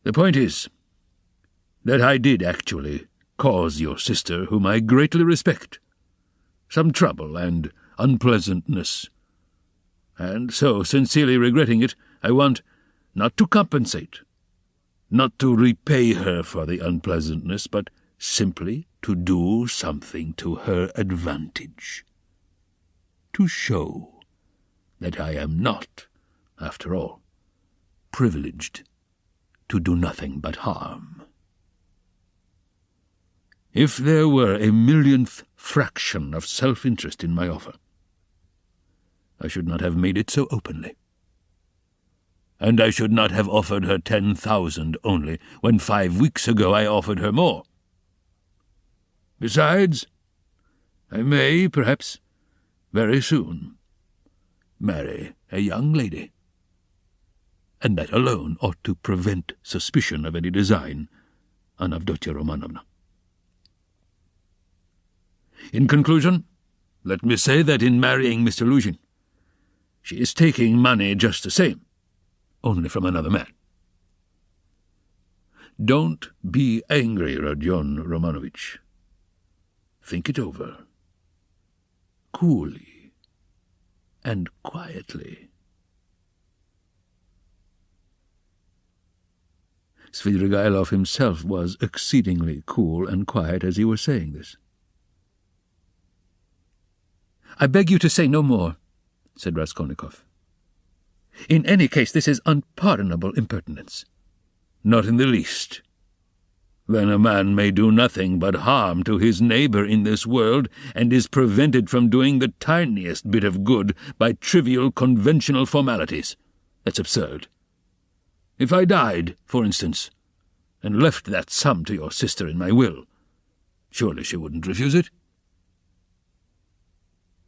The point is that I did actually cause your sister, whom I greatly respect, some trouble and unpleasantness, and so, sincerely regretting it, I want not to compensate, not to repay her for the unpleasantness, but simply to do something to her advantage, to show that I am not, after all, privileged to do nothing but harm. If there were a millionth fraction of self-interest in my offer, I should not have made it so openly. And I should not have offered her 10,000 only, when 5 weeks ago I offered her more. Besides, I may, perhaps, very soon, marry a young lady, and that alone ought to prevent suspicion of any design on Avdotya Romanovna. In conclusion, let me say that in marrying Mr. Luzhin, she is taking money just the same, only from another man. Don't be angry, Rodion Romanovich. Think it over, coolly and quietly. Svidrigailov himself was exceedingly cool and quiet as he was saying this. "I beg you to say no more," said Raskolnikov. "In any case, this is unpardonable impertinence." "Not in the least. Then a man may do nothing but harm to his neighbour in this world, and is prevented from doing the tiniest bit of good by trivial conventional formalities. That's absurd. If I died, for instance, and left that sum to your sister in my will, surely she wouldn't refuse it?"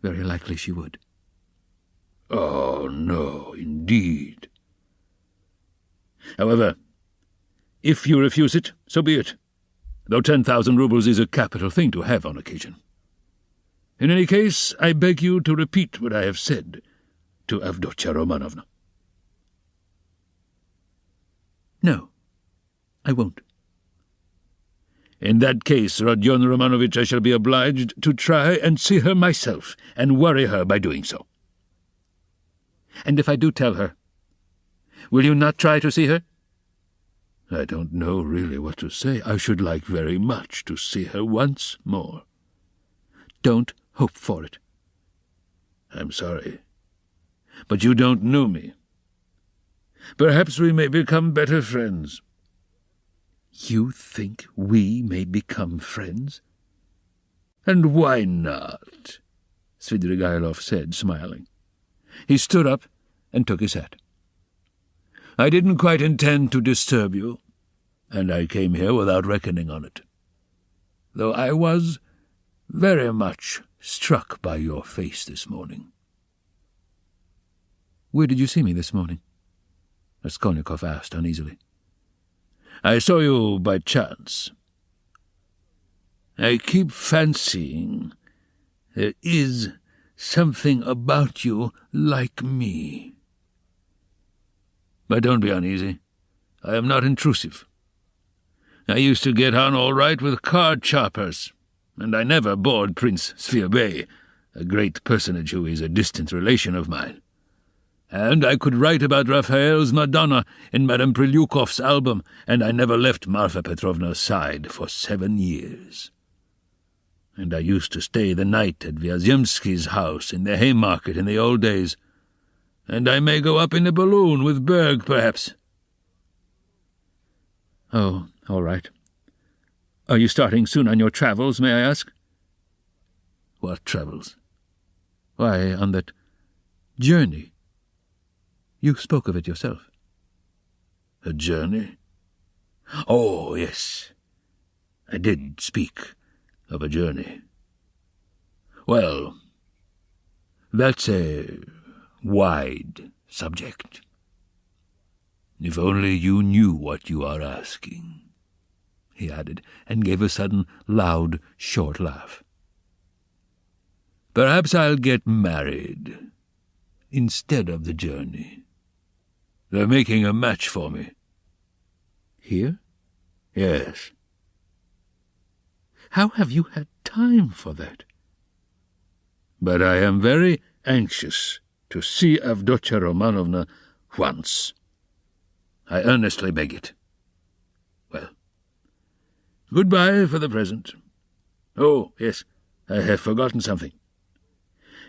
"Very likely she would." "Oh, no, indeed. However, if you refuse it, so be it, though 10,000 roubles is a capital thing to have on occasion. In any case, I beg you to repeat what I have said to Avdotya Romanovna." "No, I won't." "In that case, Rodion Romanovich, I shall be obliged to try and see her myself, and worry her by doing so." "And if I do tell her, will you not try to see her?" "I don't know really what to say. I should like very much to see her once more." "Don't hope for it." "I'm sorry, but you don't know me. Perhaps we may become better friends." "You think we may become friends?" "And why not?" Svidrigailov said, smiling. He stood up and took his hat. "I didn't quite intend to disturb you, and I came here without reckoning on it, though I was very much struck by your face this morning." "Where did you see me this morning?" Raskolnikov asked uneasily. "I saw you by chance. I keep fancying there is something about you like me. But don't be uneasy. I am not intrusive. I used to get on all right with card choppers, and I never bored Prince Svirbey, a great personage who is a distant relation of mine. And I could write about Raphael's Madonna in Madame Prilyukov's album, and I never left Marfa Petrovna's side for 7 years. And I used to stay the night at Vyazemsky's house in the Haymarket in the old days, and I may go up in a balloon with Berg, perhaps." "Oh, all right. Are you starting soon on your travels, may I ask?" "What travels?" "Why, on that journey. You spoke of it yourself." "A journey? Oh, yes. I did speak of a journey. Well, that's a wide subject. If only you knew what you are asking," he added, and gave a sudden, loud, short laugh. "Perhaps I'll get married instead of the journey. They're making a match for me." Here? Yes. How have you had time for that? But I am very anxious to see Avdotya Romanovna once. I earnestly beg it. Well, goodbye for the present. Oh, yes, I have forgotten something.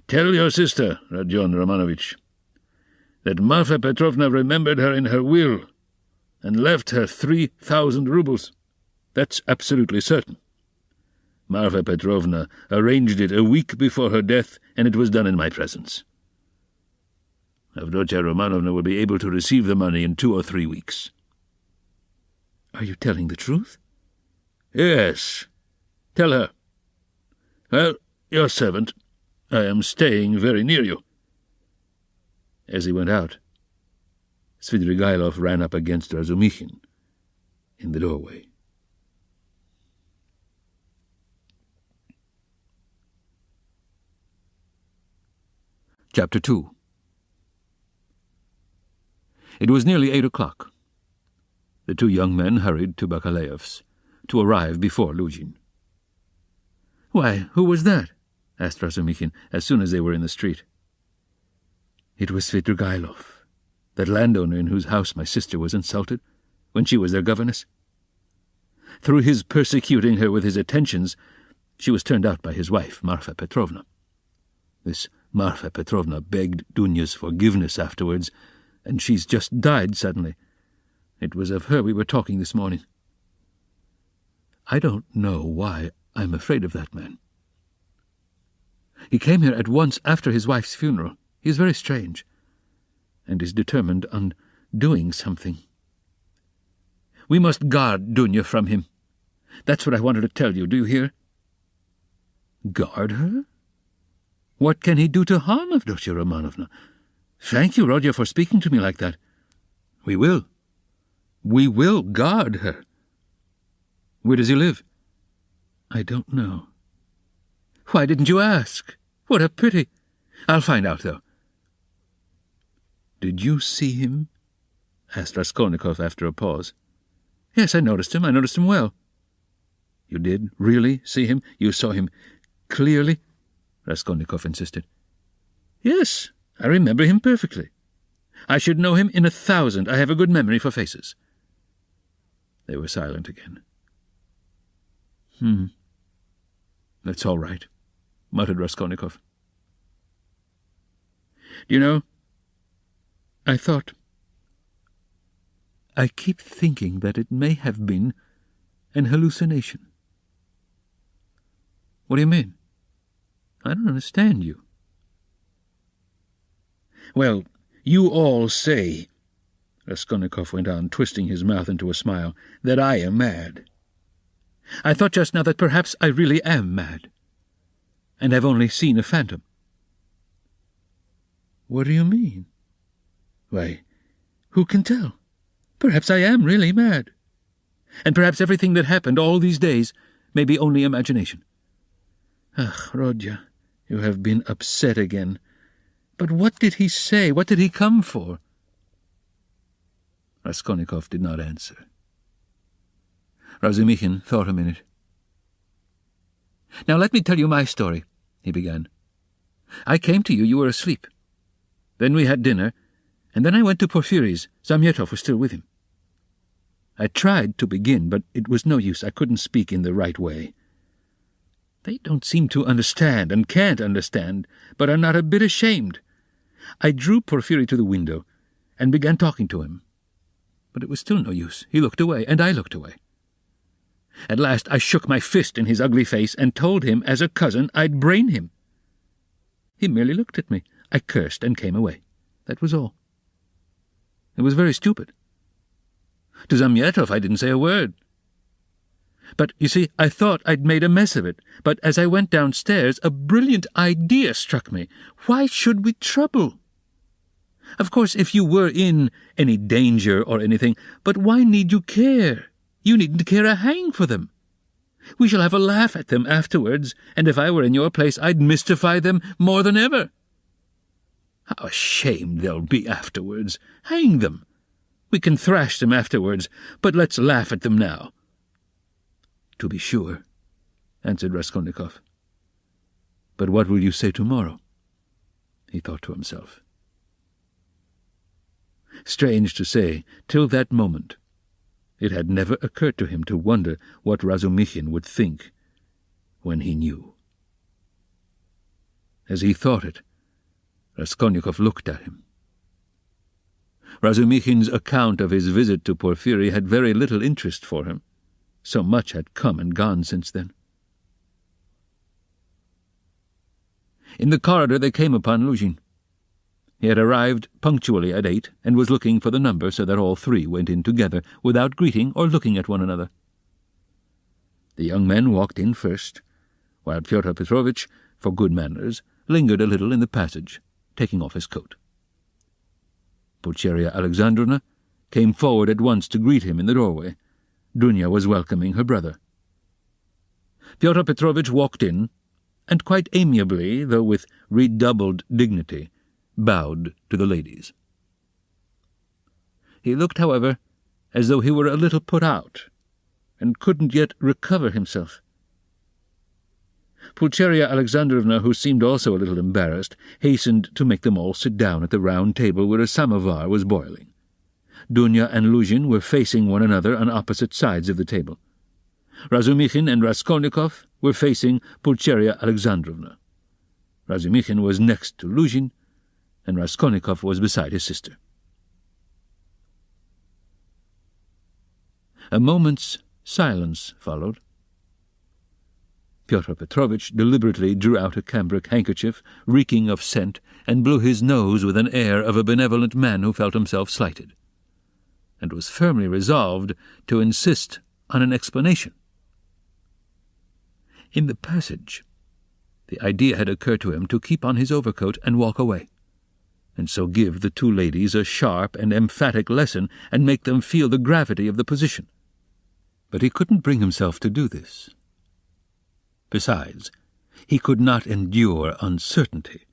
Tell your sister, Rodion Romanovich, that Marfa Petrovna remembered her in her will and left her 3,000 roubles. That's absolutely certain. Marfa Petrovna arranged it a week before her death, and it was done in my presence. Avdotya Romanovna will be able to receive the money in 2 or 3 weeks. Are you telling the truth? Yes. Tell her. Well, your servant. I am staying very near you. As he went out, Svidrigailov ran up against Razumikhin in the doorway. Chapter 2. It was nearly 8 o'clock. The 2 young men hurried to Bakalaev's to arrive before Luzhin. "Why, who was that?" asked Razumikhin as soon as they were in the street. It was Svidrigailov, that landowner in whose house my sister was insulted when she was their governess. Through his persecuting her with his attentions, she was turned out by his wife, Marfa Petrovna. This Marfa Petrovna begged Dunya's forgiveness afterwards, and she's just died suddenly. It was of her we were talking this morning. I don't know why I'm afraid of that man. He came here at once after his wife's funeral. He is very strange, and is determined on doing something. We must guard Dunya from him. That's what I wanted to tell you, do you hear? Guard her? What can he do to harm Avdotya Romanovna? Thank you, Rodya, for speaking to me like that. We will. We will guard her. Where does he live? I don't know. Why didn't you ask? What a pity. I'll find out, though. Did you see him? Asked Raskolnikov after a pause. Yes, I noticed him. I noticed him well. You did really see him? You saw him clearly? Raskolnikov insisted. Yes, I remember him perfectly. I should know him in 1,000. I have a good memory for faces. They were silent again. That's all right, muttered Raskolnikov. Do you know, I keep thinking that it may have been an hallucination. What do you mean? I don't understand you. Well, you all say, Raskolnikov went on, twisting his mouth into a smile, that I am mad. I thought just now that perhaps I really am mad, and have only seen a phantom. What do you mean? Why, who can tell? Perhaps I am really mad. And perhaps everything that happened all these days may be only imagination. Ach, Rodya, you have been upset again. But what did he say? What did he come for? Raskolnikov did not answer. Razumikhin thought a minute. Now let me tell you my story, he began. I came to you, you were asleep. Then we had dinner, and then I went to Porfiry's. Zamyetov was still with him. I tried to begin, but it was no use. I couldn't speak in the right way. They don't seem to understand, and can't understand, but are not a bit ashamed. I drew Porfiry to the window, and began talking to him. But it was still no use. He looked away, and I looked away. At last I shook my fist in his ugly face, and told him, as a cousin, I'd brain him. He merely looked at me. I cursed and came away. That was all. It was very stupid. To Zamyetov I didn't say a word. But, you see, I thought I'd made a mess of it, but as I went downstairs, a brilliant idea struck me. Why should we trouble? Of course, if you were in any danger or anything, but why need you care? You needn't care a hang for them. We shall have a laugh at them afterwards, and if I were in your place, I'd mystify them more than ever. How ashamed they'll be afterwards. Hang them. We can thrash them afterwards, but let's laugh at them now." "To be sure," answered Raskolnikov. "But what will you say tomorrow?" he thought to himself. Strange to say, till that moment, it had never occurred to him to wonder what Razumikhin would think when he knew. As he thought it, Raskolnikov looked at him. Razumikhin's account of his visit to Porfiry had very little interest for him. So much had come and gone since then. In the corridor they came upon Luzhin. He had arrived punctually at 8 and was looking for the number so that all three went in together without greeting or looking at one another. The young men walked in first, while Pyotr Petrovitch, for good manners, lingered a little in the passage, taking off his coat. Pulcheria Alexandrovna came forward at once to greet him in the doorway. Dunya was welcoming her brother. Pyotr Petrovitch walked in, and quite amiably, though with redoubled dignity, bowed to the ladies. He looked, however, as though he were a little put out, and couldn't yet recover himself. Pulcheria Alexandrovna, who seemed also a little embarrassed, hastened to make them all sit down at the round table where a samovar was boiling. Dunya and Luzhin were facing one another on opposite sides of the table. Razumikhin and Raskolnikov were facing Pulcheria Alexandrovna. Razumikhin was next to Luzhin, and Raskolnikov was beside his sister. A moment's silence followed. Pyotr Petrovitch deliberately drew out a cambric handkerchief, reeking of scent, and blew his nose with an air of a benevolent man who felt himself slighted, and was firmly resolved to insist on an explanation. In the passage, the idea had occurred to him to keep on his overcoat and walk away, and so give the two ladies a sharp and emphatic lesson and make them feel the gravity of the position. But he couldn't bring himself to do this. Besides, he could not endure uncertainty,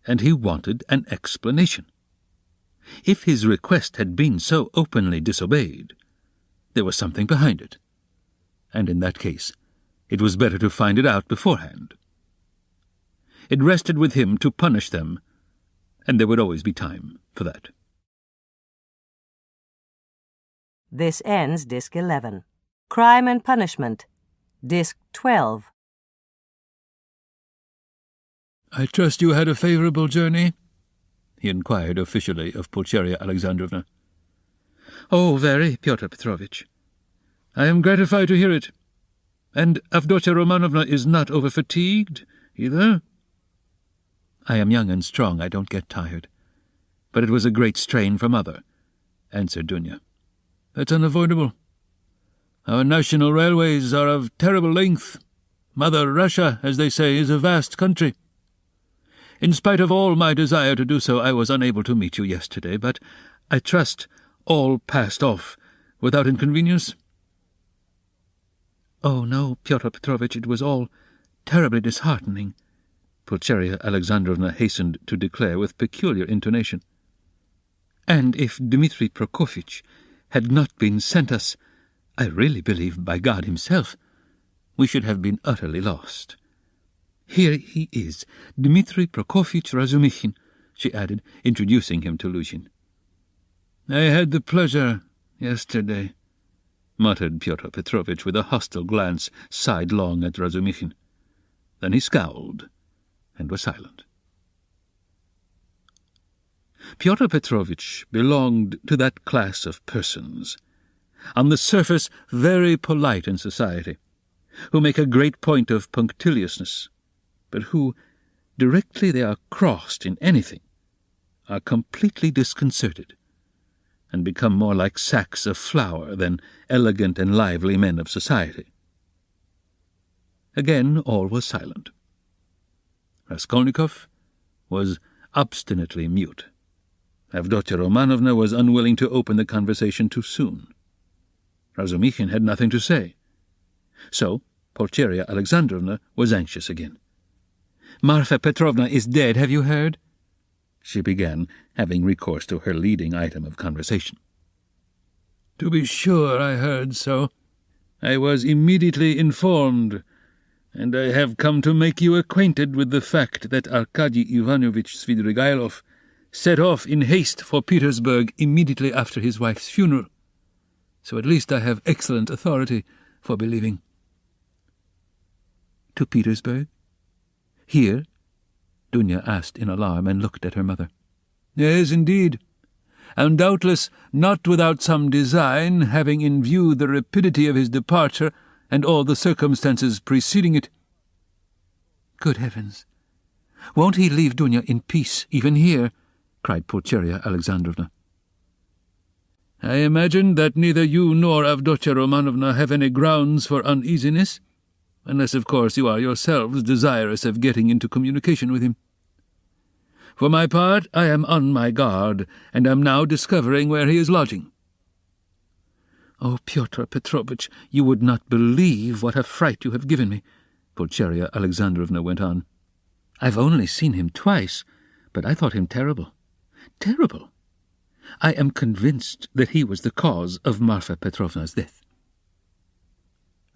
and he wanted an explanation. If his request had been so openly disobeyed, there was something behind it, and in that case it was better to find it out beforehand. It rested with him to punish them, and there would always be time for that. This ends Disc 11. Crime and Punishment, Disc 12. "I trust you had a favourable journey?" he inquired officially of Pulcheria Alexandrovna. "Oh, very, Pyotr Petrovitch. I am gratified to hear it. And Avdotya Romanovna is not over-fatigued, either?" "I am young and strong, I don't get tired. But it was a great strain for Mother," answered Dunya. "That's unavoidable. Our national railways are of terrible length. Mother Russia, as they say, is a vast country. In spite of all my desire to do so, I was unable to meet you yesterday, but I trust all passed off without inconvenience?" "Oh, no, Pyotr Petrovitch, it was all terribly disheartening," Pulcheria Alexandrovna hastened to declare with peculiar intonation. "And if Dmitri Prokofitch had not been sent us, I really believe by God himself, we should have been utterly lost. Here he is, Dmitri Prokofitch Razumikhin," she added, introducing him to Luzhin. "I had the pleasure yesterday," muttered Pyotr Petrovitch with a hostile glance sidelong at Razumikhin. Then he scowled and was silent. Pyotr Petrovitch belonged to that class of persons, on the surface very polite in society, who make a great point of punctiliousness, but who, directly they are crossed in anything, are completely disconcerted, and become more like sacks of flour than elegant and lively men of society. Again all was silent. Raskolnikov was obstinately mute. Avdotya Romanovna was unwilling to open the conversation too soon. Razumikhin had nothing to say. So Pulcheria Alexandrovna was anxious again. "Marfa Petrovna is dead, have you heard?" she began, having recourse to her leading item of conversation. To be sure, I heard so. I was immediately informed, and I have come to make you acquainted with the fact that Arkady Ivanovich Svidrigailov set off in haste for Petersburg immediately after his wife's funeral. So at least I have excellent authority for believing. To Petersburg? Here? Dunya asked in alarm and looked at her mother. Yes, indeed, and doubtless not without some design, having in view the rapidity of his departure and all the circumstances preceding it. Good heavens! Won't he leave Dunya in peace, even here? Cried Pulcheria Alexandrovna. I imagine that neither you nor Avdotya Romanovna have any grounds for uneasiness, unless, of course, you are yourselves desirous of getting into communication with him. For my part, I am on my guard, and am now discovering where he is lodging. Oh, Pyotr Petrovitch, you would not believe what a fright you have given me, Pulcheria Alexandrovna went on. I've only seen him twice, but I thought him terrible. Terrible! I am convinced that he was the cause of Marfa Petrovna's death.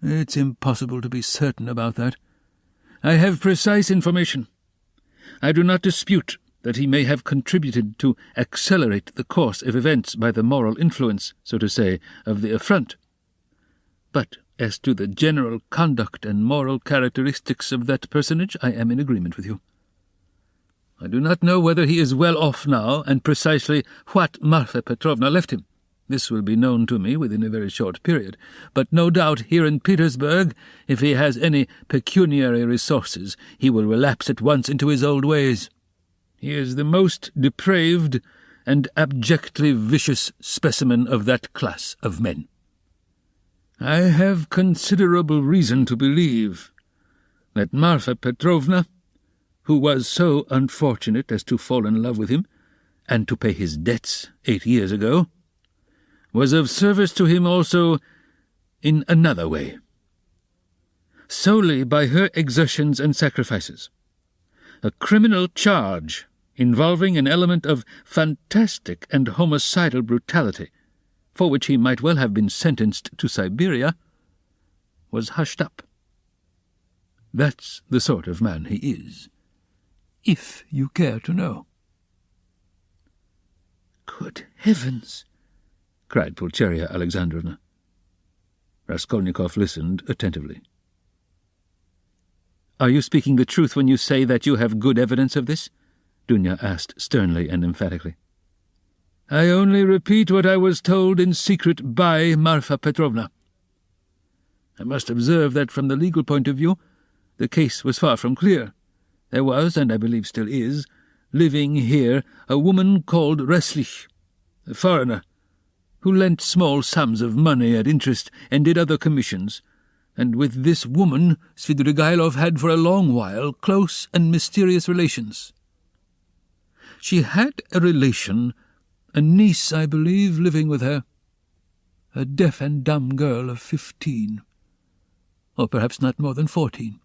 It's impossible to be certain about that. I have precise information. I do not dispute that he may have contributed to accelerate the course of events by the moral influence, so to say, of the affront. But as to the general conduct and moral characteristics of that personage, I am in agreement with you. I do not know whether he is well off now, and precisely what Marfa Petrovna left him. This will be known to me within a very short period. But no doubt here in Petersburg, if he has any pecuniary resources, he will relapse at once into his old ways. He is the most depraved and abjectly vicious specimen of that class of men. I have considerable reason to believe that Marfa Petrovna, who was so unfortunate as to fall in love with him, and to pay his debts 8 years ago, was of service to him also in another way. Solely by her exertions and sacrifices. A criminal charge involving an element of fantastic and homicidal brutality, for which he might well have been sentenced to Siberia, was hushed up. That's the sort of man he is, if you care to know. Good heavens! Cried Pulcheria Alexandrovna. Raskolnikov listened attentively. Are you speaking the truth when you say that you have good evidence of this? Dunya asked sternly and emphatically. I only repeat what I was told in secret by Marfa Petrovna. I must observe that from the legal point of view, the case was far from clear. There was, and I believe still is, living here a woman called Reslich, a foreigner, who lent small sums of money at interest and did other commissions, and with this woman Svidrigailov had for a long while close and mysterious relations. She had a relation, a niece, I believe, living with her, a deaf and dumb girl of 15, or perhaps not more than 14.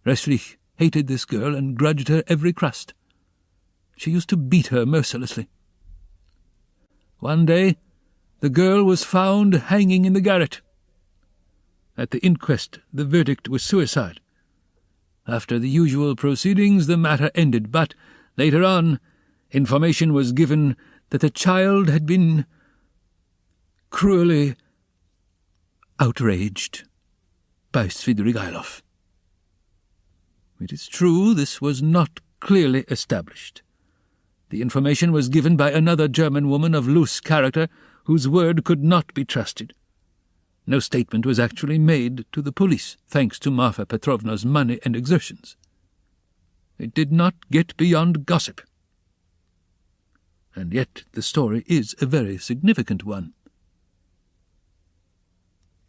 Reslich hated this girl and grudged her every crust. She used to beat her mercilessly. One day the girl was found hanging in the garret. At the inquest the verdict was suicide. After the usual proceedings the matter ended, but later on information was given that the child had been cruelly outraged by Svidrigailov. It is true this was not clearly established. The information was given by another German woman of loose character whose word could not be trusted. No statement was actually made to the police, thanks to Marfa Petrovna's money and exertions. It did not get beyond gossip. And yet the story is a very significant one.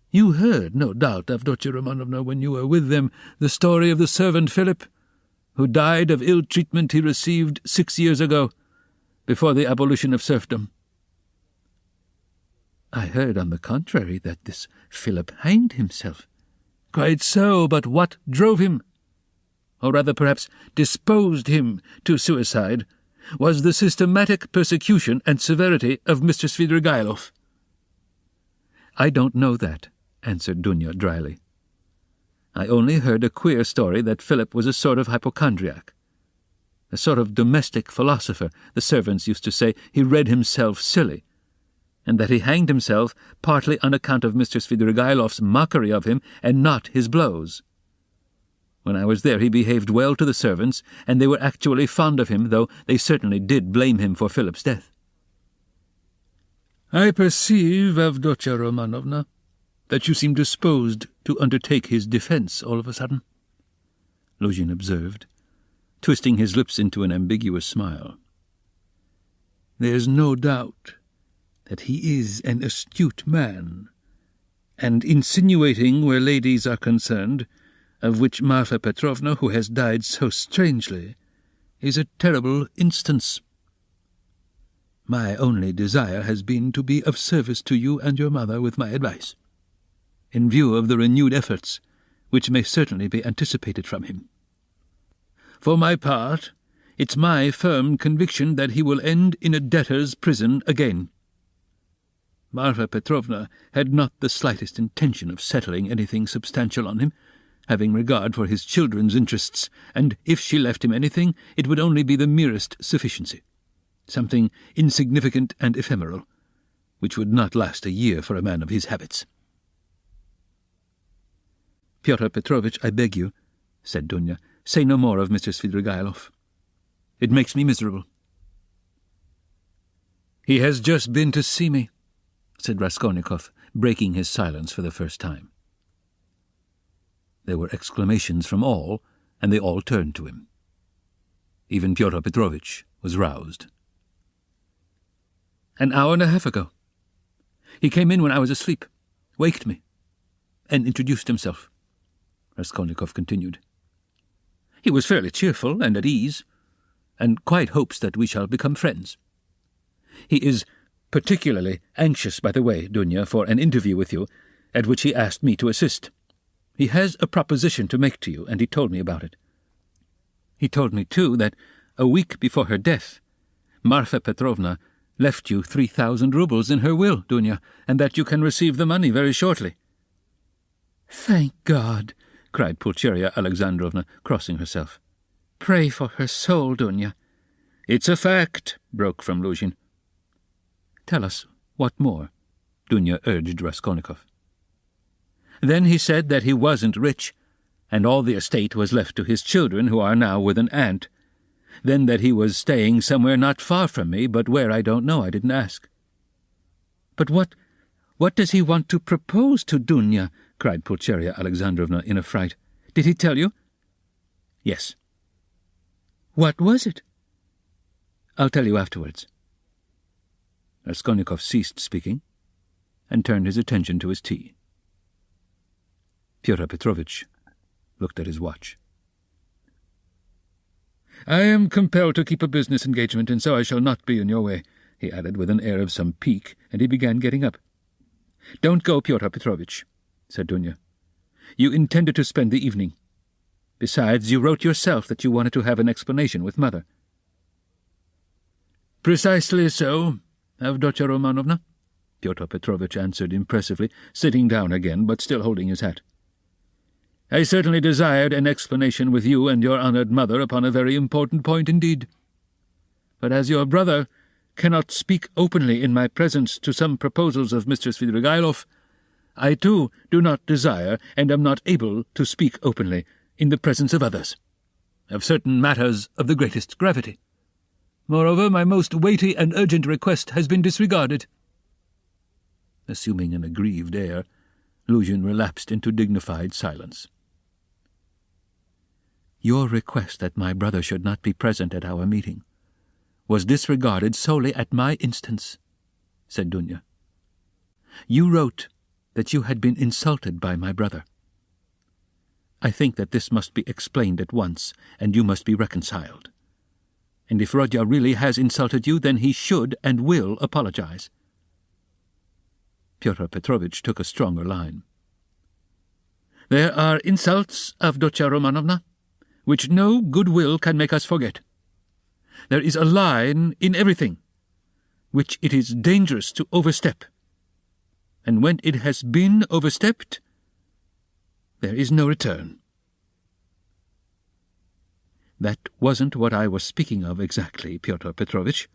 You heard, no doubt, Avdotya Romanovna, when you were with them, the story of the servant Philip, who died of ill treatment he received 6 years ago, before the abolition of serfdom. I heard, on the contrary, that this Philip hanged himself. Quite so, but what drove him, or rather perhaps disposed him to suicide, was the systematic persecution and severity of Mr. Svidrigailov. "I don't know that," answered Dunya dryly. "I only heard a queer story that Philip was a sort of hypochondriac. A sort of domestic philosopher, the servants used to say. He read himself silly, and that he hanged himself partly on account of Mr. Svidrigailov's mockery of him and not his blows. When I was there he behaved well to the servants, and they were actually fond of him, though they certainly did blame him for Philip's death." "I perceive, Avdotya Romanovna, that you seem disposed to undertake his defence all of a sudden," Luzhin observed, twisting his lips into an ambiguous smile. "There's no doubt that he is an astute man, and insinuating where ladies are concerned, of which Marfa Petrovna, who has died so strangely, is a terrible instance. My only desire has been to be of service to you and your mother with my advice, in view of the renewed efforts which may certainly be anticipated from him. For my part, it's my firm conviction that he will end in a debtor's prison again. Marfa Petrovna had not the slightest intention of settling anything substantial on him, having regard for his children's interests, and if she left him anything, it would only be the merest sufficiency, something insignificant and ephemeral, which would not last a year for a man of his habits." "Pyotr Petrovitch, I beg you," said Dunya, "say no more of Mr. Svidrigailov. It makes me miserable." "He has just been to see me," said Raskolnikov, breaking his silence for the first time. There were exclamations from all, and they all turned to him. Even Pyotr Petrovitch was roused. "An hour and a half ago. He came in when I was asleep, waked me, and introduced himself," Raskolnikov continued. "He was fairly cheerful and at ease, and quite hopes that we shall become friends. He is particularly anxious, by the way, Dunya, for an interview with you, at which he asked me to assist. He has a proposition to make to you, and he told me about it. He told me, too, that a week before her death, Marfa Petrovna left you 3,000 roubles in her will, Dunya, and that you can receive the money very shortly." "Thank God!" cried Pulcheria Alexandrovna, crossing herself. "Pray for her soul, Dunya." "It's a fact," broke from Luzhin. "Tell us what more?" Dunya urged Raskolnikov. "Then he said that he wasn't rich, and all the estate was left to his children, who are now with an aunt. Then that he was staying somewhere not far from me, but where I don't know, I didn't ask." "But what does he want to propose to Dunya?" cried Pulcheria Alexandrovna in a fright. "Did he tell you?" "Yes." "What was it?" "I'll tell you afterwards." Raskolnikov ceased speaking and turned his attention to his tea. Pyotr Petrovitch looked at his watch. "I am compelled to keep a business engagement, and so I shall not be in your way," he added with an air of some pique, and he began getting up. "Don't go, Pyotr Petrovitch," said Dunya. "You intended to spend the evening. Besides, you wrote yourself that you wanted to have an explanation with Mother." "Precisely so, Avdotya Romanovna," Pyotr Petrovitch answered impressively, sitting down again, but still holding his hat. "I certainly desired an explanation with you and your honoured mother upon a very important point indeed. But as your brother cannot speak openly in my presence to some proposals of Mr. Svidrigailov, I too do not desire and am not able to speak openly in the presence of others, of certain matters of the greatest gravity. Moreover, my most weighty and urgent request has been disregarded." Assuming an aggrieved air, Luzhin relapsed into dignified silence. "Your request that my brother should not be present at our meeting was disregarded solely at my instance," said Dunya. "You wrote that you had been insulted by my brother. I think that this must be explained at once, and you must be reconciled. And if Rodya really has insulted you, then he should and will apologize." Pyotr Petrovitch took a stronger line. "There are insults, Avdotya Romanovna, which no goodwill can make us forget. There is a line in everything which it is dangerous to overstep. and when it has been overstepped, there is no return." "That wasn't what I was speaking of exactly, Pyotr Petrovitch,"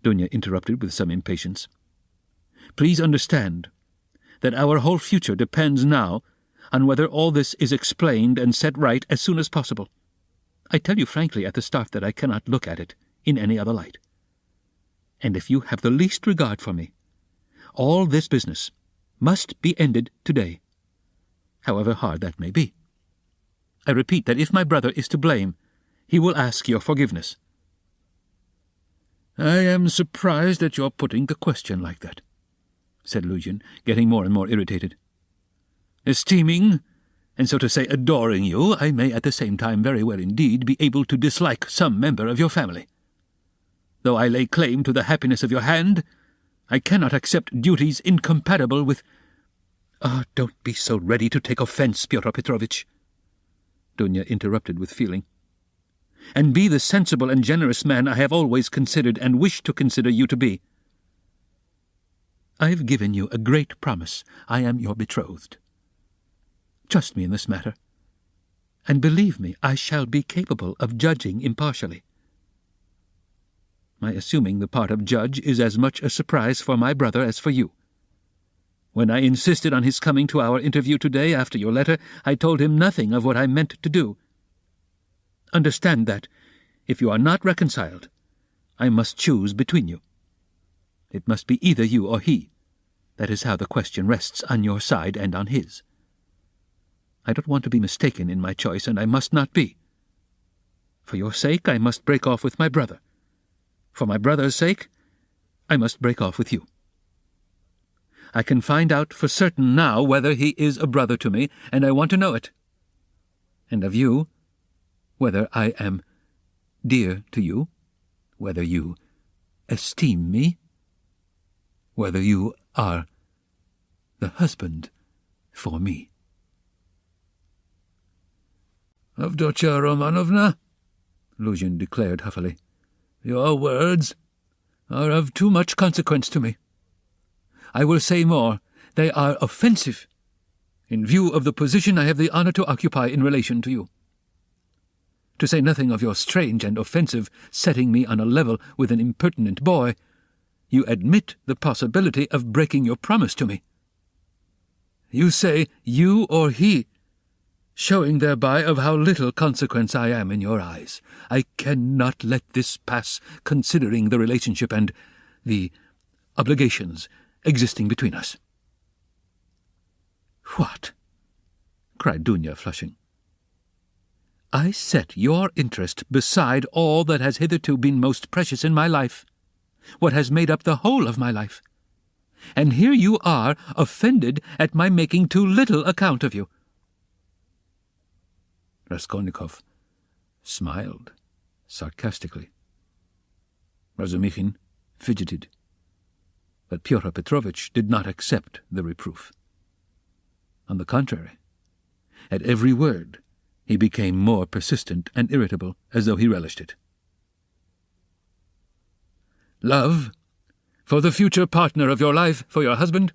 Dunya interrupted with some impatience. "Please understand that our whole future depends now on whether all this is explained and set right as soon as possible. I tell you frankly at the start that I cannot look at it in any other light. And if you have the least regard for me, all this business must be ended today, however hard that may be. I repeat that if my brother is to blame, he will ask your forgiveness." "I am surprised at your putting the question like that," said Luzhin, getting more and more irritated. "Esteeming, and so to say adoring you, I may at the same time very well indeed be able to dislike some member of your family. Though I lay claim to the happiness of your hand, I cannot accept duties incompatible with—" "Don't be so ready to take offence, Pyotr Petrovitch," Dunya interrupted with feeling. "And be the sensible and generous man I have always considered and wished to consider you to be. I have given you a great promise. I am your betrothed. Trust me in this matter, and believe me, I shall be capable of judging impartially. My assuming the part of judge is as much a surprise for my brother as for you. When I insisted on his coming to our interview today after your letter, I told him nothing of what I meant to do. Understand that, if you are not reconciled, I must choose between you. It must be either you or he. That is how the question rests on your side and on his. I don't want to be mistaken in my choice, and I must not be. For your sake, I must break off with my brother. For my brother's sake, I must break off with you. I can find out for certain now whether he is a brother to me, and I want to know it. And of you, whether I am dear to you, whether you esteem me, whether you are the husband for me." "Avdotya Romanovna," Luzhin declared huffily, "your words are of too much consequence to me. I will say more, they are offensive, in view of the position I have the honor to occupy in relation to you. To say nothing of your strange and offensive setting me on a level with an impertinent boy, you admit the possibility of breaking your promise to me. You say you or he, showing thereby of how little consequence I am in your eyes. I cannot let this pass, considering the relationship and the obligations existing between us." "What?" cried Dunya, flushing. "I set your interest beside all that has hitherto been most precious in my life, what has made up the whole of my life. And here you are, offended at my making too little account of you." Raskolnikov smiled sarcastically. Razumikhin fidgeted, but Pyotr Petrovitch did not accept the reproof. On the contrary, at every word he became more persistent and irritable, as though he relished it. "Love, for the future partner of your life, for your husband,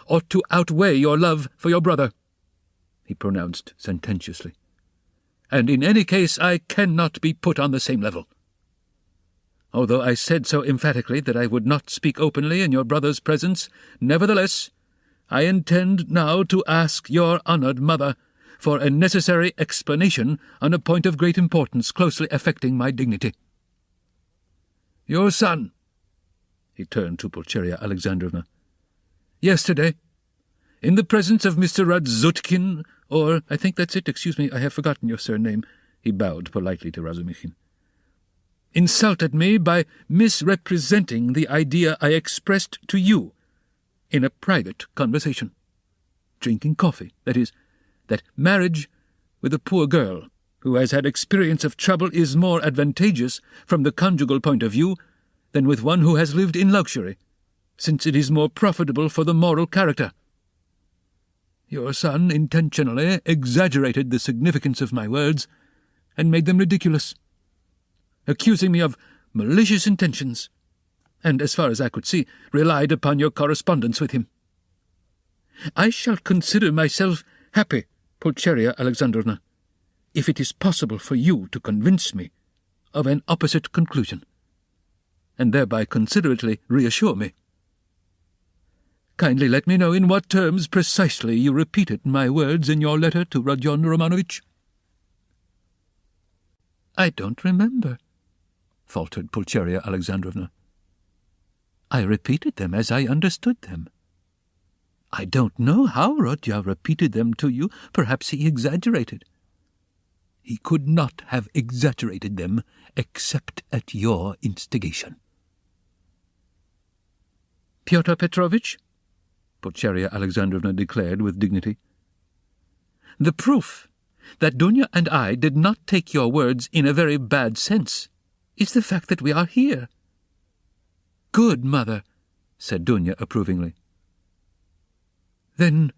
ought to outweigh your love for your brother," he pronounced sententiously. "And in any case I cannot be put on the same level. Although I said so emphatically that I would not speak openly in your brother's presence, nevertheless, I intend now to ask your honoured mother for a necessary explanation on a point of great importance closely affecting my dignity. Your son," he turned to Pulcheria Alexandrovna, "yesterday, in the presence of Mr. Radzutkin, or I think that's it, excuse me, I have forgotten your surname," he bowed politely to Razumikhin, "insulted me by misrepresenting the idea I expressed to you in a private conversation. Drinking coffee, that is, that marriage with a poor girl who has had experience of trouble is more advantageous from the conjugal point of view than with one who has lived in luxury, since it is more profitable for the moral character. Your son intentionally exaggerated the significance of my words and made them ridiculous, accusing me of malicious intentions, and, as far as I could see, relied upon your correspondence with him. I shall consider myself happy, Pulcheria Alexandrovna, if it is possible for you to convince me of an opposite conclusion, and thereby considerately reassure me. Kindly let me know in what terms precisely you repeated my words in your letter to Rodion Romanovich." "I don't remember," faltered Pulcheria Alexandrovna. "I repeated them as I understood them. I don't know how Rodya repeated them to you. Perhaps he exaggerated." "He could not have exaggerated them except at your instigation." "Pyotr Petrovitch," Pulcheria Alexandrovna declared with dignity, "the proof that Dunya and I did not take your words in a very bad sense is the fact that we are here." "Good, mother," said Dunya approvingly. "Then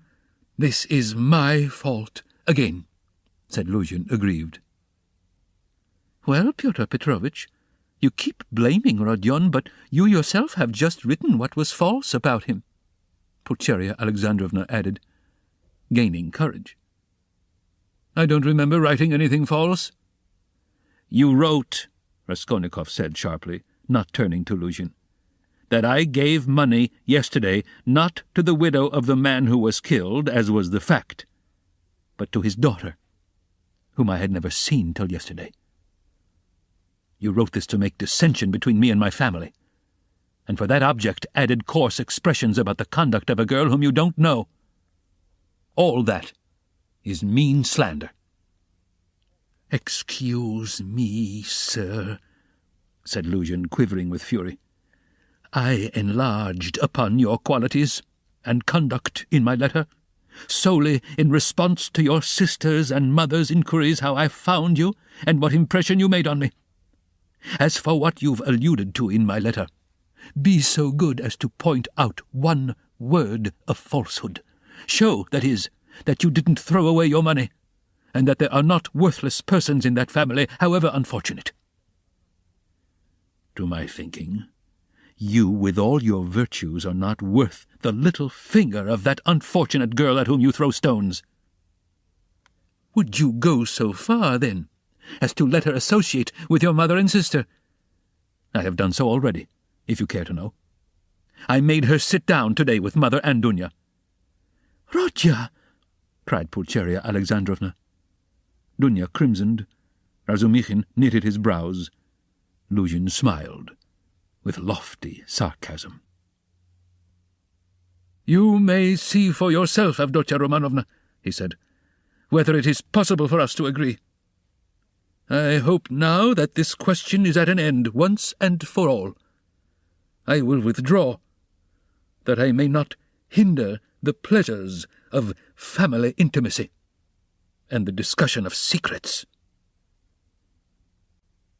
this is my fault again," said Luzhin, aggrieved. "Well, Pyotr Petrovitch, you keep blaming Rodion, but you yourself have just written what was false about him," Pulcheria Alexandrovna added, gaining courage. "I don't remember writing anything false." "You wrote," Raskolnikov said sharply, not turning to Luzhin, "that I gave money yesterday not to the widow of the man who was killed, as was the fact, but to his daughter, whom I had never seen till yesterday. You wrote this to make dissension between me and my family, and for that object added coarse expressions about the conduct of a girl whom you don't know. All that is mean slander." "Excuse me, sir," said Luzhin, quivering with fury. "I enlarged upon your qualities and conduct in my letter, solely in response to your sister's and mother's inquiries how I found you and what impression you made on me. As for what you've alluded to in my letter, be so good as to point out one word of falsehood. Show, that is, that you didn't throw away your money, and that there are not worthless persons in that family, however unfortunate." "To my thinking, you, with all your virtues, are not worth the little finger of that unfortunate girl at whom you throw stones." "Would you go so far, then, as to let her associate with your mother and sister?" "I have done so already, if you care to know. I made her sit down today with mother and Dunya." "Rodya!" cried Pulcheria Alexandrovna. Dunya crimsoned. Razumikhin knitted his brows. Luzhin smiled with lofty sarcasm. "You may see for yourself, Avdotya Romanovna," he said, "whether it is possible for us to agree. I hope now that this question is at an end once and for all. I will withdraw, that I may not hinder the pleasures of family intimacy and the discussion of secrets."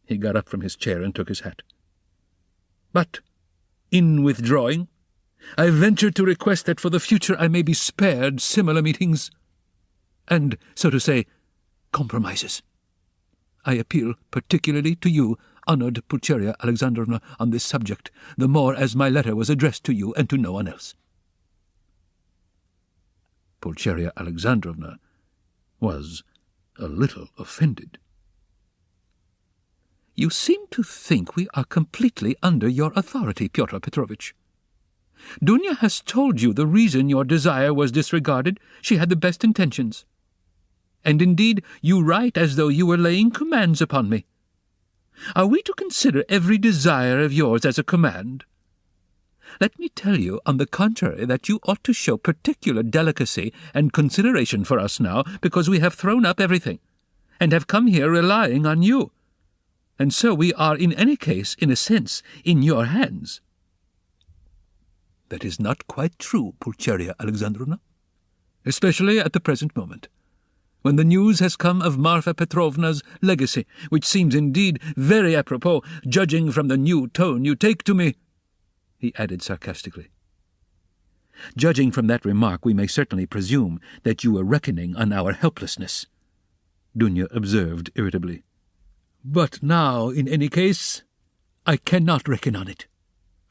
He got up from his chair and took his hat. "But, in withdrawing, I venture to request that for the future I may be spared similar meetings and, so to say, compromises. I appeal particularly to you, honoured Pulcheria Alexandrovna, on this subject, the more as my letter was addressed to you and to no one else." Pulcheria Alexandrovna was a little offended. "You seem to think we are completely under your authority, Pyotr Petrovitch. Dunya has told you the reason your desire was disregarded. She had the best intentions. And indeed you write as though you were laying commands upon me. Are we to consider every desire of yours as a command? Let me tell you, on the contrary, that you ought to show particular delicacy and consideration for us now, because we have thrown up everything, and have come here relying on you. And so we are in any case, in a sense, in your hands." "That is not quite true, Pulcheria Alexandrovna, especially at the present moment, when the news has come of Marfa Petrovna's legacy, which seems indeed very apropos, judging from the new tone you take to me," he added sarcastically. "Judging from that remark, we may certainly presume that you were reckoning on our helplessness," Dunya observed irritably. "But now, in any case, I cannot reckon on it.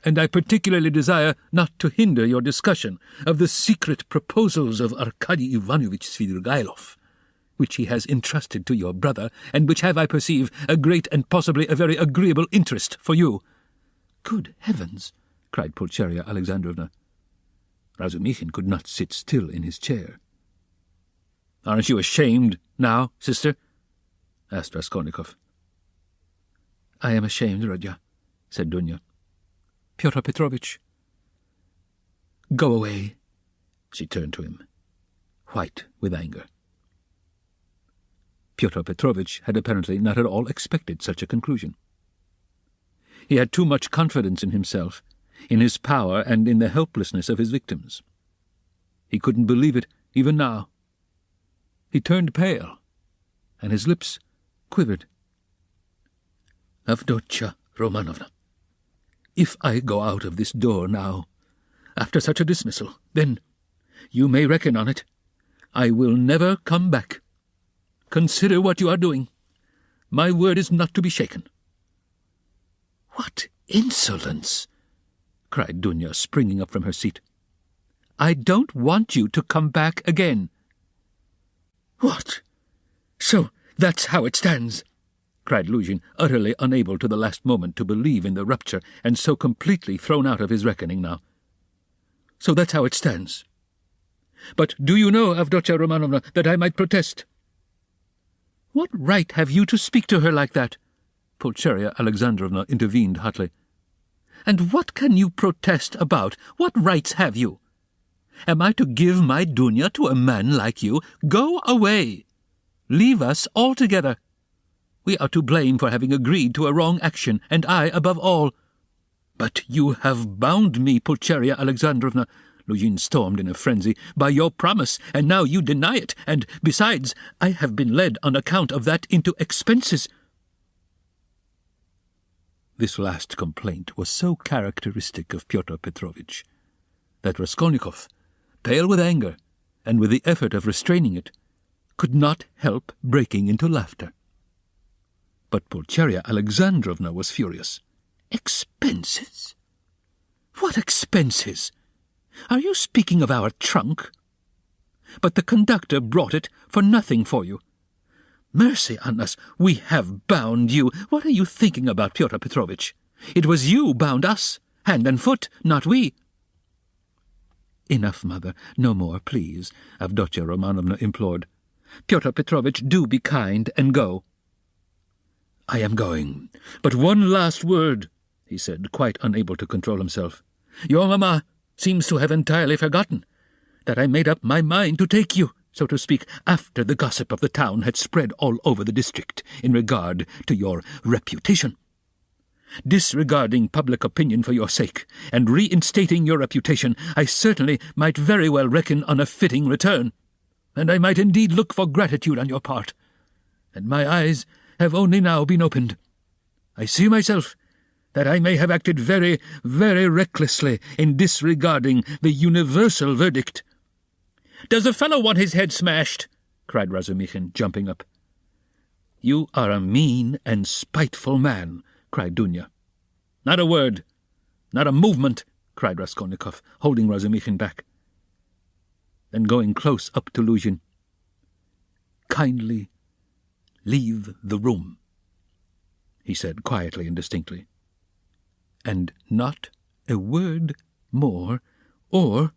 and I particularly desire not to hinder your discussion of the secret proposals of Arkady Ivanovich Svidrigailov, which he has entrusted to your brother, and which have, I perceive, a great and possibly a very agreeable interest for you." "Good heavens!" cried Pulcheria Alexandrovna. Razumikhin could not sit still in his chair. "Aren't you ashamed now, sister?" asked Raskolnikov. "I am ashamed, Rodya," said Dunya. "Pyotr Petrovitch, go away." She turned to him, white with anger. Pyotr Petrovitch had apparently not at all expected such a conclusion. He had too much confidence in himself, in his power, and in the helplessness of his victims. He couldn't believe it even now. He turned pale, and his lips quivered. "Avdotya Romanovna, if I go out of this door now, after such a dismissal, then, you may reckon on it, I will never come back. Consider what you are doing. My word is not to be shaken." "What insolence!" cried Dunya, springing up from her seat. "I don't want you to come back again." "What? So that's how it stands?" cried Luzhin, utterly unable to the last moment to believe in the rupture, and so completely thrown out of his reckoning now. "So that's how it stands. But do you know, Avdotya Romanovna, that I might protest?" "What right have you to speak to her like that?" Pulcheria Alexandrovna intervened hotly. "And what can you protest about? What rights have you? Am I to give my Dunya to a man like you? Go away! Leave us altogether. We are to blame for having agreed to a wrong action, and I above all." "But you have bound me, Pulcheria Alexandrovna," Luzhin stormed in a frenzy, "by your promise, and now you deny it, and, besides, I have been led on account of that into expenses." This last complaint was so characteristic of Pyotr Petrovitch that Raskolnikov, pale with anger, and with the effort of restraining it, could not help breaking into laughter. But Pulcheria Alexandrovna was furious. "Expenses? What expenses? Are you speaking of our trunk? But the conductor brought it for nothing for you. Mercy on us, we have bound you. What are you thinking about, Pyotr Petrovitch? It was you bound us, hand and foot, not we." "Enough, mother, no more, please," Avdotya Romanovna implored. "Pyotr Petrovitch, do be kind and go." "I am going, but one last word," he said, quite unable to control himself. "Your mamma seems to have entirely forgotten that I made up my mind to take you, so to speak, after the gossip of the town had spread all over the district in regard to your reputation. Disregarding public opinion for your sake, and reinstating your reputation, I certainly might very well reckon on a fitting return, and I might indeed look for gratitude on your part. And my eyes have only now been opened. I see myself that I may have acted very, very recklessly in disregarding the universal verdict." "Does the fellow want his head smashed?" cried Razumikhin, jumping up. "You are a mean and spiteful man," cried Dunya. "Not a word, not a movement," cried Raskolnikov, holding Razumikhin back. Then going close up to Luzhin, "Kindly leave the room," he said quietly and distinctly. "And not a word more, or—"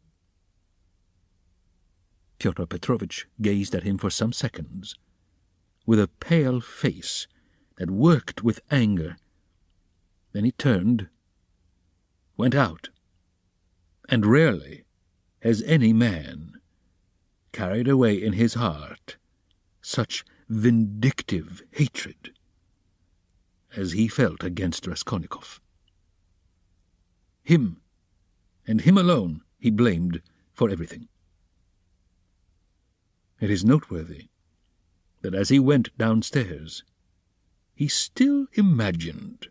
Pyotr Petrovitch gazed at him for some seconds, with a pale face that worked with anger. Then he turned, went out, and rarely has any man carried away in his heart such vindictive hatred as he felt against Raskolnikov. Him, and him alone, he blamed for everything. It is noteworthy that as he went downstairs, he still imagined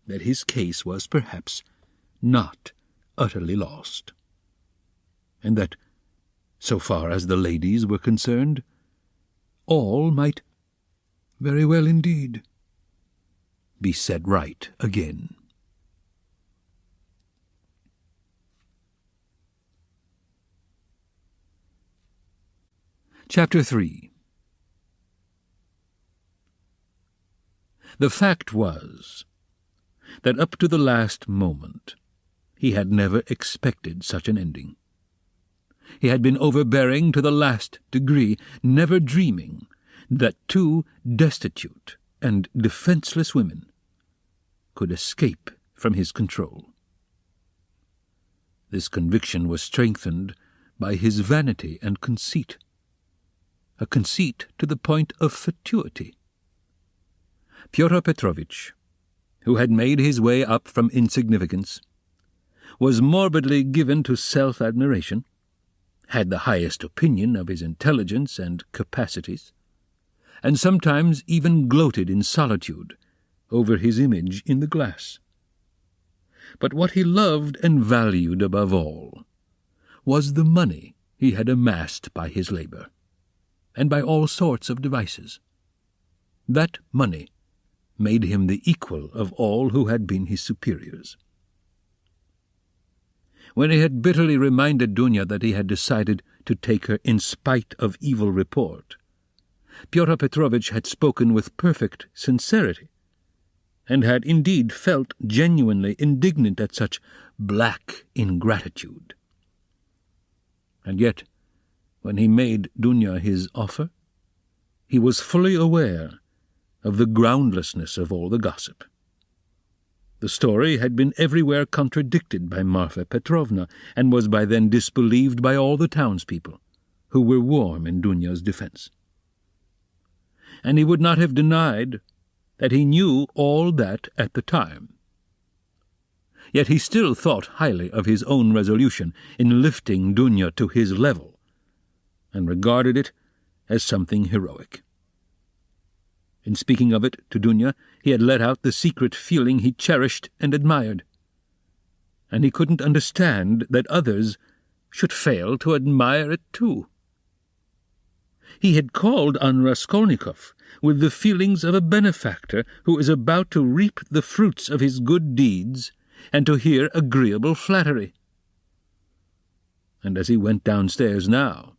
that his case was perhaps not utterly lost, and that, so far as the ladies were concerned, all might very well indeed be set right again. Chapter 3. The fact was that up to the last moment he had never expected such an ending. He had been overbearing to the last degree, never dreaming that two destitute and defenseless women could escape from his control. This conviction was strengthened by his vanity and conceit, a conceit to the point of fatuity. Pyotr Petrovitch, who had made his way up from insignificance, was morbidly given to self-admiration, had the highest opinion of his intelligence and capacities, and sometimes even gloated in solitude over his image in the glass. But what he loved and valued above all was the money he had amassed by his labor, and by all sorts of devices. That money made him the equal of all who had been his superiors. When he had bitterly reminded Dunya that he had decided to take her in spite of evil report, Pyotr Petrovitch had spoken with perfect sincerity, and had indeed felt genuinely indignant at such black ingratitude. And yet, when he made Dunya his offer, he was fully aware of the groundlessness of all the gossip. The story had been everywhere contradicted by Marfa Petrovna, and was by then disbelieved by all the townspeople, who were warm in Dunya's defense. And he would not have denied that he knew all that at the time. Yet he still thought highly of his own resolution in lifting Dunya to his level, and regarded it as something heroic. In speaking of it to Dunya, he had let out the secret feeling he cherished and admired, and he couldn't understand that others should fail to admire it too. He had called on Raskolnikov with the feelings of a benefactor who is about to reap the fruits of his good deeds and to hear agreeable flattery. And as he went downstairs now,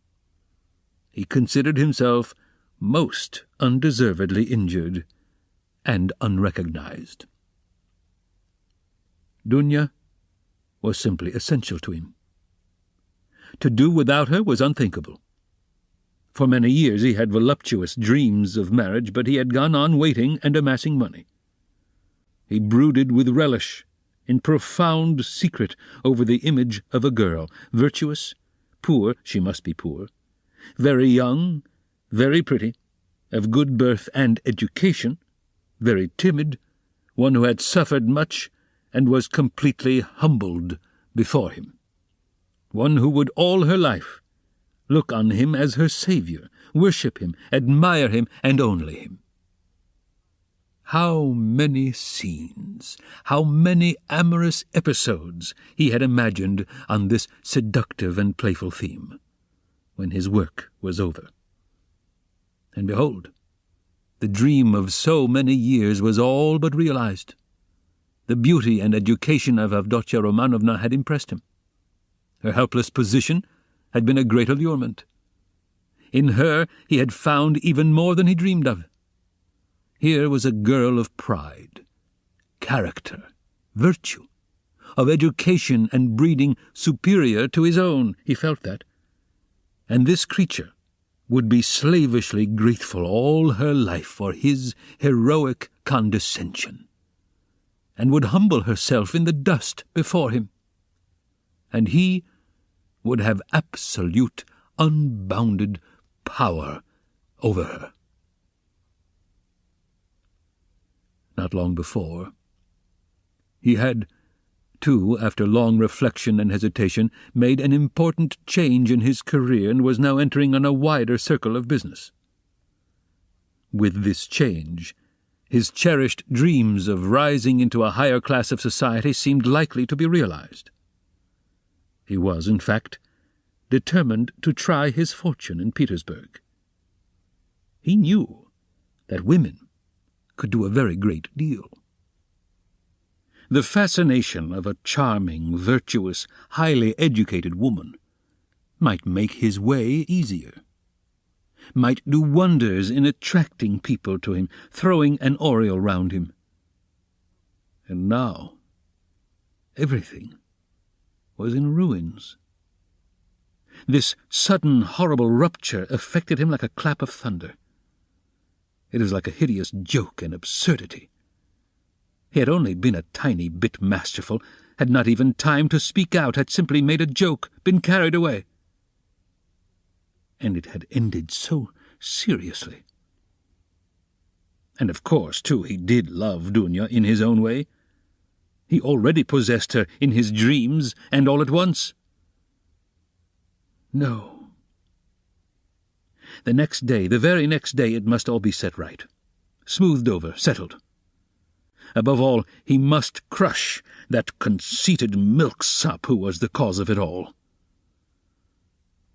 he considered himself most undeservedly injured and unrecognized. Dunya was simply essential to him. To do without her was unthinkable. For many years he had voluptuous dreams of marriage, but he had gone on waiting and amassing money. He brooded with relish, in profound secret, over the image of a girl, virtuous, poor, she must be poor, very young, very pretty, of good birth and education, very timid, one who had suffered much and was completely humbled before him, one who would all her life look on him as her saviour, worship him, admire him, and only him. How many scenes, how many amorous episodes he had imagined on this seductive and playful theme, when his work was over. And behold, the dream of so many years was all but realized. The beauty and education of Avdotya Romanovna had impressed him. Her helpless position had been a great allurement. In her he had found even more than he dreamed of. Here was a girl of pride, character, virtue, of education and breeding superior to his own, he felt that. And this creature would be slavishly grateful all her life for his heroic condescension, and would humble herself in the dust before him. And he would have absolute, unbounded power over her. Not long before, he had, too, after long reflection and hesitation, made an important change in his career and was now entering on a wider circle of business. With this change, his cherished dreams of rising into a higher class of society seemed likely to be realized. He was, in fact, determined to try his fortune in Petersburg. He knew that women could do a very great deal. The fascination of a charming, virtuous, highly educated woman might make his way easier. might do wonders in attracting people to him, throwing an aureole round him. And now everything was in ruins. This sudden, horrible rupture affected him like a clap of thunder. It was like a hideous joke and absurdity. He had only been a tiny bit masterful, had not even time to speak out, had simply made a joke, been carried away. And it had ended so seriously. And of course, too, he did love Dunya in his own way. He already possessed her in his dreams, and all at once. No. The next day, the very next day, it must all be set right. Smoothed over, settled. Above all, he must crush that conceited milksop who was the cause of it all.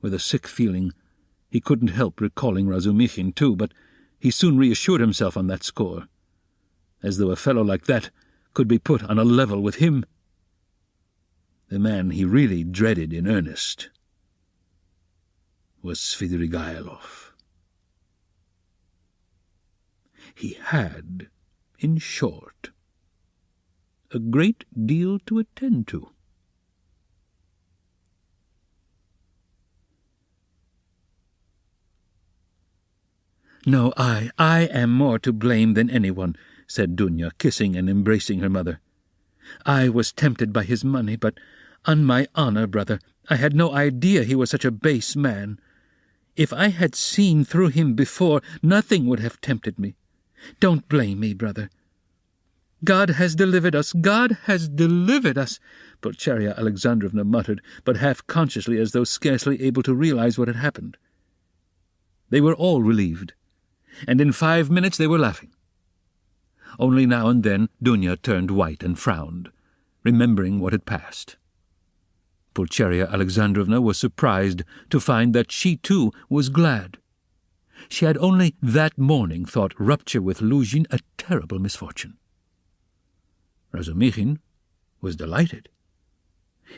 With a sick feeling, he couldn't help recalling Razumichin too, but he soon reassured himself on that score, as though a fellow like that could be put on a level with him. The man he really dreaded in earnest was Svidrigaïlov. He had, in short, a great deal to attend to. "No, I am more to blame than anyone," said Dunya, kissing and embracing her mother. "I was tempted by his money, but, on my honor, brother, I had no idea he was such a base man. If I had seen through him before, nothing would have tempted me. Don't blame me, brother." "God has delivered us, God has delivered us," Pulcheria Alexandrovna muttered, but half-consciously, as though scarcely able to realize what had happened. They were all relieved, and in 5 minutes they were laughing. Only now and then Dunya turned white and frowned, remembering what had passed. Pulcheria Alexandrovna was surprised to find that she too was glad. She had only that morning thought rupture with Luzhin a terrible misfortune. Razumichin was delighted.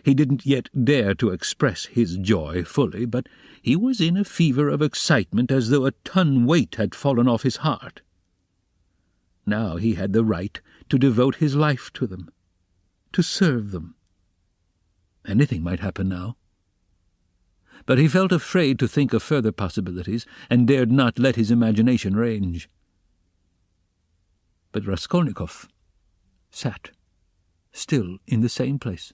He didn't yet dare to express his joy fully, but he was in a fever of excitement as though a ton weight had fallen off his heart. Now he had the right to devote his life to them, to serve them. Anything might happen now. But he felt afraid to think of further possibilities, and dared not let his imagination range. But Raskolnikov sat, still in the same place,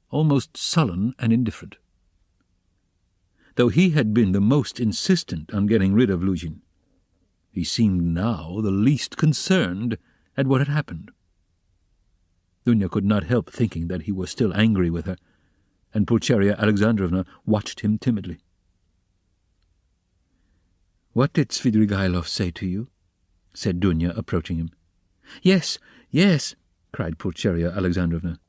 almost sullen and indifferent. Though he had been the most insistent on getting rid of Luzhin, he seemed now the least concerned at what had happened. Dunya could not help thinking that he was still angry with her, and Pulcheria Alexandrovna watched him timidly. "What did Svidrigaïlov say to you?" said Dunya, approaching him. "Yes, yes," cried Pulcheria Alexandrovna.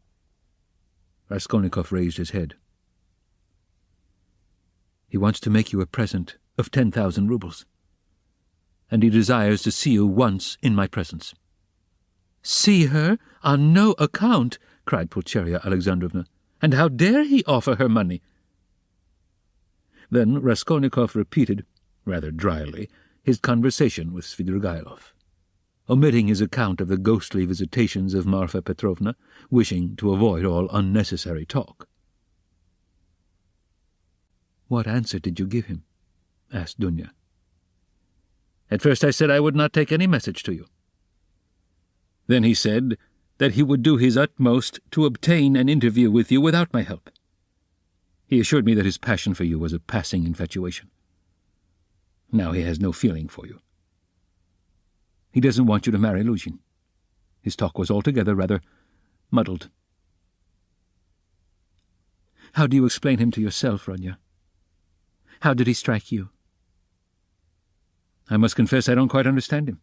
Raskolnikov raised his head. "He wants to make you a present of 10,000 rubles, and he desires to see you once in my presence." "See her? On no account!" cried Pulcheria Alexandrovna. "And how dare he offer her money?" Then Raskolnikov repeated, rather dryly, his conversation with Svidrigaïlov, omitting his account of the ghostly visitations of Marfa Petrovna, wishing to avoid all unnecessary talk. "What answer did you give him?" asked Dunya. "At first I said I would not take any message to you. Then he said that he would do his utmost to obtain an interview with you without my help. He assured me that his passion for you was a passing infatuation. Now he has no feeling for you. He doesn't want you to marry Luzhin. His talk was altogether rather muddled." "How do you explain him to yourself, Ronya? How did he strike you?" "I must confess I don't quite understand him.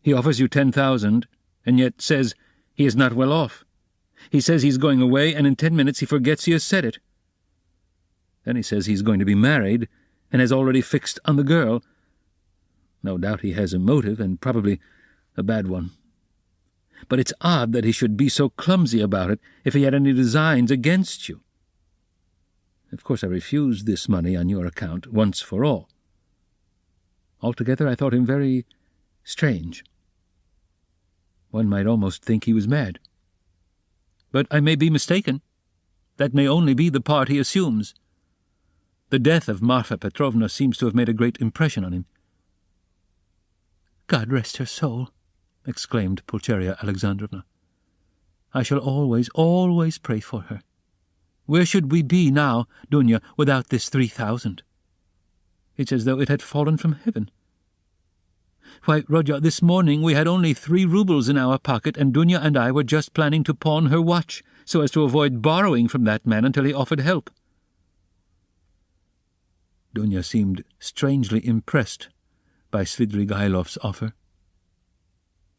He offers you 10,000, and yet says he is not well off. He says he's going away, and in 10 minutes he forgets he has said it. Then he says he's going to be married, and has already fixed on the girl. No doubt he has a motive, and probably a bad one. But it's odd that he should be so clumsy about it if he had any designs against you. Of course I refused this money on your account, once for all. Altogether I thought him very strange. One might almost think he was mad. But I may be mistaken. That may only be the part he assumes. The death of Marfa Petrovna seems to have made a great impression on him." "God rest her soul," exclaimed Pulcheria Alexandrovna. "I shall always, always pray for her. Where should we be now, Dunya, without this 3,000? It's as though it had fallen from heaven. Why, Rodya, this morning we had only 3 rubles in our pocket, and Dunya and I were just planning to pawn her watch, so as to avoid borrowing from that man until he offered help." Dunya seemed strangely impressed by Svidrigailov's offer.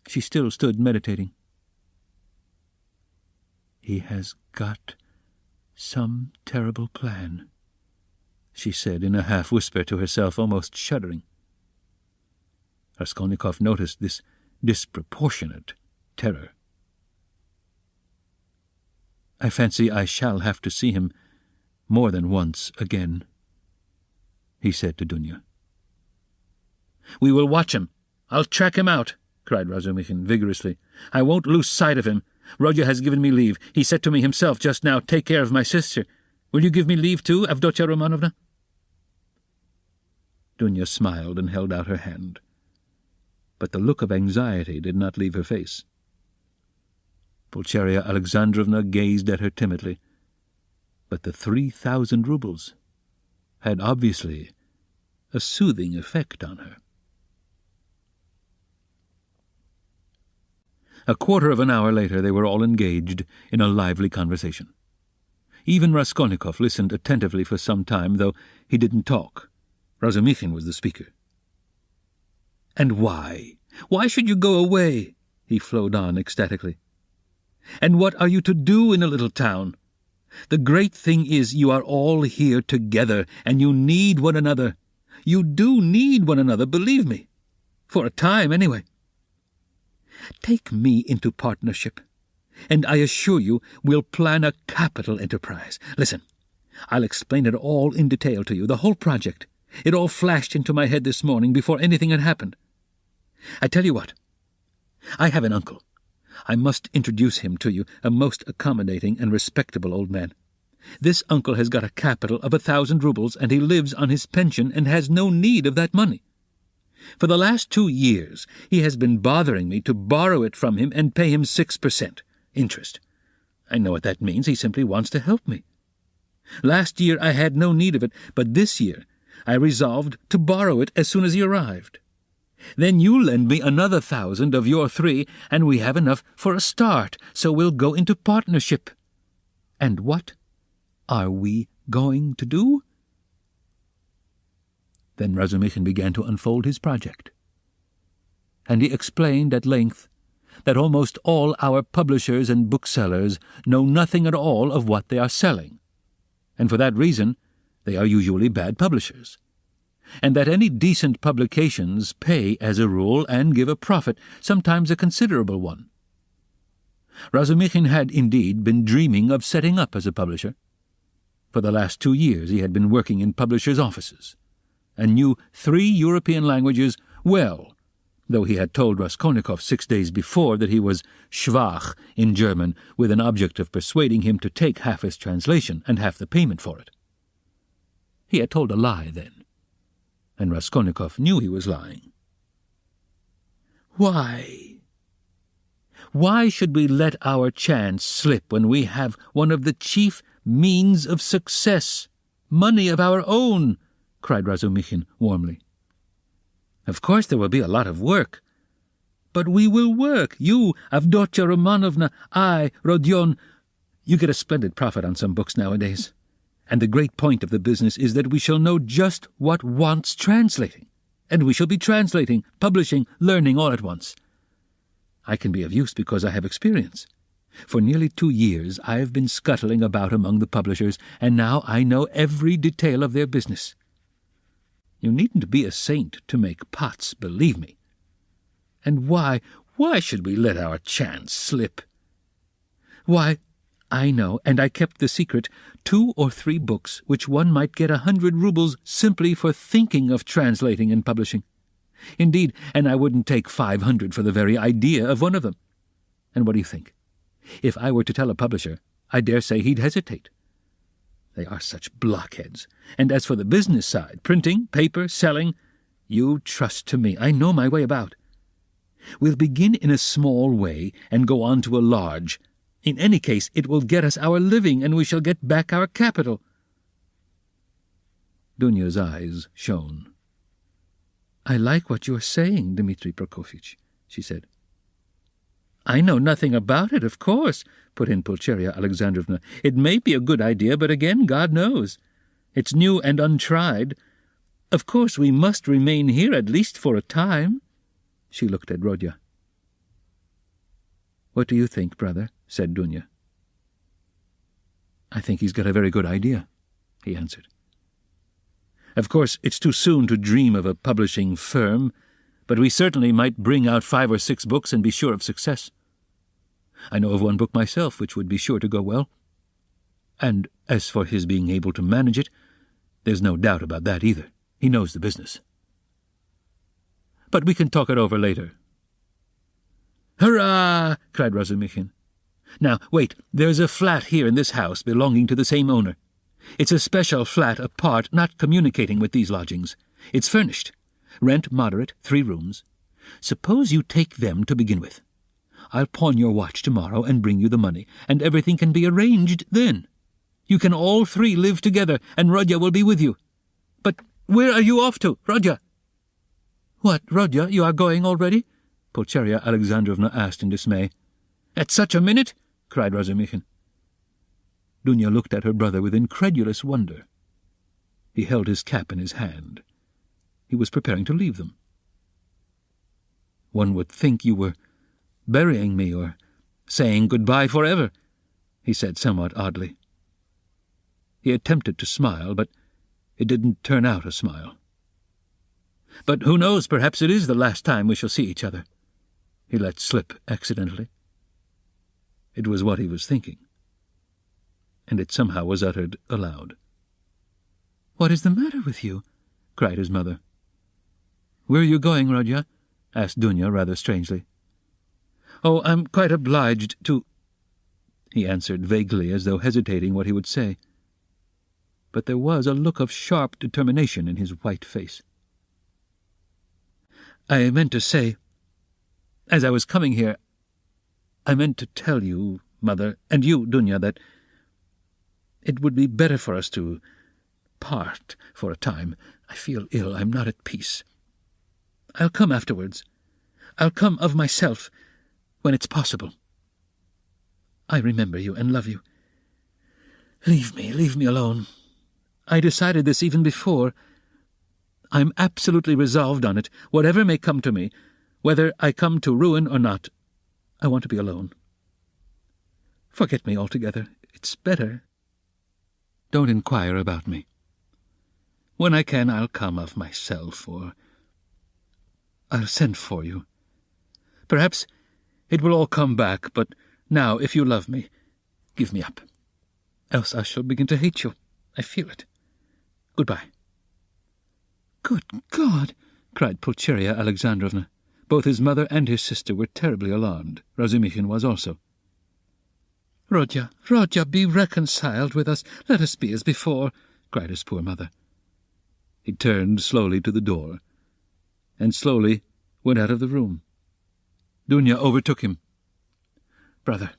She still stood meditating. "He has got some terrible plan," she said in a half-whisper to herself, almost shuddering. Raskolnikov noticed this disproportionate terror. "I fancy I shall have to see him more than once again," he said to Dunya. "We will watch him. I'll track him out," cried Razumikhin vigorously. "I won't lose sight of him. Rodya has given me leave. He said to me himself just now, 'Take care of my sister.' Will you give me leave too, Avdotya Romanovna?" Dunya smiled and held out her hand, but the look of anxiety did not leave her face. Pulcheria Alexandrovna gazed at her timidly, but the 3,000 rubles had obviously a soothing effect on her. A quarter of an hour later they were all engaged in a lively conversation. Even Raskolnikov listened attentively for some time, though he didn't talk. Razumikhin was the speaker. "And why? Why should you go away?" he flowed on ecstatically. "And what are you to do in a little town? The great thing is you are all here together, and you need one another. You do need one another, believe me. For a time, anyway. Take me into partnership, and I assure you we'll plan a capital enterprise. Listen, I'll explain it all in detail to you, the whole project. It all flashed into my head this morning before anything had happened. I tell you what, I have an uncle. I must introduce him to you, a most accommodating and respectable old man. This uncle has got a capital of 1,000 rubles, and he lives on his pension and has no need of that money. For the last 2 years he has been bothering me to borrow it from him and pay him 6% interest. I know what that means. He simply wants to help me. Last year I had no need of it, but this year I resolved to borrow it as soon as he arrived. Then you lend me another 1,000 of your 3, and we have enough for a start, so we'll go into partnership. And what are we going to do?" Then Razumikhin began to unfold his project, and he explained at length that almost all our publishers and booksellers know nothing at all of what they are selling, and for that reason they are usually bad publishers, and that any decent publications pay as a rule and give a profit, sometimes a considerable one. Razumikhin had indeed been dreaming of setting up as a publisher. For the last 2 years he had been working in publishers' offices, and knew 3 European languages well, though he had told Raskolnikov 6 days before that he was schwach in German, with an object of persuading him to take half his translation and half the payment for it. He had told a lie then, and Raskolnikov knew he was lying. Why? Why should we let our chance slip when we have one of the chief means of success, money of our own? Cried Razumikhin warmly. Of course there will be a lot of work. But we will work. You, Avdotya Romanovna, I, Rodion. You get a splendid profit on some books nowadays. And the great point of the business is that we shall know just what wants translating. And we shall be translating, publishing, learning all at once. I can be of use because I have experience. For nearly 2 years I have been scuttling about among the publishers, and now I know every detail of their business. You needn't be a saint to make pots, believe me. And why should we let our chance slip? Why, I know, and I kept the secret, 2 or 3 books which one might get 100 rubles simply for thinking of translating and publishing. Indeed, and I wouldn't take 500 for the very idea of one of them. And what do you think? If I were to tell a publisher, I dare say he'd hesitate. They are such blockheads. And as for the business side, printing, paper, selling, you trust to me. I know my way about. We'll begin in a small way and go on to a large. In any case, it will get us our living, and we shall get back our capital. Dunya's eyes shone. I like what you're saying, Dmitri Prokofyevich, she said. I know nothing about it, of course, put in Pulcheria Alexandrovna. It may be a good idea, but again, God knows. It's new and untried. Of course, we must remain here at least for a time. She looked at Rodya. What do you think, brother? Said Dunya. I think he's got a very good idea, he answered. Of course, it's too soon to dream of a publishing firm, but we certainly might bring out 5 or 6 books and be sure of success. I know of one book myself which would be sure to go well. And as for his being able to manage it, there's no doubt about that either. He knows the business. But we can talk it over later. Hurrah! Cried Razumikhin. Now, wait, there's a flat here in this house belonging to the same owner. It's a special flat apart, not communicating with these lodgings. It's furnished. Rent moderate, 3 rooms. Suppose you take them to begin with. I'll pawn your watch tomorrow and bring you the money, and everything can be arranged then. You can all 3 live together, and Rodya will be with you. But where are you off to, Rodya? What, Rodya, you are going already? Pulcheria Alexandrovna asked in dismay. At such a minute? Cried Razumikhin. Dunya looked at her brother with incredulous wonder. He held his cap in his hand. He was preparing to leave them. One would think you were burying me or saying goodbye forever, he said somewhat oddly. He attempted to smile, but it didn't turn out a smile. But who knows, perhaps it is the last time we shall see each other, he let slip accidentally. It was what he was thinking, and it somehow was uttered aloud. What is the matter with you? Cried his mother. Where are you going, Rodya? Asked Dunya rather strangely. Oh, I'm quite obliged to... he answered vaguely, as though hesitating what he would say. But there was a look of sharp determination in his white face. I meant to say, as I was coming here, I meant to tell you, Mother, and you, Dunya, that it would be better for us to part for a time. I feel ill. I'm not at peace. I'll come afterwards. I'll come of myself when it's possible. I remember you and love you. Leave me alone. I decided this even before. I'm absolutely resolved on it, whatever may come to me, whether I come to ruin or not. I want to be alone. Forget me altogether. It's better. Don't inquire about me. When I can, I'll come of myself, or I'll send for you. Perhaps it will all come back, but now, if you love me, give me up. Else I shall begin to hate you. I feel it. Goodbye. Good God! Cried Pulcheria Alexandrovna. Both his mother and his sister were terribly alarmed. Razumikhin was also. Rodya, be reconciled with us. Let us be as before, cried his poor mother. He turned slowly to the door, and slowly went out of the room. Dunya overtook him. Brother,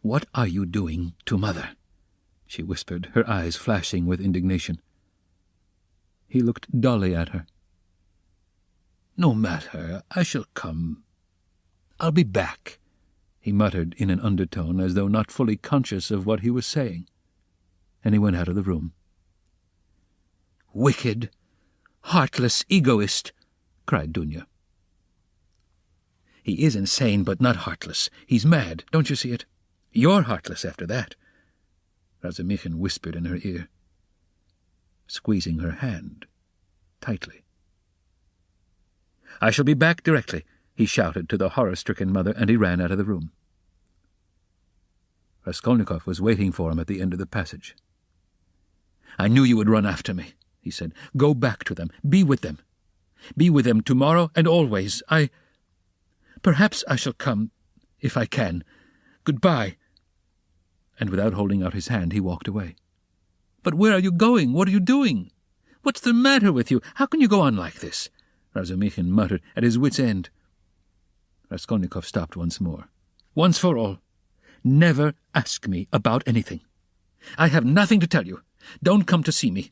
what are you doing to Mother? She whispered, her eyes flashing with indignation. He looked dully at her. No matter, I shall come. I'll be back, he muttered in an undertone, as though not fully conscious of what he was saying, and he went out of the room. Wicked, heartless egoist, cried Dunya. He is insane, but not heartless. He's mad, don't you see it? You're heartless after that, Razumikhin whispered in her ear, squeezing her hand tightly. I shall be back directly, he shouted to the horror-stricken mother, and he ran out of the room. Raskolnikov was waiting for him at the end of the passage. I knew you would run after me, he said. Go back to them. Be with them. Be with them tomorrow and always. Perhaps I shall come, if I can. Goodbye." And without holding out his hand, he walked away. "But where are you going? What are you doing? What's the matter with you? How can you go on like this?" Razumikhin muttered, at his wits' end. Raskolnikov stopped once more. "Once for all, never ask me about anything. I have nothing to tell you. Don't come to see me.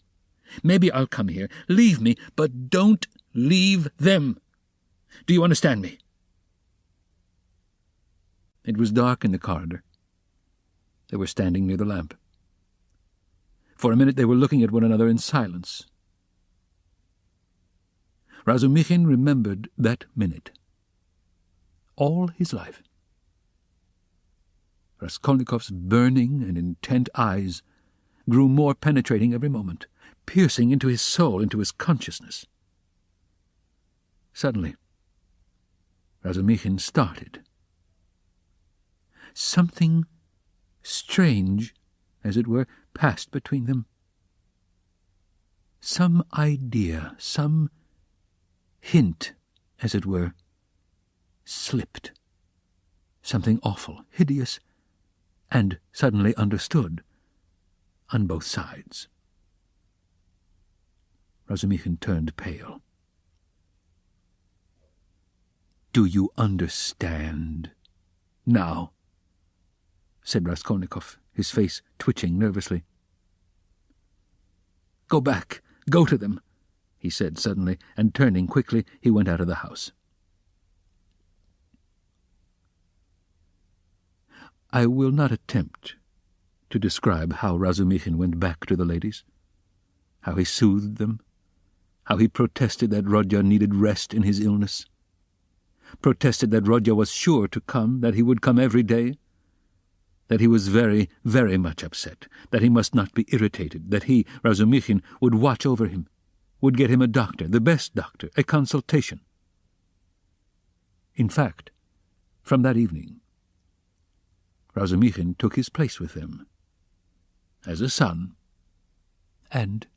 Maybe I'll come here. Leave me, but don't leave them. Do you understand me?" It was dark in the corridor. They were standing near the lamp. For a minute they were looking at one another in silence. Razumikhin remembered that minute. All his life. Raskolnikov's burning and intent eyes grew more penetrating every moment, piercing into his soul, into his consciousness. Suddenly, Razumikhin started. Something strange, as it were, passed between them. Some idea, some hint, as it were, slipped. Something awful, hideous, and suddenly understood on both sides. Razumikhin turned pale. "Do you understand now?" said Raskolnikov, his face twitching nervously. "Go back, go to them," he said suddenly, and turning quickly, he went out of the house. I will not attempt to describe how Razumikhin went back to the ladies, how he soothed them, how he protested that Rodya needed rest in his illness, protested that Rodya was sure to come, that he would come every day, that he was very, very much upset, that he must not be irritated, that he, Razumikhin, would watch over him, would get him a doctor, the best doctor, a consultation. In fact, from that evening, Razumikhin took his place with them, as a son and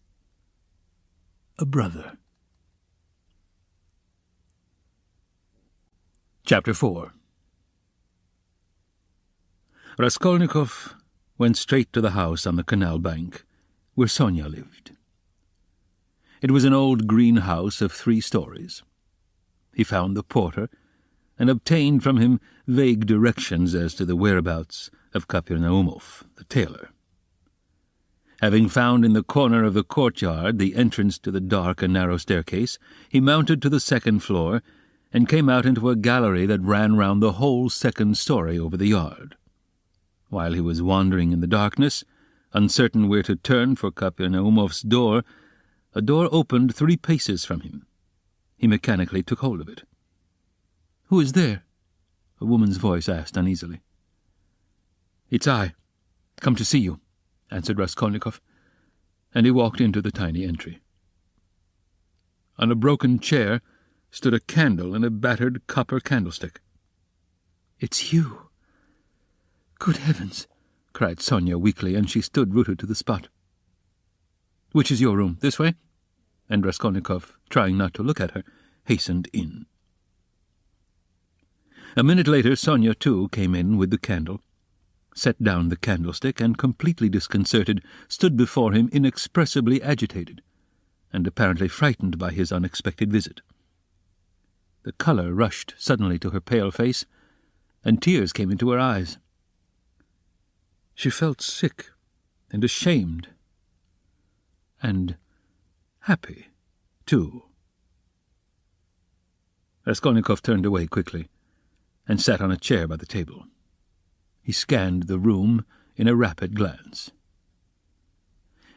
a brother. Chapter 4. Raskolnikov went straight to the house on the canal bank, where Sonia lived. It was an old green house of 3 stories. He found the porter, and obtained from him vague directions as to the whereabouts of Kapernaumov, the tailor. Having found in the corner of the courtyard the entrance to the dark and narrow staircase, he mounted to the 2nd floor and came out into a gallery that ran round the whole 2nd story over the yard. While he was wandering in the darkness, uncertain where to turn for Kapernaumov's door, a door opened 3 paces from him. He mechanically took hold of it. "Who is there?" a woman's voice asked uneasily. "It's I. Come to see you," answered Raskolnikov, and he walked into the tiny entry. On a broken chair stood a candle in a battered copper candlestick. "It's you! Good heavens!" cried Sonia weakly, and she stood rooted to the spot. "Which is your room? This way?" And Raskolnikov, trying not to look at her, hastened in. A minute later Sonia, too, came in with the candle, set down the candlestick, and, completely disconcerted, stood before him inexpressibly agitated, and apparently frightened by his unexpected visit. The colour rushed suddenly to her pale face, and tears came into her eyes. She felt sick and ashamed, and happy, too. Raskolnikov turned away quickly, and sat on a chair by the table. He scanned the room in a rapid glance.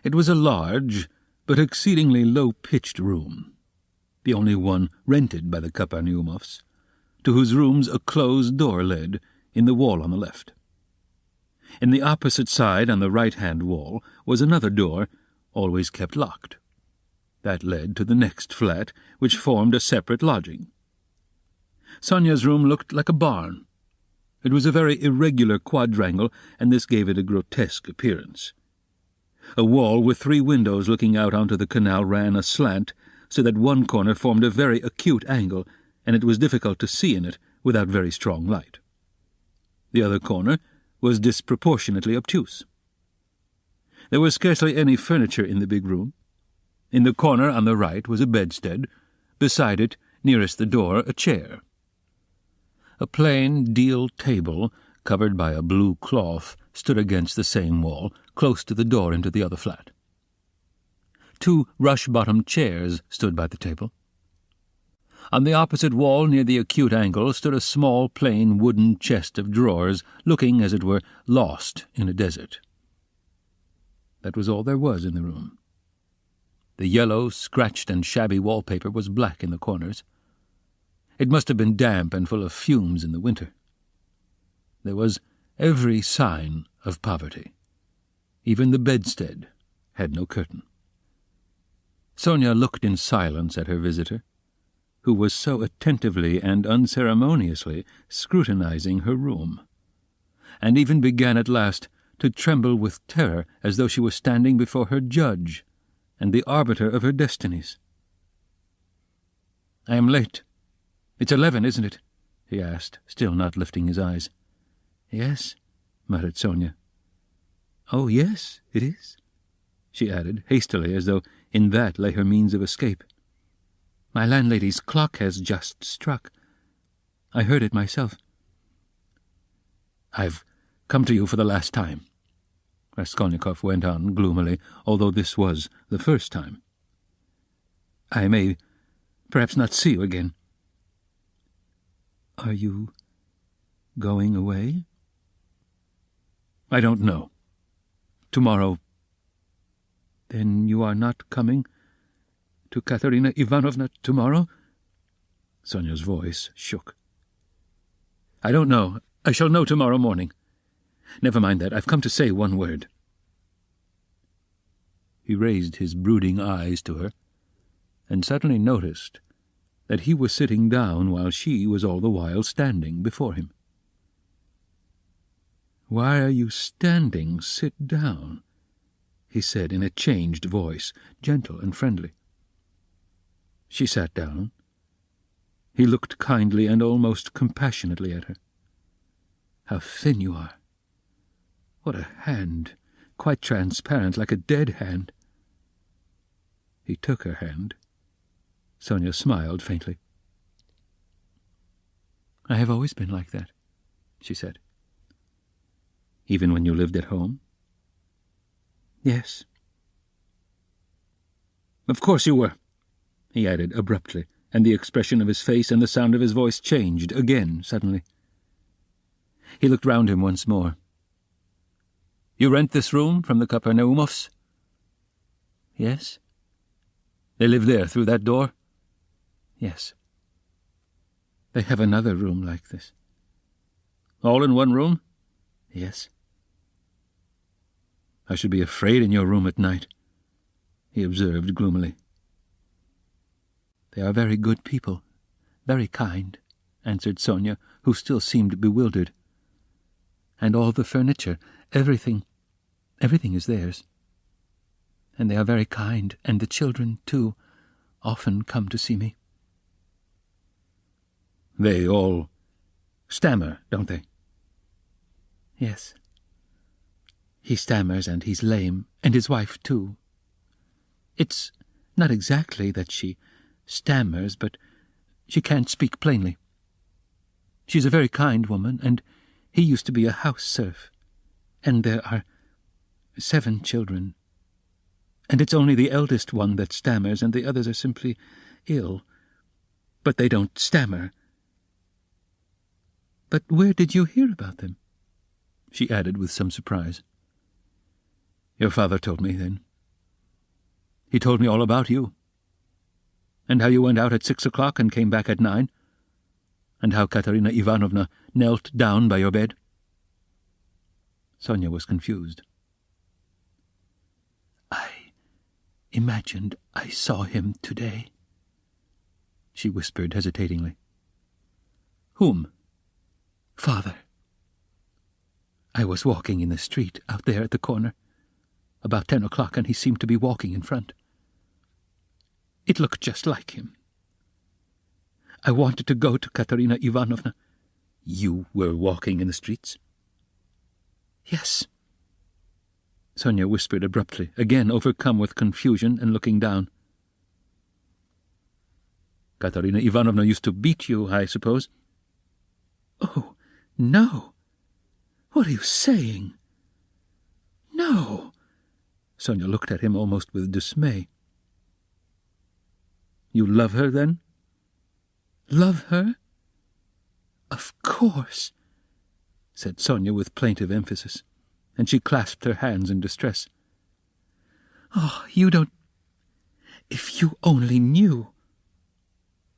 It was a large, but exceedingly low-pitched room, the only one rented by the Kapernaumovs, to whose rooms a closed door led, in the wall on the left. In the opposite side, on the right-hand wall, was another door, always kept locked. That led to the next flat, which formed a separate lodging. Sonia's room looked like a barn. It was a very irregular quadrangle, and this gave it a grotesque appearance. A wall with 3 windows looking out onto the canal ran aslant, so that one corner formed a very acute angle, and it was difficult to see in it without very strong light. The other corner was disproportionately obtuse. There was scarcely any furniture in the big room. In the corner on the right was a bedstead, beside it, nearest the door, a chair. A plain deal table, covered by a blue cloth, stood against the same wall, close to the door into the other flat. 2 rush-bottomed chairs stood by the table. On the opposite wall, near the acute angle, stood a small, plain wooden chest of drawers, looking, as it were, lost in a desert. That was all there was in the room. The yellow, scratched and shabby wallpaper was black in the corners. It must have been damp and full of fumes in the winter. There was every sign of poverty. Even the bedstead had no curtain. Sonia looked in silence at her visitor, who was so attentively and unceremoniously scrutinizing her room, and even began at last to tremble with terror as though she were standing before her judge and the arbiter of her destinies. "I am late. It's 11, isn't it?" he asked, still not lifting his eyes. "Yes," muttered Sonia. "Oh, yes, it is," she added, hastily, as though in that lay her means of escape. "My landlady's clock has just struck. I heard it myself." "I've come to you for the last time," Raskolnikov went on gloomily, although this was the first time. "I may perhaps not see you again." "Are you going away?" "I don't know. Tomorrow." "Then you are not coming to Katerina Ivanovna tomorrow?" Sonia's voice shook. "I don't know. I shall know tomorrow morning. Never mind that. I've come to say one word." He raised his brooding eyes to her, and suddenly noticed that he was sitting down while she was all the while standing before him. "Why are you standing? Sit down," he said in a changed voice, gentle and friendly. She sat down. He looked kindly and almost compassionately at her. "How thin you are! What a hand! Quite transparent, like a dead hand." He took her hand. Sonia smiled faintly. "I have always been like that," she said. "Even when you lived at home?" "Yes." "Of course you were," he added abruptly, and the expression of his face and the sound of his voice changed again suddenly. He looked round him once more. "You rent this room from the Kapernaumovs?" "Yes." "They live there, through that door?" "Yes." "They have another room like this." "All in one room?" "Yes." "I should be afraid in your room at night," he observed gloomily. "They are very good people, very kind," answered Sonia, who still seemed bewildered. "And all the furniture, everything is theirs. And they are very kind, and the children, too, often come to see me." "They all stammer, don't they?" "Yes. He stammers, and he's lame, and his wife, too. It's not exactly that she stammers, but she can't speak plainly. She's a very kind woman, and he used to be a house serf. And there are 7 children. And it's only the eldest one that stammers, and the others are simply ill. But they don't stammer." "But where did you hear about them?" she added with some surprise. "Your father told me then. He told me all about you, and how you went out at 6 o'clock and came back at 9, and how Katerina Ivanovna knelt down by your bed." Sonia was confused. "I imagined I saw him today," she whispered hesitatingly. "Whom?" "Father. I was walking in the street out there at the corner, about 10 o'clock, and he seemed to be walking in front. It looked just like him. I wanted to go to Katerina Ivanovna. You were walking in the streets? Yes. Sonia whispered abruptly, again overcome with confusion and looking down. Katerina Ivanovna used to beat you, I suppose? Oh, no. What are you saying? No. Sonia looked at him almost with dismay. You love her, then? Love her? Of course, said Sonia with plaintive emphasis, and she clasped her hands in distress. Oh, you don't... If you only knew.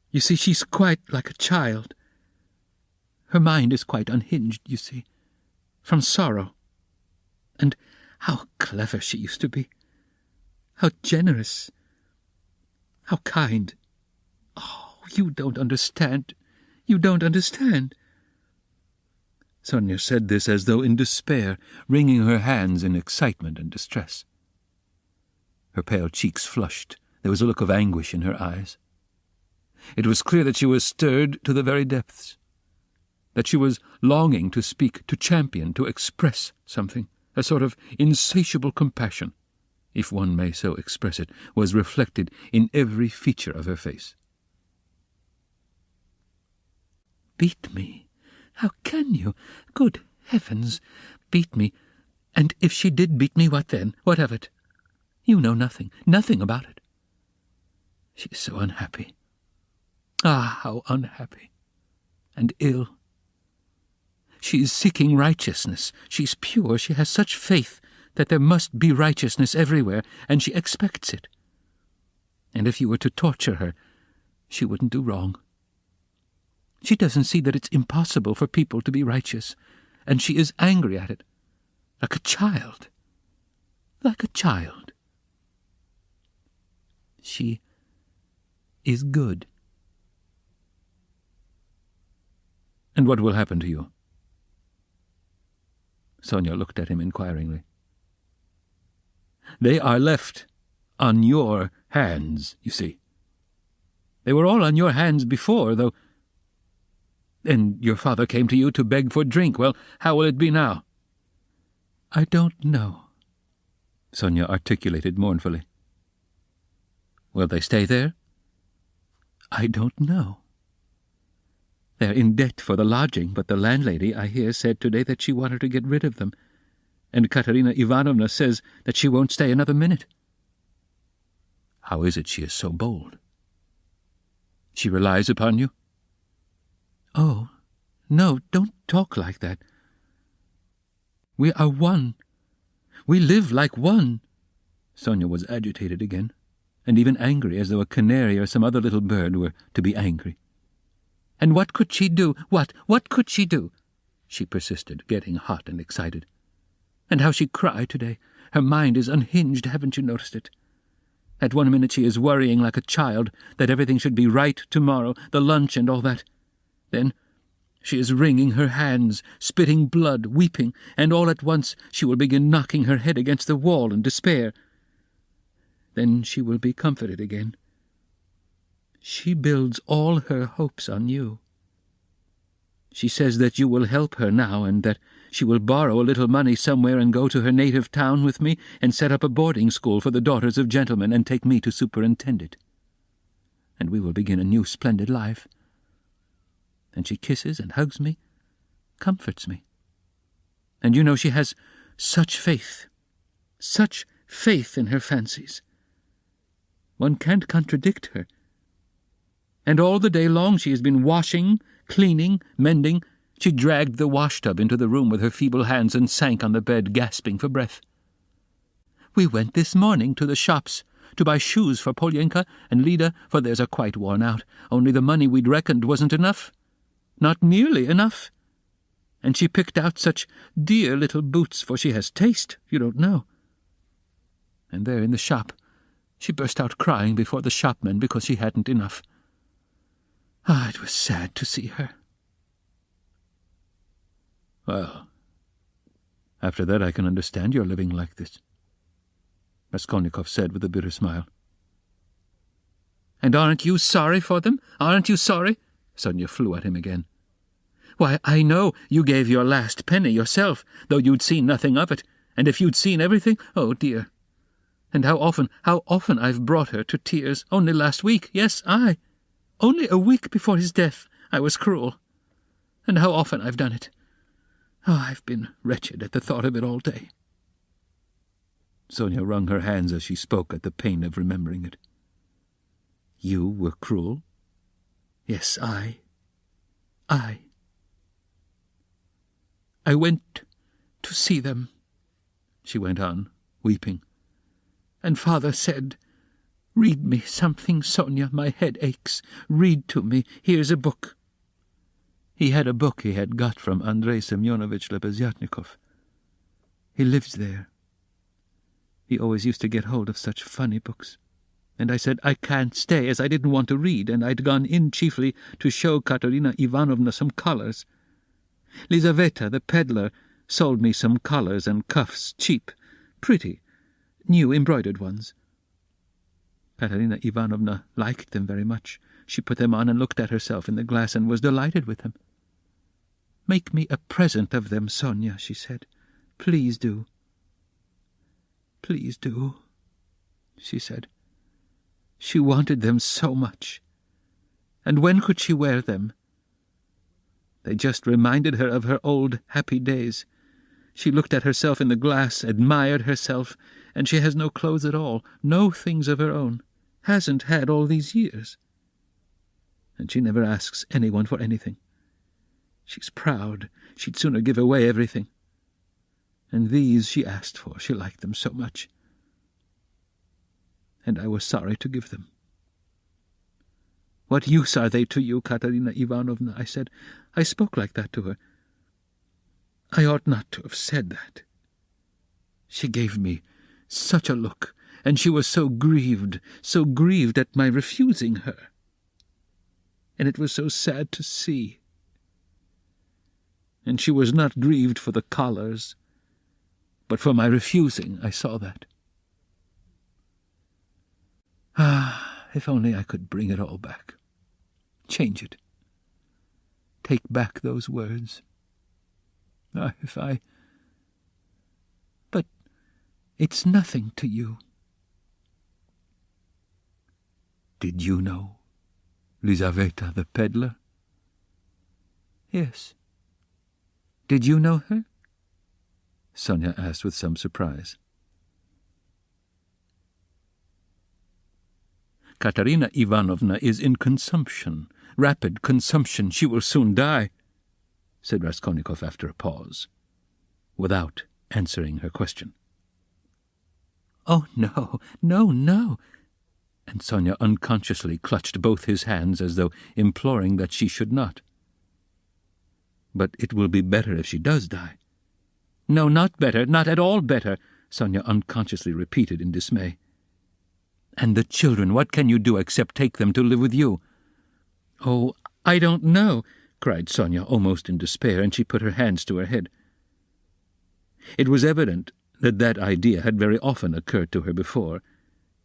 You see, she's quite like a child. Her mind is quite unhinged, you see, from sorrow. And how clever she used to be. How generous. How kind. Oh, you don't understand. You don't understand. Sonia said this as though in despair, wringing her hands in excitement and distress. Her pale cheeks flushed. There was a look of anguish in her eyes. It was clear that she was stirred to the very depths, that she was longing to speak, to champion, to express something. A sort of insatiable compassion, if one may so express it, was reflected in every feature of her face. Beat me? How can you? Good heavens, beat me. And if she did beat me, what then? What of it? You know nothing about it. She is so unhappy. Ah, how unhappy. And ill. She is seeking righteousness. She's pure. She has such faith that there must be righteousness everywhere, and she expects it. And if you were to torture her, she wouldn't do wrong. She doesn't see that it's impossible for people to be righteous, and she is angry at it, like a child. Like a child. She is good. And what will happen to you? Sonia looked at him inquiringly. They are left on your hands, you see. They were all on your hands before, though. And your father came to you to beg for drink. Well, how will it be now? I don't know, Sonia articulated mournfully. Will they stay there? I don't know. They're in debt for the lodging, but the landlady, I hear, said today that she wanted to get rid of them, and Katerina Ivanovna says that she won't stay another minute. How is it she is so bold? She relies upon you? Oh, no, don't talk like that. We are one. We live like one. Sonia was agitated again, and even angry, as though a canary or some other little bird were to be angry. And what could she do? What could she do? She persisted, getting hot and excited. And how she cried today. Her mind is unhinged, haven't you noticed it? At one minute she is worrying like a child that everything should be right tomorrow, the lunch and all that. Then she is wringing her hands, spitting blood, weeping, and all at once she will begin knocking her head against the wall in despair. Then she will be comforted again. She builds all her hopes on you. She says that you will help her now, and that she will borrow a little money somewhere and go to her native town with me and set up a boarding school for the daughters of gentlemen and take me to superintend it. And we will begin a new splendid life. And she kisses and hugs me, comforts me. And you know she has such faith in her fancies. One can't contradict her. And all the day long she has been washing, cleaning, mending. She dragged the washtub into the room with her feeble hands and sank on the bed, gasping for breath. We went this morning to the shops to buy shoes for Polyenka and Lida, for theirs are quite worn out. Only the money we'd reckoned wasn't enough. Not nearly enough. And she picked out such dear little boots, for she has taste, you don't know. And there in the shop she burst out crying before the shopmen because she hadn't enough. Ah, it was sad to see her. Well, after that I can understand your living like this, Raskolnikov said with a bitter smile. And aren't you sorry for them? Aren't you sorry?" Sonia flew at him again. "Why, I know you gave your last penny yourself, though you'd seen nothing of it, and if you'd seen everything, oh dear. And how often I've brought her to tears, only last week, yes, only a week before his death, I was cruel. And how often I've done it. Oh, I've been wretched at the thought of it all day." Sonia wrung her hands as she spoke at the pain of remembering it. "You were cruel?" "Yes, I went to see them," she went on, weeping. "And Father said, 'Read me something, Sonia, my head aches. Read to me, here's a book.' He had a book he had got from Andrei Semyonovich Lebeziatnikov. He lived there. He always used to get hold of such funny books. And I said I can't stay, as I didn't want to read, and I'd gone in chiefly to show Katerina Ivanovna some collars. Lizaveta, the peddler, sold me some collars and cuffs, cheap, pretty, new embroidered ones. Katerina Ivanovna liked them very much. She put them on and looked at herself in the glass and was delighted with them. 'Make me a present of them, Sonia,' she said. 'Please do.' 'Please do,' she said. She wanted them so much. And when could she wear them? They just reminded her of her old happy days. She looked at herself in the glass, admired herself, and she has no clothes at all, no things of her own, hasn't had all these years. And she never asks anyone for anything. She's proud. She'd sooner give away everything. And these she asked for. She liked them so much. And I was sorry to give them. 'What use are they to you, Katerina Ivanovna?' I said. I spoke like that to her. I ought not to have said that. She gave me such a look, and she was so grieved at my refusing her. And it was so sad to see. And she was not grieved for the collars, but for my refusing. I saw that. Ah, if only I could bring it all back. Change it. Take back those words. Ah, if I... But it's nothing to you. Did you know Lizaveta the peddler? Yes. Did you know her? Sonia asked with some surprise. Katerina Ivanovna is in consumption, rapid consumption. She will soon die, said Raskolnikov after a pause, without answering her question. Oh, no, no, no. And Sonia unconsciously clutched both his hands as though imploring that she should not. But it will be better if she does die. No, not better, not at all better, Sonia unconsciously repeated in dismay. And the children, what can you do except take them to live with you? Oh, I don't know, cried Sonia, almost in despair, and she put her hands to her head. It was evident that that idea had very often occurred to her before,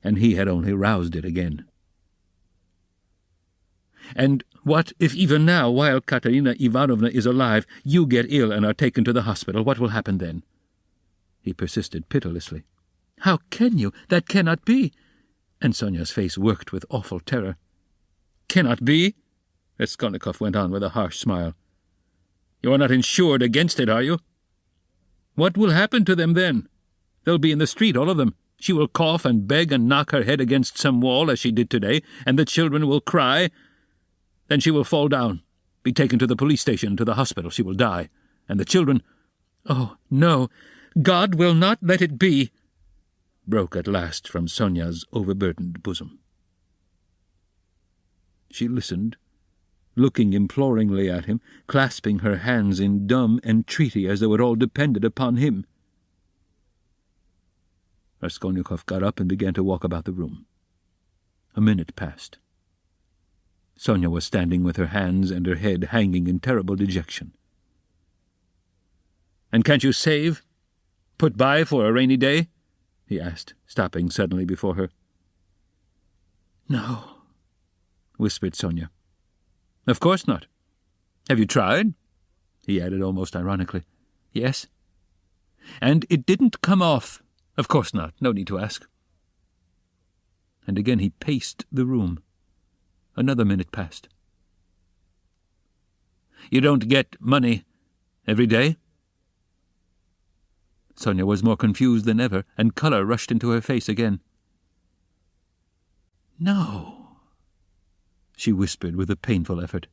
and he had only roused it again. And what if even now, while Katerina Ivanovna is alive, you get ill and are taken to the hospital? What will happen then? He persisted pitilessly. How can you? That cannot be. And Sonia's face worked with awful terror. Cannot be? Raskolnikov went on with a harsh smile. You are not insured against it, are you? What will happen to them then? They'll be in the street, all of them. She will cough and beg and knock her head against some wall, as she did today, and the children will cry. Then she will fall down, be taken to the police station, to the hospital. She will die. And the children... Oh, no, God will not let it be, broke at last from Sonia's overburdened bosom. She listened, looking imploringly at him, clasping her hands in dumb entreaty as though it all depended upon him. Raskolnikov got up and began to walk about the room. A minute passed. Sonia was standing with her hands and her head hanging in terrible dejection. "And can't you save? Put by for a rainy day?" he asked, stopping suddenly before her. "No, whispered Sonia. "Of course not. Have you tried?" he added almost ironically. "Yes." "And it didn't come off?" "Of course not. No need to ask." And again he paced the room. Another minute passed. "You don't get money every day?" Sonia was more confused than ever, and colour rushed into her face again. "No," she whispered with a painful effort.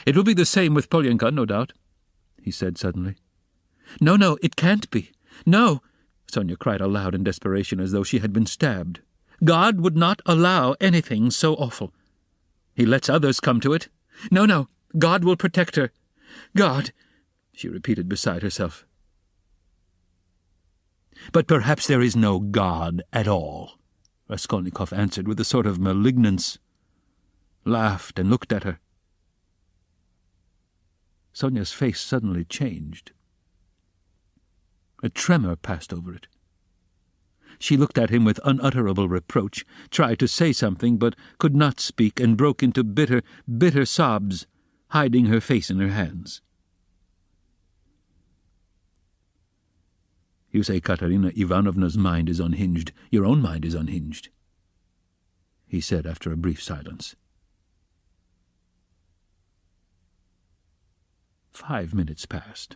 "It will be the same with Polyanka, no doubt," he said suddenly. No, it can't be. No!" Sonia cried aloud in desperation, as though she had been stabbed. "God would not allow anything so awful. He lets others come to it. No, God will protect her. God," she repeated beside herself. "But perhaps there is no God at all," Raskolnikov answered with a sort of malignance, laughed and looked at her. Sonia's face suddenly changed. A tremor passed over it. She looked at him with unutterable reproach, tried to say something, but could not speak, and broke into bitter, bitter sobs, hiding her face in her hands. "You say Katerina Ivanovna's mind is unhinged. Your own mind is unhinged," he said after a brief silence. 5 minutes passed.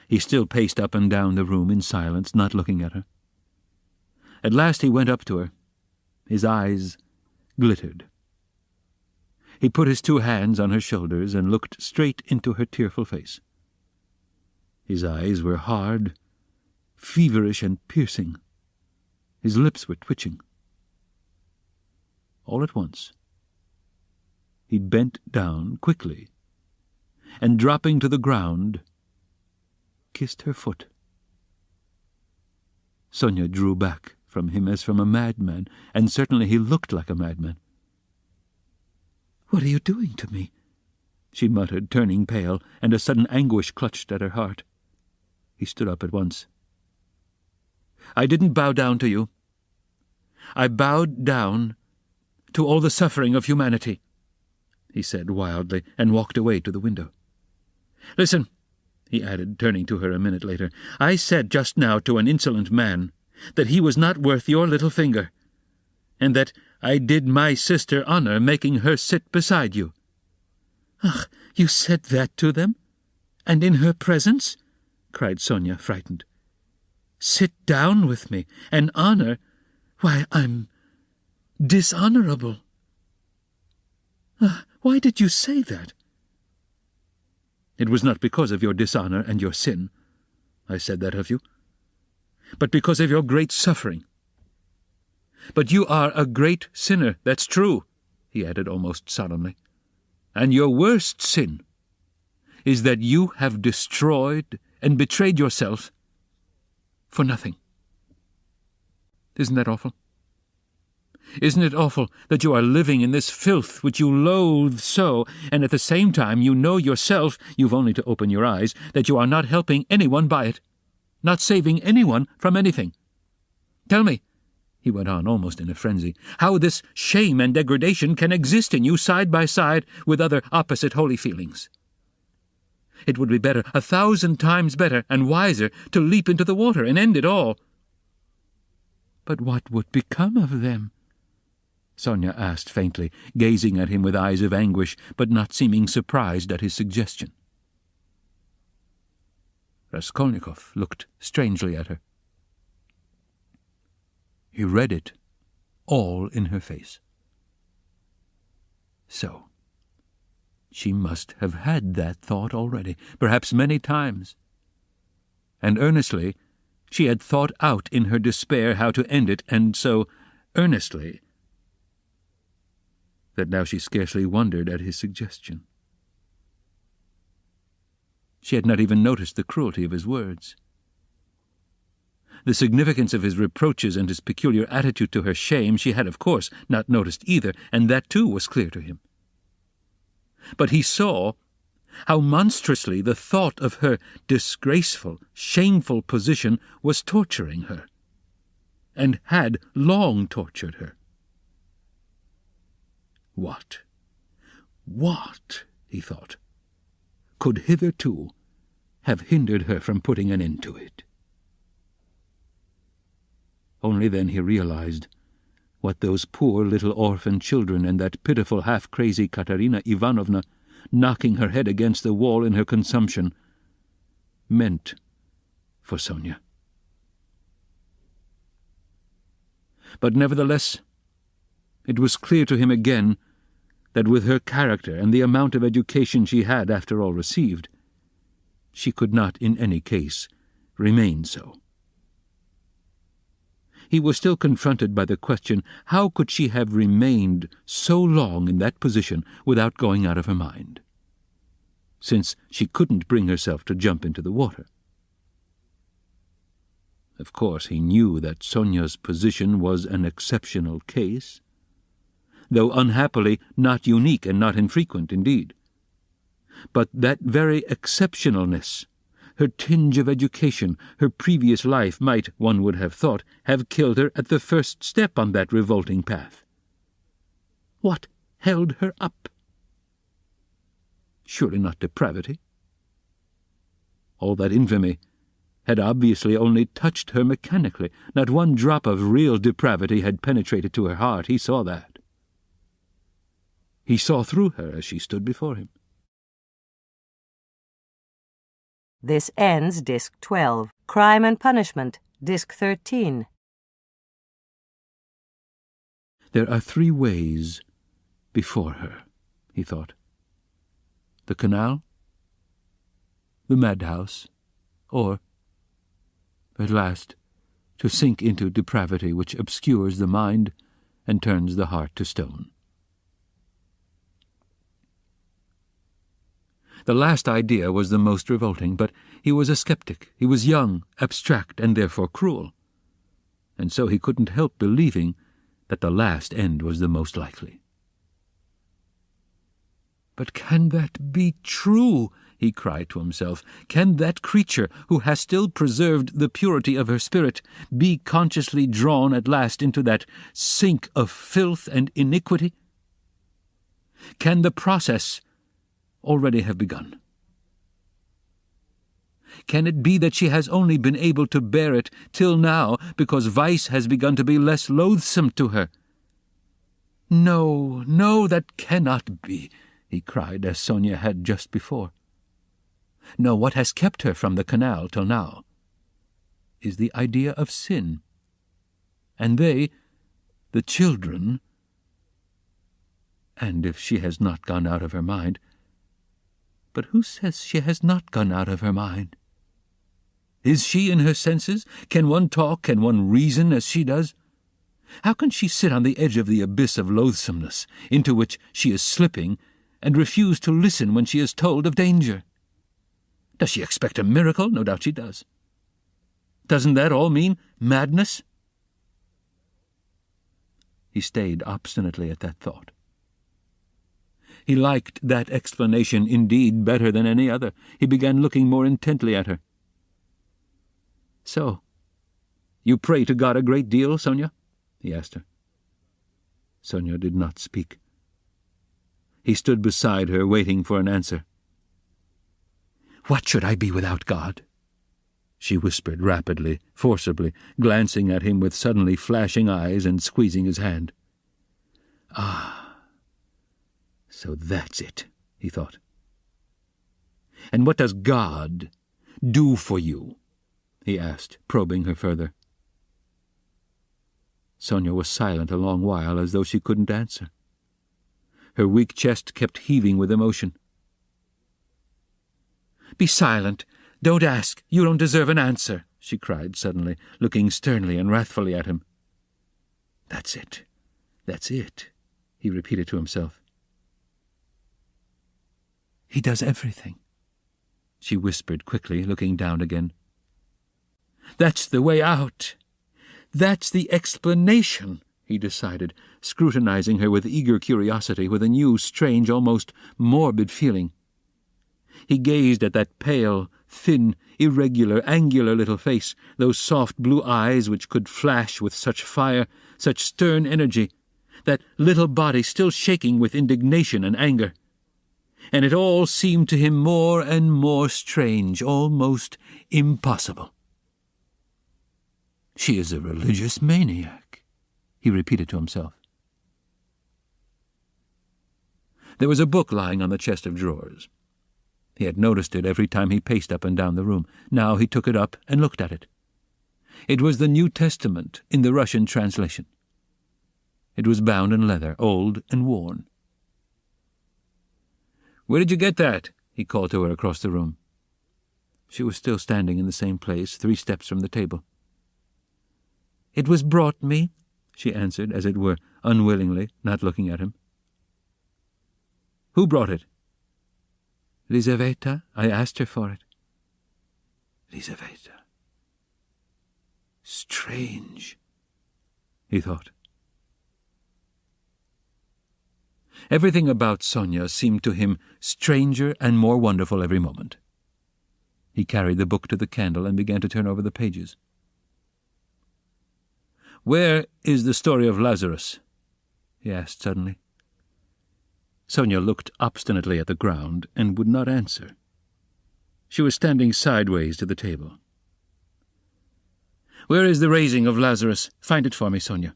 He still paced up and down the room in silence, not looking at her. At last he went up to her. His eyes glittered. He put his 2 hands on her shoulders and looked straight into her tearful face. His eyes were hard, feverish and piercing. His lips were twitching. All at once, he bent down quickly, and dropping to the ground, kissed her foot. Sonia drew back from him as from a madman, and certainly he looked like a madman. "What are you doing to me?" she muttered, turning pale, and a sudden anguish clutched at her heart. He stood up at once. "I didn't bow down to you. I bowed down to all the suffering of humanity," he said wildly, and walked away to the window. "Listen," he added, turning to her a minute later, "I said just now to an insolent man that he was not worth your little finger, and that I did my sister honour making her sit beside you." "Ach, you said that to them? And in her presence?" cried Sonia, frightened. "Sit down with me, and honour? Why, I'm dishonourable." "Why did you say that?" "It was not because of your dishonour and your sin I said that of you, but because of your great suffering. But you are a great sinner, that's true," he added almost solemnly, "and your worst sin is that you have destroyed and betrayed yourself for nothing. Isn't that awful? Isn't it awful that you are living in this filth which you loathe so, and at the same time you know yourself, you've only to open your eyes, that you are not helping anyone by it, not saving anyone from anything? Tell me," he went on almost in a frenzy, "how this shame and degradation can exist in you side by side with other opposite holy feelings. It would be better, 1,000 times better and wiser, to leap into the water and end it all." "But what would become of them?" Sonia asked faintly, gazing at him with eyes of anguish, but not seeming surprised at his suggestion. Raskolnikov looked strangely at her. He read it all in her face. So she must have had that thought already, perhaps many times. And earnestly she had thought out in her despair how to end it, and so earnestly that now she scarcely wondered at his suggestion. She had not even noticed the cruelty of his words. The significance of his reproaches and his peculiar attitude to her shame she had, of course, not noticed either, and that too was clear to him. But he saw how monstrously the thought of her disgraceful, shameful position was torturing her, and had long tortured her. What, he thought, could hitherto have hindered her from putting an end to it? Only then he realized what those poor little orphan children and that pitiful half-crazy Katerina Ivanovna, knocking her head against the wall in her consumption, meant for Sonia. But nevertheless, it was clear to him again that with her character and the amount of education she had after all received, she could not in any case remain so. He was still confronted by the question, how could she have remained so long in that position without going out of her mind, since she couldn't bring herself to jump into the water? Of course, he knew that Sonia's position was an exceptional case, though unhappily not unique and not infrequent indeed. But that very exceptionalness, her tinge of education, her previous life might, one would have thought, have killed her at the first step on that revolting path. What held her up? Surely not depravity. All that infamy had obviously only touched her mechanically. Not one drop of real depravity had penetrated to her heart. He saw that. He saw through her as she stood before him. This ends Disc 12. Crime and Punishment, Disc 13. There are 3 ways before her, he thought. The canal, the madhouse, or, at last, to sink into depravity which obscures the mind and turns the heart to stone. The last idea was the most revolting, but he was a skeptic. He was young, abstract, and therefore cruel. And so he couldn't help believing that the last end was the most likely. But can that be true? He cried to himself. Can that creature, who has still preserved the purity of her spirit, be consciously drawn at last into that sink of filth and iniquity? Can the process already have begun? Can it be that she has only been able to bear it till now because vice has begun to be less loathsome to her? No, no, that cannot be, he cried, as Sonia had just before. No, what has kept her from the canal till now is the idea of sin. And they, the children, and if she has not gone out of her mind, but who says she has not gone out of her mind? Is she in her senses? Can one talk, can one reason as she does? How can she sit on the edge of the abyss of loathsomeness into which she is slipping and refuse to listen when she is told of danger? Does she expect a miracle? No doubt she does. Doesn't that all mean madness? He stayed obstinately at that thought. He liked that explanation indeed better than any other. He began looking more intently at her. So, you pray to God a great deal, Sonia? He asked her. Sonia did not speak. He stood beside her, waiting for an answer. What should I be without God? She whispered rapidly, forcibly, glancing at him with suddenly flashing eyes and squeezing his hand. Ah, so that's it, he thought. And what does God do for you? He asked, probing her further. Sonia was silent a long while, as though she couldn't answer. Her weak chest kept heaving with emotion. Be silent. Don't ask. You don't deserve an answer, she cried suddenly, looking sternly and wrathfully at him. That's it. That's it, he repeated to himself. He does everything, she whispered quickly, looking down again. That's the way out. That's the explanation, he decided, scrutinizing her with eager curiosity, with a new, strange, almost morbid feeling. He gazed at that pale, thin, irregular, angular little face, those soft blue eyes which could flash with such fire, such stern energy, that little body still shaking with indignation and anger. And it all seemed to him more and more strange, almost impossible. "She is a religious maniac," he repeated to himself. There was a book lying on the chest of drawers. He had noticed it every time he paced up and down the room. Now he took it up and looked at it. It was the New Testament in the Russian translation. It was bound in leather, old and worn. "Where did you get that?" he called to her across the room. She was still standing in the same place, 3 steps from the table. "It was brought me," she answered, as it were, unwillingly, not looking at him. "Who brought it?" "Lizaveta. I asked her for it." Lizaveta. Strange, he thought. Everything about Sonia seemed to him stranger and more wonderful every moment. He carried the book to the candle and began to turn over the pages. "Where is the story of Lazarus?" he asked suddenly. Sonia looked obstinately at the ground and would not answer. She was standing sideways to the table. "Where is the raising of Lazarus? Find it for me, Sonia."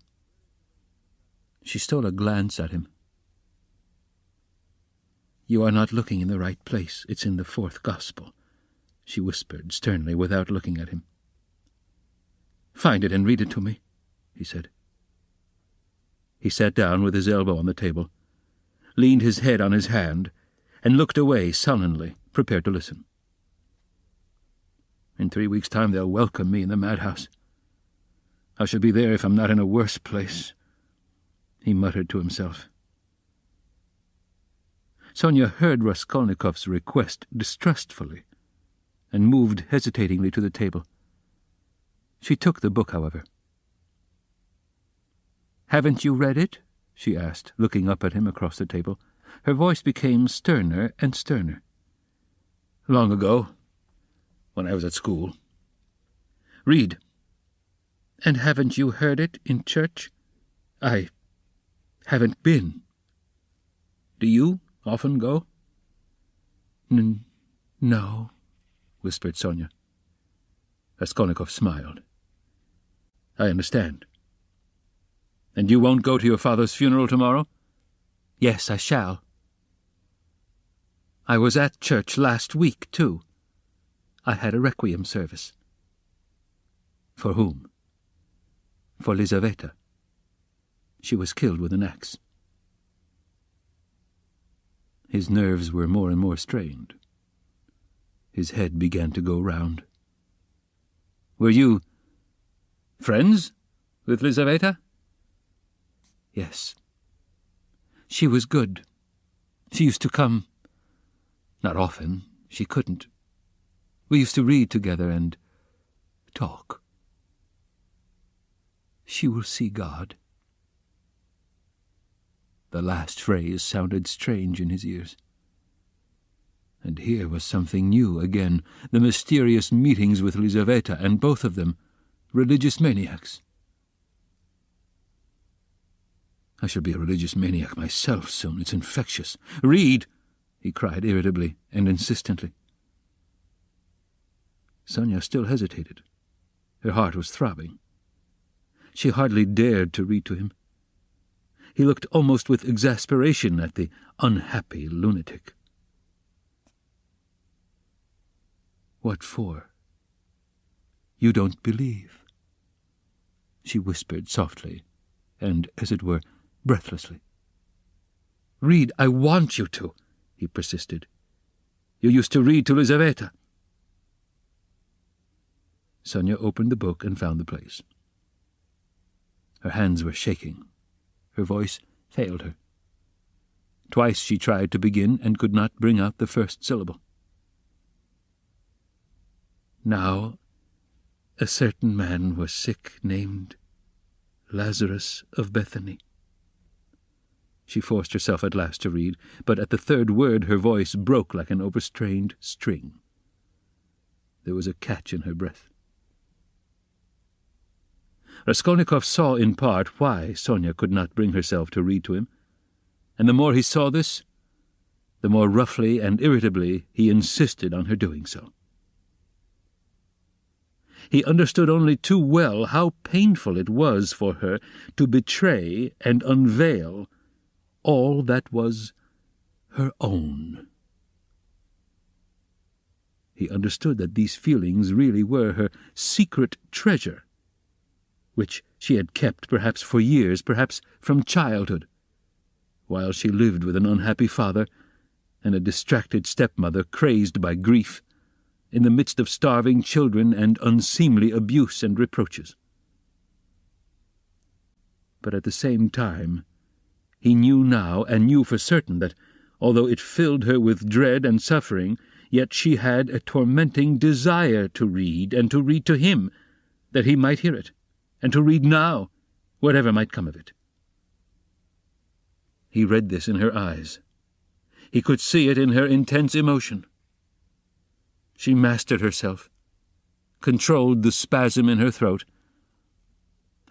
She stole a glance at him. "You are not looking in the right place. It's in the 4th Gospel," she whispered sternly without looking at him. "Find it and read it to me," he said. He sat down with his elbow on the table, leaned his head on his hand, and looked away sullenly, prepared to listen. "In 3 weeks' time they'll welcome me in the madhouse. I shall be there if I'm not in a worse place," he muttered to himself. Sonia heard Raskolnikov's request distrustfully and moved hesitatingly to the table. She took the book, however. "Haven't you read it?" she asked, looking up at him across the table. Her voice became sterner and sterner. "Long ago, when I was at school." "Read." "And haven't you heard it in church?" "I haven't been. Do you often go?" No," whispered Sonia. Raskolnikov smiled. "I understand. And you won't go to your father's funeral tomorrow?" "Yes, I shall. I was at church last week, too. I had a requiem service." "For whom?" "For Lizaveta. She was killed with an axe." His nerves were more and more strained. His head began to go round. "Were you friends with Lizaveta?" "Yes. She was good. She used to come. Not often. She couldn't. We used to read together and talk. She will see God." The last phrase sounded strange in his ears. And here was something new again, the mysterious meetings with Lizaveta, and both of them religious maniacs. "I shall be a religious maniac myself soon. It's infectious. Read!" he cried irritably and insistently. Sonia still hesitated. Her heart was throbbing. She hardly dared to read to him. He looked almost with exasperation at the unhappy lunatic. "What for? You don't believe?" she whispered softly, and, as it were, breathlessly. "Read, I want you to," he persisted. "You used to read to Lizaveta." Sonia opened the book and found the place. Her hands were shaking. Her voice failed her. Twice she tried to begin and could not bring out the first syllable. "Now a certain man was sick, named Lazarus of Bethany." She forced herself at last to read, but at the 3rd word her voice broke like an overstrained string. There was a catch in her breath. Raskolnikov saw in part why Sonia could not bring herself to read to him, and the more he saw this, the more roughly and irritably he insisted on her doing so. He understood only too well how painful it was for her to betray and unveil all that was her own. He understood that these feelings really were her secret treasure, which she had kept perhaps for years, perhaps from childhood, while she lived with an unhappy father and a distracted stepmother crazed by grief, in the midst of starving children and unseemly abuse and reproaches. But at the same time, he knew now, and knew for certain, that, although it filled her with dread and suffering, yet she had a tormenting desire to read, and to read to him, that he might hear it, and to read now, whatever might come of it. He read this in her eyes. He could see it in her intense emotion. She mastered herself, controlled the spasm in her throat,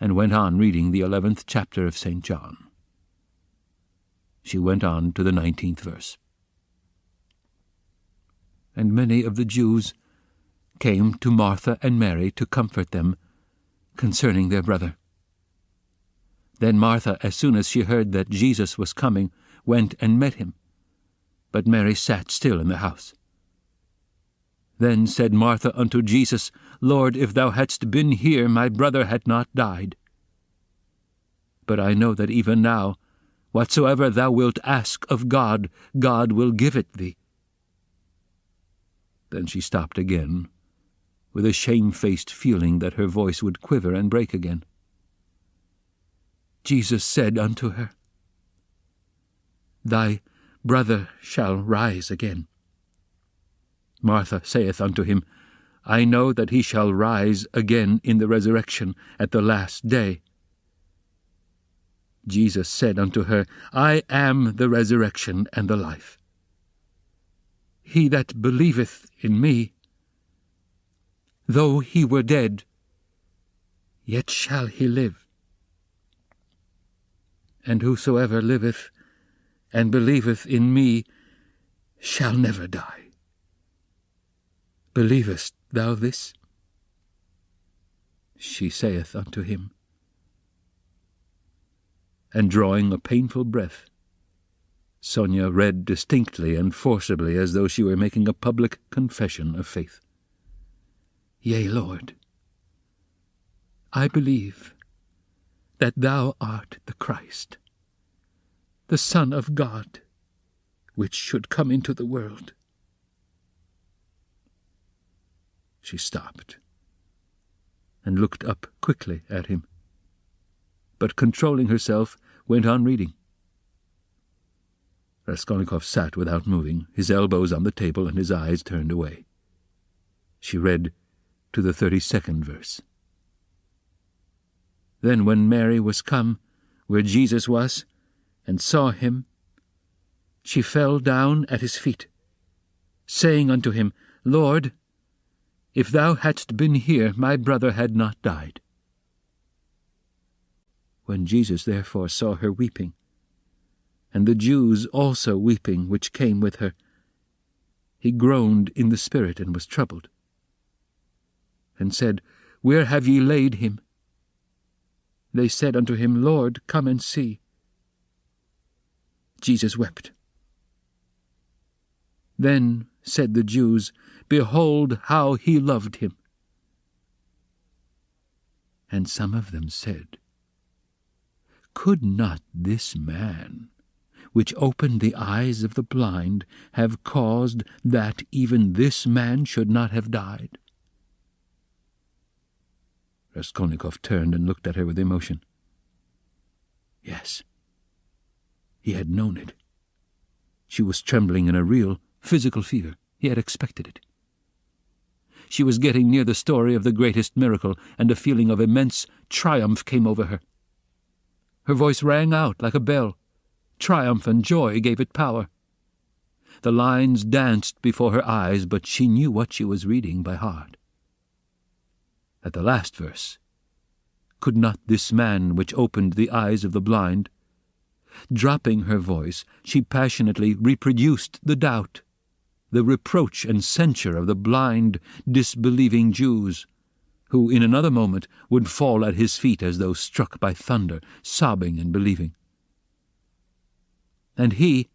and went on reading the 11th chapter of St. John. She went on to the 19th verse. And many of the Jews came to Martha and Mary to comfort them concerning their brother. Then Martha, as soon as she heard that Jesus was coming, went and met him, but Mary sat still in the house. Then said Martha unto Jesus, Lord, if thou hadst been here, my brother had not died. But I know that even now, whatsoever thou wilt ask of God, God will give it thee. Then she stopped again, with a shamefaced feeling that her voice would quiver and break again. Jesus said unto her, Thy brother shall rise again. Martha saith unto him, I know that he shall rise again in the resurrection at the last day. Jesus said unto her, I am the resurrection and the life. He that believeth in me, though he were dead, yet shall he live. And whosoever liveth and believeth in me shall never die. Believest thou this? She saith unto him. And drawing a painful breath, Sonia read distinctly and forcibly as though she were making a public confession of faith. Yea, Lord, I believe that thou art the Christ, the Son of God, which should come into the world. She stopped and looked up quickly at him, but controlling herself, went on reading. Raskolnikov sat without moving, his elbows on the table and his eyes turned away. She read to the 32nd verse. Then when Mary was come where Jesus was, and saw him, she fell down at his feet, saying unto him, Lord, if thou hadst been here, my brother had not died. When Jesus therefore saw her weeping, and the Jews also weeping which came with her, he groaned in the spirit and was troubled, and said, Where have ye laid him? They said unto him, Lord, come and see. Jesus wept. Then said the Jews, Behold how he loved him. And some of them said, Could not this man, which opened the eyes of the blind, have caused that even this man should not have died? Raskolnikov turned and looked at her with emotion. Yes, he had known it. She was trembling in a real physical fever. He had expected it. She was getting near the story of the greatest miracle, and a feeling of immense triumph came over her. Her voice rang out like a bell. Triumph and joy gave it power. The lines danced before her eyes, but she knew what she was reading by heart. At the last verse, could not this man which opened the eyes of the blind? Dropping her voice, she passionately reproduced the doubt, the reproach and censure of the blind, disbelieving Jews, who in another moment would fall at his feet as though struck by thunder, sobbing and believing. And he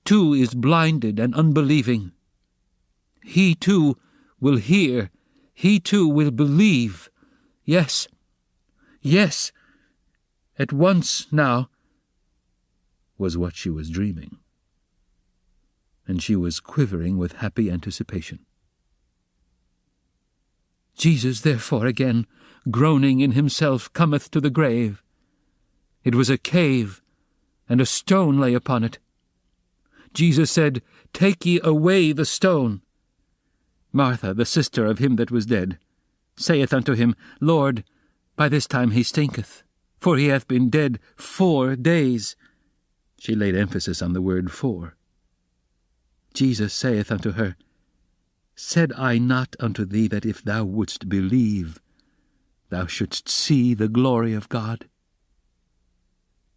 too is blinded and unbelieving. He too will hear, he too will believe. Yes, at once now, was what she was dreaming, and she was quivering with happy anticipation. Jesus, therefore, again, groaning in himself, cometh to the grave. It was a cave, and a stone lay upon it. Jesus said, Take ye away the stone. Martha, the sister of him that was dead, saith unto him, Lord, by this time he stinketh, for he hath been dead 4 days. She laid emphasis on the word 4. Jesus saith unto her, Said I not unto thee that if thou wouldst believe, thou shouldst see the glory of God?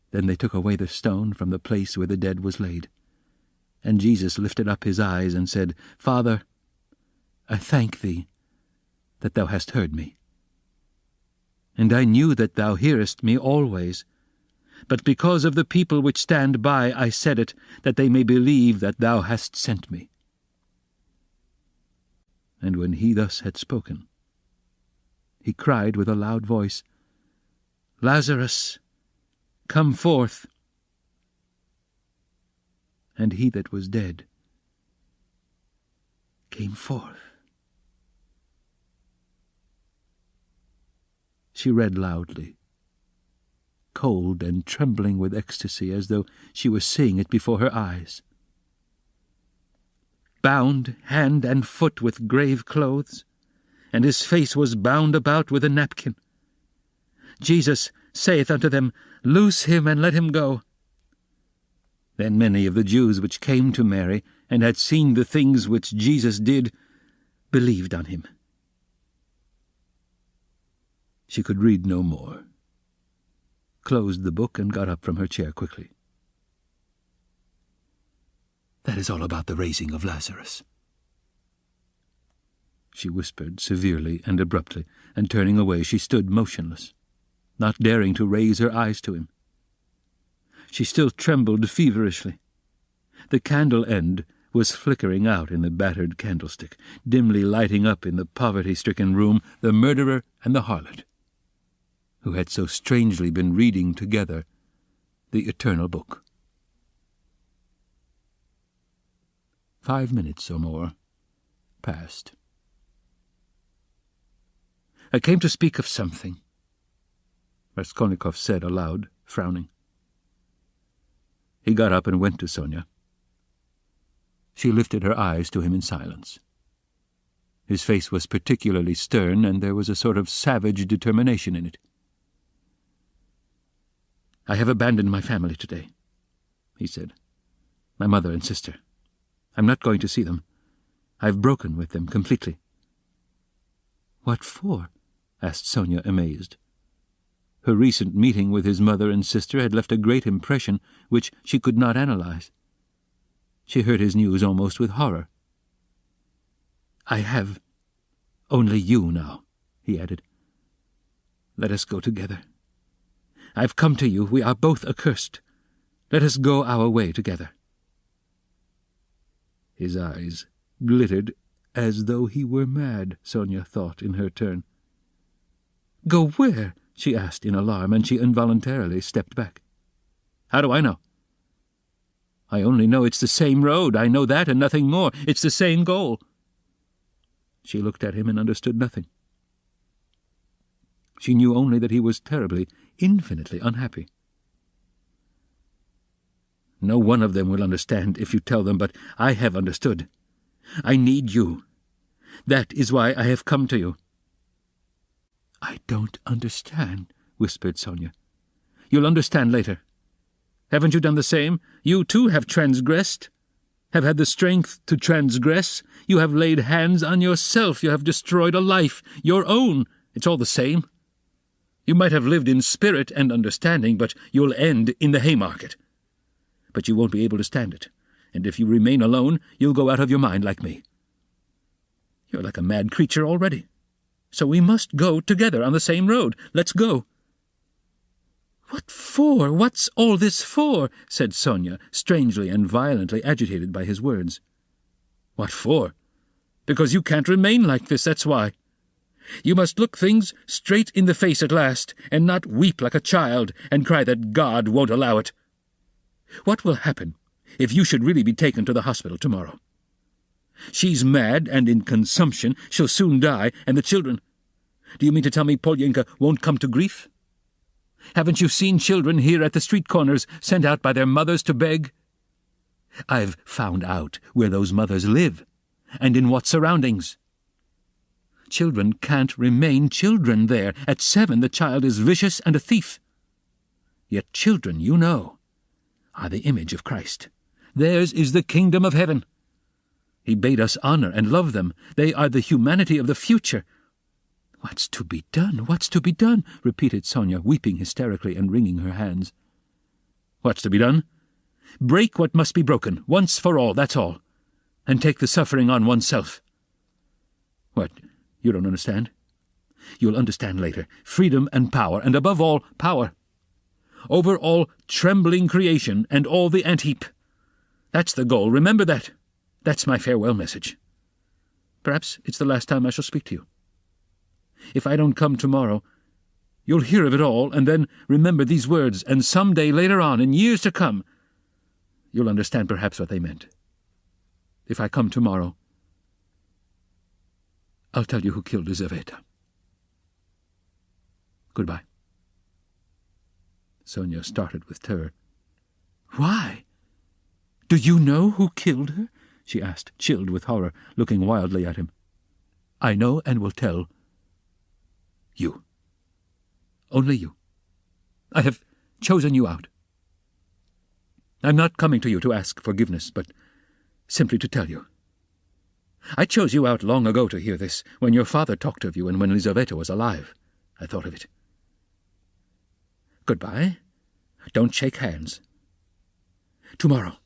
Then they took away the stone from the place where the dead was laid. And Jesus lifted up his eyes and said, Father, I thank thee that thou hast heard me. And I knew that thou hearest me always, but because of the people which stand by I said it, that they may believe that thou hast sent me. And when he thus had spoken, he cried with a loud voice, Lazarus, come forth. And he that was dead came forth. She read loudly, cold and trembling with ecstasy, as though she was seeing it before her eyes. Bound hand and foot with grave clothes, and his face was bound about with a napkin. Jesus saith unto them, Loose him, and let him go. Then many of the Jews which came to Mary, and had seen the things which Jesus did, believed on him. She could read no more, closed the book, and got up from her chair quickly. That is all about the raising of Lazarus, she whispered severely and abruptly, and turning away she stood motionless, not daring to raise her eyes to him. She still trembled feverishly. The candle end was flickering out in the battered candlestick, dimly lighting up in the poverty-stricken room the murderer and the harlot, who had so strangely been reading together the eternal book. 5 minutes or more passed. I came to speak of something, Raskolnikov said aloud, frowning. He got up and went to Sonia. She lifted her eyes to him in silence. His face was particularly stern, and there was a sort of savage determination in it. I have abandoned my family today, he said. My mother and sister. I'm not going to see them. I've broken with them completely. What for? Asked Sonia, amazed. Her recent meeting with his mother and sister had left a great impression which she could not analyze. She heard his news almost with horror. I have only you now, he added. Let us go together. I've come to you. We are both accursed. Let us go our way together. His eyes glittered as though he were mad, Sonia thought in her turn. Go where? She asked in alarm, and she involuntarily stepped back. How do I know? I only know it's the same road. I know that and nothing more. It's the same goal. She looked at him and understood nothing. She knew only that he was terribly, infinitely unhappy. No one of them will understand if you tell them, but I have understood. I need you. That is why I have come to you. I don't understand, whispered Sonia. You'll understand later. Haven't you done the same? You too have transgressed, have had the strength to transgress. You have laid hands on yourself. You have destroyed a life, your own, It's all the same. You might have lived in spirit and understanding, but you'll end in the Haymarket. But you won't be able to stand it, and if you remain alone, you'll go out of your mind like me. You're like a mad creature already. So we must go together on the same road. Let's go." "What for? What's all this for?" said Sonia, strangely and violently agitated by his words. "What for? Because you can't remain like this, that's why. You must look things straight in the face at last, and not weep like a child and cry that God won't allow it. What will happen if you should really be taken to the hospital tomorrow? She's mad and in consumption, she'll soon die, and the children. Do you mean to tell me Polyenka won't come to grief? Haven't you seen children here at the street corners sent out by their mothers to beg? I've found out where those mothers live, and in what surroundings. Children can't remain children there. At 7 the child is vicious and a thief. Yet children, you know, are the image of Christ. Theirs is the kingdom of heaven. He bade us honor and love them. They are the humanity of the future. What's to be done? What's to be done? Repeated Sonia, weeping hysterically and wringing her hands. What's to be done? Break what must be broken, once for all, that's all. And take the suffering on oneself. What, you don't understand? You'll understand later. Freedom and power, and above all, power. Over all trembling creation and all the ant-heap. That's the goal, remember that. That's my farewell message. Perhaps it's the last time I shall speak to you. If I don't come tomorrow, you'll hear of it all, and then remember these words, and some day later on, in years to come, you'll understand perhaps what they meant. If I come tomorrow, I'll tell you who killed Lizaveta. Goodbye. Sonia started with terror. Why? Do you know who killed her? She asked, chilled with horror, looking wildly at him. I know and will tell. You. Only you. I have chosen you out. I'm not coming to you to ask forgiveness, but simply to tell you. I chose you out long ago to hear this, when your father talked of you and when Lizaveta was alive. I thought of it. Goodbye. Don't shake hands. Tomorrow.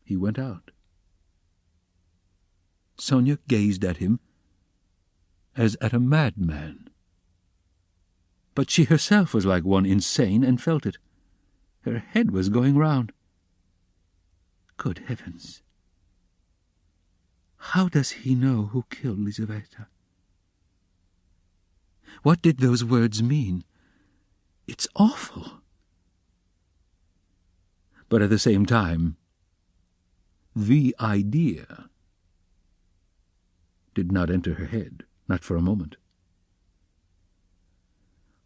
He went out. Sonia gazed at him as at a madman. But she herself was like one insane and felt it. Her head was going round. Good heavens! How does he know who killed Lizaveta? What did those words mean? It's awful. But at the same time, the idea did not enter her head, not for a moment.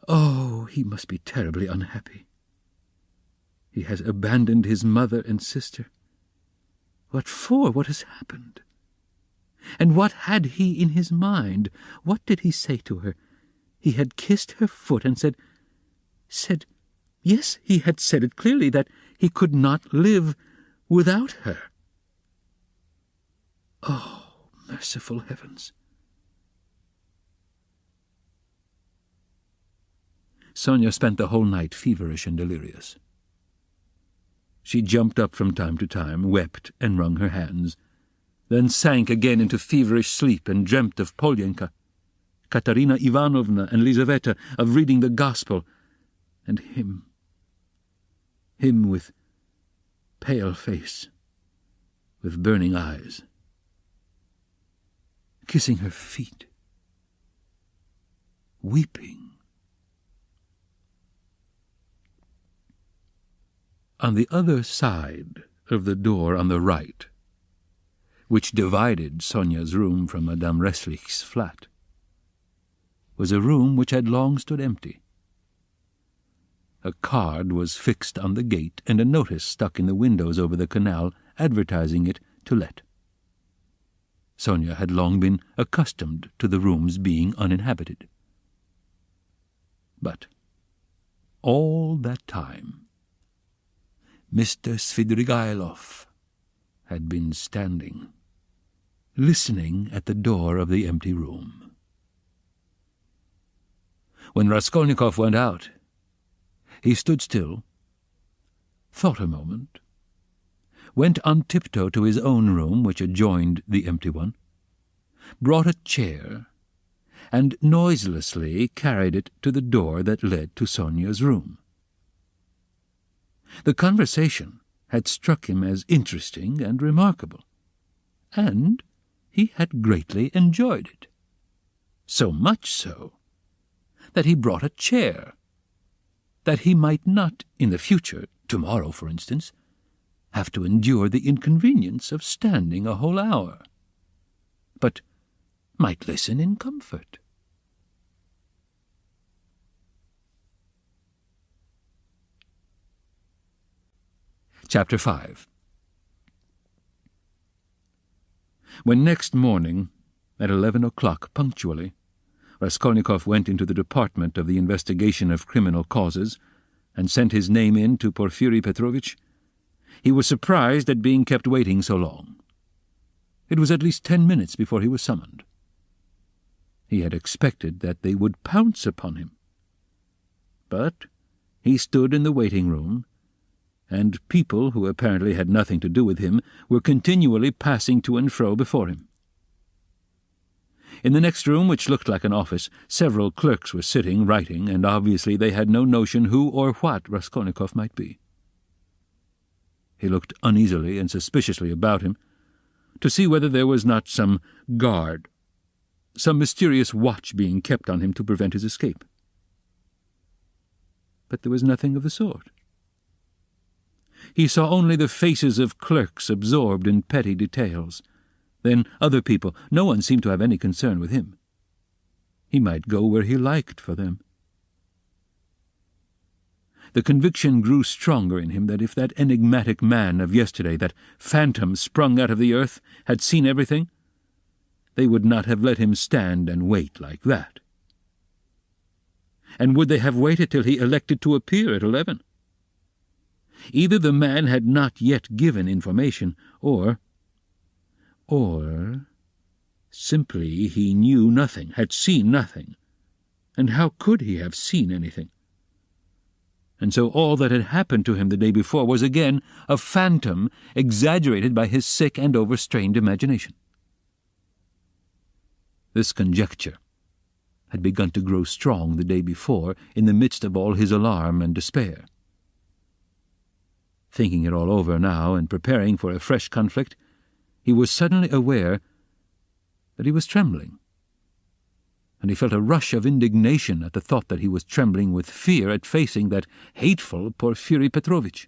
Oh, he must be terribly unhappy. He has abandoned his mother and sister. What for? What has happened? And what had he in his mind? What did he say to her? He had kissed her foot and said, yes, he had said it clearly, that he could not live without her. Oh, merciful heavens! Sonia spent the whole night feverish and delirious. She jumped up from time to time, wept and wrung her hands, then sank again into feverish sleep and dreamt of Polyenka, Katerina Ivanovna and Lizaveta, of reading the Gospel, and him with pale face, with burning eyes, kissing her feet, weeping. On the other side of the door on the right, which divided Sonia's room from Madame Resslich's flat, was a room which had long stood empty. A card was fixed on the gate and a notice stuck in the windows over the canal advertising it to let. Sonia had long been accustomed to the rooms being uninhabited. But all that time Mr. Svidrigailov had been standing listening at the door of the empty room. When Raskolnikov went out, he stood still, thought a moment, went on tiptoe to his own room, which adjoined the empty one, brought a chair, and noiselessly carried it to the door that led to Sonia's room. The conversation had struck him as interesting and remarkable, and he had greatly enjoyed it. So much so that he brought a chair, that he might not, in the future, tomorrow, for instance, have to endure the inconvenience of standing a whole hour, but might listen in comfort. Chapter 5. When next morning, at 11 o'clock punctually, Raskolnikov went into the department of the investigation of criminal causes and sent his name in to Porfiri Petrovitch, he was surprised at being kept waiting so long. It was at least 10 minutes before he was summoned. He had expected that they would pounce upon him. But he stood in the waiting-room, and people who apparently had nothing to do with him were continually passing to and fro before him. In the next room, which looked like an office, several clerks were sitting, writing, and obviously they had no notion who or what Raskolnikov might be. He looked uneasily and suspiciously about him, to see whether there was not some guard, some mysterious watch being kept on him to prevent his escape. But there was nothing of the sort. He saw only the faces of clerks absorbed in petty details. Then other people. No one seemed to have any concern with him. He might go where he liked for them. The conviction grew stronger in him that if that enigmatic man of yesterday, that phantom sprung out of the earth, had seen everything, they would not have let him stand and wait like that. And would they have waited till he elected to appear at 11? Either the man had not yet given information, or simply he knew nothing, had seen nothing. And how could he have seen anything? And so all that had happened to him the day before was again a phantom exaggerated by his sick and overstrained imagination. This conjecture had begun to grow strong the day before in the midst of all his alarm and despair. Thinking it all over now and preparing for a fresh conflict, he was suddenly aware that he was trembling, and he felt a rush of indignation at the thought that he was trembling with fear at facing that hateful Porfiri Petrovitch.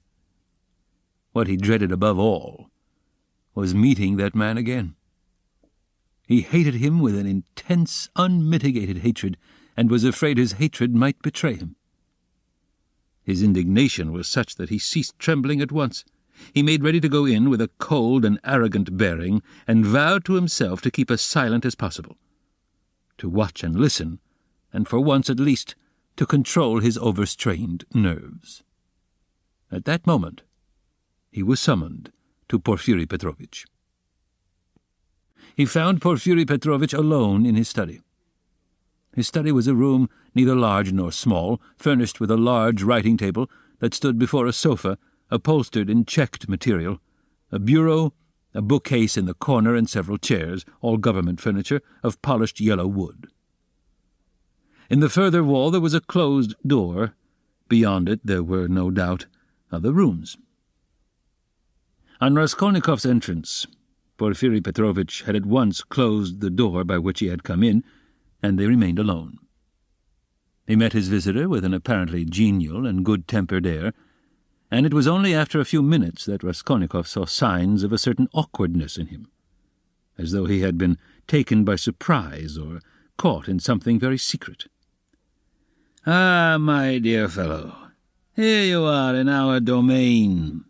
What he dreaded above all was meeting that man again. He hated him with an intense, unmitigated hatred, and was afraid his hatred might betray him. His indignation was such that he ceased trembling at once. He made ready to go in with a cold and arrogant bearing, and vowed to himself to keep as silent as possible, to watch and listen, and for once at least to control his overstrained nerves. At that moment he was summoned to Porfiri Petrovitch. He found Porfiri Petrovitch alone in his study. His study was a room neither large nor small, furnished with a large writing table that stood before a sofa upholstered in checked material, a bureau, a bookcase in the corner, and several chairs, all government furniture, of polished yellow wood. In the further wall there was a closed door. Beyond it there were, no doubt, other rooms. On Raskolnikov's entrance, Porfiri Petrovitch had at once closed the door by which he had come in, and they remained alone. He met his visitor with an apparently genial and good-tempered air, and it was only after a few minutes that Raskolnikov saw signs of a certain awkwardness in him, as though he had been taken by surprise or caught in something very secret. "Ah, my dear fellow, here you are in our domain,"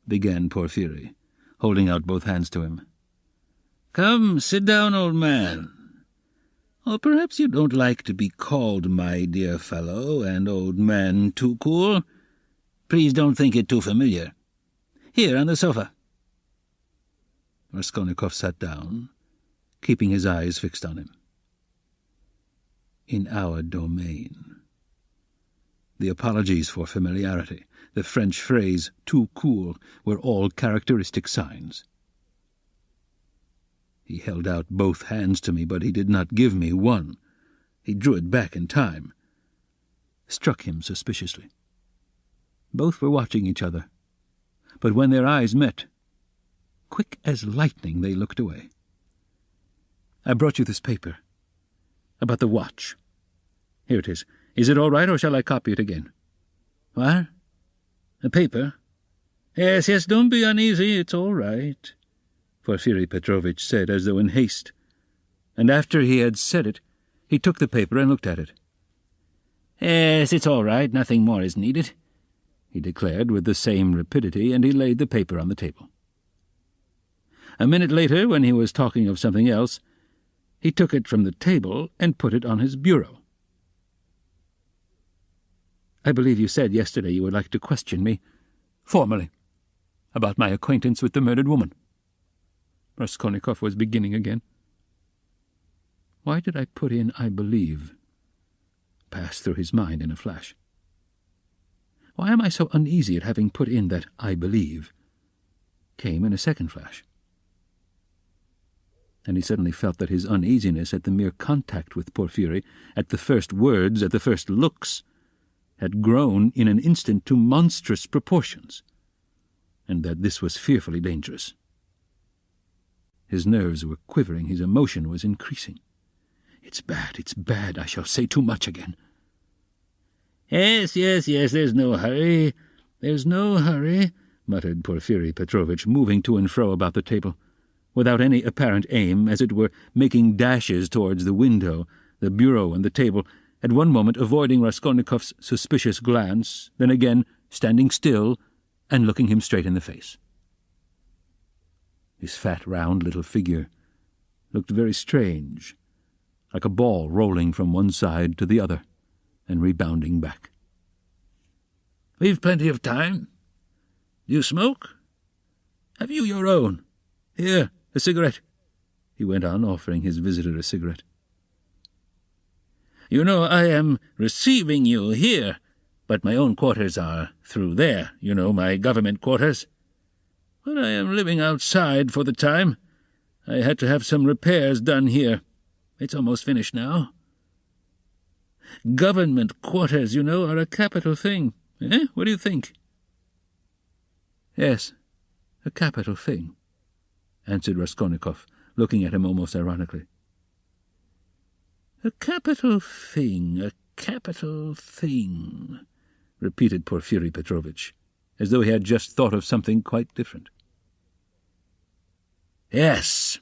began Porfiri, holding out both hands to him. "Come, sit down, old man. Or perhaps you don't like to be called my dear fellow and old man too cool. Please don't think it too familiar. Here, on the sofa." Raskolnikov sat down, keeping his eyes fixed on him. In our domain. The apologies for familiarity, the French phrase "tout court," were all characteristic signs. He held out both hands to me, but he did not give me one. He drew it back in time. Struck him suspiciously. Both were watching each other, but when their eyes met, quick as lightning they looked away. "I brought you this paper. About the watch. Here it is. Is it all right, or shall I copy it again?" "What? A paper? Yes, don't be uneasy, it's all right," Porfiri Petrovitch said, as though in haste, and after he had said it, he took the paper and looked at it. "Yes, it's all right, nothing more is needed," he declared with the same rapidity, and he laid the paper on the table. A minute later, when he was talking of something else, he took it from the table and put it on his bureau. "I believe you said yesterday you would like to question me, formally, about my acquaintance with the murdered woman." Raskolnikov was beginning again. Why did I put in "I believe"? Passed through his mind in a flash. Why am I so uneasy at having put in that "I believe"? Came in a second flash. And he suddenly felt that his uneasiness at the mere contact with Porfiri, at the first words, at the first looks, had grown in an instant to monstrous proportions, and that this was fearfully dangerous. His nerves were quivering, his emotion was increasing. It's bad, I shall say too much again." Yes, there's no hurry, muttered Porfiri Petrovitch, moving to and fro about the table, without any apparent aim, as it were making dashes towards the window, the bureau and the table, at one moment avoiding Raskolnikov's suspicious glance, then again standing still and looking him straight in the face. His fat, round little figure looked very strange, like a ball rolling from one side to the other and rebounding back. "We've plenty of time. Do you smoke? Have you your own? Here, a cigarette," he went on, offering his visitor a cigarette. "You know I am receiving you here, but my own quarters are through there, my government quarters. But I am living outside for the time. I had to have some repairs done here. It's almost finished now. Government quarters, are a capital thing. What do you think?" "Yes, a capital thing," answered Raskolnikov, looking at him almost ironically. A capital thing, repeated Porfiri Petrovitch, as though he had just thought of something quite different. "Yes,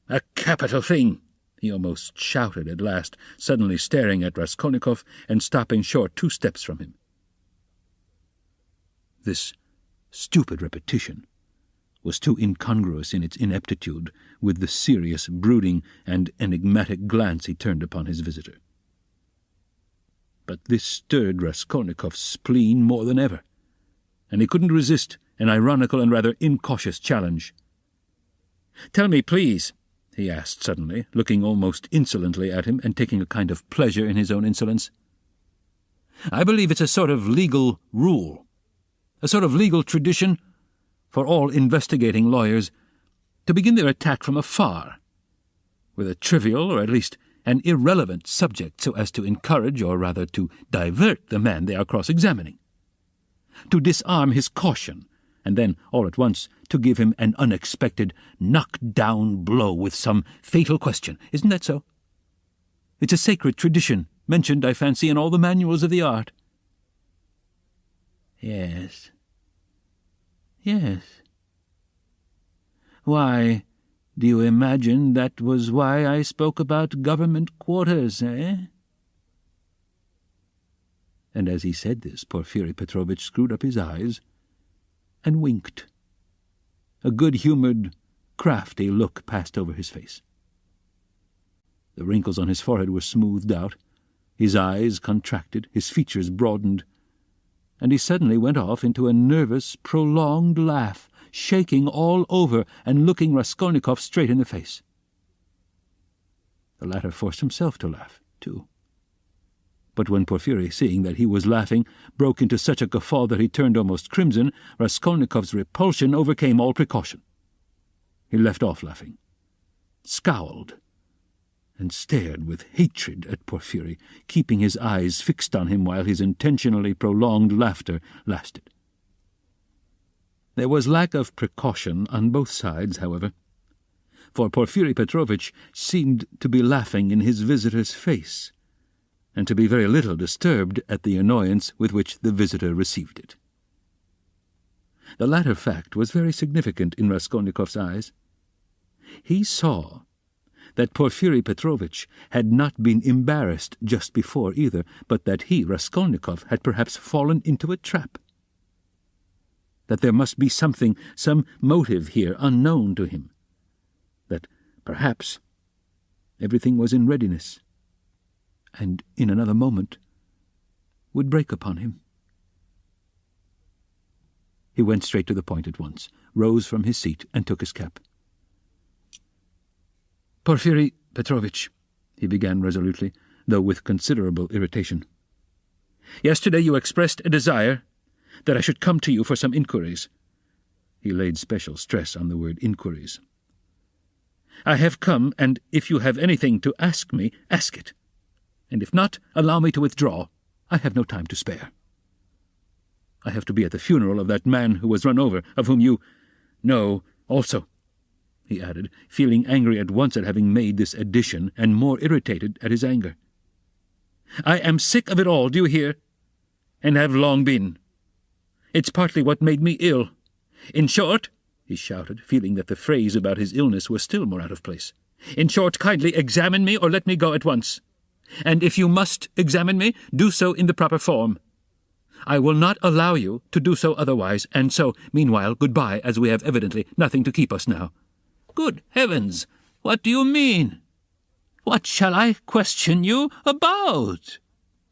a capital thing," he almost shouted at last, suddenly staring at Raskolnikov and stopping short 2 steps from him. This stupid repetition was too incongruous in its ineptitude with the serious, brooding, and enigmatic glance he turned upon his visitor. But this stirred Raskolnikov's spleen more than ever, and he couldn't resist an ironical and rather incautious challenge. "Tell me, please," he asked suddenly, looking almost insolently at him and taking a kind of pleasure in his own insolence. "I believe it's a sort of legal rule, a sort of legal tradition for all investigating lawyers to begin their attack from afar, with a trivial, or at least an irrelevant subject, so as to encourage, or rather to divert, the man they are cross-examining, to disarm his caution, and then, all at once, to give him an unexpected knock-down blow with some fatal question. Isn't that so? It's a sacred tradition, mentioned, I fancy, in all the manuals of the art." Yes. Why, do you imagine that was why I spoke about government quarters, eh? And as he said this, Porfiri Petrovitch screwed up his eyes and winked. A good-humoured, crafty look passed over his face. The wrinkles on his forehead were smoothed out, his eyes contracted, his features broadened, and he suddenly went off into a nervous, prolonged laugh, shaking all over and looking Raskolnikov straight in the face. The latter forced himself to laugh, too. But when Porfiry, seeing that he was laughing, broke into such a guffaw that he turned almost crimson, Raskolnikov's repulsion overcame all precaution. He left off laughing, scowled, and stared with hatred at Porfiry, keeping his eyes fixed on him while his intentionally prolonged laughter lasted. There was lack of precaution on both sides, however, for Porfiry Petrovitch seemed to be laughing in his visitor's face, and to be very little disturbed at the annoyance with which the visitor received it. The latter fact was very significant in Raskolnikov's eyes. He saw that Porfiry Petrovitch had not been embarrassed just before either, but that he, Raskolnikov, had perhaps fallen into a trap. That there must be something, some motive here unknown to him. That perhaps everything was in readiness, and in another moment would break upon him. He went straight to the point at once, rose from his seat, and took his cap. "Porfiry Petrovitch," he began resolutely, though with considerable irritation, "yesterday you expressed a desire that I should come to you for some inquiries." He laid special stress on the word inquiries. "I have come, and if you have anything to ask me, ask it. And if not, allow me to withdraw. I have no time to spare. I have to be at the funeral of that man who was run over, of whom you know also," he added, feeling angry at once at having made this addition, and more irritated at his anger. "I am sick of it all, do you hear? And have long been. It's partly what made me ill. In short," he shouted, feeling that the phrase about his illness was still more out of place, "in short, kindly examine me or let me go at once. And if you must examine me, do so in the proper form. I will not allow you to do so otherwise, and so, meanwhile, goodbye, as we have evidently nothing to keep us now." "Good heavens! What do you mean? What shall I question you about?"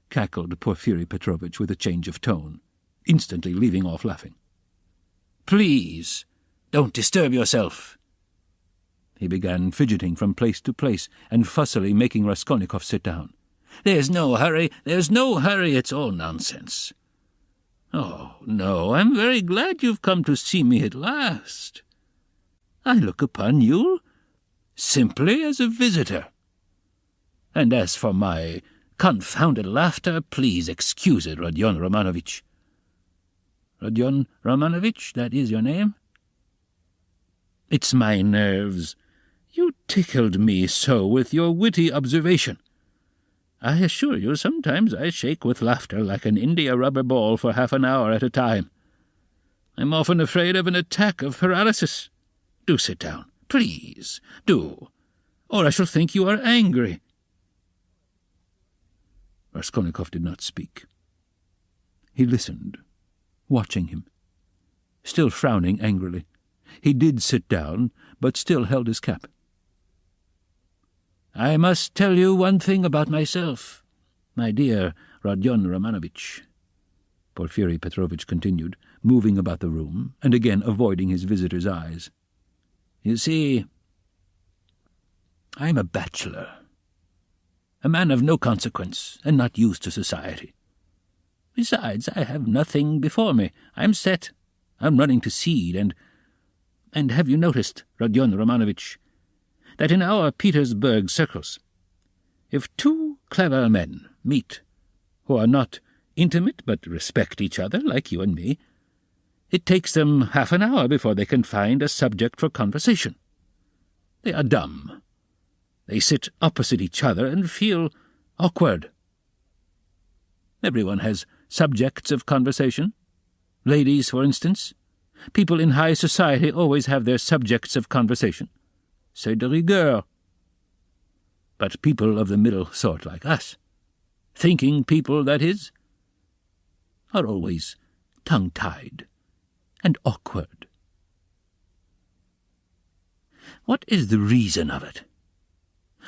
cackled Porfiry Petrovitch with a change of tone, instantly leaving off laughing. "Please, don't disturb yourself." He began fidgeting from place to place and fussily making Raskolnikov sit down. "There's no hurry, it's all nonsense. Oh, no, I'm very glad you've come to see me at last. I look upon you simply as a visitor. And as for my confounded laughter, please excuse it, Rodion Romanovitch." "Rodion Romanovitch, that is your name?" "It's my nerves. You tickled me so with your witty observation. I assure you sometimes I shake with laughter like an india-rubber ball for half an hour at a time. I'm often afraid of an attack of paralysis. Do sit down, please, do, or I shall think you are angry." Raskolnikov did not speak. He listened, watching him, still frowning angrily. He did sit down, but still held his cap. "I must tell you one thing about myself, my dear Rodion Romanovitch," Porfiry Petrovitch continued, moving about the room, and again avoiding his visitor's eyes. "You see, I'm a bachelor, a man of no consequence, and not used to society. Besides, I have nothing before me. I'm set. I'm running to seed, and have you noticed, Rodion Romanovitch, that in our Petersburg circles, if two clever men meet who are not intimate but respect each other like you and me, it takes them half an hour before they can find a subject for conversation. They are dumb. They sit opposite each other and feel awkward. Everyone has subjects of conversation. Ladies, for instance. People in high society always have their subjects of conversation. C'est de rigueur. But people of the middle sort like us, thinking people, that is, are always tongue-tied and awkward. What is the reason of it?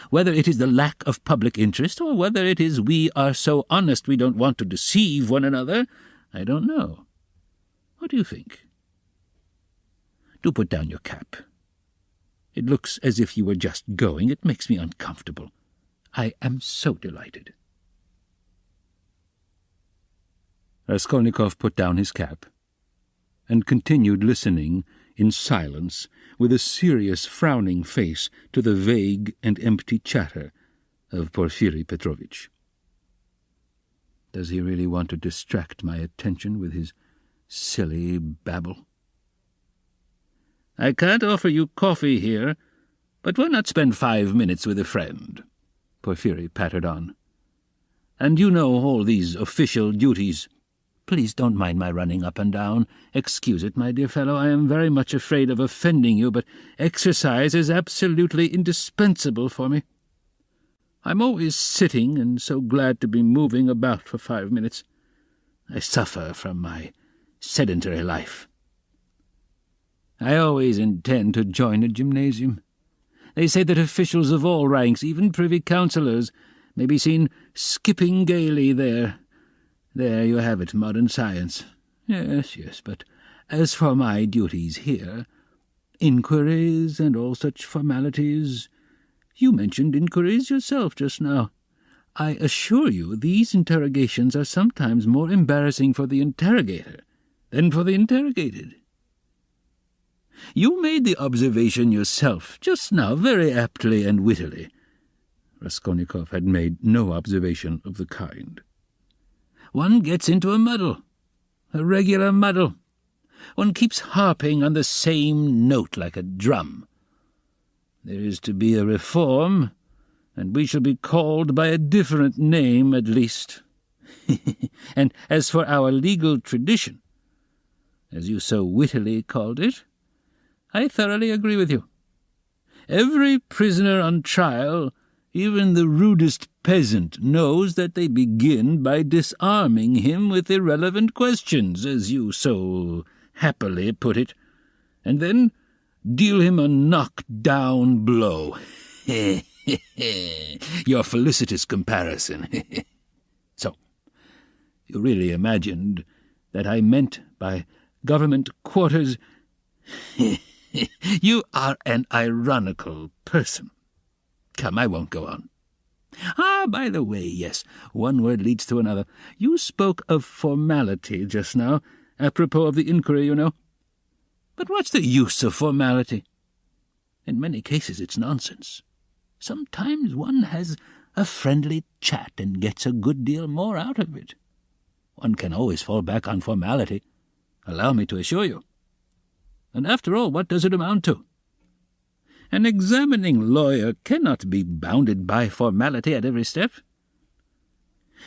Whether it is the lack of public interest, or whether it is we are so honest we don't want to deceive one another, I don't know. What do you think? Do put down your cap. It looks as if you were just going. It makes me uncomfortable. I am so delighted." Raskolnikov put down his cap and continued listening in silence with a serious, frowning face to the vague and empty chatter of Porfiri Petrovitch. Does he really want to distract my attention with his silly babble? "I can't offer you coffee here, but why not spend 5 minutes with a friend?" Porfiri pattered on. "And you know all these official duties. Please don't mind my running up and down. Excuse it, my dear fellow. I am very much afraid of offending you, but exercise is absolutely indispensable for me. I'm always sitting, and so glad to be moving about for 5 minutes. I suffer from my sedentary life. I always intend to join a gymnasium. They say that officials of all ranks, even privy councillors, may be seen skipping gaily there. There you have it, modern science. Yes, but as for my duties here, inquiries and all such formalities— You mentioned inquiries yourself just now. I assure you these interrogations are sometimes more embarrassing for the interrogator than for the interrogated. You made the observation yourself just now very aptly and wittily." Raskolnikov had made no observation of the kind. "One gets into a muddle, a regular muddle. One keeps harping on the same note like a drum. There is to be a reform, and we shall be called by a different name at least. And as for our legal tradition, as you so wittily called it, I thoroughly agree with you. Every prisoner on trial, even the rudest peasant, knows that they begin by disarming him with irrelevant questions, as you so happily put it, and then deal him a knock-down blow. Your felicitous comparison. So, you really imagined that I meant by government quarters— You are an ironical person. Come, I won't go on. By the way, yes, one word leads to another. You spoke of formality just now, apropos of the inquiry, you know. But what's the use of formality? In many cases it's nonsense. Sometimes one has a friendly chat and gets a good deal more out of it. One can always fall back on formality, allow me to assure you. And after all, what does it amount to? An examining lawyer cannot be bounded by formality at every step.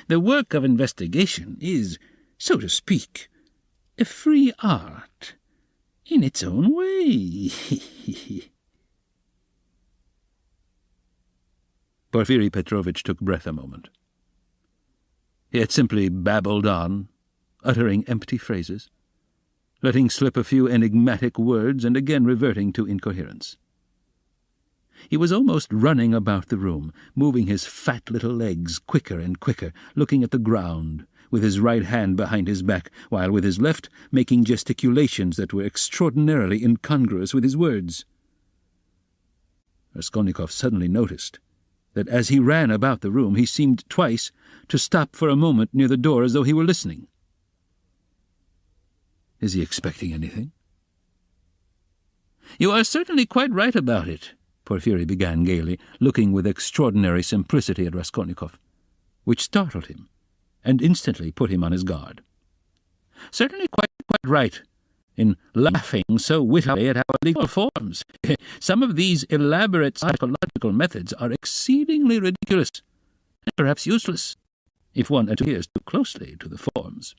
The work of investigation is, so to speak, a free art in its own way. Porfiri Petrovitch took breath a moment. He had simply babbled on, uttering empty phrases, letting slip a few enigmatic words and again reverting to incoherence. He was almost running about the room, moving his fat little legs quicker and quicker, looking at the ground, with his right hand behind his back, while with his left making gesticulations that were extraordinarily incongruous with his words. Raskolnikov suddenly noticed that as he ran about the room he seemed twice to stop for a moment near the door as though he were listening. Is he expecting anything? You are certainly quite right about it, Porfiri began gaily, looking with extraordinary simplicity at Raskolnikov, which startled him and instantly put him on his guard. Certainly quite right in laughing so wittily at our legal forms. Some of these elaborate psychological methods are exceedingly ridiculous and perhaps useless if one adheres too closely to the forms.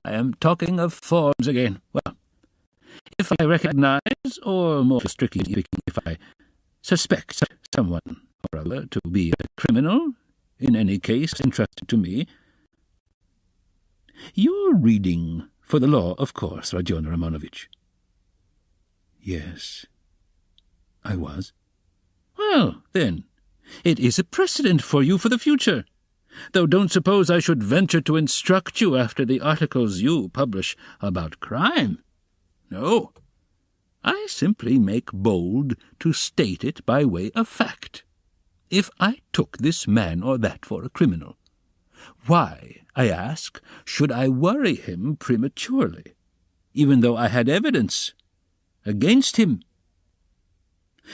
I am talking of forms again. Well, if I recognize, or more strictly speaking, if I suspect someone or other to be a criminal, in any case entrusted to me— You're reading for the law, of course, Rodion Romanovich. Yes, I was. Well, then, it is a precedent for you for the future. Though don't suppose I should venture to instruct you after the articles you publish about crime. No, I simply make bold to state it by way of fact. If I took this man or that for a criminal, why, I ask, should I worry him prematurely, even though I had evidence against him?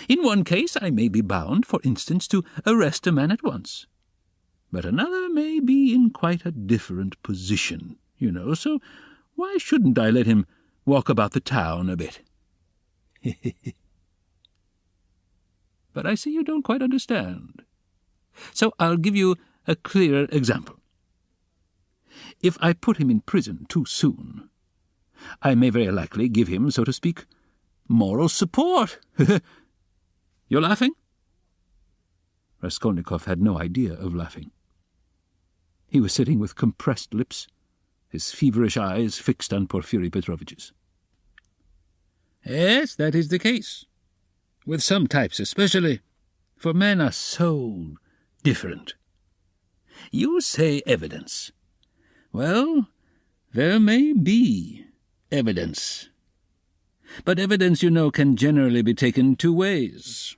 In one case I may be bound, for instance, to arrest a man at once, but another may be in quite a different position, so why shouldn't I let him walk about the town a bit? But I see you don't quite understand. So I'll give you a clearer example. If I put him in prison too soon, I may very likely give him, so to speak, moral support. You're laughing? Raskolnikov had no idea of laughing. He was sitting with compressed lips, his feverish eyes fixed on Porfiri Petrovitch's. Yes, that is the case. With some types especially, for men are so different. You say evidence. Well, there may be evidence. But evidence, can generally be taken two ways.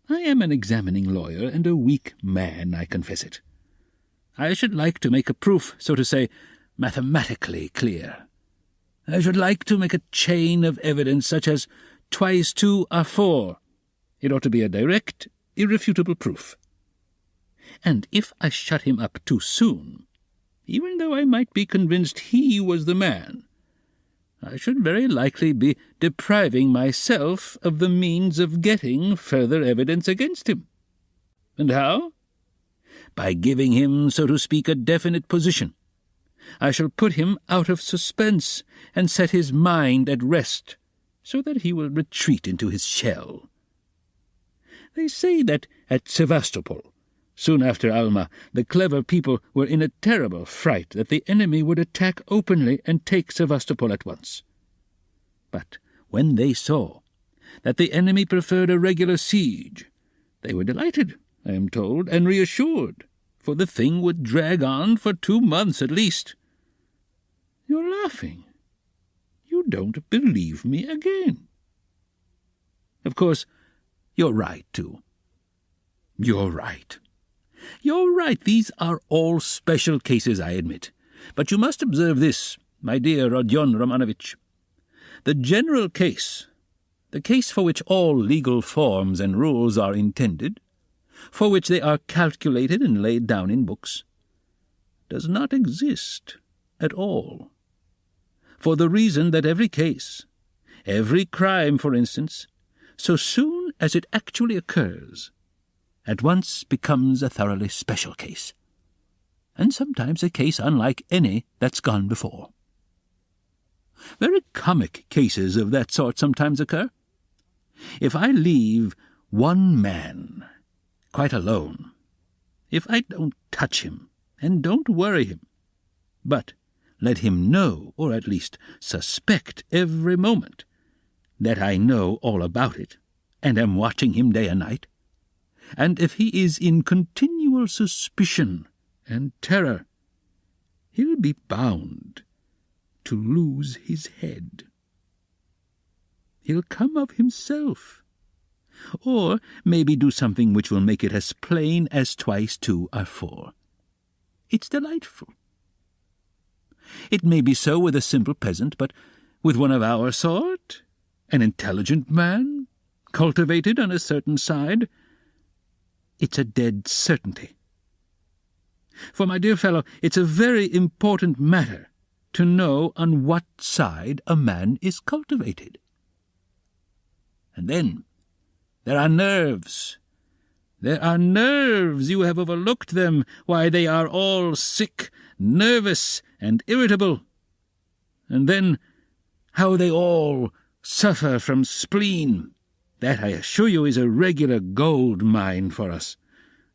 I am an examining lawyer and a weak man, I confess it. I should like to make a proof, so to say, mathematically clear. I should like to make a chain of evidence such as 2 × 2 are 4. It ought to be a direct, irrefutable proof. And if I shut him up too soon, even though I might be convinced he was the man, I should very likely be depriving myself of the means of getting further evidence against him. And how? By giving him, so to speak, a definite position. I shall put him out of suspense and set his mind at rest, so that he will retreat into his shell. They say that at Sevastopol, soon after Alma, the clever people were in a terrible fright that the enemy would attack openly and take Sevastopol at once. But when they saw that the enemy preferred a regular siege, they were delighted, I am told, and reassured, for the thing would drag on for 2 months at least. You're laughing. You don't believe me again. Of course, you're right, too. You're right. You're right, these are all special cases, I admit. But you must observe this, my dear Rodion Romanovitch. The general case, the case for which all legal forms and rules are intended, for which they are calculated and laid down in books, does not exist at all. For the reason that every case, every crime, for instance, so soon as it actually occurs, at once becomes a thoroughly special case, and sometimes a case unlike any that's gone before. Very comic cases of that sort sometimes occur. If I leave one man quite alone, if I don't touch him and don't worry him, but let him know, or at least suspect every moment, that I know all about it and am watching him day and night, and if he is in continual suspicion and terror, he'll be bound to lose his head. He'll come of himself, or maybe do something which will make it as plain as 2 × 2 are 4. It's delightful. It may be so with a simple peasant, but with one of our sort, an intelligent man, cultivated on a certain side, it's a dead certainty. For, my dear fellow, it's a very important matter to know on what side a man is cultivated. And then there are nerves. There are nerves. You have overlooked them. Why, they are all sick, nervous, and irritable. And then how they all suffer from spleen. That, I assure you, is a regular gold mine for us.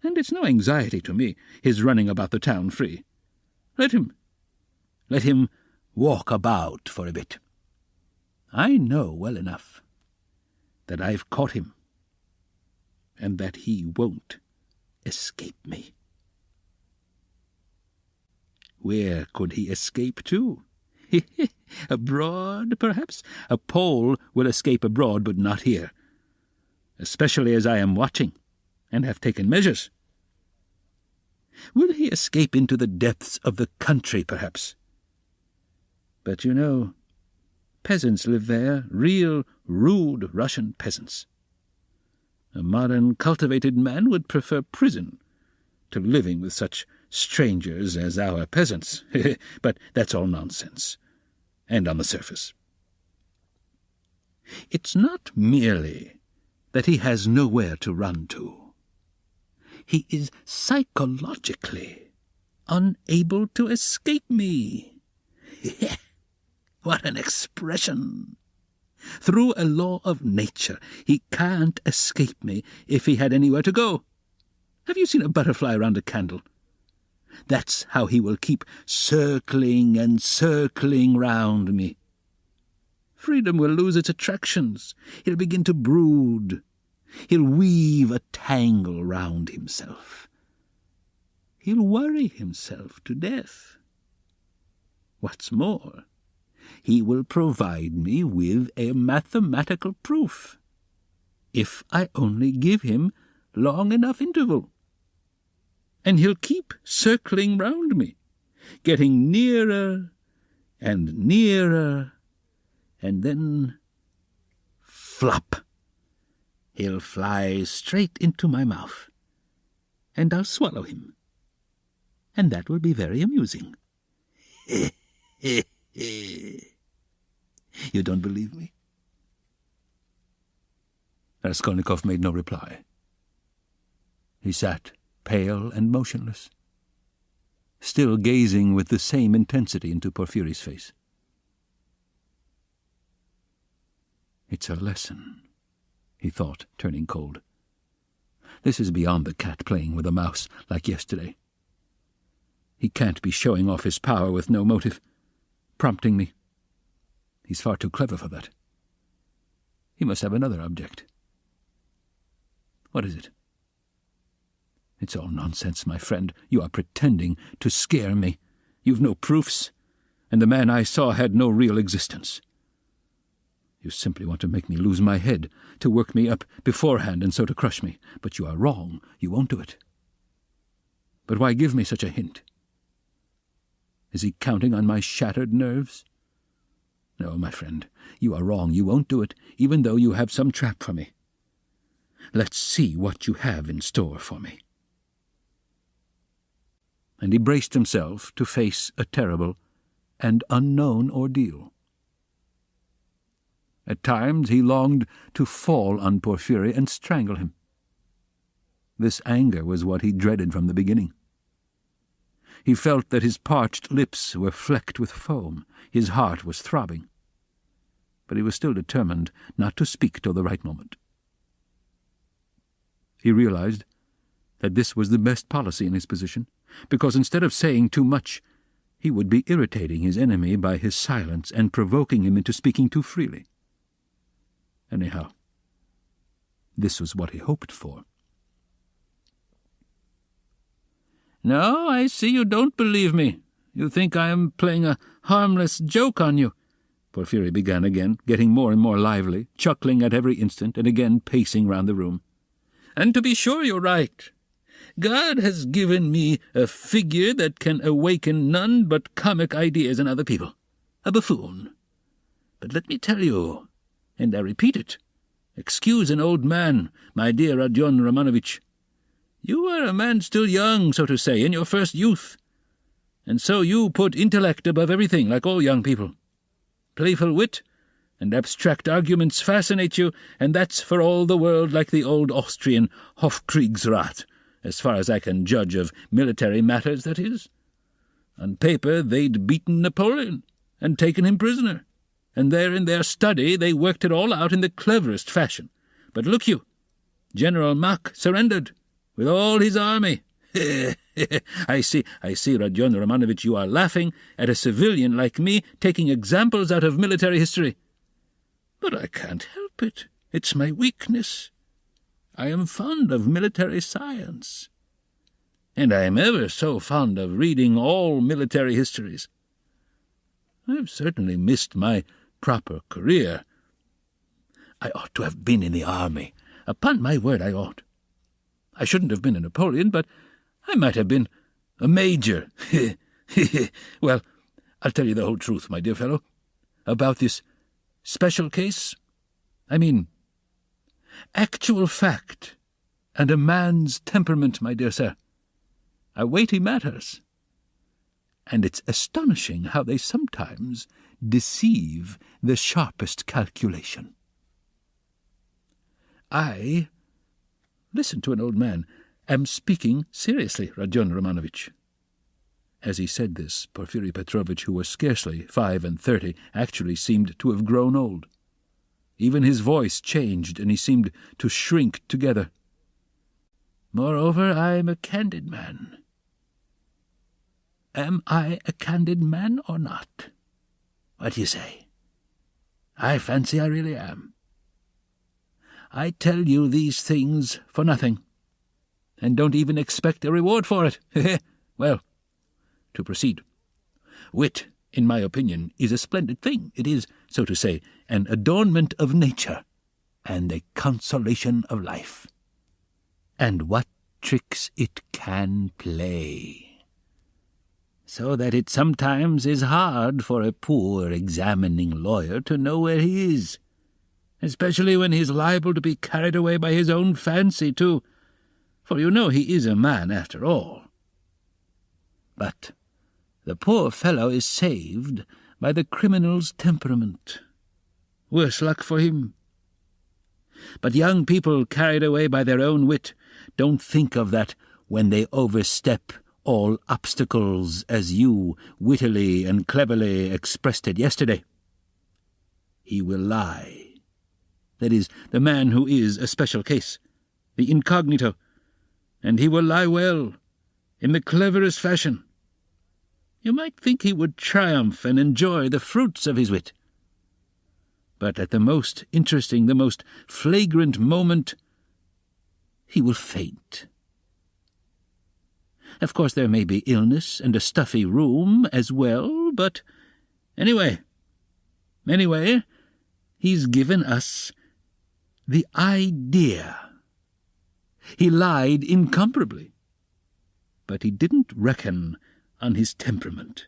And it's no anxiety to me, his running about the town free. Let him walk about for a bit. I know well enough that I've caught him, and that he won't escape me. Where could he escape to? Abroad, perhaps? A Pole will escape abroad, but not here, especially as I am watching. and have taken measures. Will he escape into the depths of the country, perhaps? But you know, peasants live there, real, rude Russian peasants. A modern, cultivated man would prefer prison to living with such strangers as our peasants. But that's all nonsense, and on the surface. It's not merely that he has nowhere to run to. He is psychologically unable to escape me. What an expression! Through a law of nature, he can't escape me if he had anywhere to go. Have you seen a butterfly around a candle? That's how he will keep circling and circling round me. Freedom will lose its attractions. He'll begin to brood. He'll weave a tangle round himself. He'll worry himself to death. What's more, he will provide me with a mathematical proof, if I only give him long enough interval. And he'll keep circling round me, getting nearer and nearer, and then flop! He'll fly straight into my mouth, and I'll swallow him. And that will be very amusing. You don't believe me? Raskolnikov made no reply. He sat, pale and motionless, still gazing with the same intensity into Porfiry's face. It's a lesson, he thought, turning cold. This is beyond the cat playing with a mouse like yesterday. He can't be showing off his power with no motive, prompting me. He's far too clever for that. He must have another object. What is it? It's all nonsense, my friend. You are pretending to scare me. You've no proofs, and the man I saw had no real existence. You simply want to make me lose my head, to work me up beforehand and so to crush me. But you are wrong. You won't do it. But why give me such a hint? Is he counting on my shattered nerves? No, my friend, you are wrong. You won't do it, even though you have some trap for me. Let's see what you have in store for me. And he braced himself to face a terrible and unknown ordeal. At times he longed to fall on Porfiry and strangle him. This anger was what he dreaded from the beginning. He felt that his parched lips were flecked with foam, his heart was throbbing. But he was still determined not to speak till the right moment. He realized that this was the best policy in his position, because instead of saying too much, he would be irritating his enemy by his silence and provoking him into speaking too freely. Anyhow, this was what he hoped for. "No, I see you don't believe me. You think I am playing a harmless joke on you," Porfiry began again, getting more and more lively, chuckling at every instant, and again pacing round the room. "And to be sure you're right. God has given me a figure that can awaken none but comic ideas in other people. A buffoon. But let me tell you, and I repeat it, excuse an old man, my dear Rodion Romanovitch. You are a man still young, so to say, in your first youth, and so you put intellect above everything, like all young people. Playful wit and abstract arguments fascinate you, and that's for all the world like the old Austrian Hofkriegsrat, as far as I can judge of military matters, that is. On paper they'd beaten Napoleon and taken him prisoner, and there in their study they worked it all out in the cleverest fashion. But look you, General Mack surrendered, with all his army. I see, Rodion Romanovitch, you are laughing at a civilian like me taking examples out of military history. But I can't help it. It's my weakness. I am fond of military science, and I am ever so fond of reading all military histories. I've certainly missed my proper career. I ought to have been in the army. Upon my word, I ought. I shouldn't have been a Napoleon, but I might have been a major. Well, I'll tell you the whole truth, my dear fellow, about this special case. I mean, actual fact and a man's temperament, my dear sir, are weighty matters, and it's astonishing how they sometimes deceive the sharpest calculation. I, listen to an old man, am speaking seriously, Rodion Romanovich. As he said this, Porfiri Petrovitch, who was scarcely 35, actually seemed to have grown old. Even his voice changed, and he seemed to shrink together. Moreover, I am a candid man. Am I a candid man or not? What do you say? I fancy I really am. I tell you these things for nothing, and don't even expect a reward for it. Well, to proceed. Wit, in my opinion, is a splendid thing. It is, so to say, an adornment of nature, and a consolation of life. And what tricks it can play! So that it sometimes is hard for a poor examining lawyer to know where he is, especially when he is liable to be carried away by his own fancy, too, for you know he is a man after all. But the poor fellow is saved by the criminal's temperament. Worse luck for him. But young people carried away by their own wit don't think of that when they overstep all obstacles, as you wittily and cleverly expressed it yesterday. He will lie. That is, the man who is a special case, the incognito, and he will lie well, in the cleverest fashion. You might think he would triumph and enjoy the fruits of his wit. But at the most interesting, the most flagrant moment, he will faint. Of course, there may be illness and a stuffy room as well, but anyway, he's given us the idea. He lied incomparably, but he didn't reckon on his temperament.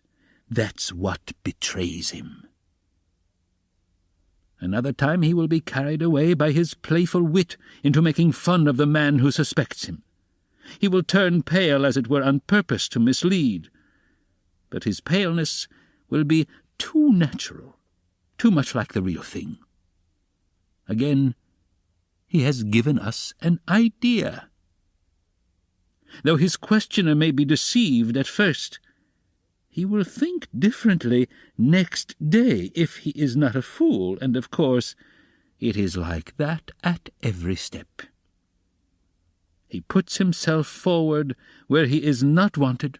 That's what betrays him. Another time he will be carried away by his playful wit into making fun of the man who suspects him. He will turn pale, as it were, on purpose to mislead. But his paleness will be too natural, too much like the real thing. Again, he has given us an idea. Though his questioner may be deceived at first, he will think differently next day if he is not a fool, and of course it is like that at every step. He puts himself forward where he is not wanted,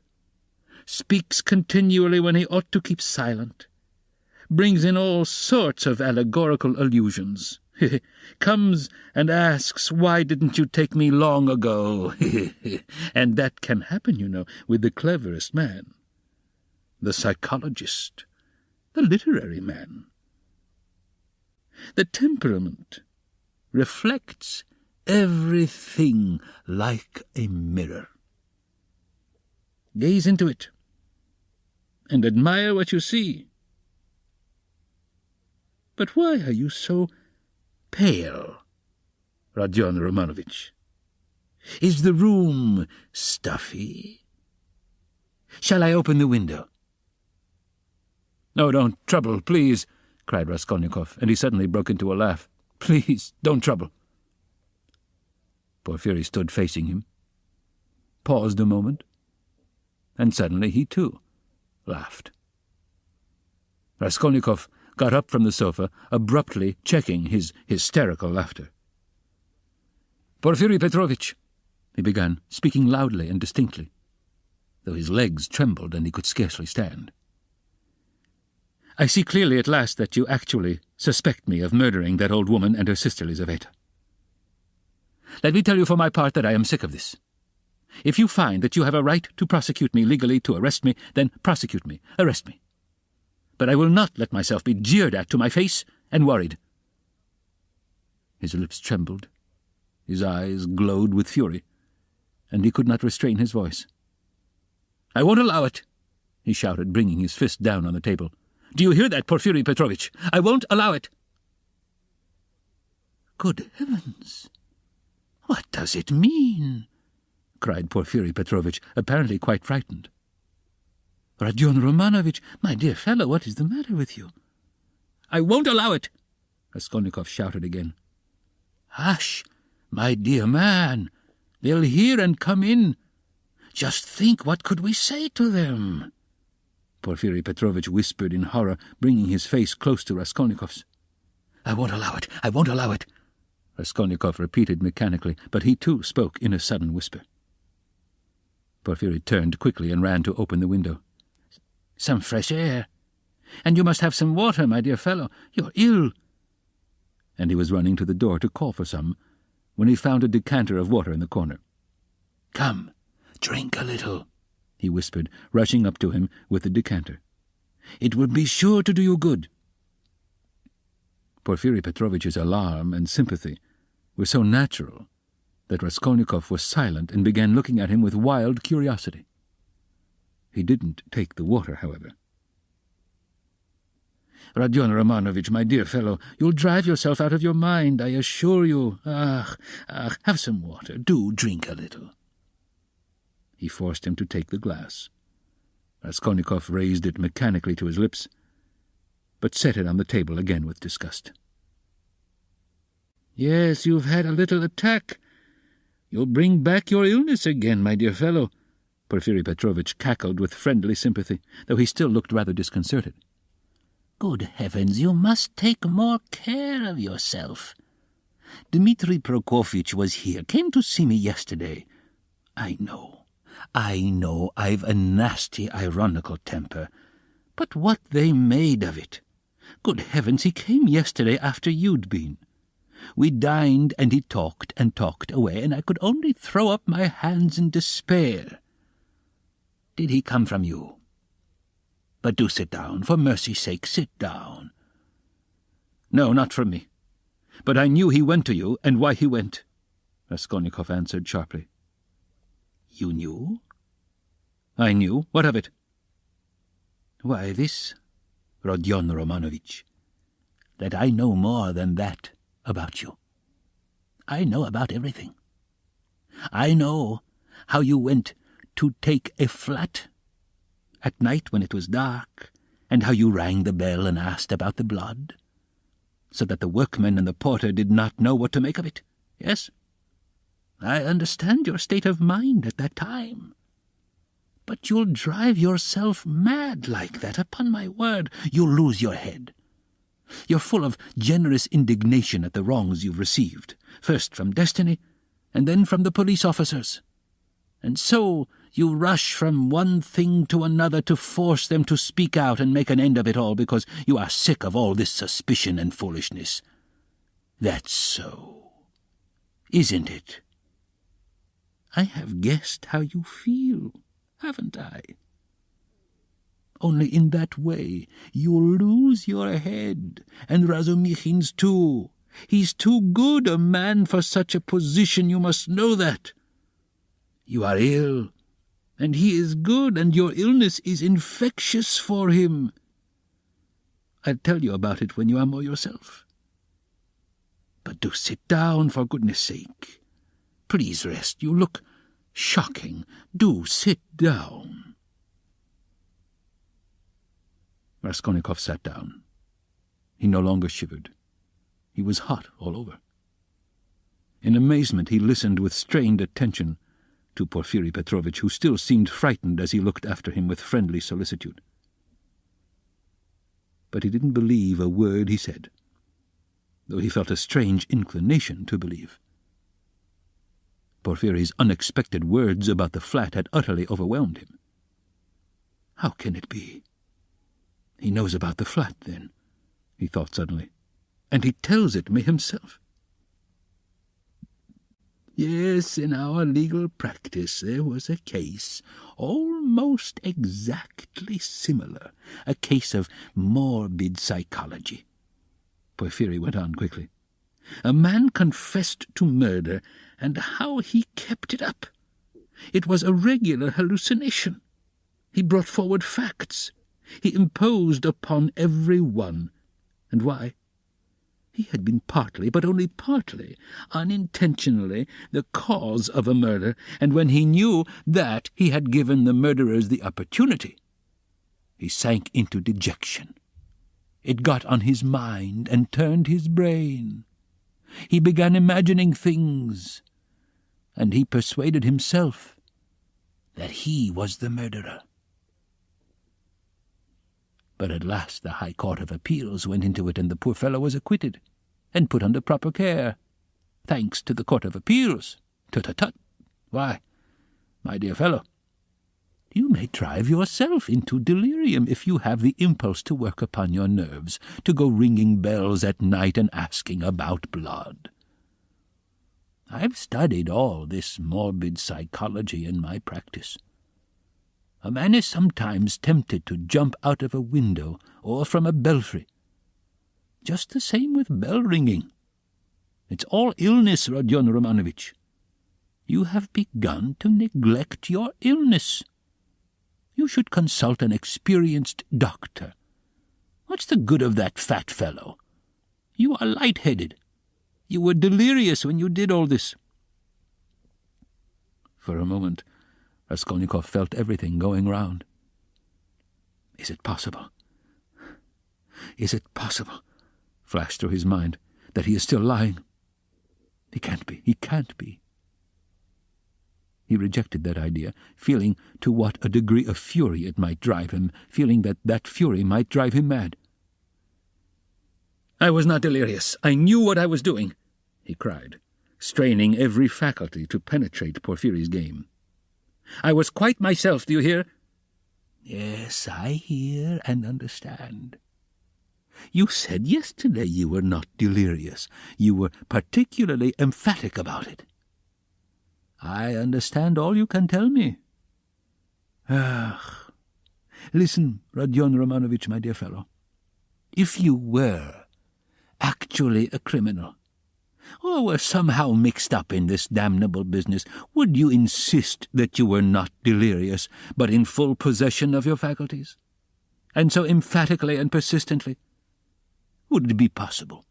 speaks continually when he ought to keep silent, brings in all sorts of allegorical allusions, comes and asks, "Why didn't you take me long ago?" And that can happen, you know, with the cleverest man, the psychologist, the literary man. The temperament reflects everything like a mirror. Gaze into it, and admire what you see. But why are you so pale, Rodion Romanovich? Is the room stuffy? Shall I open the window? "No, don't trouble, please," cried Raskolnikov, and he suddenly broke into a laugh. "Please, don't trouble." Porfiri stood facing him, paused a moment, and suddenly he, too, laughed. Raskolnikov got up from the sofa, abruptly checking his hysterical laughter. "Porfiri Petrovitch," he began, speaking loudly and distinctly, though his legs trembled and he could scarcely stand. "I see clearly at last that you actually suspect me of murdering that old woman and her sister Lizaveta. Let me tell you for my part that I am sick of this. If you find that you have a right to prosecute me legally, to arrest me, then prosecute me, arrest me. But I will not let myself be jeered at to my face and worried." His lips trembled, his eyes glowed with fury, and he could not restrain his voice. "I won't allow it," he shouted, bringing his fist down on the table. "Do you hear that, Porfiri Petrovitch? I won't allow it." "Good heavens! What does it mean?" cried Porfiri Petrovitch, apparently quite frightened. "Rodion Romanovitch, my dear fellow, what is the matter with you?" "I won't allow it," Raskolnikov shouted again. "Hush, my dear man. They'll hear and come in. Just think, what could we say to them?" Porfiri Petrovitch whispered in horror, bringing his face close to Raskolnikov's. "I won't allow it. I won't allow it," Raskolnikov repeated mechanically, but he too spoke in a sudden whisper. Porfiri turned quickly and ran to open the window. "Some fresh air. And you must have some water, my dear fellow. You're ill." And he was running to the door to call for some, when he found a decanter of water in the corner. "Come, drink a little," he whispered, rushing up to him with the decanter. "It will be sure to do you good." Porfiri Petrovitch's alarm and sympathy were so natural that Raskolnikov was silent and began looking at him with wild curiosity. He didn't take the water, however. "Rodion Romanovitch, my dear fellow, you'll drive yourself out of your mind, I assure you. Have some water. Do drink a little." He forced him to take the glass. Raskolnikov raised it mechanically to his lips, but set it on the table again with disgust. "Yes, you've had a little attack. You'll bring back your illness again, my dear fellow," Porfiri Petrovitch cackled with friendly sympathy, though he still looked rather disconcerted. "Good heavens, you must take more care of yourself. Dmitri Prokofitch was here, came to see me yesterday. I know I've a nasty, ironical temper, but what they made of it. Good heavens, he came yesterday after you'd been. We dined, and he talked and talked away, and I could only throw up my hands in despair. Did he come from you? But do sit down, for mercy's sake, sit down." "No, not from me. But I knew he went to you, and why he went," Raskolnikov answered sharply. "You knew?" "I knew. What of it?" "Why, this, Rodion Romanovitch, that I know more than that about you. I know about everything. I know how you went to take a flat at night when it was dark, and how you rang the bell and asked about the blood, so that the workmen and the porter did not know what to make of it. Yes, I understand your state of mind at that time. But you'll drive yourself mad like that, upon my word. You'll lose your head. You're full of generous indignation at the wrongs you've received, first from destiny, and then from the police officers. And so you rush from one thing to another to force them to speak out and make an end of it all, because you are sick of all this suspicion and foolishness. That's so, isn't it? I have guessed how you feel, haven't I? Only in that way you'll lose your head, and Razumikhin's too. He's too good a man for such a position, you must know that. You are ill, and he is good, and your illness is infectious for him. I'll tell you about it when you are more yourself. But do sit down, for goodness sake. Please rest. You look shocking. Do sit down." Raskolnikov sat down. He no longer shivered. He was hot all over. In amazement he listened with strained attention to Porfiri Petrovitch, who still seemed frightened as he looked after him with friendly solicitude. But he didn't believe a word he said, though he felt a strange inclination to believe. Porfiri's unexpected words about the flat had utterly overwhelmed him. How can it be? He knows about the flat, then, he thought suddenly, and he tells it me himself. Yes, in our legal practice there was a case almost exactly similar, a case of morbid psychology. Porfiri went on quickly. A man confessed to murder, and how he kept it up. It was a regular hallucination. He brought forward facts. He imposed upon every one. And why? He had been partly, but only partly, unintentionally, the cause of a murder, and when he knew that, he had given the murderers the opportunity. He sank into dejection. It got on his mind and turned his brain. He began imagining things, and he persuaded himself that he was the murderer. But at last the High Court of Appeals went into it, and the poor fellow was acquitted, and put under proper care. Thanks to the Court of Appeals. Tut-tut-tut. Why, my dear fellow, you may drive yourself into delirium if you have the impulse to work upon your nerves, to go ringing bells at night and asking about blood. I've studied all this morbid psychology in my practice. A man is sometimes tempted to jump out of a window or from a belfry. Just the same with bell-ringing. It's all illness, Rodion Romanovich. You have begun to neglect your illness. You should consult an experienced doctor. What's the good of that fat fellow? You are light-headed. You were delirious when you did all this. For a moment, Raskolnikov felt everything going round. Is it possible? Is it possible, flashed through his mind, that he is still lying? He can't be. He can't be. He rejected that idea, feeling to what a degree of fury it might drive him, feeling that that fury might drive him mad. I was not delirious. I knew what I was doing, he cried, straining every faculty to penetrate Porfiry's game. I was quite myself, do you hear? Yes, I hear and understand. You said yesterday you were not delirious. You were particularly emphatic about it. I understand all you can tell me. Ah, listen, Rodion Romanovich, my dear fellow. If you were actually a criminal, or were somehow mixed up in this damnable business, would you insist that you were not delirious, but in full possession of your faculties? And so emphatically and persistently? Would it be possible?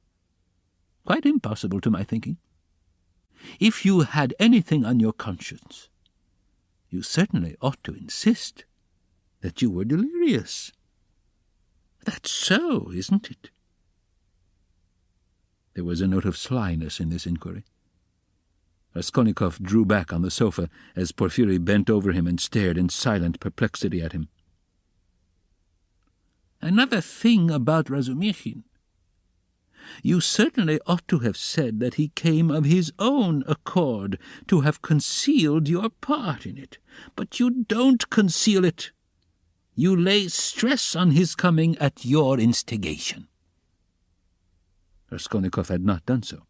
Quite impossible to my thinking. If you had anything on your conscience, you certainly ought to insist that you were delirious. That's so, isn't it? There was a note of slyness in this inquiry. Raskolnikov drew back on the sofa as Porfiry bent over him and stared in silent perplexity at him. Another thing about Razumikhin. You certainly ought to have said that he came of his own accord, to have concealed your part in it. But you don't conceal it. You lay stress on his coming at your instigation. Raskolnikov had not done so.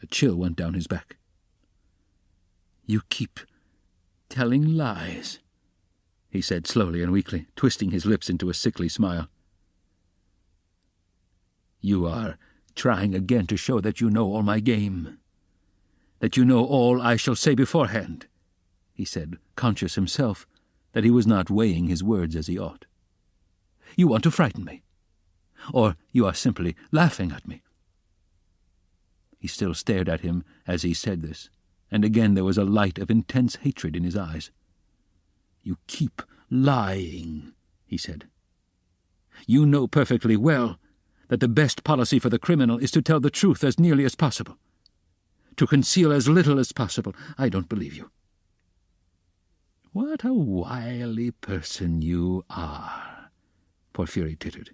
A chill went down his back. You keep telling lies, he said slowly and weakly, twisting his lips into a sickly smile. You are trying again to show that you know all my game, that you know all I shall say beforehand, he said, conscious himself that he was not weighing his words as he ought. You want to frighten me, or you are simply laughing at me. He still stared at him as he said this, and again there was a light of intense hatred in his eyes. You keep lying, he said. You know perfectly well that the best policy for the criminal is to tell the truth as nearly as possible, to conceal as little as possible. I don't believe you. What a wily person you are, Porfiry tittered.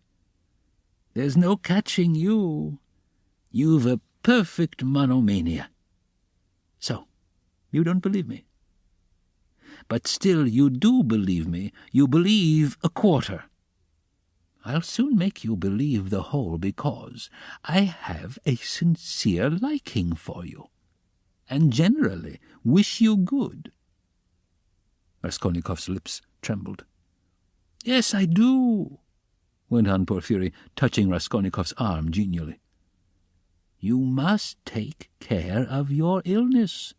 There's no catching you. You've a perfect monomania. So, you don't believe me. But still you do believe me. You believe a quarter. I'll soon make you believe the whole, because I have a sincere liking for you, and generally wish you good. Raskolnikov's lips trembled. Yes, I do, went on Porfiry, touching Raskolnikov's arm genially. You must take care of your illness.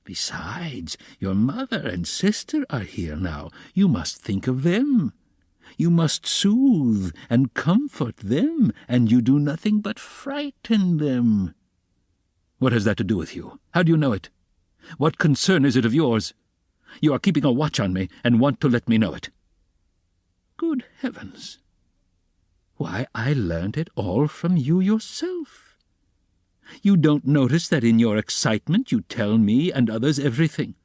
Besides, your mother and sister are here now. You must think of them. You must soothe and comfort them, and you do nothing but frighten them." "What has that to do with you? How do you know it? What concern is it of yours? You are keeping a watch on me and want to let me know it." "Good heavens! Why, I learned it all from you yourself. You don't notice that in your excitement you tell me and others everything.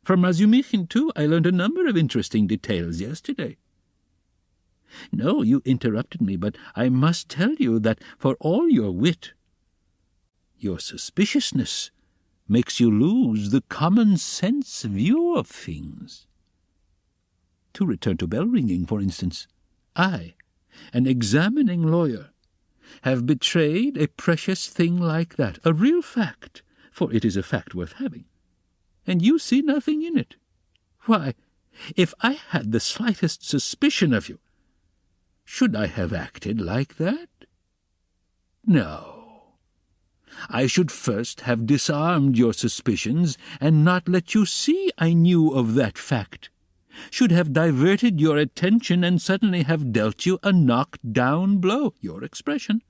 From Razumichin, too, I learned a number of interesting details yesterday. No, you interrupted me, but I must tell you that for all your wit, your suspiciousness makes you lose the common-sense view of things. To return to bell-ringing, for instance, I, an examining lawyer, have betrayed a precious thing like that, a real fact, for it is a fact worth having, and you see nothing in it. Why, if I had the slightest suspicion of you, should I have acted like that? No. I should first have disarmed your suspicions and not let you see I knew of that fact, should have diverted your attention and suddenly have dealt you a knock-down blow, your expression,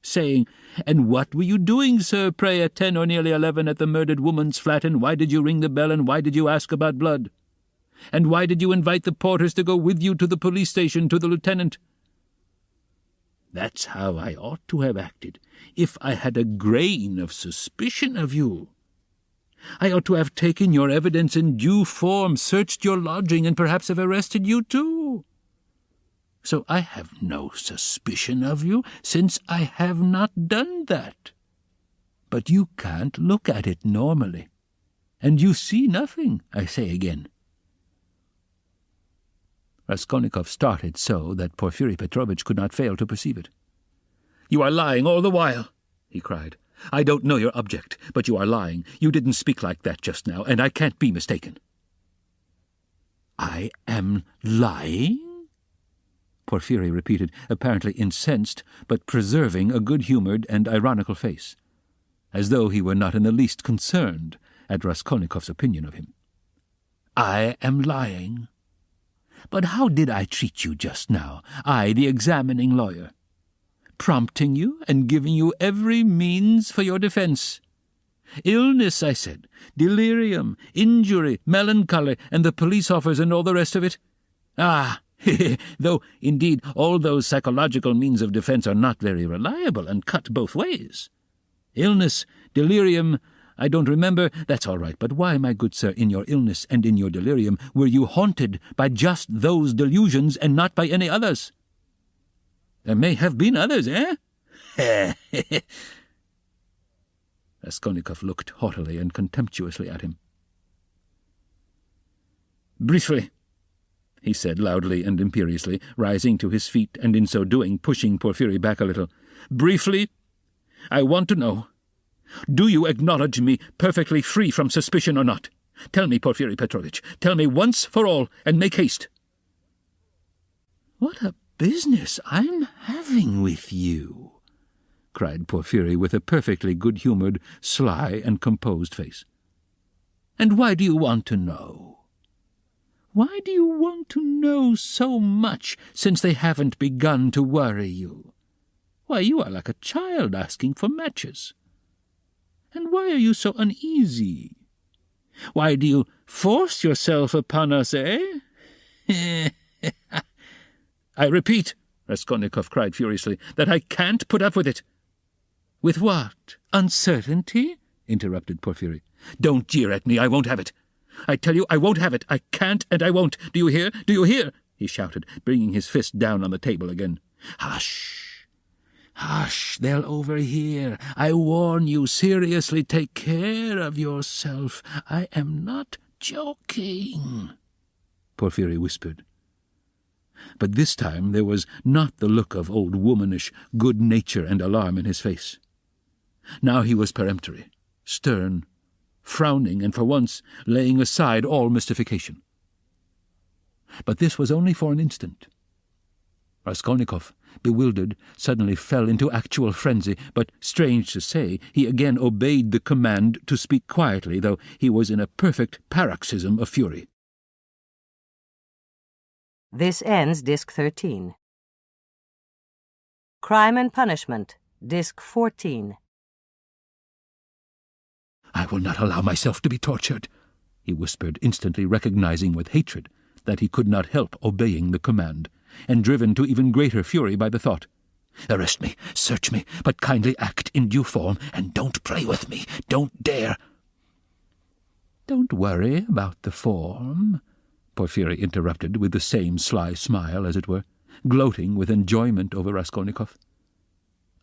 saying, 'And what were you doing, sir, pray, at 10 or nearly 11 at the murdered woman's flat, and why did you ring the bell, and why did you ask about blood? And why did you invite the porters to go with you to the police station, to the lieutenant?' That's how I ought to have acted, if I had a grain of suspicion of you. I ought to have taken your evidence in due form, searched your lodging, and perhaps have arrested you too. So I have no suspicion of you, since I have not done that. But you can't look at it normally, and you see nothing, I say again." Raskolnikov started so that Porfiri Petrovitch could not fail to perceive it. "You are lying all the while," he cried. "I don't know your object, but you are lying. You didn't speak like that just now, and I can't be mistaken." "I am lying?" Porfiri repeated, apparently incensed, but preserving a good-humoured and ironical face, as though he were not in the least concerned at Raskolnikov's opinion of him. "I am lying? But how did I treat you just now, I, the examining lawyer? Prompting you and giving you every means for your defence. Illness, I said, delirium, injury, melancholy, and the police offers and all the rest of it. Ah, though, indeed, all those psychological means of defence are not very reliable and cut both ways. Illness, delirium, I don't remember, that's all right, but why, my good sir, in your illness and in your delirium, were you haunted by just those delusions and not by any others? There may have been others, eh? Raskolnikov looked haughtily and contemptuously at him. "Briefly," he said loudly and imperiously, rising to his feet and in so doing pushing Porfiri back a little. "Briefly, I want to know, do you acknowledge me perfectly free from suspicion or not? Tell me, Porfiri Petrovitch, tell me once for all, and make haste." "What a business I'm having with you," cried Porfiri with a perfectly good-humoured, sly, and composed face. "And why do you want to know? Why do you want to know so much, since they haven't begun to worry you? Why, you are like a child asking for matches. And why are you so uneasy? Why do you force yourself upon us, eh? I repeat," Raskolnikov cried furiously, "that I can't put up with it." "With what? Uncertainty?" interrupted Porfiri. "Don't jeer at me. I won't have it. I tell you I won't have it. I can't and I won't. Do you hear? Do you hear?" he shouted, bringing his fist down on the table again. "Hush! Hush! They'll overhear. I warn you, seriously, take care of yourself. I am not joking," Porfiri whispered. But this time there was not the look of old womanish good nature and alarm in his face. Now he was peremptory, stern, frowning, and for once laying aside all mystification. But this was only for an instant. Raskolnikov, bewildered, suddenly fell into actual frenzy, but, strange to say, he again obeyed the command to speak quietly, though he was in a perfect paroxysm of fury. This ends Disc 13. Crime and Punishment, Disc 14. "I will not allow myself to be tortured," he whispered, instantly recognizing with hatred that he could not help obeying the command, and driven to even greater fury by the thought. "Arrest me, search me, but kindly act in due form, and don't play with me, don't dare." "Don't worry about the form," Porfiry interrupted with the same sly smile, as it were, gloating with enjoyment over Raskolnikov.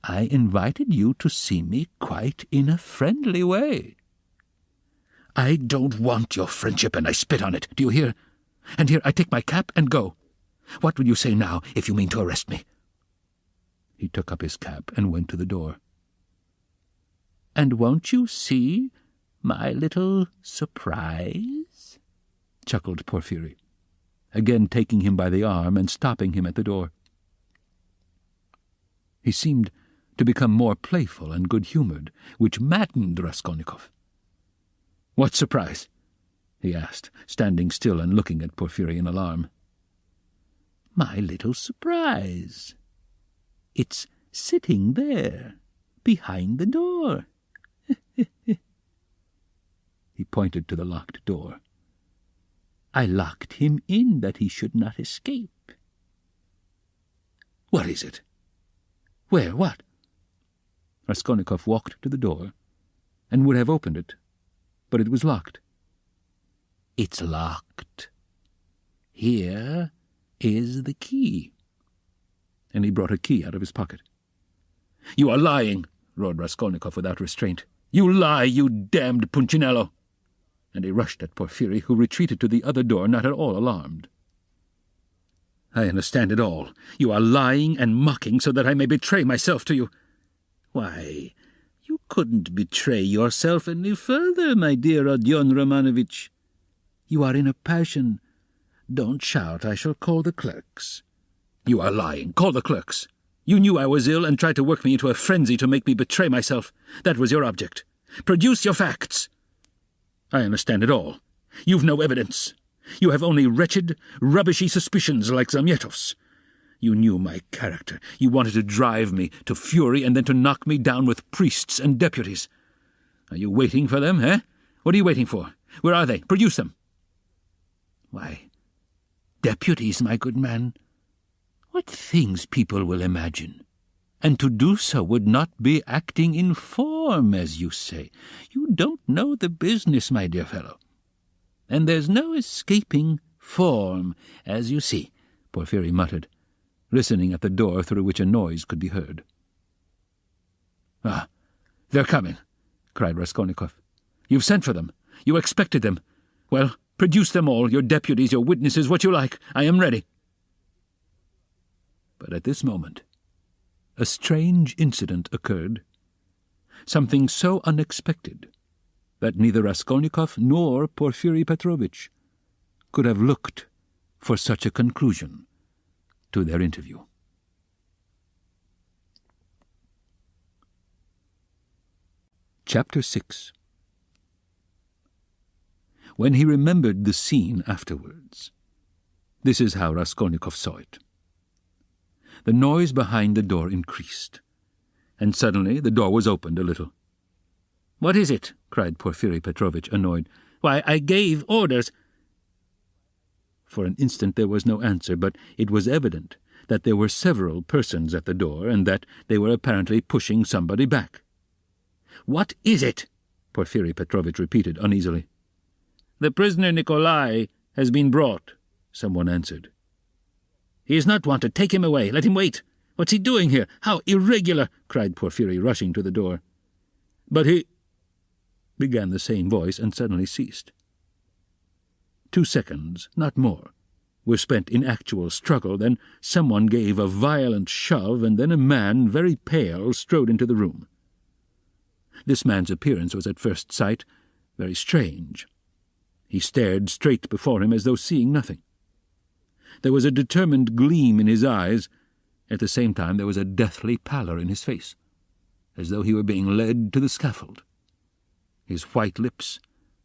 "I invited you to see me quite in a friendly way." "I don't want your friendship, and I spit on it, do you hear? And here I take my cap and go. What will you say now if you mean to arrest me?" He took up his cap and went to the door. "And won't you see my little surprise?" chuckled Porfiry, again taking him by the arm and stopping him at the door. He seemed to become more playful and good-humoured, which maddened Raskolnikov. "What surprise?" he asked, standing still and looking at Porfiry in alarm. "My little surprise. It's sitting there, behind the door." He pointed to the locked door. "I locked him in that he should not escape." "What is it? Where? What?" Raskolnikov walked to the door and would have opened it, but it was locked. "It's locked. Here is the key." And he brought a key out of his pocket. "You are lying," roared Raskolnikov without restraint. "You lie, you damned Punchinello!" And he rushed at Porfiry, who retreated to the other door, not at all alarmed. "I understand it all. You are lying and mocking so that I may betray myself to you." "Why, you couldn't betray yourself any further, my dear Rodion Romanovitch. You are in a passion. Don't shout, I shall call the clerks." "You are lying. Call the clerks. You knew I was ill and tried to work me into a frenzy to make me betray myself. That was your object. Produce your facts." "I understand it all. You've no evidence. You have only wretched, rubbishy suspicions like Zamyetov's. You knew my character. You wanted to drive me to fury and then to knock me down with priests and deputies. Are you waiting for them, eh? What are you waiting for? Where are they? Produce them." "Why, deputies, my good man. What things people will imagine. And to do so would not be acting in form, as you say. You don't know the business, my dear fellow. And there's no escaping form, as you see," Porfiry muttered, listening at the door through which a noise could be heard. "Ah, they're coming," cried Raskolnikov. "You've sent for them. You expected them. Well, produce them all, your deputies, your witnesses, what you like. I am ready." But at this moment a strange incident occurred, something so unexpected that neither Raskolnikov nor Porfiry Petrovitch could have looked for such a conclusion to their interview. Chapter 6. When he remembered the scene afterwards, this is how Raskolnikov saw it. The noise behind the door increased, and suddenly the door was opened a little. "What is it?" cried Porfiry Petrovitch, annoyed. "Why, I gave orders." For an instant there was no answer, but it was evident that there were several persons at the door, and that they were apparently pushing somebody back. "What is it?" Porfiry Petrovitch repeated uneasily. "The prisoner Nikolai has been brought," someone answered. "He is not wanted. Take him away. Let him wait. What's he doing here? How irregular!" cried Porfiry, rushing to the door. "But he—" began the same voice, and suddenly ceased. 2 seconds, not more, were spent in actual struggle. Then someone gave a violent shove, and then a man, very pale, strode into the room. This man's appearance was at first sight very strange. He stared straight before him as though seeing nothing. There was a determined gleam in his eyes, At the same time there was a deathly pallor in his face, as though he were being led to the scaffold. His white lips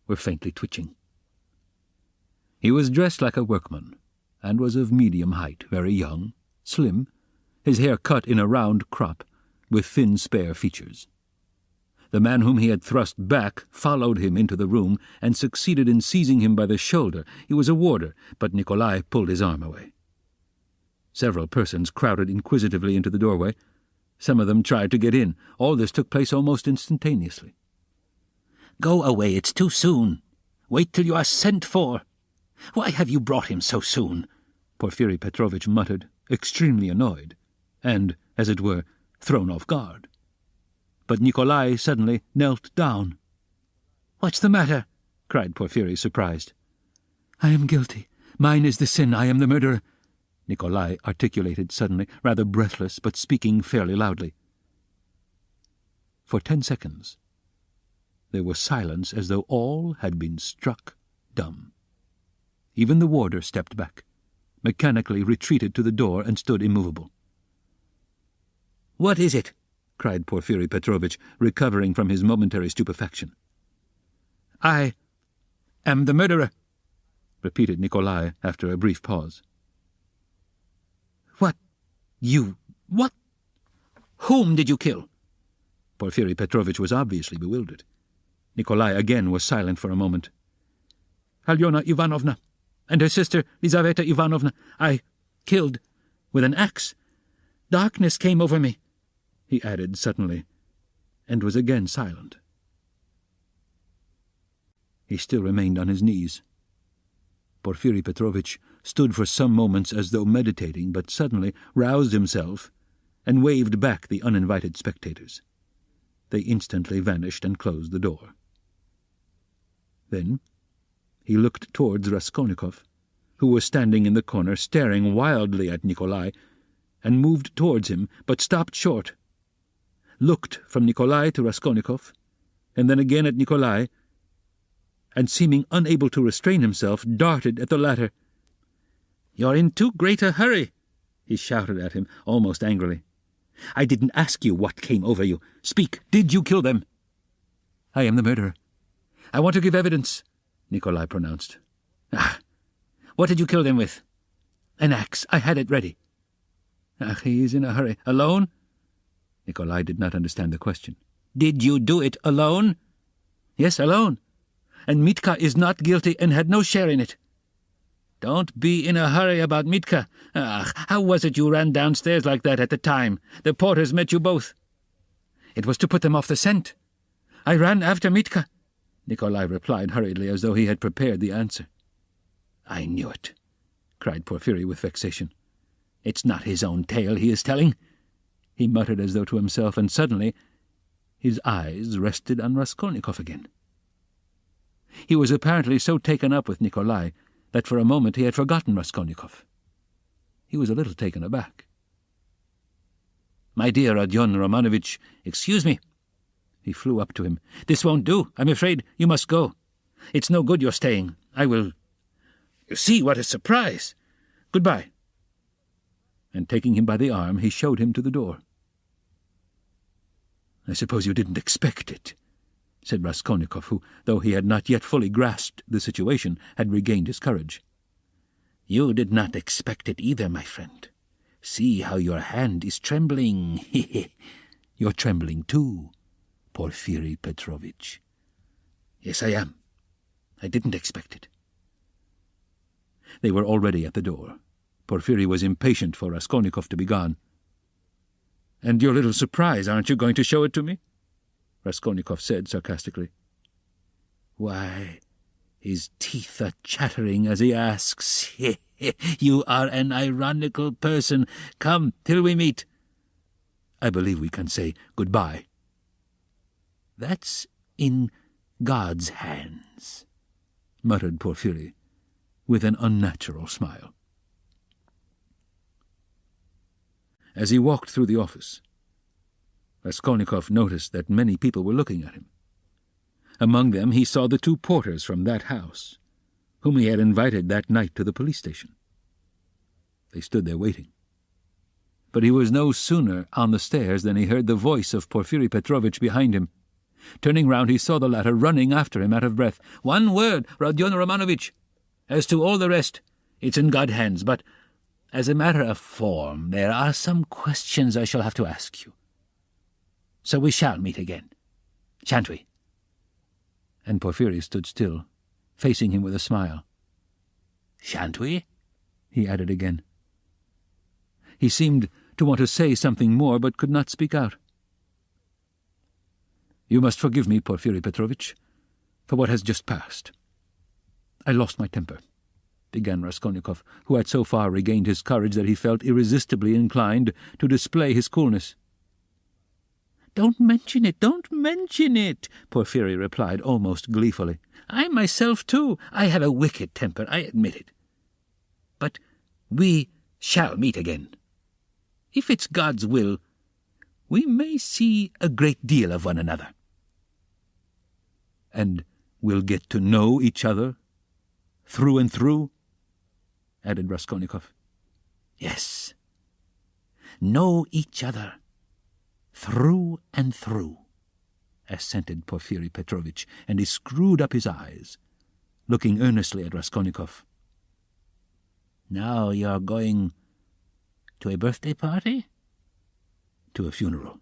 were faintly twitching. He was dressed like a workman, and was of medium height, very young, slim, his hair cut in a round crop, with thin spare features. The man whom he had thrust back followed him into the room and succeeded in seizing him by the shoulder. He was a warder, but Nikolai pulled his arm away. Several persons crowded inquisitively into the doorway. Some of them tried to get in. All this took place almost instantaneously. "Go away, it's too soon. Wait till you are sent for. Why have you brought him so soon?" Porfiri Petrovitch muttered, extremely annoyed, and, as it were, thrown off guard. But Nikolai suddenly knelt down. "What's the matter?" cried Porfiri, surprised. "I am guilty. Mine is the sin. I am the murderer," Nikolai articulated suddenly, rather breathless, but speaking fairly loudly. For 10 seconds there was silence, as though all had been struck dumb. Even the warder stepped back, mechanically retreated to the door, and stood immovable. "What is it?" cried Porfiri Petrovitch, recovering from his momentary stupefaction. "I am the murderer," repeated Nikolai after a brief pause. "What? You? What? Whom did you kill?" Porfiri Petrovitch was obviously bewildered. Nikolai again was silent for a moment. "Alyona Ivanovna and her sister Lizaveta Ivanovna I killed with an axe. Darkness came over me," he added suddenly, and was again silent. He still remained on his knees. Porfiri Petrovitch stood for some moments as though meditating, but suddenly roused himself and waved back the uninvited spectators. They instantly vanished and closed the door. Then he looked towards Raskolnikov, who was standing in the corner staring wildly at Nikolai, and moved towards him, but stopped short, looked from Nikolai to Raskolnikov, and then again at Nikolai, and seeming unable to restrain himself, darted at the latter. "You're in too great a hurry," he shouted at him, almost angrily. "I didn't ask you what came over you. Speak, did you kill them?" "I am the murderer." "I want to give evidence," Nikolai pronounced. "Ah, what did you kill them with?" "An axe. I had it ready." "Ah, he's in a hurry. Alone?" Nikolai did not understand the question. "Did you do it alone?" "Yes, alone. And Mitka is not guilty and had no share in it." "Don't be in a hurry about Mitka. Ah, how was it you ran downstairs like that at the time? The porters met you both." "It was to put them off the scent. I ran after Mitka," Nikolai replied hurriedly, as though he had prepared the answer. "I knew it," cried Porfiri with vexation. "It's not his own tale he is telling," he muttered as though to himself, and suddenly his eyes rested on Raskolnikov again. He was apparently so taken up with Nikolai that for a moment he had forgotten Raskolnikov. He was a little taken aback. "My dear Rodion Romanovitch, excuse me." He flew up to him. "This won't do. I'm afraid you must go. It's no good your staying. I will... You see, what a surprise! Goodbye." And taking him by the arm, he showed him to the door. "I suppose you didn't expect it," said Raskolnikov, who, though he had not yet fully grasped the situation, had regained his courage. "You did not expect it either, my friend. See how your hand is trembling." "You're trembling too, Porfiri Petrovitch." "Yes, I am. I didn't expect it." They were already at the door. Porfiri was impatient for Raskolnikov to be gone. "And your little surprise, aren't you going to show it to me?" Raskolnikov said sarcastically. "Why, his teeth are chattering as he asks. You are an ironical person. Come, till we meet. I believe we can say goodbye." "That's in God's hands," muttered Porfiri, with an unnatural smile. As he walked through the office, Raskolnikov noticed that many people were looking at him. Among them he saw the 2 porters from that house, whom he had invited that night to the police station. They stood there waiting. But he was no sooner on the stairs than he heard the voice of Porfiri Petrovitch behind him. Turning round, he saw the latter running after him out of breath. "One word, Rodion Romanovich. As to all the rest, it's in God's hands, but as a matter of form, there are some questions I shall have to ask you. So we shall meet again, shan't we?" And Porfiri stood still, facing him with a smile. "Shan't we?" he added again. He seemed to want to say something more, but could not speak out. "You must forgive me, Porfiri Petrovitch, for what has just passed. I lost my temper," began Raskolnikov, who had so far regained his courage that he felt irresistibly inclined to display his coolness. "Don't mention it, Porfiri replied almost gleefully. "I myself, too, I have a wicked temper, I admit it. But we shall meet again. If it's God's will, we may see a great deal of one another." "And we'll get to know each other, through and through?" added Raskolnikov. "Yes, know each other, through and through," assented Porfiri Petrovitch, and he screwed up his eyes, looking earnestly at Raskolnikov. "Now you're going to a birthday party?" "To a funeral."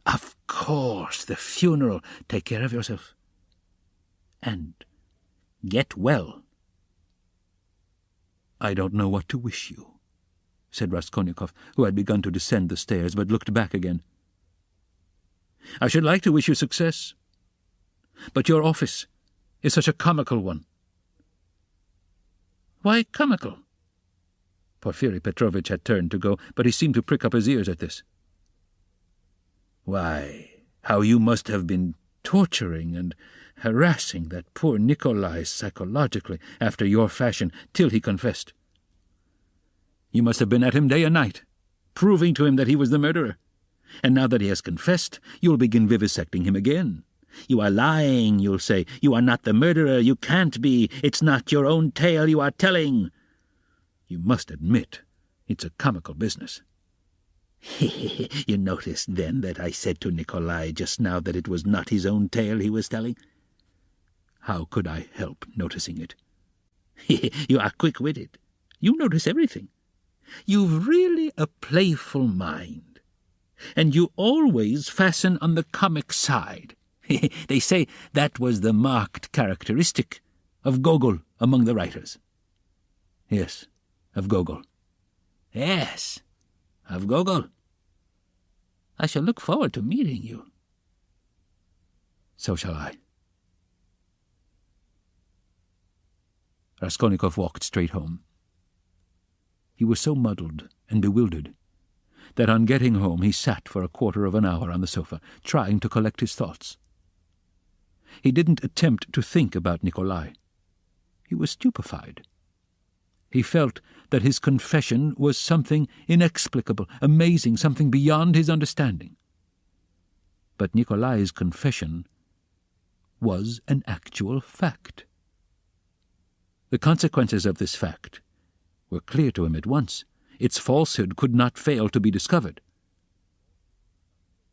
"Of course, the funeral. Take care of yourself. And get well." "I don't know what to wish you," said Raskolnikov, who had begun to descend the stairs, but looked back again. "I should like to wish you success, but your office is such a comical one." "Why comical?" Porfiri Petrovitch had turned to go, but he seemed to prick up his ears at this. "Why, how you must have been torturing and harassing that poor Nikolai psychologically, after your fashion, till he confessed. You must have been at him day and night, proving to him that he was the murderer. And now that he has confessed, you'll begin vivisecting him again. You are lying, you'll say. You are not the murderer. You can't be. It's not your own tale you are telling. You must admit it's a comical business." "You noticed, then, that I said to Nikolai just now that it was not his own tale he was telling?" "How could I help noticing it?" "You are quick-witted. You notice everything. You've really a playful mind, and you always fasten on the comic side. They say that was the marked characteristic of Gogol among the writers." "Yes, of Gogol." "Yes, of Gogol. I shall look forward to meeting you." "So shall I." Raskolnikov walked straight home. He was so muddled and bewildered that on getting home he sat for a quarter of an hour on the sofa, trying to collect his thoughts. He didn't attempt to think about Nikolai. He was stupefied. He felt that his confession was something inexplicable, amazing, something beyond his understanding. But Nikolai's confession was an actual fact. The consequences of this fact were clear to him at once. Its falsehood could not fail to be discovered.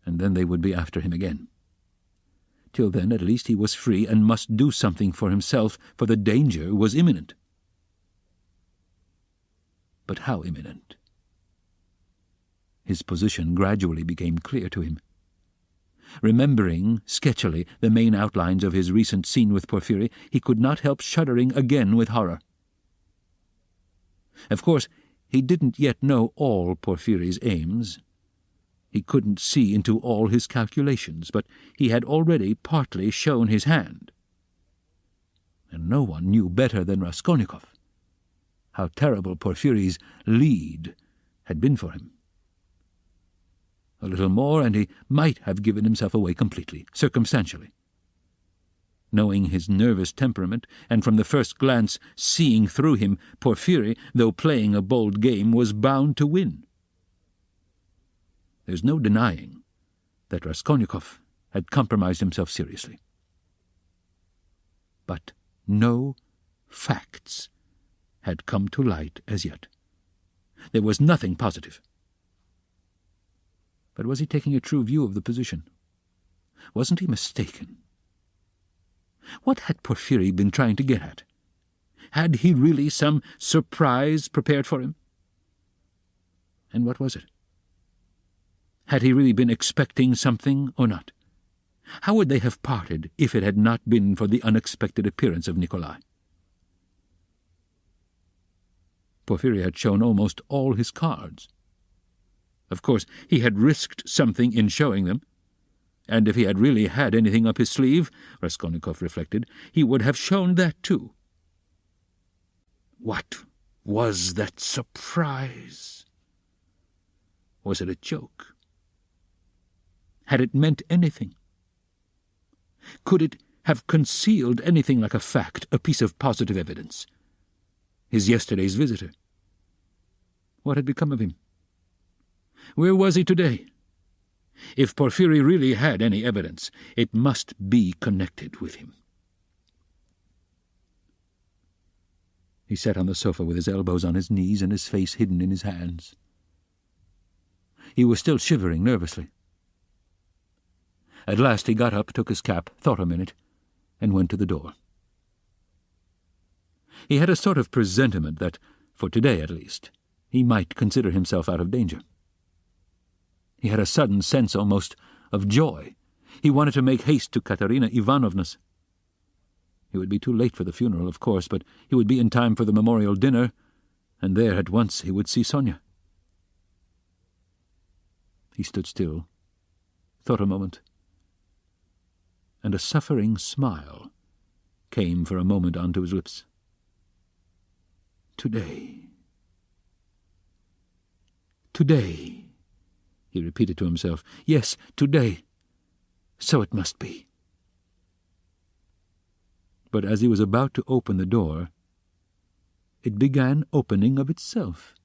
And then they would be after him again. Till then, at least, he was free and must do something for himself, for the danger was imminent. But how imminent? His position gradually became clear to him. Remembering, sketchily, the main outlines of his recent scene with Porfiri, he could not help shuddering again with horror. Of course, he didn't yet know all Porfiri's aims. He couldn't see into all his calculations, but he had already partly shown his hand. And no one knew better than Raskolnikov how terrible Porfiri's lead had been for him. A little more, and he might have given himself away completely, circumstantially. Knowing his nervous temperament, and from the first glance seeing through him, Porfiri, though playing a bold game, was bound to win. There's no denying that Raskolnikov had compromised himself seriously. But no facts had come to light as yet. There was nothing positive. But was he taking a true view of the position? Wasn't he mistaken? What had Porphyry been trying to get at? Had he really some surprise prepared for him? And what was it? Had he really been expecting something or not? How would they have parted if it had not been for the unexpected appearance of Nikolai? Porphyry had shown almost all his cards. Of course, he had risked something in showing them, and if he had really had anything up his sleeve, Raskolnikov reflected, he would have shown that too. What was that surprise? Was it a joke? Had it meant anything? Could it have concealed anything like a fact, a piece of positive evidence? His yesterday's visitor. What had become of him? Where was he today? If Porphyry really had any evidence, it must be connected with him. He sat on the sofa with his elbows on his knees and his face hidden in his hands. He was still shivering nervously. At last he got up, took his cap, thought a minute, and went to the door. He had a sort of presentiment that, for today at least, he might consider himself out of danger. He had a sudden sense almost of joy. He wanted to make haste to Katerina Ivanovna's. He would be too late for the funeral, of course, but he would be in time for the memorial dinner, and there at once he would see Sonia. He stood still, thought a moment, and a suffering smile came for a moment onto his lips. Today, he repeated to himself. Yes, today. So it must be. But as he was about to open the door, it began opening of itself.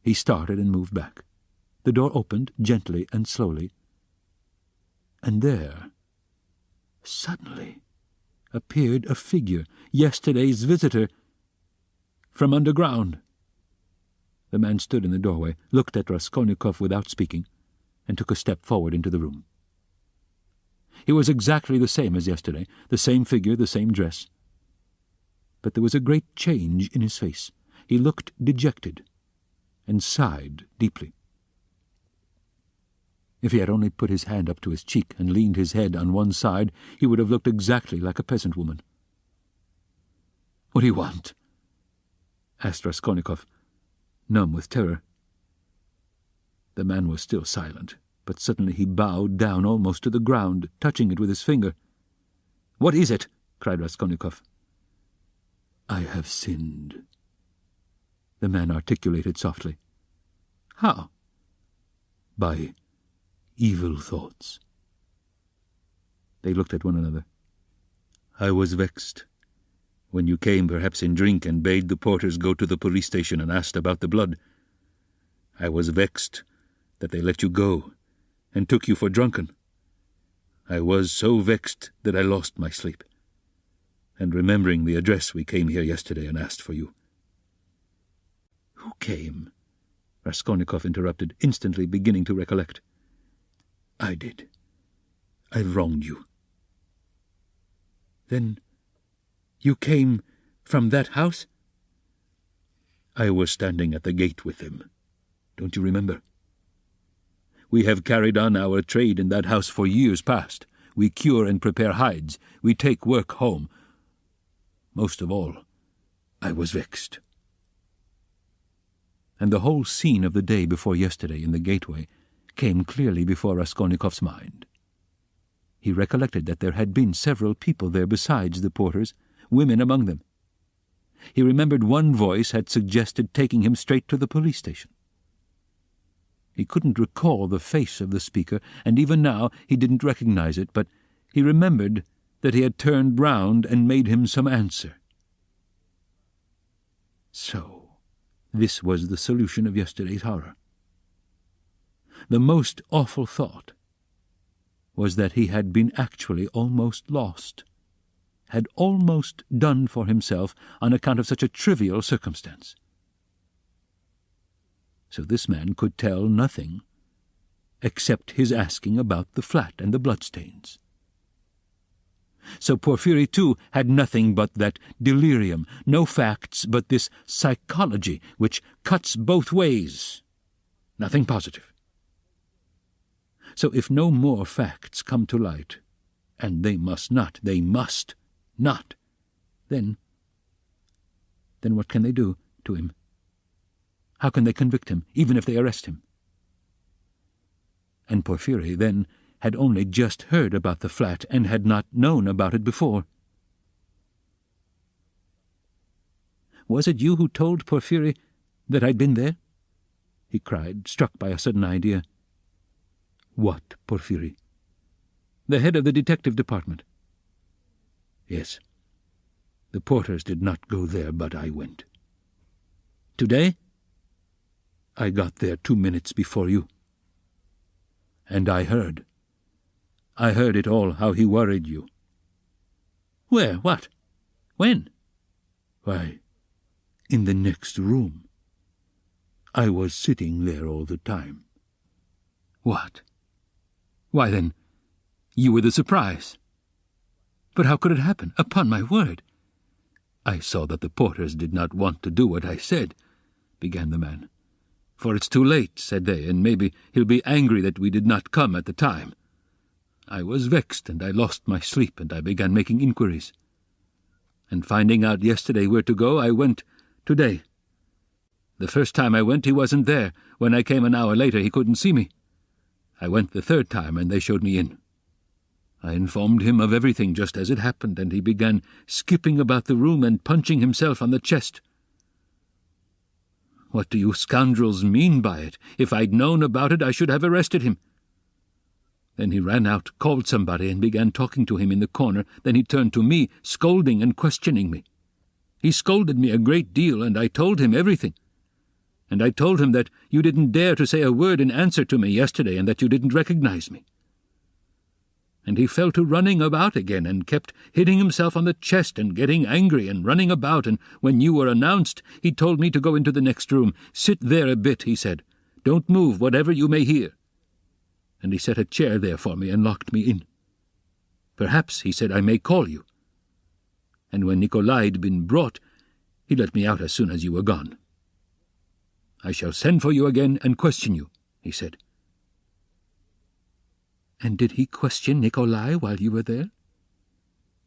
He started and moved back. The door opened gently and slowly, and there, suddenly, appeared a figure, yesterday's visitor, from underground. The man stood in the doorway, looked at Raskolnikov without speaking, and took a step forward into the room. He was exactly the same as yesterday, the same figure, the same dress. But there was a great change in his face. He looked dejected, and sighed deeply. If he had only put his hand up to his cheek and leaned his head on one side, he would have looked exactly like a peasant woman. "What do you want?" asked Raskolnikov, numb with terror. The man was still silent, but suddenly he bowed down almost to the ground, touching it with his finger. "What is it?" cried Raskolnikov. "I have sinned," the man articulated softly. "How?" "By evil thoughts." They looked at one another. "I was vexed when you came, perhaps in drink, and bade the porters go to the police station and asked about the blood. I was vexed that they let you go and took you for drunken. I was so vexed that I lost my sleep, and remembering the address we came here yesterday and asked for you." "Who came?" Raskolnikov interrupted, instantly beginning to recollect. "I did. I've wronged you." "Then you came from that house?" "I was standing at the gate with them. Don't you remember? We have carried on our trade in that house for years past. We cure and prepare hides. We take work home. Most of all, I was vexed." And the whole scene of the day before yesterday in the gateway came clearly before Raskolnikov's mind. He recollected that there had been several people there besides the porters, women among them. He remembered one voice had suggested taking him straight to the police station. He couldn't recall the face of the speaker, and even now he didn't recognize it, but he remembered that he had turned round and made him some answer. So, this was the solution of yesterday's horror. The most awful thought was that he had been actually almost lost, had almost done for himself on account of such a trivial circumstance. So this man could tell nothing except his asking about the flat and the bloodstains. So Porphyry, too, had nothing but that delirium, no facts but this psychology which cuts both ways, nothing positive. So if no more facts come to light, and they must not, then what can they do to him? How can they convict him, even if they arrest him? And Porphyry then had only just heard about the flat and had not known about it before. "Was it you who told Porphyry that I'd been there?" he cried, struck by a sudden idea. "What Porphyry?" "The head of the detective department." "Yes. The porters did not go there, but I went." "Today?" "I got there 2 minutes before you. And I heard it all, how he worried you." "Where? What? When?" "Why, in the next room. I was sitting there all the time." "What? Why, then, you were the surprise. But how could it happen? Upon my word." "I saw that the porters did not want to do what I said," began the man. "For it's too late," said they, "and maybe he'll be angry that we did not come at the time." I was vexed, and I lost my sleep, and I began making inquiries. And finding out yesterday where to go, I went today. The first time I went, he wasn't there. When I came an hour later, he couldn't see me. I went the third time, and they showed me in. I informed him of everything just as it happened, and he began skipping about the room and punching himself on the chest. What do you scoundrels mean by it? If I'd known about it, I should have arrested him. Then he ran out, called somebody, and began talking to him in the corner. Then he turned to me, scolding and questioning me. He scolded me a great deal, and I told him everything. And I told him that you didn't dare to say a word in answer to me yesterday, and that you didn't recognize me. And he fell to running about again, and kept hitting himself on the chest and getting angry and running about, and when you were announced, he told me to go into the next room. "Sit there a bit," he said. "Don't move, whatever you may hear." And he set a chair there for me and locked me in. "Perhaps," he said, "I may call you." And when Nikolai'd been brought, he let me out as soon as you were gone. "I shall send for you again and question you," he said. "And did he question Nikolai while you were there?"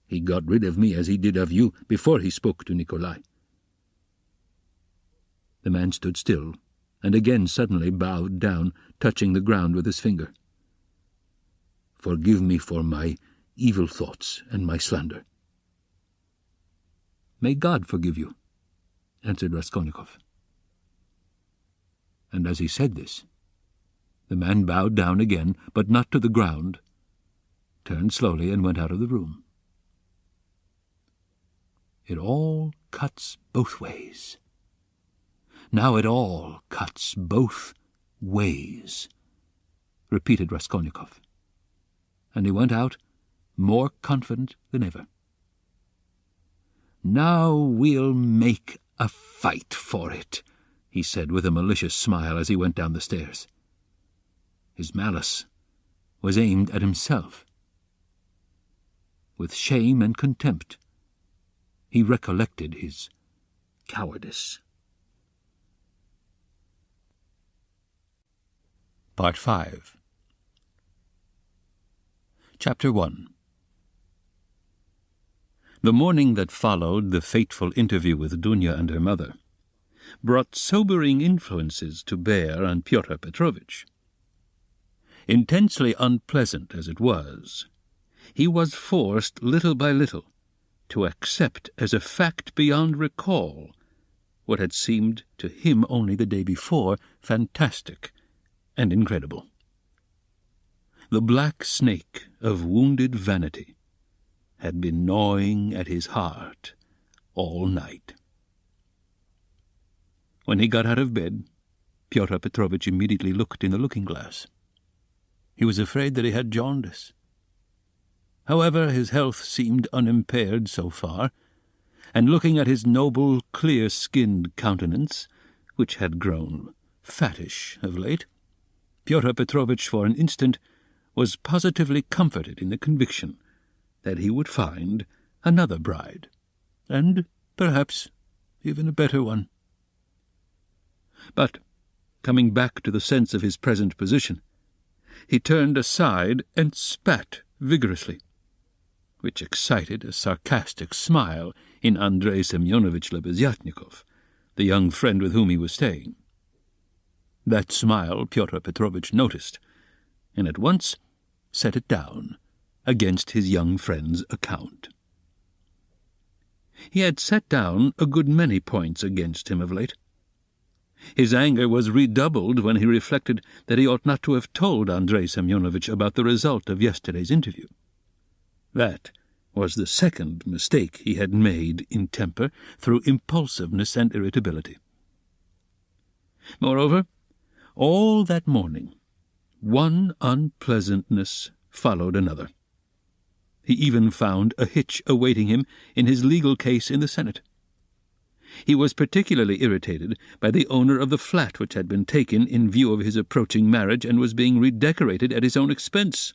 "He got rid of me as he did of you before he spoke to Nikolai." The man stood still, and again suddenly bowed down, touching the ground with his finger. "Forgive me for my evil thoughts and my slander." "May God forgive you," answered Raskolnikov. And as he said this, the man bowed down again, but not to the ground, turned slowly and went out of the room. It all cuts both ways. Now it all cuts both ways, repeated Raskolnikov. And he went out more confident than ever. "Now we'll make a fight for it," he said with a malicious smile as he went down the stairs. His malice was aimed at himself. With shame and contempt, he recollected his cowardice. Part 5. Chapter 1. The morning that followed the fateful interview with Dunya and her mother brought sobering influences to bear on Pyotr Petrovitch. Intensely unpleasant as it was, he was forced little by little to accept as a fact beyond recall what had seemed to him only the day before fantastic and incredible. The black snake of wounded vanity had been gnawing at his heart all night. When he got out of bed, Pyotr Petrovitch immediately looked in the looking-glass. He was afraid that he had jaundice. However, his health seemed unimpaired so far, and looking at his noble, clear-skinned countenance, which had grown fattish of late, Pyotr Petrovitch for an instant was positively comforted in the conviction that he would find another bride, and perhaps even a better one. But, coming back to the sense of his present position, he turned aside and spat vigorously, which excited a sarcastic smile in Andrei Semyonovitch Lebeziatnikov, the young friend with whom he was staying. That smile Pyotr Petrovitch noticed, and at once set it down against his young friend's account. He had set down a good many points against him of late. His anger was redoubled when he reflected that he ought not to have told Andrei Semyonovitch about the result of yesterday's interview. That was the second mistake he had made in temper through impulsiveness and irritability. Moreover, all that morning, one unpleasantness followed another. He even found a hitch awaiting him in his legal case in the Senate. He was particularly irritated by the owner of the flat which had been taken in view of his approaching marriage and was being redecorated at his own expense.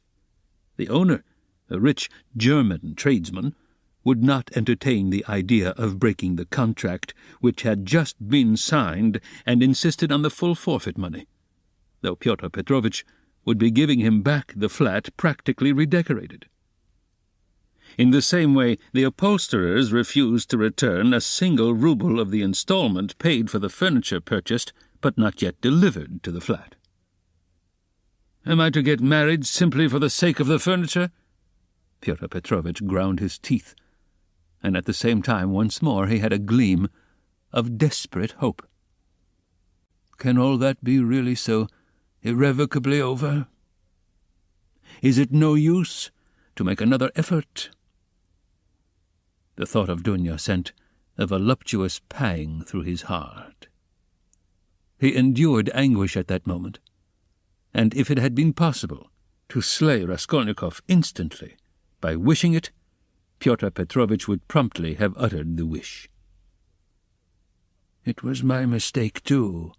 The owner, a rich German tradesman, would not entertain the idea of breaking the contract which had just been signed and insisted on the full forfeit money, though Pyotr Petrovitch would be giving him back the flat practically redecorated. In the same way, the upholsterers refused to return a single rouble of the installment paid for the furniture purchased but not yet delivered to the flat. "Am I to get married simply for the sake of the furniture?" Pyotr Petrovitch ground his teeth, and at the same time once more he had a gleam of desperate hope. "Can all that be really so irrevocably over? Is it no use to make another effort?" The thought of Dunya sent a voluptuous pang through his heart. He endured anguish at that moment, and if it had been possible to slay Raskolnikov instantly by wishing it, Pyotr Petrovitch would promptly have uttered the wish. "It was my mistake, too,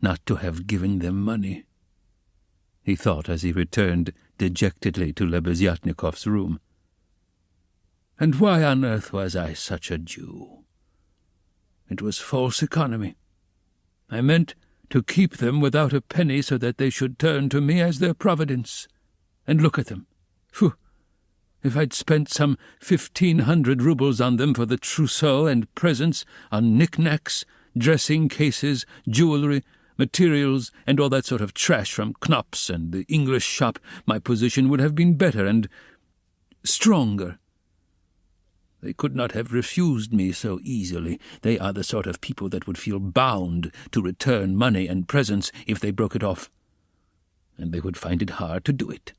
not to have given them money," he thought as he returned dejectedly to Lebeziatnikov's room. "And why on earth was I such a Jew? It was false economy. I meant to keep them without a penny so that they should turn to me as their providence. And look at them. Phew! If I'd spent some 1,500 roubles on them for the trousseau and presents, on knickknacks, dressing cases, jewellery, materials, and all that sort of trash from Knopp's and the English shop, my position would have been better and stronger. They could not have refused me so easily. They are the sort of people that would feel bound to return money and presents if they broke it off. And they would find it hard to do it,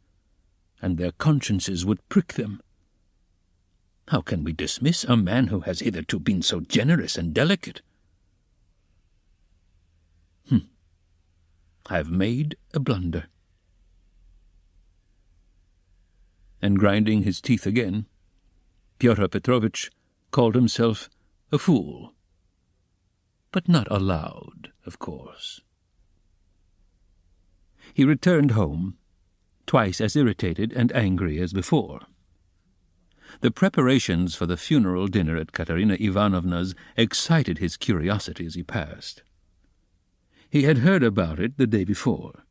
and their consciences would prick them. How can we dismiss a man who has hitherto been so generous and delicate? I've made a blunder." And grinding his teeth again, Pyotr Petrovitch called himself a fool, but not aloud, of course. He returned home, twice as irritated and angry as before. The preparations for the funeral dinner at Katerina Ivanovna's excited his curiosity as he passed. He had heard about it the day before.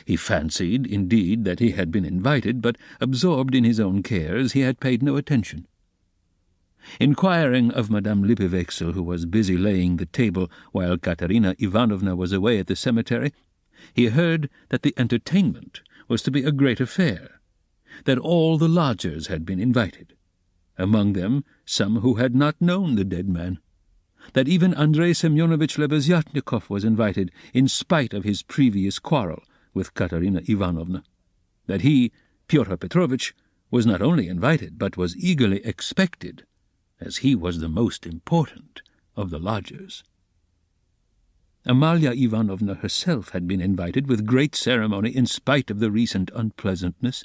He fancied, indeed, that he had been invited, but, absorbed in his own cares, he had paid no attention. Inquiring of Madame Lippewechsel, who was busy laying the table while Katerina Ivanovna was away at the cemetery, he heard that the entertainment was to be a great affair, that all the lodgers had been invited, among them some who had not known the dead man, that even Andrei Semyonovitch Lebeziatnikov was invited in spite of his previous quarrel with Katerina Ivanovna, that he, Pyotr Petrovitch, was not only invited, but was eagerly expected, as he was the most important of the lodgers. Amalia Ivanovna herself had been invited with great ceremony in spite of the recent unpleasantness,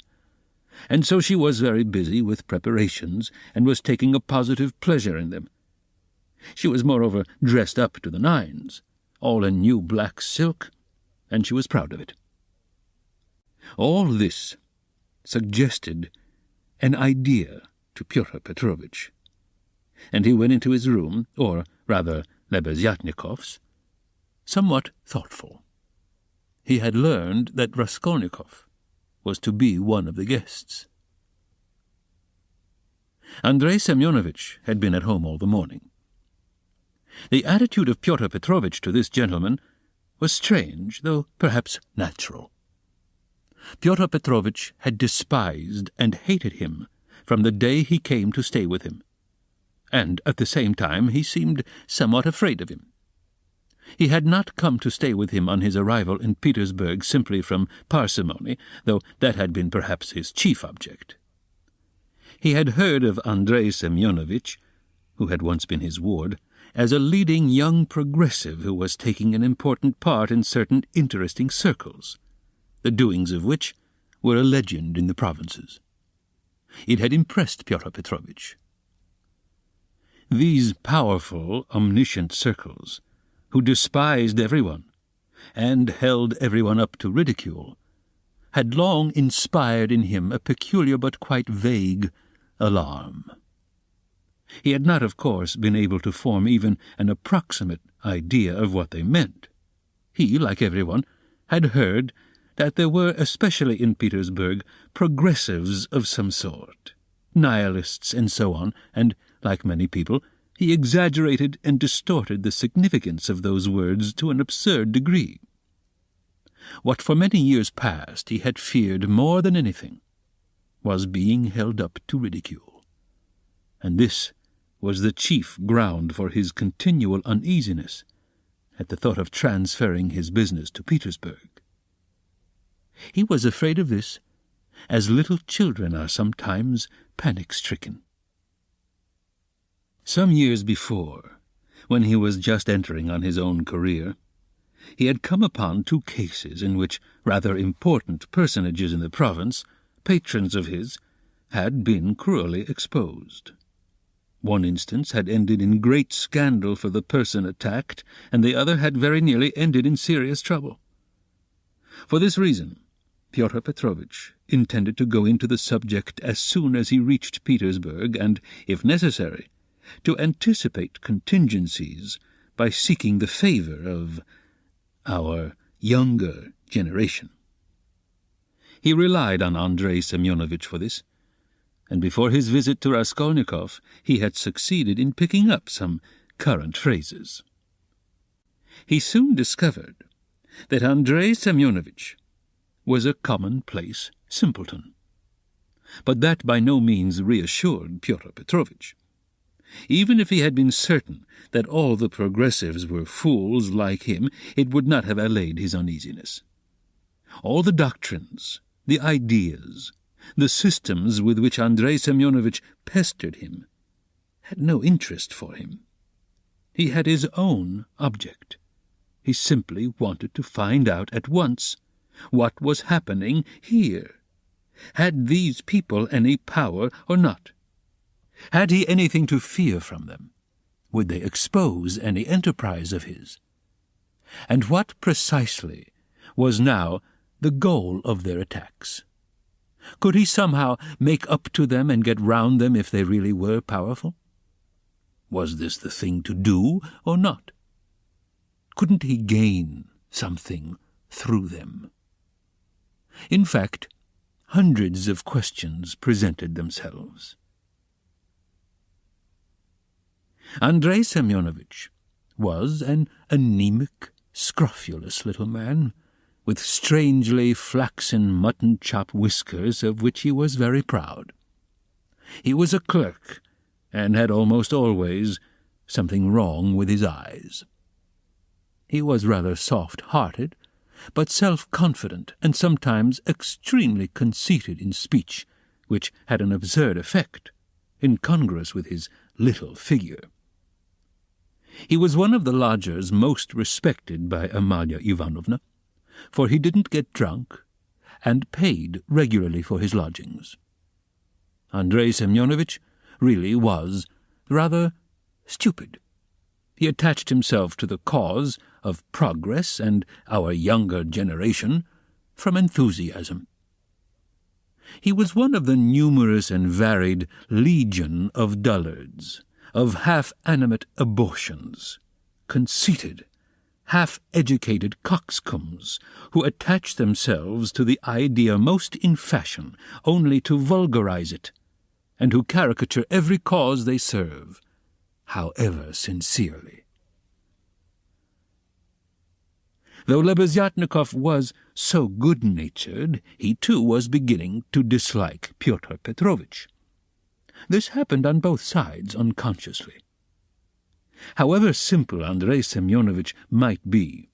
and so she was very busy with preparations and was taking a positive pleasure in them. She was moreover dressed up to the nines, all in new black silk, and she was proud of it. All this suggested an idea to Pyotr Petrovitch, and he went into his room, or rather Lebeziatnikov's, somewhat thoughtful. He had learned that Raskolnikov was to be one of the guests. Andrei Semyonovitch had been at home all the morning. The attitude of Pyotr Petrovitch to this gentleman was strange, though perhaps natural. Pyotr Petrovitch had despised and hated him from the day he came to stay with him, and at the same time he seemed somewhat afraid of him. He had not come to stay with him on his arrival in Petersburg simply from parsimony, though that had been perhaps his chief object. He had heard of Andrei Semyonovitch, who had once been his ward, as a leading young progressive who was taking an important part in certain interesting circles, the doings of which were a legend in the provinces. It had impressed Pyotr Petrovitch. These powerful, omniscient circles, who despised everyone and held everyone up to ridicule, had long inspired in him a peculiar but quite vague alarm. He had not, of course, been able to form even an approximate idea of what they meant. He, like everyone, had heard that there were, especially in Petersburg, progressives of some sort, nihilists and so on, and, like many people, he exaggerated and distorted the significance of those words to an absurd degree. What for many years past he had feared more than anything was being held up to ridicule, and this was the chief ground for his continual uneasiness at the thought of transferring his business to Petersburg. He was afraid of this, as little children are sometimes panic-stricken. Some years before, when he was just entering on his own career, he had come upon two cases in which rather important personages in the province, patrons of his, had been cruelly exposed. One instance had ended in great scandal for the person attacked, and the other had very nearly ended in serious trouble. For this reason, Pyotr Petrovitch intended to go into the subject as soon as he reached Petersburg, and, if necessary, to anticipate contingencies by seeking the favor of our younger generation. He relied on Andrei Semyonovitch for this, and before his visit to Raskolnikov he had succeeded in picking up some current phrases. He soon discovered that Andrei Semyonovitch was a commonplace simpleton, but that by no means reassured Pyotr Petrovitch. Even if he had been certain that all the progressives were fools like him, it would not have allayed his uneasiness. All the doctrines, the ideas, the systems with which Andrei Semyonovitch pestered him had no interest for him. He had his own object. He simply wanted to find out at once what was happening here. Had these people any power or not? Had he anything to fear from them? Would they expose any enterprise of his? And what precisely was now the goal of their attacks? Could he somehow make up to them and get round them if they really were powerful? Was this the thing to do or not? Couldn't he gain something through them? In fact, hundreds of questions presented themselves. Andrei Semyonovitch was an anemic, scrofulous little man, with strangely flaxen mutton-chop whiskers of which he was very proud. He was a clerk, and had almost always something wrong with his eyes. He was rather soft-hearted, but self-confident, and sometimes extremely conceited in speech, which had an absurd effect, incongruous with his little figure. He was one of the lodgers most respected by Amalia Ivanovna, for he didn't get drunk, and paid regularly for his lodgings. Andrei Semyonovitch really was rather stupid. He attached himself to the cause of progress and our younger generation from enthusiasm, He was one of the numerous and varied legion of dullards, of half-animate abortions, conceited, half-educated coxcombs, who attach themselves to the idea most in fashion only to vulgarize it, and who caricature every cause they serve, however sincerely. Though Lebeziatnikov was so good-natured, he too was beginning to dislike Pyotr Petrovitch. This happened on both sides unconsciously. However simple Andrei Semyonovitch might be,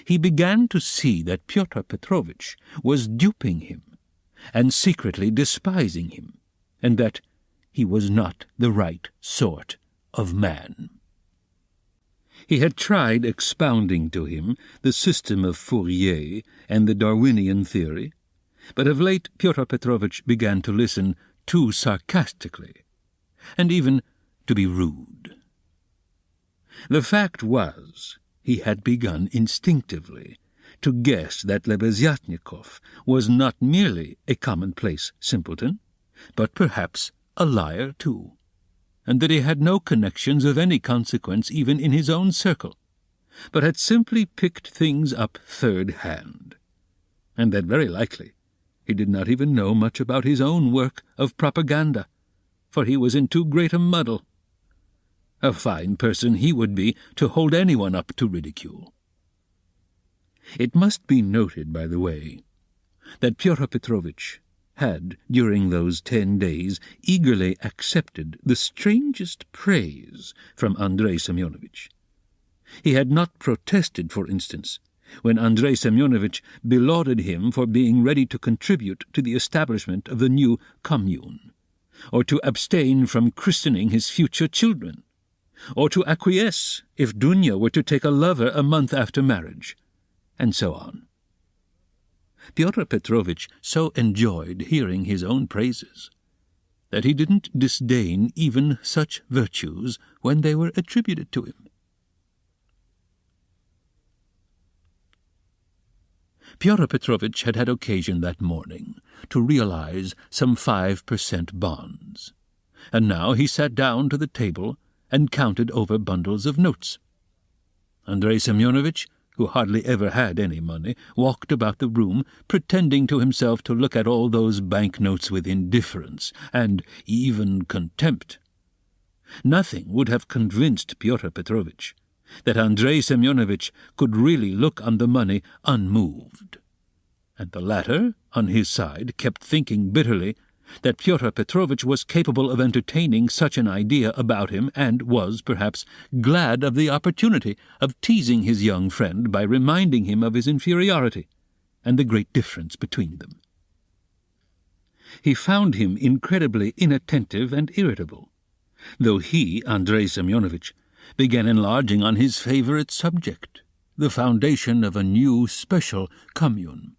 he began to see that Pyotr Petrovitch was duping him and secretly despising him, and that he was not the right sort of man. He had tried expounding to him the system of Fourier and the Darwinian theory, but of late Pyotr Petrovitch began to listen too sarcastically, and even to be rude. The fact was, he had begun instinctively to guess that Lebeziatnikov was not merely a commonplace simpleton, but perhaps a liar too, and that he had no connections of any consequence even in his own circle, but had simply picked things up third-hand, and that very likely he did not even know much about his own work of propaganda, for he was in too great a muddle. A fine person he would be to hold anyone up to ridicule. It must be noted, by the way, that Pyotr Petrovitch had, during those 10 days, eagerly accepted the strangest praise from Andrei Semyonovitch. He had not protested, for instance, when Andrei Semyonovitch belauded him for being ready to contribute to the establishment of the new commune, or to abstain from christening his future children, or to acquiesce if Dunya were to take a lover a month after marriage, and so on. Pyotr Petrovitch so enjoyed hearing his own praises that he didn't disdain even such virtues when they were attributed to him. Pyotr Petrovitch had had occasion that morning to realize some 5% bonds, and now he sat down to the table and counted over bundles of notes. Andrei Semyonovitch, who hardly ever had any money, walked about the room, pretending to himself to look at all those banknotes with indifference and even contempt. Nothing would have convinced Pyotr Petrovitch that Andrei Semyonovitch could really look on the money unmoved, and the latter, on his side, kept thinking bitterly that Pyotr Petrovitch was capable of entertaining such an idea about him, and was, perhaps, glad of the opportunity of teasing his young friend by reminding him of his inferiority and the great difference between them. He found him incredibly inattentive and irritable, though he, Andrei Semyonovitch, began enlarging on his favourite subject, the foundation of a new special commune.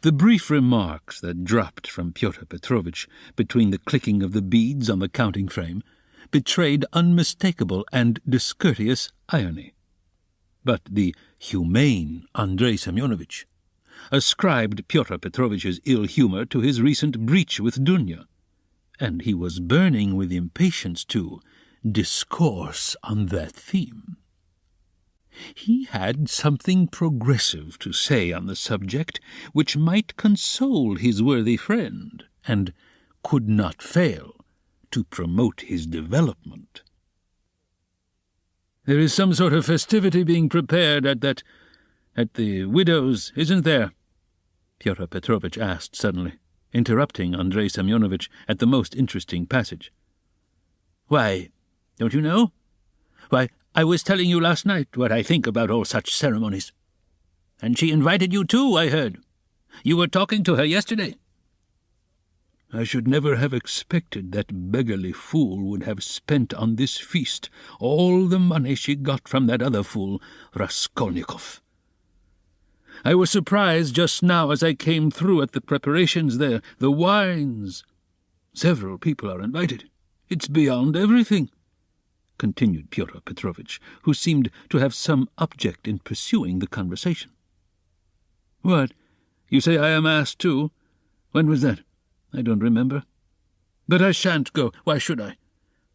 The brief remarks that dropped from Pyotr Petrovitch between the clicking of the beads on the counting frame betrayed unmistakable and discourteous irony. But the humane Andrei Semyonovitch ascribed Pyotr Petrovitch's ill humour to his recent breach with Dunya, and he was burning with impatience to discourse on that theme. He had something progressive to say on the subject which might console his worthy friend, and could not fail to promote his development. "There is some sort of festivity being prepared at the widow's, isn't there?" Pyotr Petrovitch asked suddenly, interrupting Andrei Semyonovitch at the most interesting passage. "Why, don't you know? Why, I was telling you last night what I think about all such ceremonies. And she invited you too, I heard. You were talking to her yesterday." "I should never have expected that beggarly fool would have spent on this feast all the money she got from that other fool, Raskolnikov. I was surprised just now as I came through at the preparations there, the wines. Several people are invited. It's beyond everything," continued Pyotr Petrovitch, who seemed to have some object in pursuing the conversation. "What, you say I am asked too? When was that? I don't remember. But I shan't go. Why should I?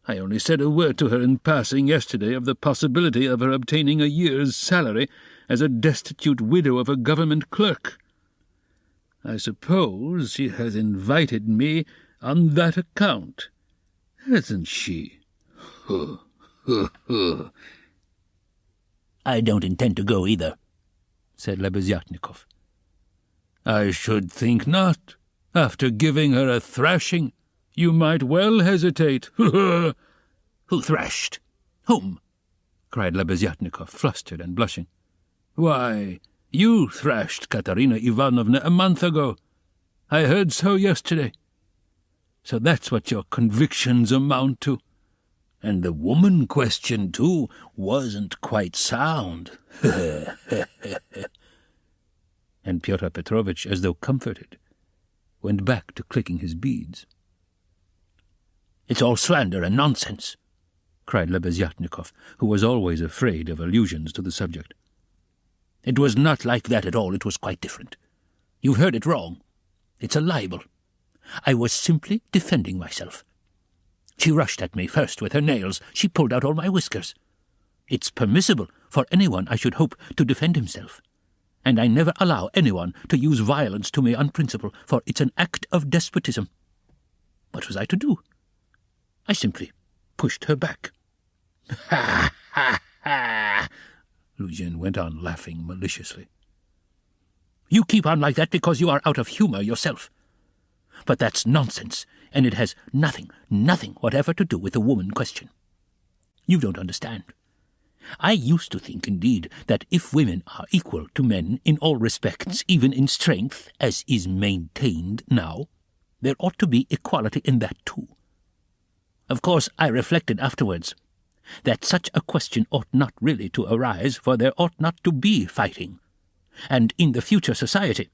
I only said a word to her in passing yesterday of the possibility of her obtaining a year's salary as a destitute widow of a government clerk. I suppose she has invited me on that account, hasn't she? I don't intend to go either, said Lebeziatnikov. I should think not. After giving her a thrashing, you might well hesitate. Who thrashed? Whom? Cried Lebeziatnikov, flustered and blushing. Why, you thrashed Katerina Ivanovna a month ago. I heard so yesterday. So that's what your convictions amount to. And the woman question, too, wasn't quite sound. And Pyotr Petrovitch, as though comforted, went back to clicking his beads. It's all slander and nonsense, cried Lebeziatnikov, who was always afraid of allusions to the subject. It was not like that at all. It was quite different. You've heard it wrong. It's a libel. I was simply defending myself. She rushed at me first with her nails. She pulled out all my whiskers. It's permissible for anyone, I should hope, to defend himself. And I never allow anyone to use violence to me on principle, for it's an act of despotism. What was I to do? I simply pushed her back. Ha, ha, ha! Luzhin went on, laughing maliciously. You keep on like that because you are out of humour yourself. But that's nonsense, and it has nothing whatever to do with the woman question. You don't understand. I used to think, indeed, that if women are equal to men in all respects, even in strength, as is maintained now, there ought to be equality in that too. Of course, I reflected afterwards that such a question ought not really to arise, for there ought not to be fighting. And in the future society,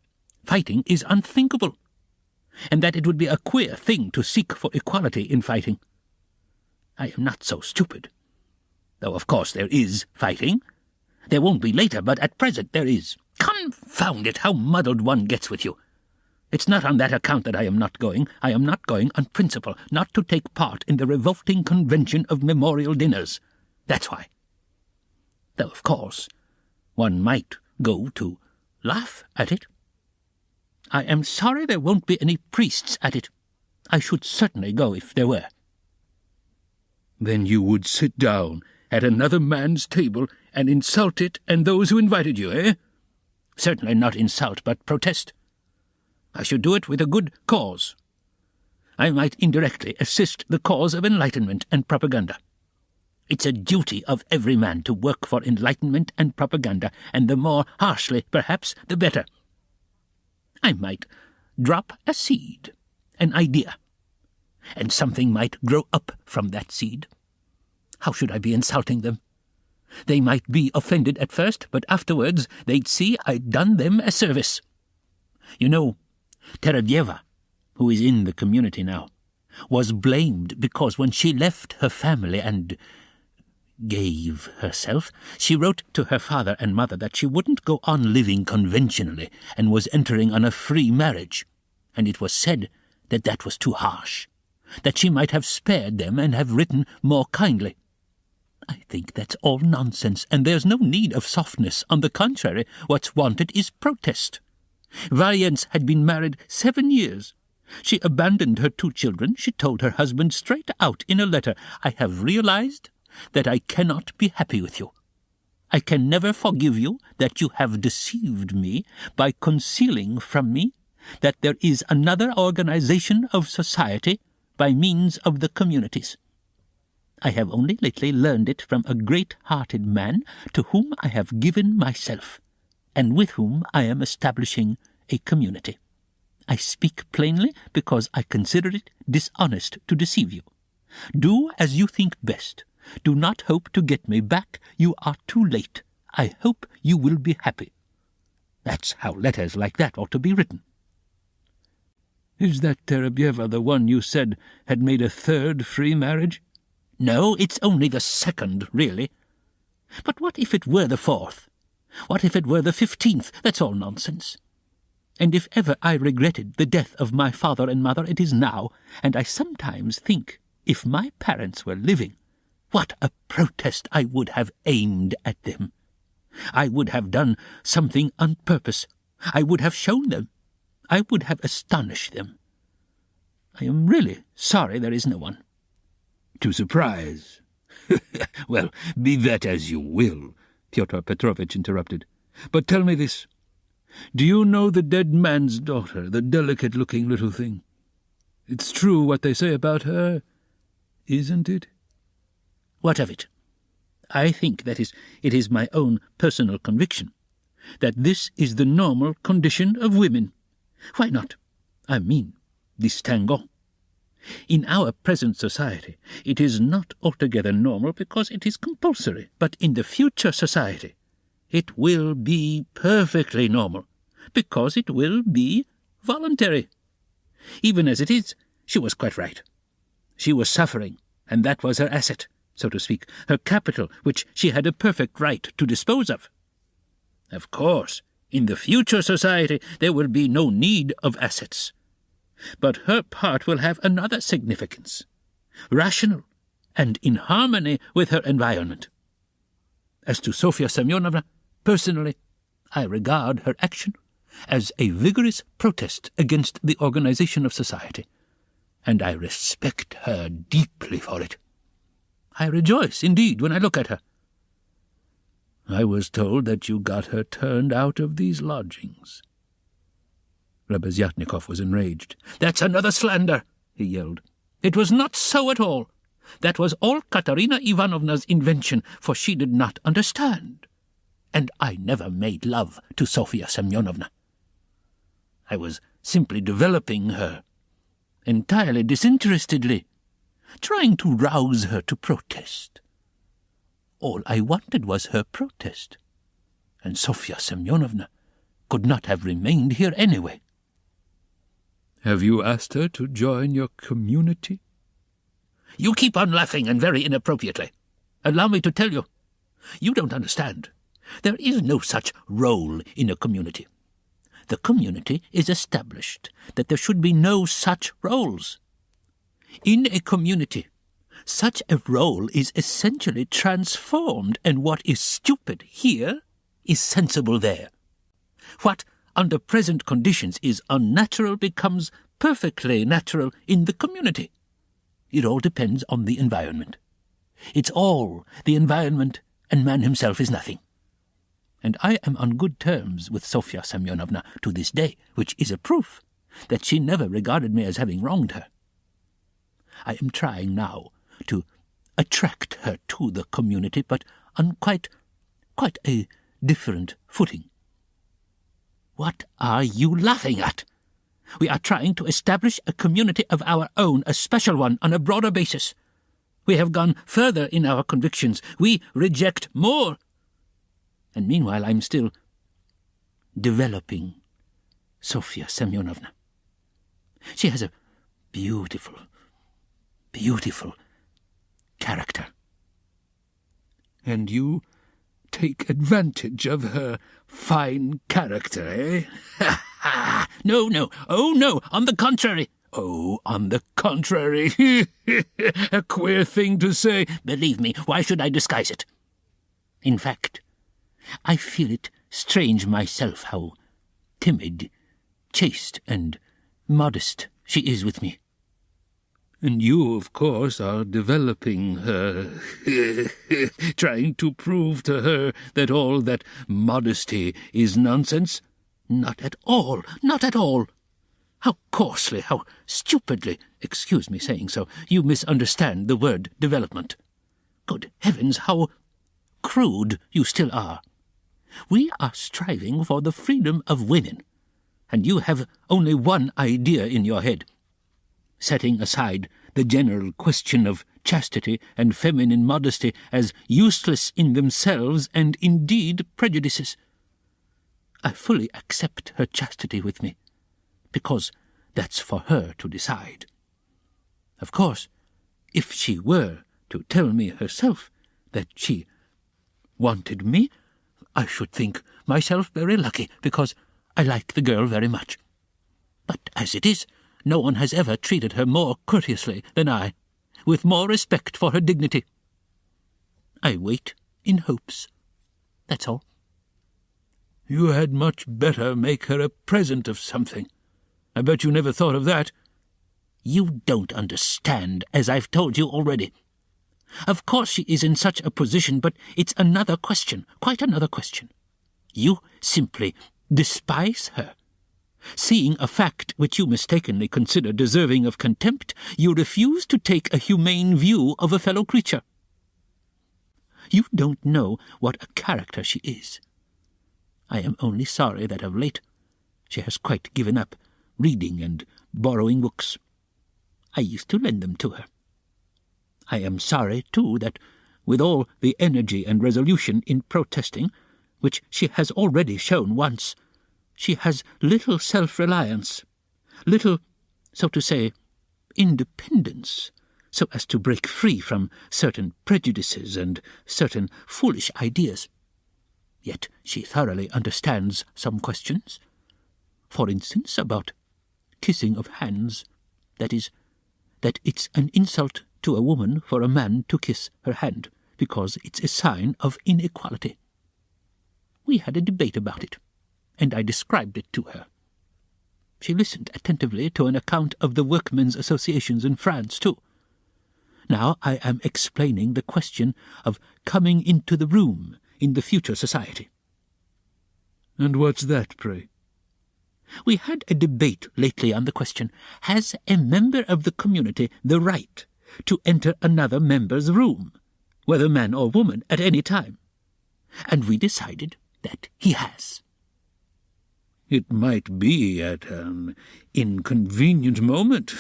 fighting is unthinkable, and that it would be a queer thing to seek for equality in fighting. I am not so stupid. Though, of course, there is fighting. There won't be later, but at present there is. Confound it, how muddled one gets with you. It's not on that account that I am not going. I am not going on principle, not to take part in the revolting convention of memorial dinners. That's why. Though, of course, one might go to laugh at it. I am sorry there won't be any priests at it. I should certainly go if there were. Then you would sit down at another man's table and insult it and those who invited you, eh? Certainly not insult, but protest. I should do it with a good cause. I might indirectly assist the cause of enlightenment and propaganda. It's a duty of every man to work for enlightenment and propaganda, and the more harshly, perhaps, the better. I might drop a seed, an idea, and something might grow up from that seed. How should I be insulting them? They might be offended at first, but afterwards they'd see I'd done them a service. You know, Terebyeva, who is in the community now, was blamed because when she left her family and gave herself, she wrote to her father and mother that she wouldn't go on living conventionally and was entering on a free marriage, and it was said that that was too harsh, that she might have spared them and have written more kindly. I think that's all nonsense, and there's no need of softness. On the contrary, what's wanted is protest. Valyens had been married 7 years. She abandoned her 2 children. She told her husband straight out in a letter, I have realized that I cannot be happy with you. I can never forgive you that you have deceived me by concealing from me that there is another organization of society by means of the communities. I have only lately learned it from a great-hearted man to whom I have given myself, and with whom I am establishing a community. I speak plainly because I consider it dishonest to deceive you. Do as you think best. Do not hope to get me back. You are too late. I hope you will be happy. That's how letters like that ought to be written. Is that Terebyeva the one you said had made a 3rd free marriage? No, it's only the 2nd, really. But what if it were the 4th? What if it were the 15th? That's all nonsense. And if ever I regretted the death of my father and mother, it is now, and I sometimes think, if my parents were living, what a protest I would have aimed at them. I would have done something on purpose. I would have shown them. I would have astonished them. I am really sorry there is no one. To surprise. Well, be that as you will, Pyotr Petrovitch interrupted. But tell me this. Do you know the dead man's daughter, the delicate-looking little thing? It's true what they say about her, isn't it? What of it? I think it is my own personal conviction that this is the normal condition of women. Why not? I mean, distinguons. In our present society, it is not altogether normal because it is compulsory, but in the future society, it will be perfectly normal, because it will be voluntary. Even as it is, she was quite right. She was suffering, and that was her asset, so to speak, her capital, which she had a perfect right to dispose of. Of course, in the future society, there will be no need of assets. But her part will have another significance, rational and in harmony with her environment. As to Sofya Semyonovna, personally, I regard her action as a vigorous protest against the organization of society, and I respect her deeply for it. I rejoice, indeed, when I look at her. I was told that you got her turned out of these lodgings. Lebeziatnikov was enraged. "That's another slander," he yelled. "It was not so at all. That was all Katerina Ivanovna's invention, for she did not understand. And I never made love to Sofya Semyonovna. I was simply developing her, entirely disinterestedly, trying to rouse her to protest. All I wanted was her protest, and Sofya Semyonovna could not have remained here anyway." "Have you asked her to join your community?" "You keep on laughing, and very inappropriately. Allow me to tell you. You don't understand. There is no such role in a community. The community is established that there should be no such roles. In a community, such a role is essentially transformed, and what is stupid here is sensible there. What, under present conditions, is unnatural becomes perfectly natural in the community. It all depends on the environment. It's all the environment, and man himself is nothing. And I am on good terms with Sofya Semyonovna to this day, which is a proof that she never regarded me as having wronged her. I am trying now to attract her to the community, but on quite a different footing." "What are you laughing at? We are trying to establish a community of our own, a special one, on a broader basis. We have gone further in our convictions. We reject more. And meanwhile I'm still developing Sofya Semyonovna. She has a beautiful, beautiful character." "And you take advantage of her fine character, eh?" No, oh no, on the contrary." "Oh, on the contrary." A queer thing to say. "Believe me, why should I disguise it? In fact, I feel it strange myself how timid, chaste, and modest she is with me." "And you, of course, are developing her, trying to prove to her that all that modesty is nonsense?" "Not at all, not at all. How coarsely, how stupidly, excuse me saying so, you misunderstand the word development. Good heavens, how crude you still are. We are striving for the freedom of women, and you have only one idea in your head. Setting aside the general question of chastity and feminine modesty as useless in themselves and indeed prejudices. I fully accept her chastity with me, because that's for her to decide. Of course, if she were to tell me herself that she wanted me, I should think myself very lucky, because I like the girl very much. But as it is, no one has ever treated her more courteously than I, with more respect for her dignity. I wait in hopes. That's all." "You had much better make her a present of something. I bet you never thought of that." "You don't understand, as I've told you already. Of course she is in such a position, but it's another question, quite another question. You simply despise her. Seeing a fact which you mistakenly consider deserving of contempt, you refuse to take a humane view of a fellow creature. You don't know what a character she is. I am only sorry that of late she has quite given up reading and borrowing books. I used to lend them to her. I am sorry, too, that with all the energy and resolution in protesting, which she has already shown once, she has little self-reliance, little, so to say, independence, so as to break free from certain prejudices and certain foolish ideas. Yet she thoroughly understands some questions. For instance, about kissing of hands, that is, that it's an insult to a woman for a man to kiss her hand, because it's a sign of inequality. We had a debate about it, and I described it to her. She listened attentively to an account of the workmen's associations in France, too. Now I am explaining the question of coming into the room in the future society." "And what's that, pray?" "We had a debate lately on the question, has a member of the community the right to enter another member's room, whether man or woman, at any time? And we decided that he has." "It might be at an inconvenient moment."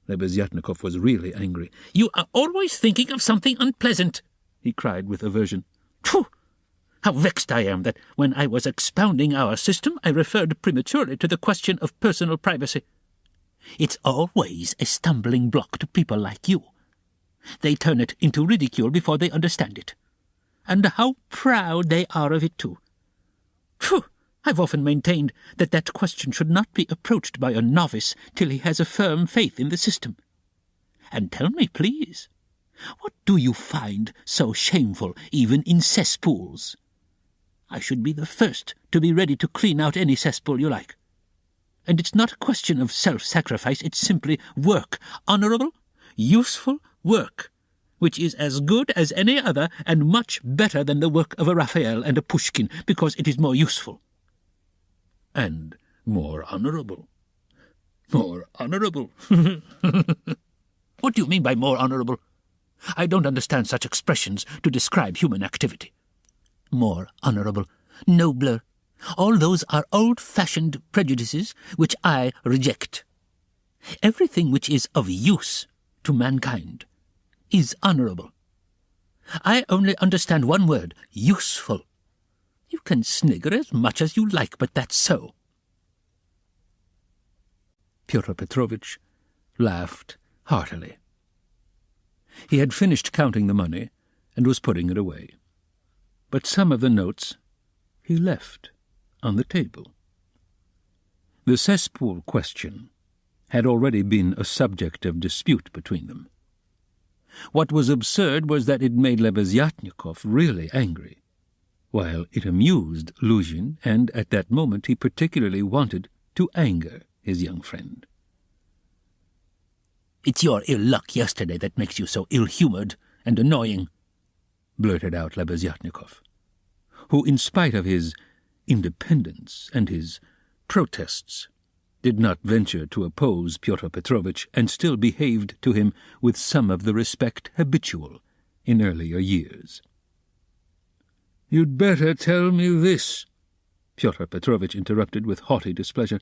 Lebeziatnikov was really angry. "You are always thinking of something unpleasant," he cried with aversion. "Phew! How vexed I am that when I was expounding our system I referred prematurely to the question of personal privacy. It's always a stumbling block to people like you. They turn it into ridicule before they understand it. And how proud they are of it, too. Phew! I've often maintained that that question should not be approached by a novice till he has a firm faith in the system. And tell me, please, what do you find so shameful even in cesspools? I should be the first to be ready to clean out any cesspool you like. And it's not a question of self-sacrifice, it's simply work, honourable, useful work, which is as good as any other and much better than the work of a Raphael and a Pushkin, because it is more useful." "And more honourable." "More honourable." What do you mean by more honourable? I don't understand such expressions to describe human activity. More honourable, nobler, all those are old-fashioned prejudices which I reject. Everything which is of use to mankind is honourable. I only understand one word, useful. You can snigger as much as you like, but that's so." Pyotr Petrovitch laughed heartily. He had finished counting the money and was putting it away. But some of the notes he left on the table. The cesspool question had already been a subject of dispute between them. What was absurd was that it made Lebeziatnikov really angry, while it amused Luzhin, and at that moment he particularly wanted to anger his young friend. "It's your ill luck yesterday that makes you so ill-humoured and annoying," blurted out Lebeziatnikov, who, in spite of his independence and his protests, did not venture to oppose Pyotr Petrovitch and still behaved to him with some of the respect habitual in earlier years. "You'd better tell me this," Pyotr Petrovitch interrupted with haughty displeasure.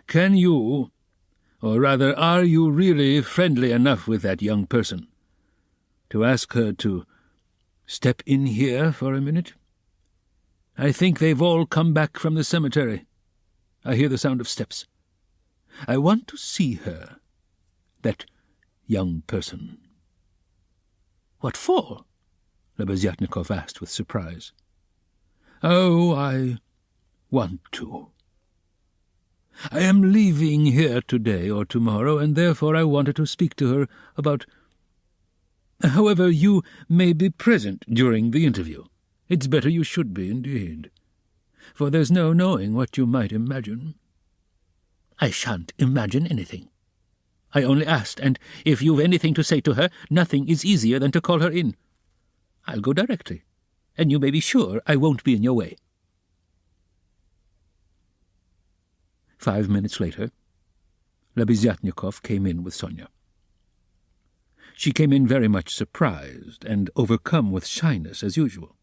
"Can you, or rather are you really friendly enough with that young person to ask her to step in here for a minute? I think they've all come back from the cemetery. I hear the sound of steps. I want to see her, that young person." "What for?" Lebeziatnikov asked with surprise. "Oh, I want to. I am leaving here today or tomorrow, and therefore I wanted to speak to her about... However, you may be present during the interview. It's better you should be, indeed. For there's no knowing what you might imagine. I shan't imagine anything. I only asked, and if you've anything to say to her, nothing is easier than to call her in. I'll go directly, and you may be sure I won't be in your way. 5 minutes later, Lebeziatnikov came in with Sonya. She came in very much surprised and overcome with shyness as usual.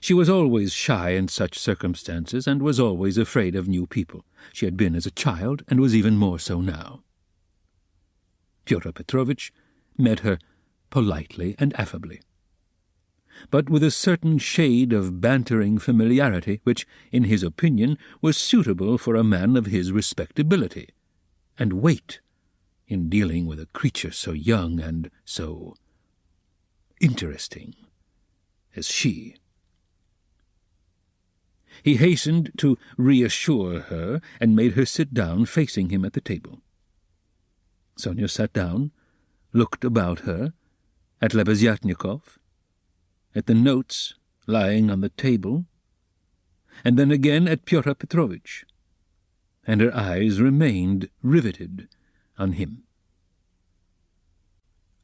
She was always shy in such circumstances and was always afraid of new people. She had been as a child and was even more so now. Pyotr Petrovitch met her politely and affably, but with a certain shade of bantering familiarity which, in his opinion, was suitable for a man of his respectability and weight in dealing with a creature so young and so interesting as she. He hastened to reassure her and made her sit down facing him at the table. Sonya sat down, looked about her, at Lebeziatnikov, at the notes lying on the table, and then again at Pyotr Petrovitch, and her eyes remained riveted on him.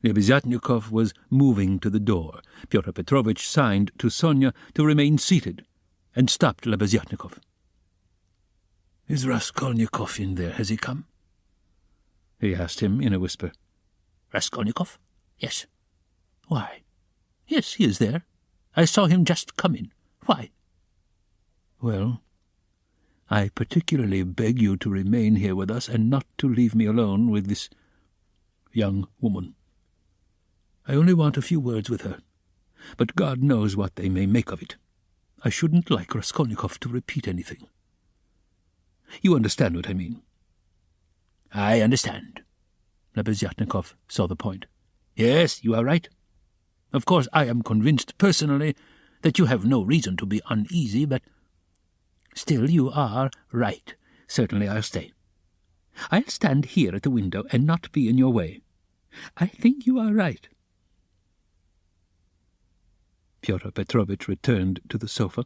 Lebeziatnikov was moving to the door. Pyotr Petrovitch signed to Sonya to remain seated, and stopped Lebeziatnikov. "Is Raskolnikov in there? Has he come?" he asked him in a whisper. "Raskolnikov? Yes." "Why?" "Yes, he is there. I saw him just come in. Why?" "Well, I particularly beg you to remain here with us and not to leave me alone with this young woman. I only want a few words with her, but God knows what they may make of it. I shouldn't like Raskolnikov to repeat anything. You understand what I mean?" "I understand." Lebeziatnikov saw the point. "Yes, you are right. Of course, I am convinced personally that you have no reason to be uneasy, but still you are right. Certainly I'll stay. I'll stand here at the window and not be in your way. I think you are right." Pyotr Petrovitch returned to the sofa,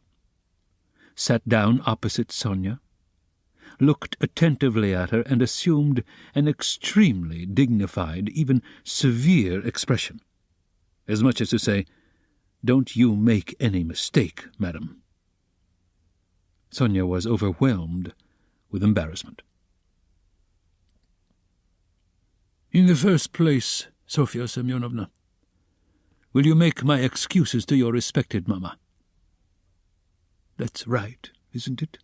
sat down opposite Sonya, looked attentively at her, and assumed an extremely dignified, even severe expression, as much as to say, "Don't you make any mistake, madam." Sonya was overwhelmed with embarrassment. "In the first place, Sofya Semyonovna, will you make my excuses to your respected mamma?" "That's right, isn't it?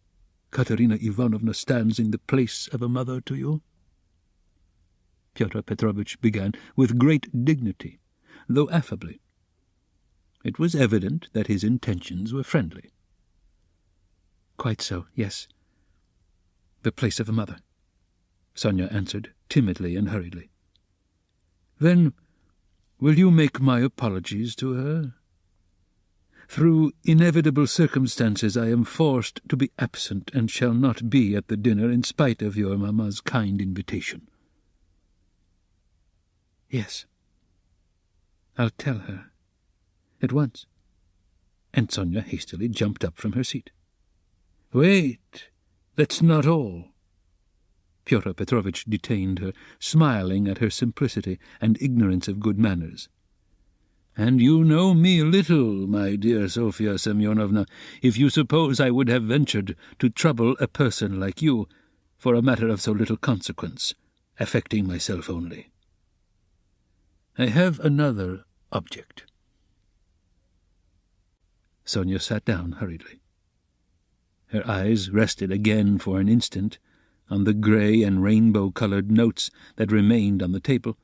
Katerina Ivanovna stands in the place of a mother to you." Pyotr Petrovitch began with great dignity, though affably. It was evident that his intentions were friendly. "Quite so, yes. The place of a mother," Sonya answered timidly and hurriedly. "Then will you make my apologies to her? Through inevitable circumstances I am forced to be absent and shall not be at the dinner in spite of your mamma's kind invitation." "Yes. I'll tell her. At once." And Sonya hastily jumped up from her seat. "Wait, that's not all." Pyotr Petrovitch detained her, smiling at her simplicity and ignorance of good manners. "And you know me little, my dear Sofya Semyonovna, if you suppose I would have ventured to trouble a person like you for a matter of so little consequence, affecting myself only. I have another object." Sonya sat down hurriedly. Her eyes rested again for an instant on the grey and rainbow-coloured notes that remained on the table,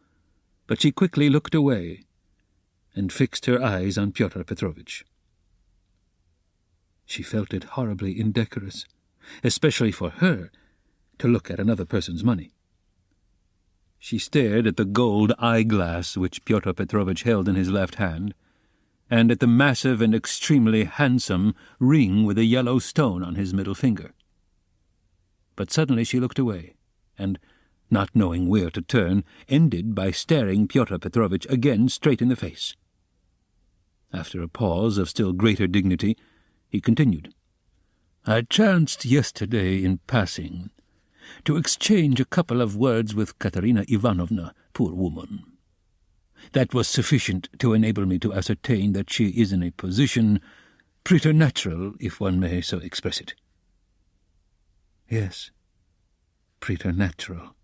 but she quickly looked away and fixed her eyes on Pyotr Petrovitch. She felt it horribly indecorous, especially for her, to look at another person's money. She stared at the gold eyeglass which Pyotr Petrovitch held in his left hand, and at the massive and extremely handsome ring with a yellow stone on his middle finger. But suddenly she looked away, and, not knowing where to turn, ended by staring Pyotr Petrovitch again straight in the face. After a pause of still greater dignity, he continued, "I chanced yesterday in passing to exchange a couple of words with Katerina Ivanovna, poor woman. That was sufficient to enable me to ascertain that she is in a position preternatural, if one may so express it." "Yes, preternatural,"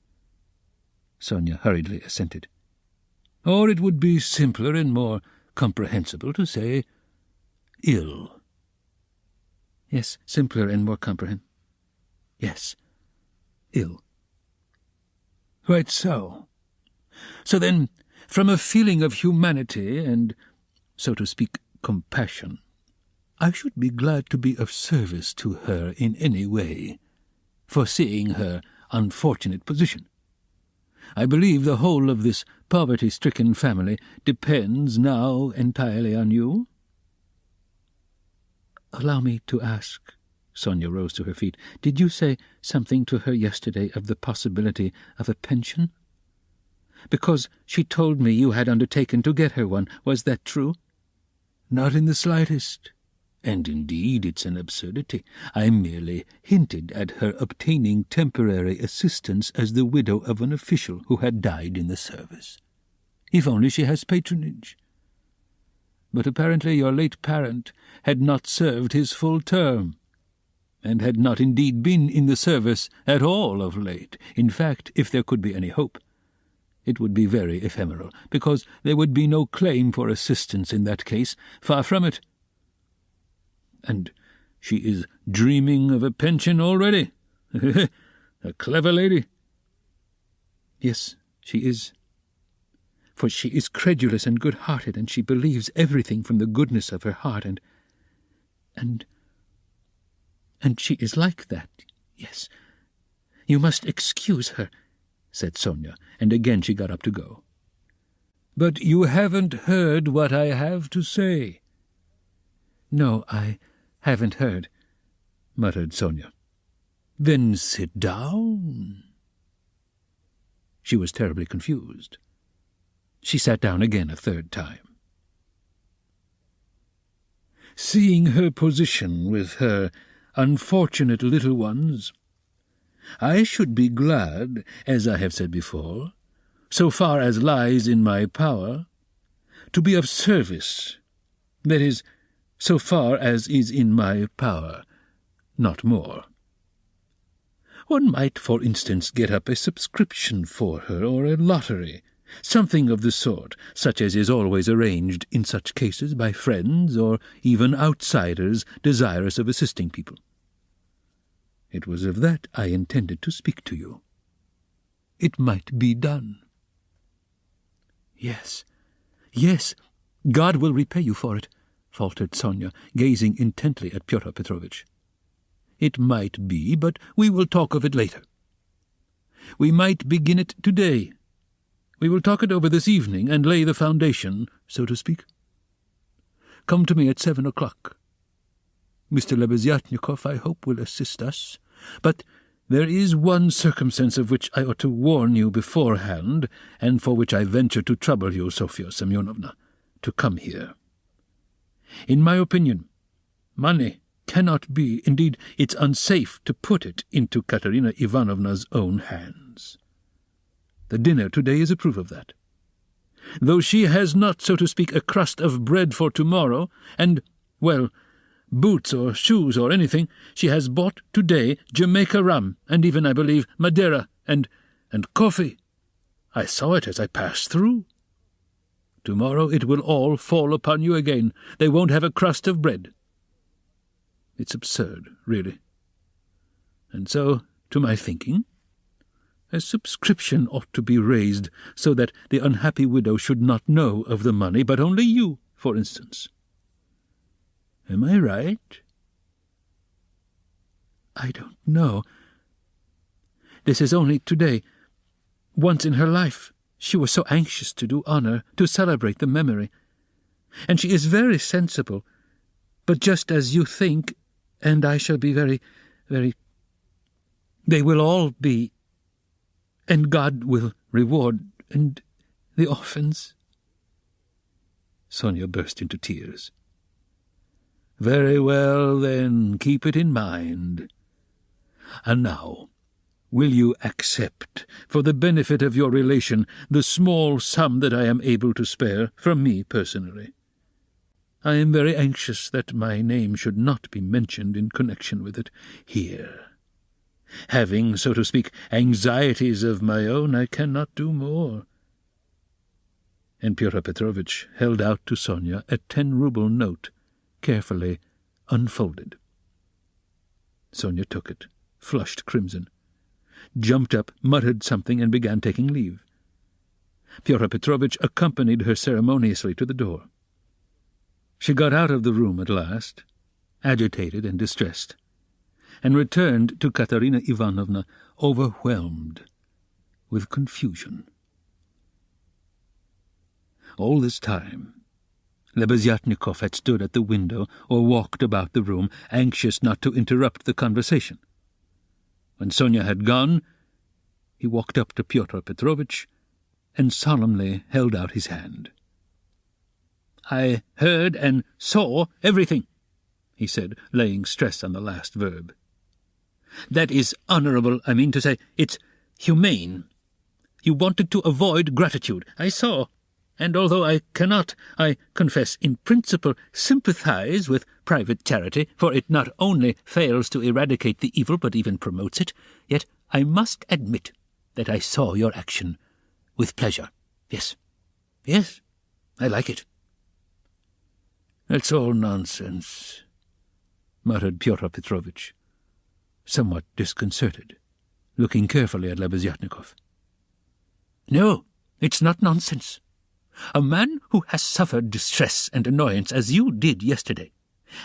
Sonia hurriedly assented. "Or it would be simpler and more comprehensible to say ill." "Yes, simpler and more comprehensible. Yes, ill." "Quite so. So then, from a feeling of humanity and, so to speak, compassion, I should be glad to be of service to her in any way, foreseeing her unfortunate position. I believe the whole of this poverty-stricken family depends now entirely on you." "Allow me to ask," Sonia rose to her feet, "did you say something to her yesterday of the possibility of a pension? Because she told me you had undertaken to get her one. Was that true?" "Not in the slightest. And indeed it's an absurdity. I merely hinted at her obtaining temporary assistance as the widow of an official who had died in the service. If only she has patronage. But apparently your late parent had not served his full term, and had not indeed been in the service at all of late. In fact, if there could be any hope, it would be very ephemeral, because there would be no claim for assistance in that case. Far from it. And she is dreaming of a pension already. A clever lady." "Yes, she is. For she is credulous and good-hearted, and she believes everything from the goodness of her heart, and she is like that. Yes. You must excuse her," said Sonia, and again she got up to go. "But you haven't heard what I have to say." "No, I haven't heard," muttered Sonia. "Then sit down." She was terribly confused. She sat down again a third time. "Seeing her position with her unfortunate little ones, I should be glad, as I have said before, so far as lies in my power, to be of service. That is, so far as is in my power, not more. One might, for instance, get up a subscription for her, or a lottery, something of the sort, such as is always arranged in such cases by friends or even outsiders desirous of assisting people. It was of that I intended to speak to you. It might be done." "Yes, yes, God will repay you for it," faltered Sonia, gazing intently at Pyotr Petrovitch. "It might be, but we will talk of it later. We might begin it today. We will talk it over this evening and lay the foundation, so to speak. Come to me at 7 o'clock. Mr. Lebeziatnikov, I hope, will assist us. But there is one circumstance of which I ought to warn you beforehand, and for which I venture to trouble you, Sofya Semyonovna, to come here. In my opinion, money cannot be, indeed, it's unsafe to put it into Katerina Ivanovna's own hands. The dinner today is a proof of that. Though she has not, so to speak, a crust of bread for tomorrow, and, well, boots or shoes or anything, she has bought today Jamaica rum, and even, I believe, Madeira, and coffee. I saw it as I passed through. Tomorrow it will all fall upon you again. They won't have a crust of bread. It's absurd, really. And so, to my thinking, a subscription ought to be raised so that the unhappy widow should not know of the money, but only you, for instance. Am I right? I don't know. This is only today. Once in her life she was so anxious to do honor, to celebrate the memory. and she is very sensible, but just as you think, and I shall be very, very... They will all be, and God will reward, and the orphans." Sonia burst into tears. "Very well, then, keep it in mind. And now, will you accept, for the benefit of your relation, the small sum that I am able to spare from me personally? I am very anxious that my name should not be mentioned in connection with it here. Having, so to speak, anxieties of my own, I cannot do more." And Pyotr Petrovitch held out to Sonia a 10-ruble note, carefully unfolded. Sonia took it, flushed crimson, jumped up, muttered something, and began taking leave. Pyotr Petrovitch accompanied her ceremoniously to the door. She got out of the room at last, agitated and distressed, and returned to Katerina Ivanovna overwhelmed with confusion. All this time, Lebeziatnikov had stood at the window or walked about the room, anxious not to interrupt the conversation. When Sonia had gone, he walked up to Pyotr Petrovitch and solemnly held out his hand. "I heard and saw everything," he said, laying stress on the last verb. "That is honourable, I mean to say. It's humane. You wanted to avoid gratitude, I saw, and although I cannot, I confess, in principle sympathize with private charity, for it not only fails to eradicate the evil but even promotes it, yet I must admit that I saw your action with pleasure. Yes, I like it." "That's all nonsense," muttered Pyotr Petrovitch, somewhat disconcerted, looking carefully at Lebeziatnikov. "No, it's not nonsense. A man who has suffered distress and annoyance as you did yesterday,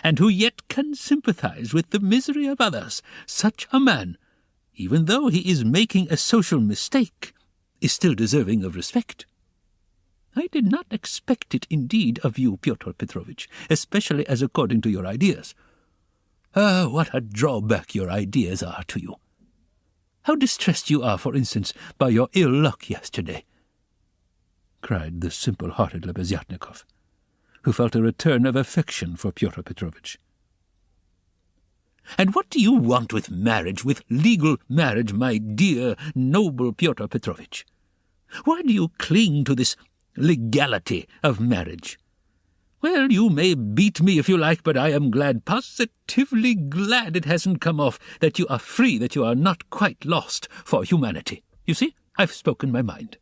and who yet can sympathize with the misery of others, such a man, even though he is making a social mistake, is still deserving of respect. I did not expect it, indeed, of you, Pyotr Petrovitch, especially as according to your ideas. Ah, what a drawback your ideas are to you! How distressed you are, for instance, by your ill luck yesterday!" cried the simple-hearted Lebeziatnikov, who felt a return of affection for Pyotr Petrovitch. "And what do you want with marriage, with legal marriage, my dear, noble Pyotr Petrovitch? Why do you cling to this legality of marriage? Well, you may beat me if you like, but I am glad, positively glad it hasn't come off, that you are free, that you are not quite lost for humanity. You see, I've spoken my mind."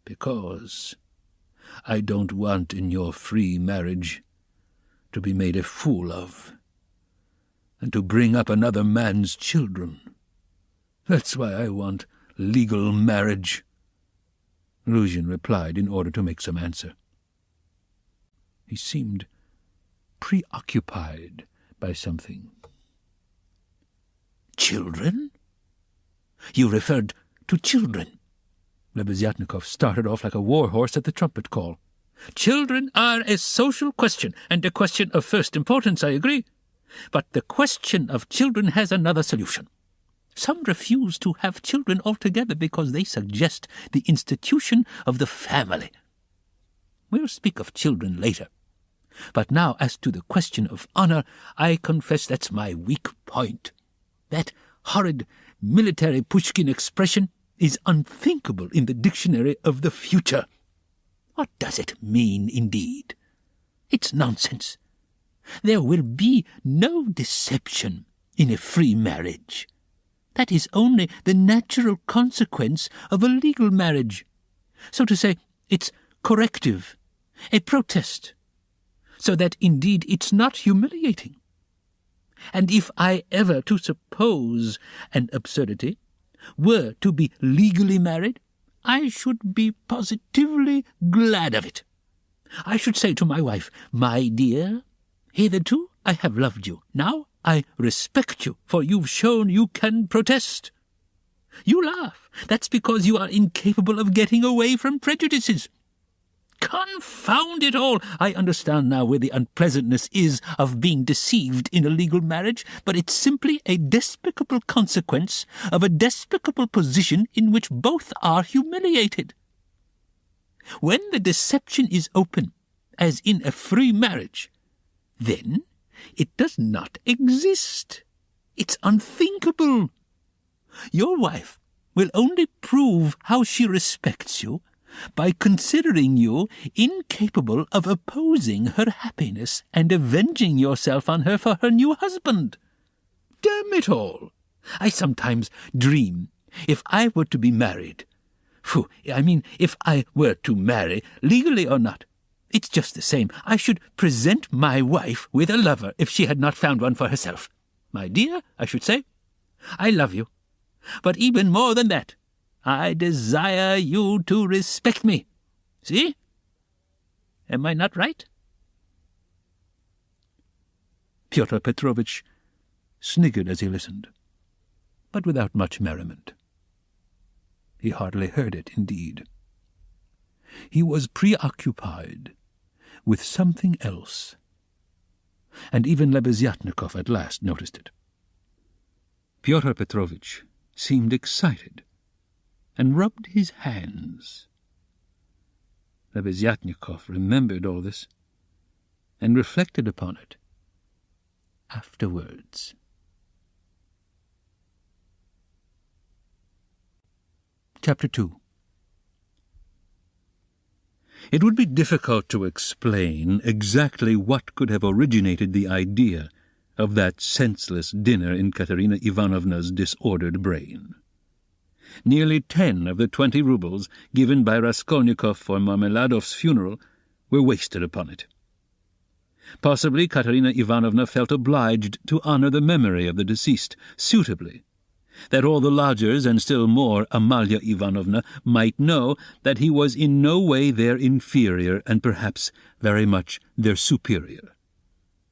"Because I don't want in your free marriage to be made a fool of, and to bring up another man's children. That's why I want legal marriage," Luzhin replied in order to make some answer. He seemed preoccupied by something. "Children? You referred to children?" Lebeziatnikov started off like a war horse at the trumpet call. "Children are a social question, and a question of first importance, I agree. But the question of children has another solution. Some refuse to have children altogether because they suggest the institution of the family. We'll speak of children later. But now, as to the question of honour, I confess that's my weak point. That horrid military Pushkin expression is unthinkable in the dictionary of the future. What does it mean, indeed? It's nonsense. There will be no deception in a free marriage. That is only the natural consequence of a legal marriage. So to say, it's corrective, a protest, so that indeed it's not humiliating. And if I ever, to suppose an absurdity, were to be legally married, I should be positively glad of it. I should say to my wife, 'My dear, hitherto I have loved you. Now I respect you, for you've shown you can protest.' You laugh. That's because you are incapable of getting away from prejudices. Confound it all! I understand now where the unpleasantness is of being deceived in a legal marriage, but it's simply a despicable consequence of a despicable position in which both are humiliated. When the deception is open, as in a free marriage, then it does not exist. It's unthinkable. Your wife will only prove how she respects you by considering you incapable of opposing her happiness and avenging yourself on her for her new husband. Damn it all! I sometimes dream if I were to be married. If I were to marry, legally or not, it's just the same. I should present my wife with a lover if she had not found one for herself. My dear, I should say, I love you. But even more than that, I desire you to respect me. See? Am I not right? Pyotr Petrovitch sniggered as he listened, but without much merriment. He hardly heard it, indeed. He was preoccupied with something else, and even Lebeziatnikov at last noticed it. Pyotr Petrovitch seemed excited and rubbed his hands. Lebeziatnikov remembered all this and reflected upon it afterwards. Chapter 2. It would be difficult to explain exactly what could have originated the idea of that senseless dinner in Katerina Ivanovna's disordered brain. Nearly 10 of the 20 rubles given by Raskolnikov for Marmeladov's funeral were wasted upon it. Possibly Katerina Ivanovna felt obliged to honor the memory of the deceased suitably, that all the lodgers, and still more Amalia Ivanovna, might know that he was in no way their inferior and perhaps very much their superior,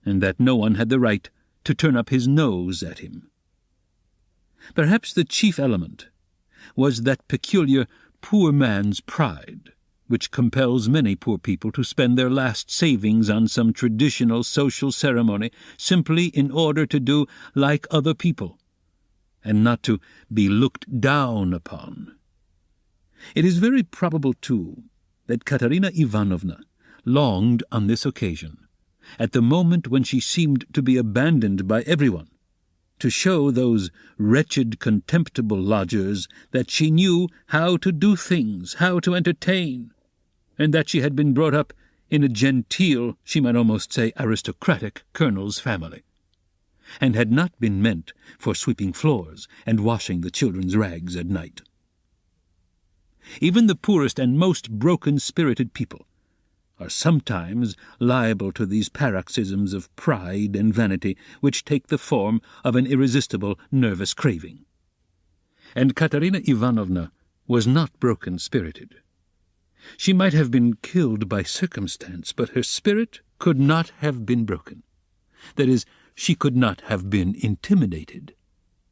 and that no one had the right to turn up his nose at him. Perhaps the chief element was that peculiar poor man's pride, which compels many poor people to spend their last savings on some traditional social ceremony simply in order to do like other people, and not to be looked down upon. It is very probable, too, that Katerina Ivanovna longed on this occasion, at the moment when she seemed to be abandoned by everyone, to show those wretched, contemptible lodgers that she knew how to do things, how to entertain, and that she had been brought up in a genteel, she might almost say aristocratic, colonel's family, and had not been meant for sweeping floors and washing the children's rags at night. Even the poorest and most broken-spirited people are sometimes liable to these paroxysms of pride and vanity which take the form of an irresistible nervous craving. And Katerina Ivanovna was not broken-spirited. She might have been killed by circumstance, but her spirit could not have been broken. That is, she could not have been intimidated.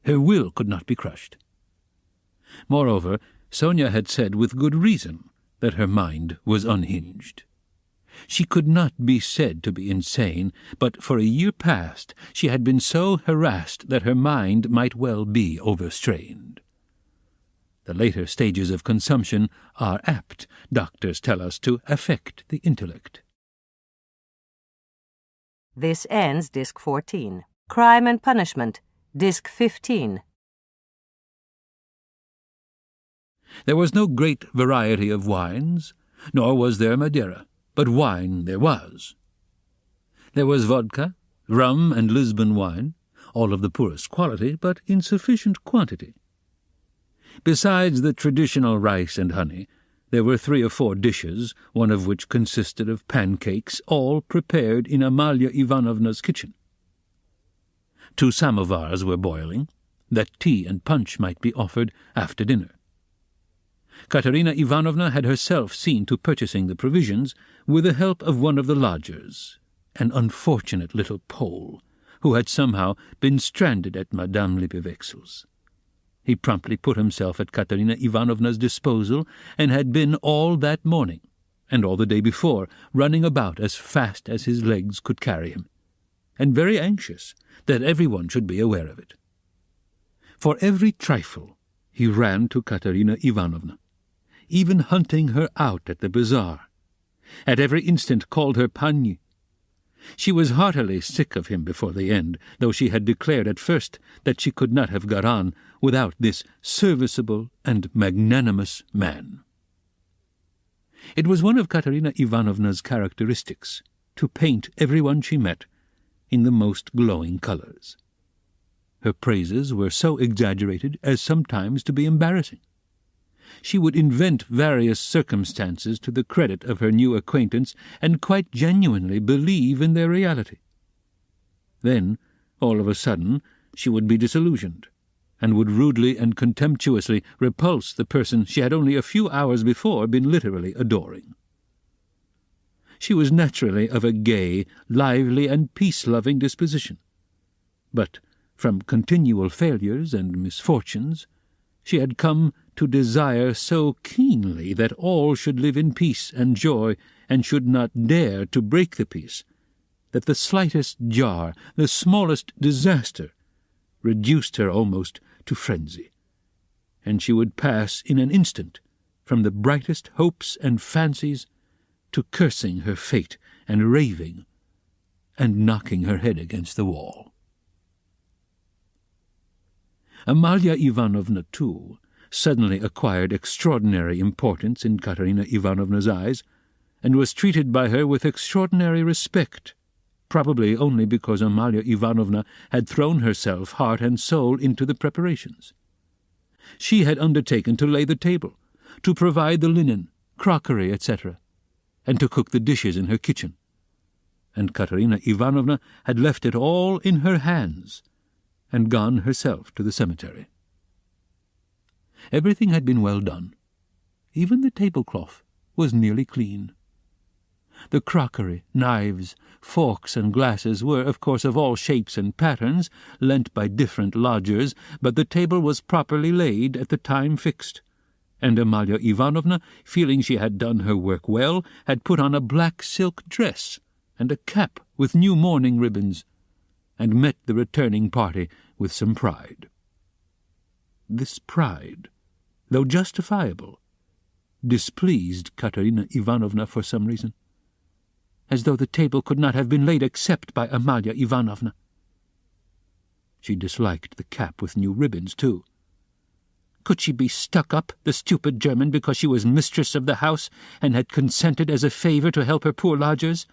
Her will could not be crushed. Moreover, Sonia had said with good reason that her mind was unhinged. She could not be said to be insane, but for a year past she had been so harassed that her mind might well be overstrained. The later stages of consumption are apt, doctors tell us, to affect the intellect. This ends Disc 14. Crime and Punishment, Disc 15. There was no great variety of wines, nor was there Madeira, but wine there was. There was vodka, rum, and Lisbon wine, all of the poorest quality, but in sufficient quantity. Besides the traditional rice and honey, there were 3 or 4 dishes, one of which consisted of pancakes, all prepared in Amalia Ivanovna's kitchen. 2 samovars were boiling, that tea and punch might be offered after dinner. Katerina Ivanovna had herself seen to purchasing the provisions with the help of one of the lodgers, an unfortunate little Pole, who had somehow been stranded at Madame Lippevechsel's. He promptly put himself at Katerina Ivanovna's disposal, and had been all that morning, and all the day before, running about as fast as his legs could carry him, and very anxious that everyone should be aware of it. For every trifle he ran to Katerina Ivanovna, even hunting her out at the bazaar. At every instant called her Pani. She was heartily sick of him before the end, though she had declared at first that she could not have got on without this serviceable and magnanimous man. It was one of Katerina Ivanovna's characteristics to paint everyone she met in the most glowing colours. Her praises were so exaggerated as sometimes to be embarrassing. She would invent various circumstances to the credit of her new acquaintance and quite genuinely believe in their reality. Then, all of a sudden, she would be disillusioned, and would rudely and contemptuously repulse the person she had only a few hours before been literally adoring. She was naturally of a gay, lively, and peace-loving disposition, but from continual failures and misfortunes she had come to desire so keenly that all should live in peace and joy and should not dare to break the peace, that the slightest jar, the smallest disaster, reduced her almost to frenzy, and she would pass in an instant from the brightest hopes and fancies to cursing her fate and raving and knocking her head against the wall. Amalia Ivanovna, too, suddenly acquired extraordinary importance in Katerina Ivanovna's eyes, and was treated by her with extraordinary respect, probably only because Amalia Ivanovna had thrown herself heart and soul into the preparations. She had undertaken to lay the table, to provide the linen, crockery, etc., and to cook the dishes in her kitchen, and Katerina Ivanovna had left it all in her hands, and gone herself to the cemetery. Everything had been well done. Even the tablecloth was nearly clean. The crockery, knives, forks, and glasses were, of course, of all shapes and patterns, lent by different lodgers, but the table was properly laid at the time fixed, and Amalia Ivanovna, feeling she had done her work well, had put on a black silk dress and a cap with new mourning ribbons, and met the returning party with some pride. This pride, though justifiable, displeased Katerina Ivanovna for some reason, as though the table could not have been laid except by Amalia Ivanovna. She disliked the cap with new ribbons, too. Could she be stuck up, the stupid German, because she was mistress of the house and had consented as a favour to help her poor lodgers?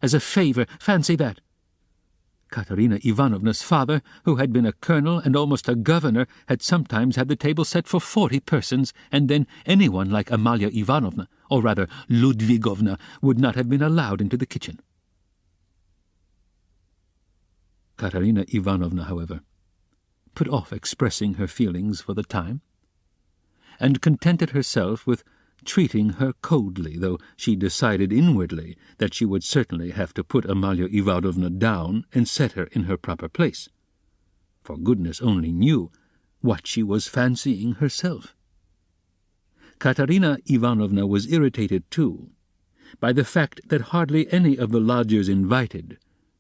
As a favour, fancy that! Katerina Ivanovna's father, who had been a colonel and almost a governor, had sometimes had the table set for 40 persons, and then anyone like Amalia Ivanovna, or rather Ludvigovna, would not have been allowed into the kitchen. Katerina Ivanovna, however, put off expressing her feelings for the time, and contented herself with treating her coldly, though she decided inwardly that she would certainly have to put Amalia Ivanovna down and set her in her proper place, for goodness only knew what she was fancying herself. Katerina Ivanovna was irritated, too, by the fact that hardly any of the lodgers invited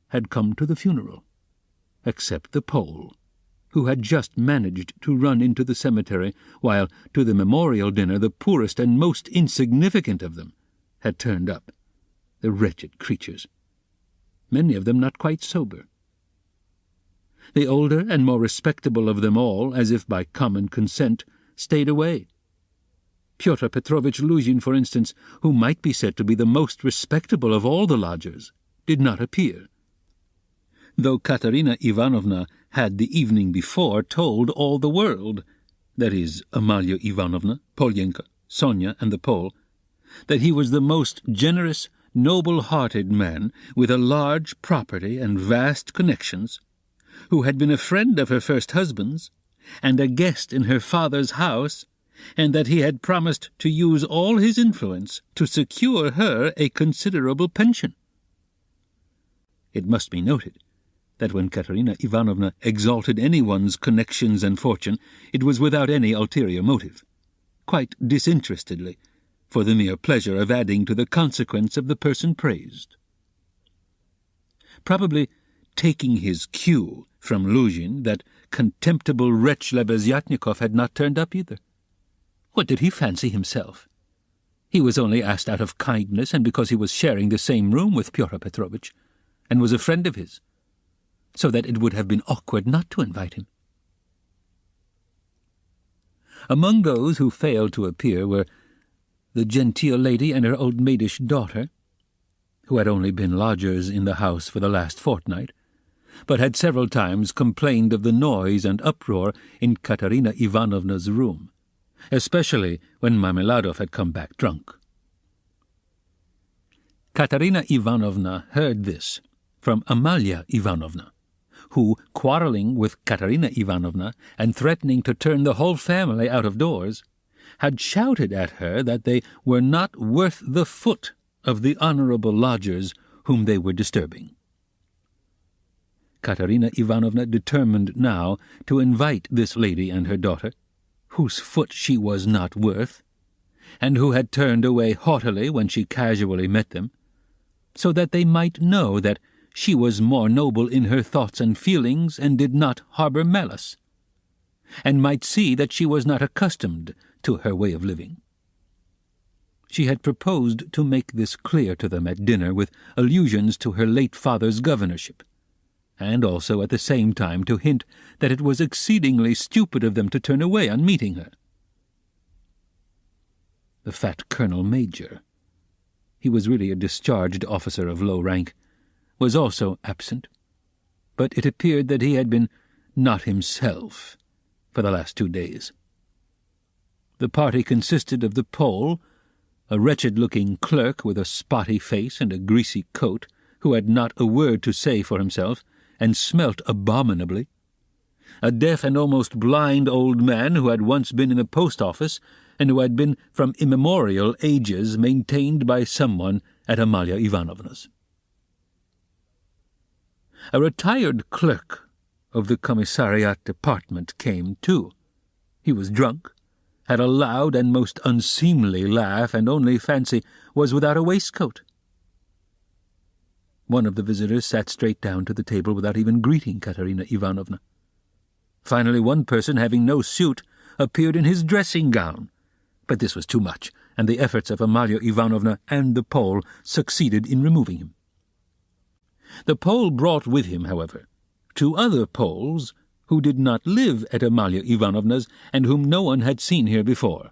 had come to the funeral, except the Pole, who had just managed to run into the cemetery, while to the memorial dinner the poorest and most insignificant of them had turned up, the wretched creatures, many of them not quite sober. The older and more respectable of them all, as if by common consent, stayed away. Pyotr Petrovitch Luzhin, for instance, who might be said to be the most respectable of all the lodgers, did not appear, though Katerina Ivanovna had the evening before told all the world, that is, Amalia Ivanovna, Polyenka, Sonia, and the Pole, that he was the most generous, noble-hearted man, with a large property and vast connections, who had been a friend of her first husband's, and a guest in her father's house, and that he had promised to use all his influence to secure her a considerable pension. It must be noted that when Katerina Ivanovna exalted anyone's connections and fortune, it was without any ulterior motive, quite disinterestedly, for the mere pleasure of adding to the consequence of the person praised. Probably taking his cue from Luzhin, that contemptible wretch Lebeziatnikov had not turned up either. What did he fancy himself? He was only asked out of kindness and because he was sharing the same room with Pyotr Petrovitch, and was a friend of his, so that it would have been awkward not to invite him. Among those who failed to appear were the genteel lady and her old maidish daughter, who had only been lodgers in the house for the last fortnight, but had several times complained of the noise and uproar in Katerina Ivanovna's room, especially when Marmeladov had come back drunk. Katerina Ivanovna heard this from Amalia Ivanovna, who, quarrelling with Katerina Ivanovna and threatening to turn the whole family out of doors, had shouted at her that they were not worth the foot of the honourable lodgers whom they were disturbing. Katerina Ivanovna determined now to invite this lady and her daughter, whose foot she was not worth, and who had turned away haughtily when she casually met them, so that they might know that she was more noble in her thoughts and feelings and did not harbour malice, and might see that she was not accustomed to her way of living. She had proposed to make this clear to them at dinner with allusions to her late father's governorship, and also at the same time to hint that it was exceedingly stupid of them to turn away on meeting her. The fat Colonel Major, he was really a discharged officer of low rank, was also absent, but it appeared that he had been not himself for the last 2 days. The party consisted of the Pole, a wretched-looking clerk with a spotty face and a greasy coat, who had not a word to say for himself, and smelt abominably, a deaf and almost blind old man who had once been in the post office, and who had been from immemorial ages maintained by someone at Amalia Ivanovna's. A retired clerk of the commissariat department came too. He was drunk, had a loud and most unseemly laugh, and only fancy was without a waistcoat. One of the visitors sat straight down to the table without even greeting Katerina Ivanovna. Finally, one person, having no suit, appeared in his dressing gown, but this was too much, and the efforts of Amalia Ivanovna and the Pole succeeded in removing him. The Pole brought with him, however, 2 other Poles who did not live at Amalia Ivanovna's and whom no one had seen here before.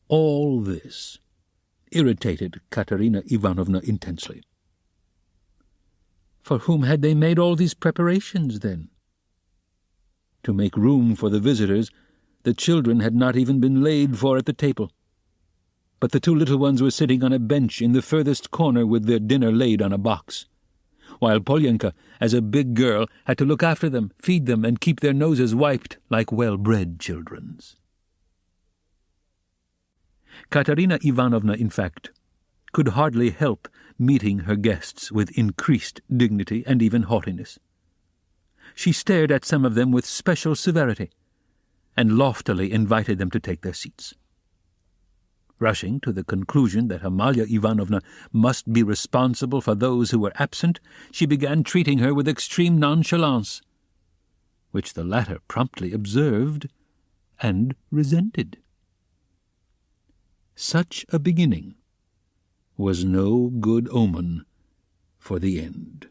All this irritated Katerina Ivanovna intensely. For whom had they made all these preparations, then? To make room for the visitors, the children had not even been laid for at the table, but the 2 little ones were sitting on a bench in the furthest corner with their dinner laid on a box, while Polyenka, as a big girl, had to look after them, feed them, and keep their noses wiped like well-bred children's. Katerina Ivanovna, in fact, could hardly help meeting her guests with increased dignity and even haughtiness. She stared at some of them with special severity, and loftily invited them to take their seats. Rushing to the conclusion that Amalia Ivanovna must be responsible for those who were absent, she began treating her with extreme nonchalance, which the latter promptly observed and resented. Such a beginning was no good omen for the end.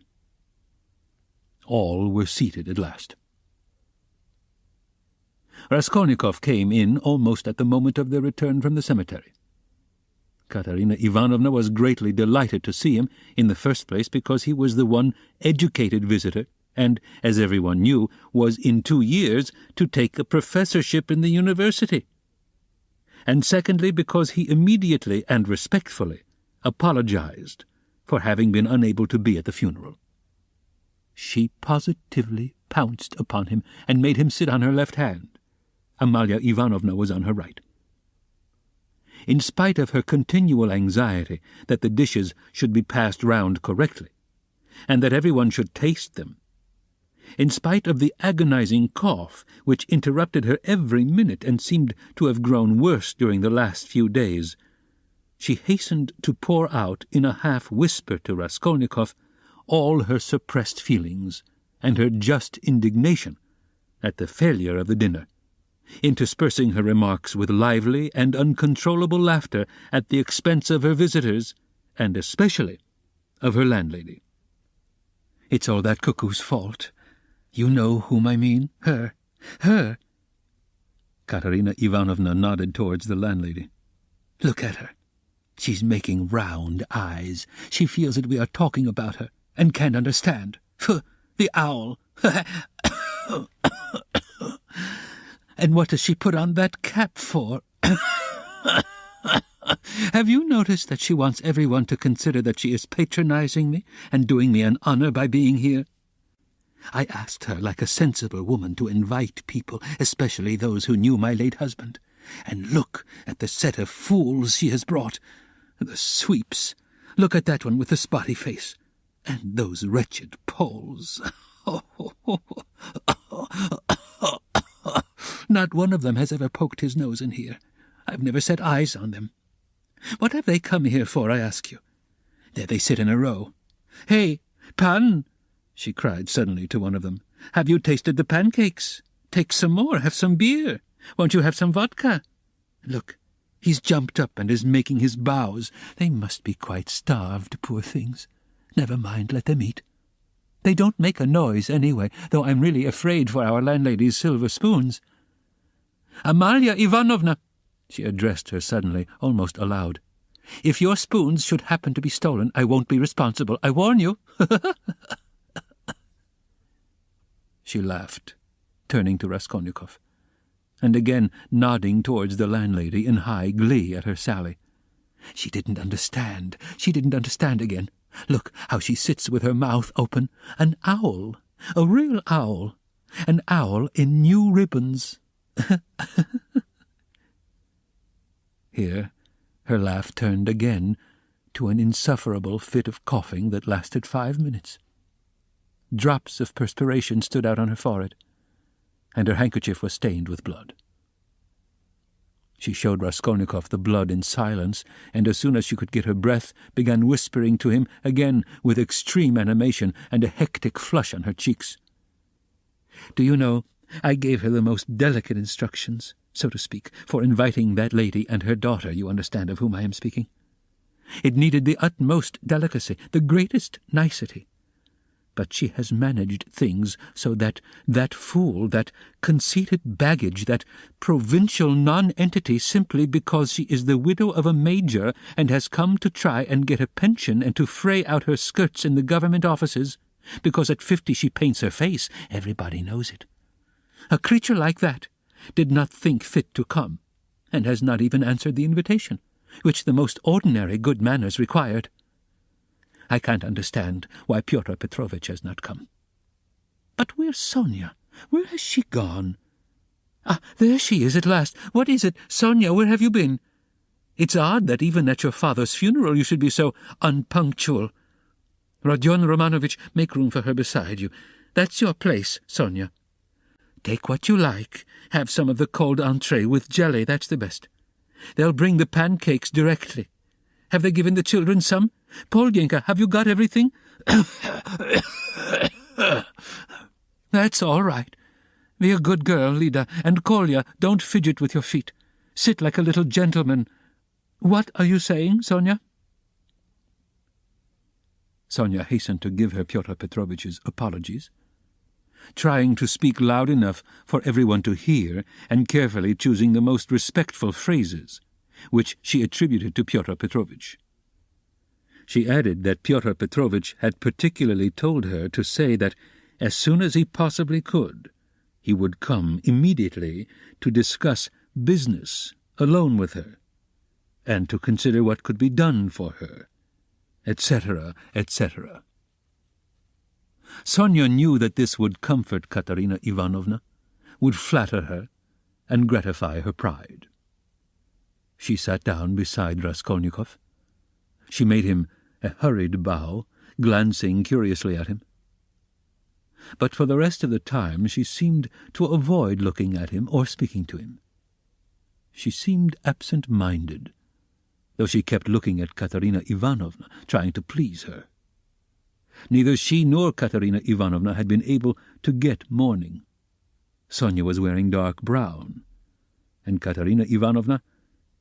All were seated at last. Raskolnikov came in almost at the moment of their return from the cemetery. Katerina Ivanovna was greatly delighted to see him, in the first place because he was the one educated visitor, and, as everyone knew, was in 2 years to take a professorship in the university, and secondly because he immediately and respectfully apologized for having been unable to be at the funeral. She positively pounced upon him and made him sit on her left hand. Amalia Ivanovna was on her right. In spite of her continual anxiety that the dishes should be passed round correctly, and that everyone should taste them, In spite of the agonizing cough, which interrupted her every minute and seemed to have grown worse during the last few days, she hastened to pour out in a half-whisper to Raskolnikov all her suppressed feelings and her just indignation at the failure of the dinner, interspersing her remarks with lively and uncontrollable laughter at the expense of her visitors, and especially of her landlady. "It's all that cuckoo's fault. You know whom I mean? Her. Katerina Ivanovna nodded towards the landlady. "Look at her. She's making round eyes. She feels that we are talking about her, and can't understand. Phew, the owl! And what does she put on that cap for? Have you noticed that she wants everyone to consider that she is patronizing me and doing me an honor by being here? I asked her like a sensible woman to invite people, especially those who knew my late husband. And look at the set of fools she has brought. The sweeps. Look at that one with the spotty face. And those wretched Poles. Not one of them has ever poked his nose in here. I've never set eyes on them. What have they come here for, I ask you? There they sit in a row. Hey, Pan! She cried suddenly to one of them. Have you tasted the pancakes? Take some more, have some beer. Won't you have some vodka? Look, he's jumped up and is making his bows. They must be quite starved, poor things. Never mind, let them eat. They don't make a noise anyway, though I'm really afraid for our landlady's silver spoons. Amalia Ivanovna, she addressed her suddenly, almost aloud. If your spoons should happen to be stolen, I won't be responsible, I warn you. She laughed, turning to Raskolnikov, and again nodding towards the landlady in high glee at her sally. She didn't understand again. Look how she sits with her mouth open. An owl, a real owl, an owl in new ribbons. Here her laugh turned again to an insufferable fit of coughing that lasted 5 minutes. Drops of perspiration stood out on her forehead, and her handkerchief was stained with blood. She showed Raskolnikov the blood in silence, and as soon as she could get her breath, began whispering to him again with extreme animation and a hectic flush on her cheeks. Do you know, I gave her the most delicate instructions, so to speak, for inviting that lady and her daughter, you understand of whom I am speaking. It needed the utmost delicacy, the greatest nicety. But she has managed things so that fool, that conceited baggage, that provincial nonentity, simply because she is the widow of a major and has come to try and get a pension and to fray out her skirts in the government offices, because at 50 she paints her face, everybody knows it. A creature like that did not think fit to come, and has not even answered the invitation, which the most ordinary good manners required. I can't understand why Pyotr Petrovitch has not come. But where's Sonia? Where has she gone? Ah, there she is at last. What is it? Sonia, where have you been? It's odd that even at your father's funeral you should be so unpunctual. Rodion Romanovich, make room for her beside you. That's your place, Sonia. Take what you like. Have some of the cold entree with jelly, that's the best. They'll bring the pancakes directly. Have they given the children some? Polyenka, have you got everything? That's all right. Be a good girl, Lida, and Kolya, don't fidget with your feet. Sit like a little gentleman. What are you saying, Sonia? Sonia hastened to give her Pyotr Petrovitch's apologies, trying to speak loud enough for everyone to hear and carefully choosing the most respectful phrases, which she attributed to Pyotr Petrovitch. She added that Pyotr Petrovitch had particularly told her to say that as soon as he possibly could, he would come immediately to discuss business alone with her, and to consider what could be done for her, etc., etc. Sonia knew that this would comfort Katerina Ivanovna, would flatter her, and gratify her pride. She sat down beside Raskolnikov. She made him a hurried bow, glancing curiously at him. but for the rest of the time she seemed to avoid looking at him or speaking to him. She seemed absent-minded, though she kept looking at Katerina Ivanovna, trying to please her. Neither she nor Katerina Ivanovna had been able to get mourning. Sonia was wearing dark brown, and Katerina Ivanovna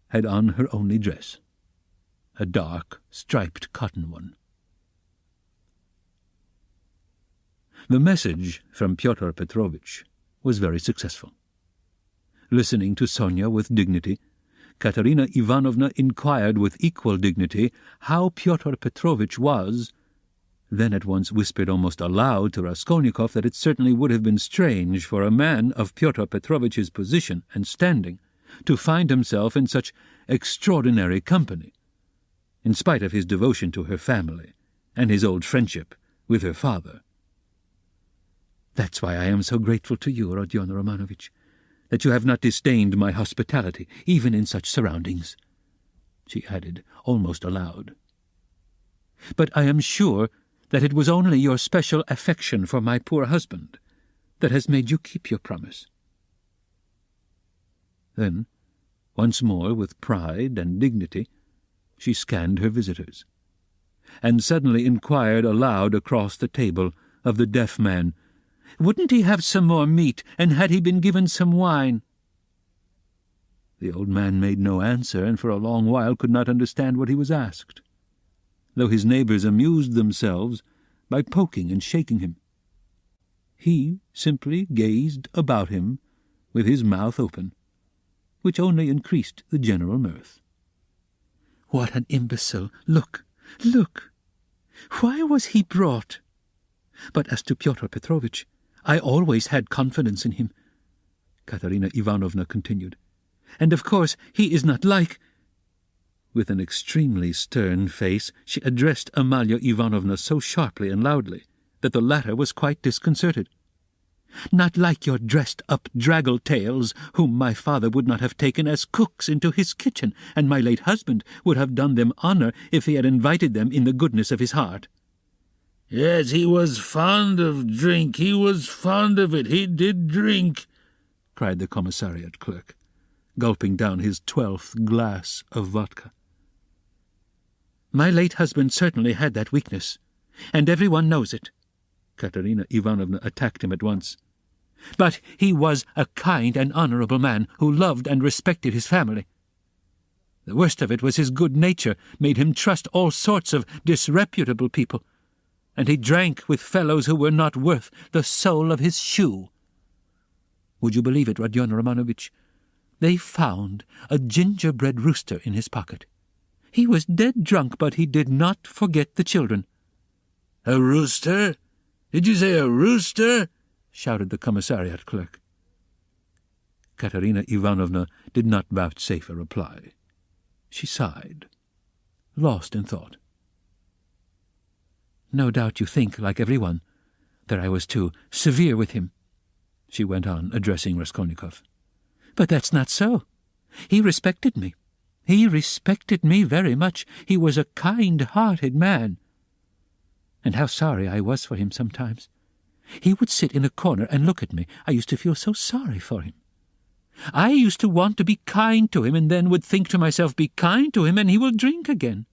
had on her only dress, a dark, striped cotton one. The message from Pyotr Petrovitch was very successful. Listening to Sonia with dignity, Katerina Ivanovna inquired with equal dignity how Pyotr Petrovitch was, then at once whispered almost aloud to Raskolnikov that it certainly would have been strange for a man of Pyotr Petrovitch's position and standing to find himself in such extraordinary company, in spite of his devotion to her family and his old friendship with her father. "That's why I am so grateful to you, Rodion Romanovich, that you have not disdained my hospitality, even in such surroundings," she added, almost aloud. "But I am sure that it was only your special affection for my poor husband that has made you keep your promise." Then, once more with pride and dignity, she scanned her visitors, and suddenly inquired aloud across the table of the deaf man, "Wouldn't he have some more meat, and had he been given some wine?" The old man made no answer, and for a long while could not understand what he was asked, though his neighbours amused themselves by poking and shaking him. He simply gazed about him with his mouth open, which only increased the general mirth. "What an imbecile! Look, look! Why was he brought? But as to Pyotr Petrovitch, I always had confidence in him," Katerina Ivanovna continued. "And of course he is not like—" With an extremely stern face she addressed Amalia Ivanovna so sharply and loudly that the latter was quite disconcerted. "Not like your dressed-up draggle-tails, whom my father would not have taken as cooks into his kitchen, and my late husband would have done them honour if he had invited them in the goodness of his heart." "Yes, he was fond of drink, he was fond of it, he did drink," cried the commissariat clerk, gulping down his 12th glass of vodka. "My late husband certainly had that weakness, and everyone knows it." Katerina Ivanovna attacked him at once. "But he was a kind and honourable man who loved and respected his family. The worst of it was his good nature made him trust all sorts of disreputable people, and he drank with fellows who were not worth the sole of his shoe. Would you believe it, Rodion Romanovich? They found a gingerbread rooster in his pocket. He was dead drunk, but he did not forget the children." "A rooster? Did you say a rooster?" shouted the commissariat clerk. Katerina Ivanovna did not vouchsafe a reply. She sighed, lost in thought. "No doubt you think, like everyone, that I was too severe with him," she went on, addressing Raskolnikov. "But that's not so. He respected me. He respected me very much. He was a kind-hearted man. And how sorry I was for him sometimes. He would sit in a corner and look at me. I used to feel so sorry for him. I used to want to be kind to him, and then would think to myself, be kind to him, and he will drink again.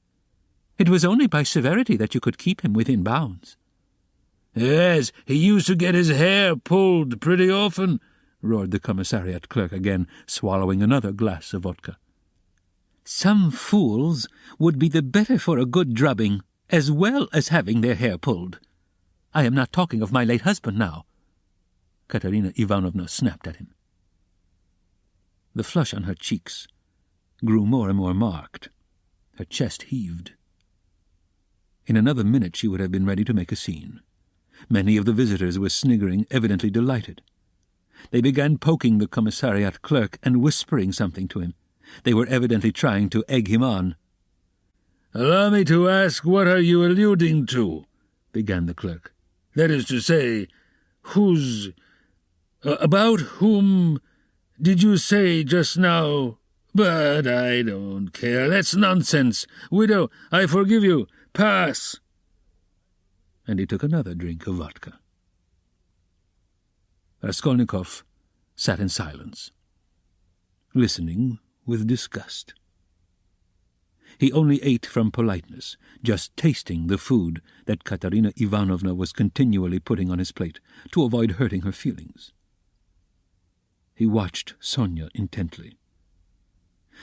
It was only by severity that you could keep him within bounds." "Yes, he used to get his hair pulled pretty often," roared the commissariat clerk again, swallowing another glass of vodka. "Some fools would be the better for a good drubbing, as well as having their hair pulled. I am not talking of my late husband now." Katerina Ivanovna snapped at him. The flush on her cheeks grew more and more marked. Her chest heaved. In another minute she would have been ready to make a scene. Many of the visitors were sniggering, evidently delighted. They began poking the commissariat clerk and whispering something to him. They were evidently trying to egg him on. "Allow me to ask, what are you alluding to?" began the clerk. "That is to say, about whom did you say just now? But I don't care. That's nonsense. Widow, I forgive you. Pass." And he took another drink of vodka. Raskolnikov sat in silence, listening with disgust. He only ate from politeness, just tasting the food that Katerina Ivanovna was continually putting on his plate to avoid hurting her feelings. He watched Sonia intently.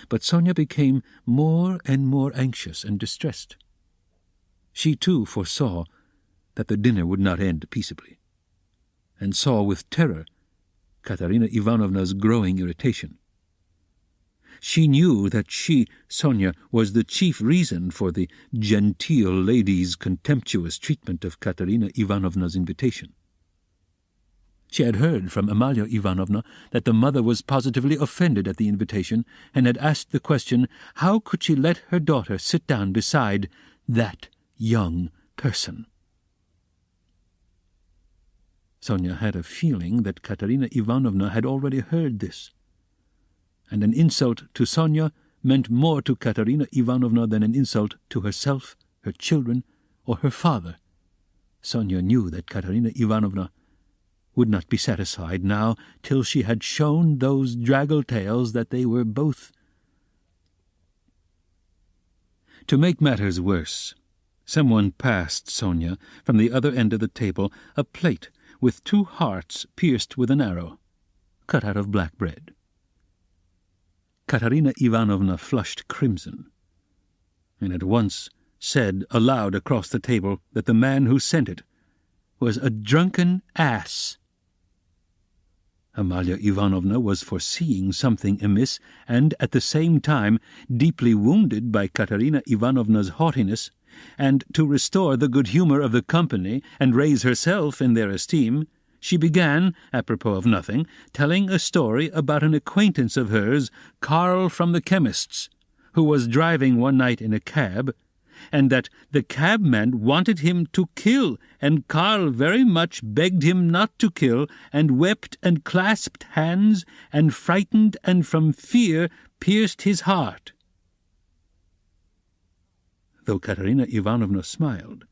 But Sonia became more and more anxious and distressed. She too foresaw that the dinner would not end peaceably, and saw with terror Katerina Ivanovna's growing irritation. She knew that she, Sonia, was the chief reason for the genteel lady's contemptuous treatment of Katerina Ivanovna's invitation. She had heard from Amalia Ivanovna that the mother was positively offended at the invitation, and had asked the question, how could she let her daughter sit down beside that young person? Sonia had a feeling that Katerina Ivanovna had already heard this, and an insult to Sonia meant more to Katerina Ivanovna than an insult to herself, her children, or her father. Sonia knew that Katerina Ivanovna would not be satisfied now till she had shown those draggle-tails that they were both. To make matters worse, someone passed Sonia, from the other end of the table, a plate with 2 hearts pierced with an arrow, cut out of black bread. Katerina Ivanovna flushed crimson, and at once said aloud across the table that the man who sent it was a drunken ass. Amalia Ivanovna was foreseeing something amiss, and at the same time deeply wounded by Katerina Ivanovna's haughtiness, and to restore the good humour of the company and raise herself in their esteem, she began, apropos of nothing, telling a story about an acquaintance of hers, Karl from the chemist's, who was driving one night in a cab, and that the cabman wanted him to kill, and Karl very much begged him not to kill, and wept and clasped hands, and frightened and from fear pierced his heart. Though Katerina Ivanovna smiled,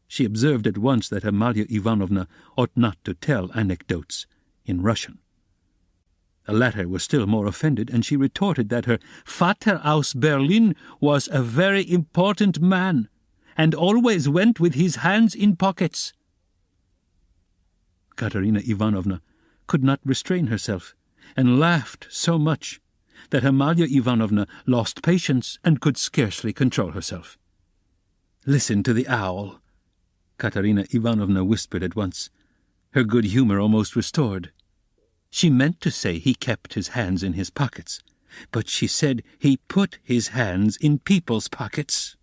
she observed at once that Amalia Ivanovna ought not to tell anecdotes in Russian. The latter was still more offended, and she retorted that her Vater aus Berlin was a very important man, and always went with his hands in pockets. Katerina Ivanovna could not restrain herself, and laughed so much that Amalia Ivanovna lost patience and could scarcely control herself. "Listen to the owl," Katerina Ivanovna whispered at once, her good humour almost restored. She meant to say he kept his hands in his pockets, but she said he put his hands in people's pockets.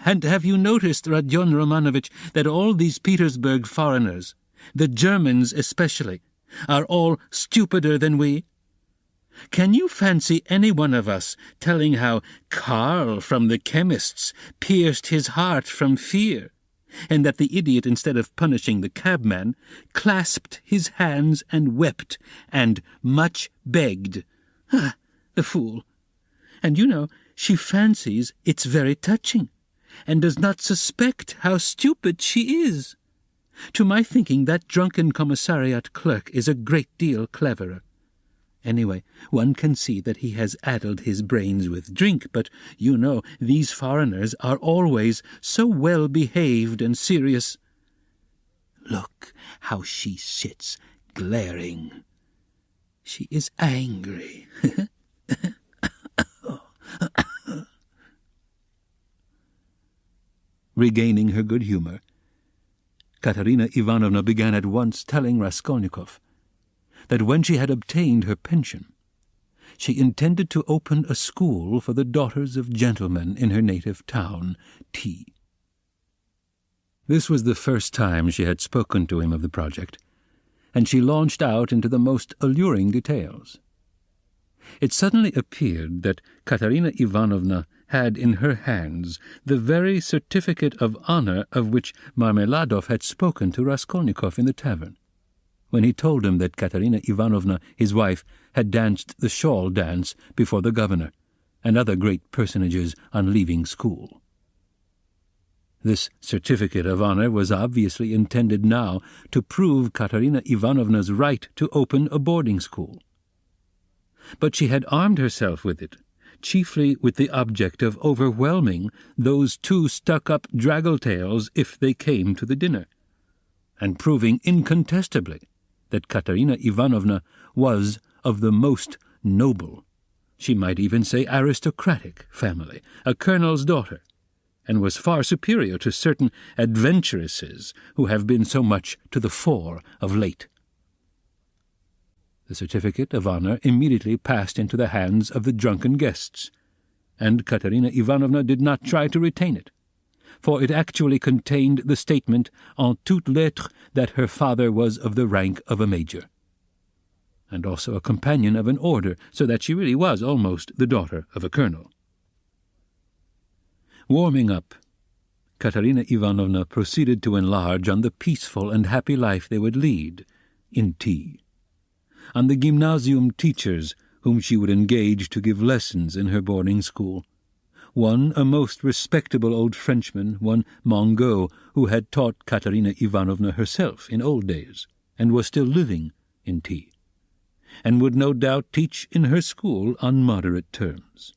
And have you noticed, Rodion Romanovich, that all these Petersburg foreigners, the Germans especially, are all stupider than we? Can you fancy any one of us telling how Karl from the chemist's pierced his heart from fear, and that the idiot, instead of punishing the cabman, clasped his hands and wept, and much begged? Ah, the fool! And you know, she fancies it's very touching, and does not suspect how stupid she is. To my thinking, that drunken commissariat clerk is a great deal cleverer. Anyway, one can see that he has addled his brains with drink, but, you know, these foreigners are always so well behaved and serious. Look how she sits glaring. She is angry. Regaining her good humour, Katerina Ivanovna began at once telling Raskolnikov that when she had obtained her pension, she intended to open a school for the daughters of gentlemen in her native town, T. This was the first time she had spoken to him of the project, and she launched out into the most alluring details. It suddenly appeared that Katerina Ivanovna had in her hands the very certificate of honour of which Marmeladov had spoken to Raskolnikov in the tavern, when he told him that Katerina Ivanovna, his wife, had danced the shawl dance before the governor and other great personages on leaving school. This certificate of honor was obviously intended now to prove Katerina Ivanovna's right to open a boarding school. But she had armed herself with it, chiefly with the object of overwhelming those two stuck-up draggle-tails if they came to the dinner, and proving incontestably that Katerina Ivanovna was of the most noble, she might even say aristocratic, family, a colonel's daughter, and was far superior to certain adventuresses who have been so much to the fore of late. The certificate of honor immediately passed into the hands of the drunken guests, and Katerina Ivanovna did not try to retain it, for it actually contained the statement en toutes lettres that her father was of the rank of a major, and also a companion of an order, so that she really was almost the daughter of a colonel. Warming up, Katerina Ivanovna proceeded to enlarge on the peaceful and happy life they would lead in tea, on the gymnasium teachers whom she would engage to give lessons in her boarding school, one a most respectable old Frenchman, one Mongo, who had taught Katerina Ivanovna herself in old days, and was still living in tea, and would no doubt teach in her school on moderate terms.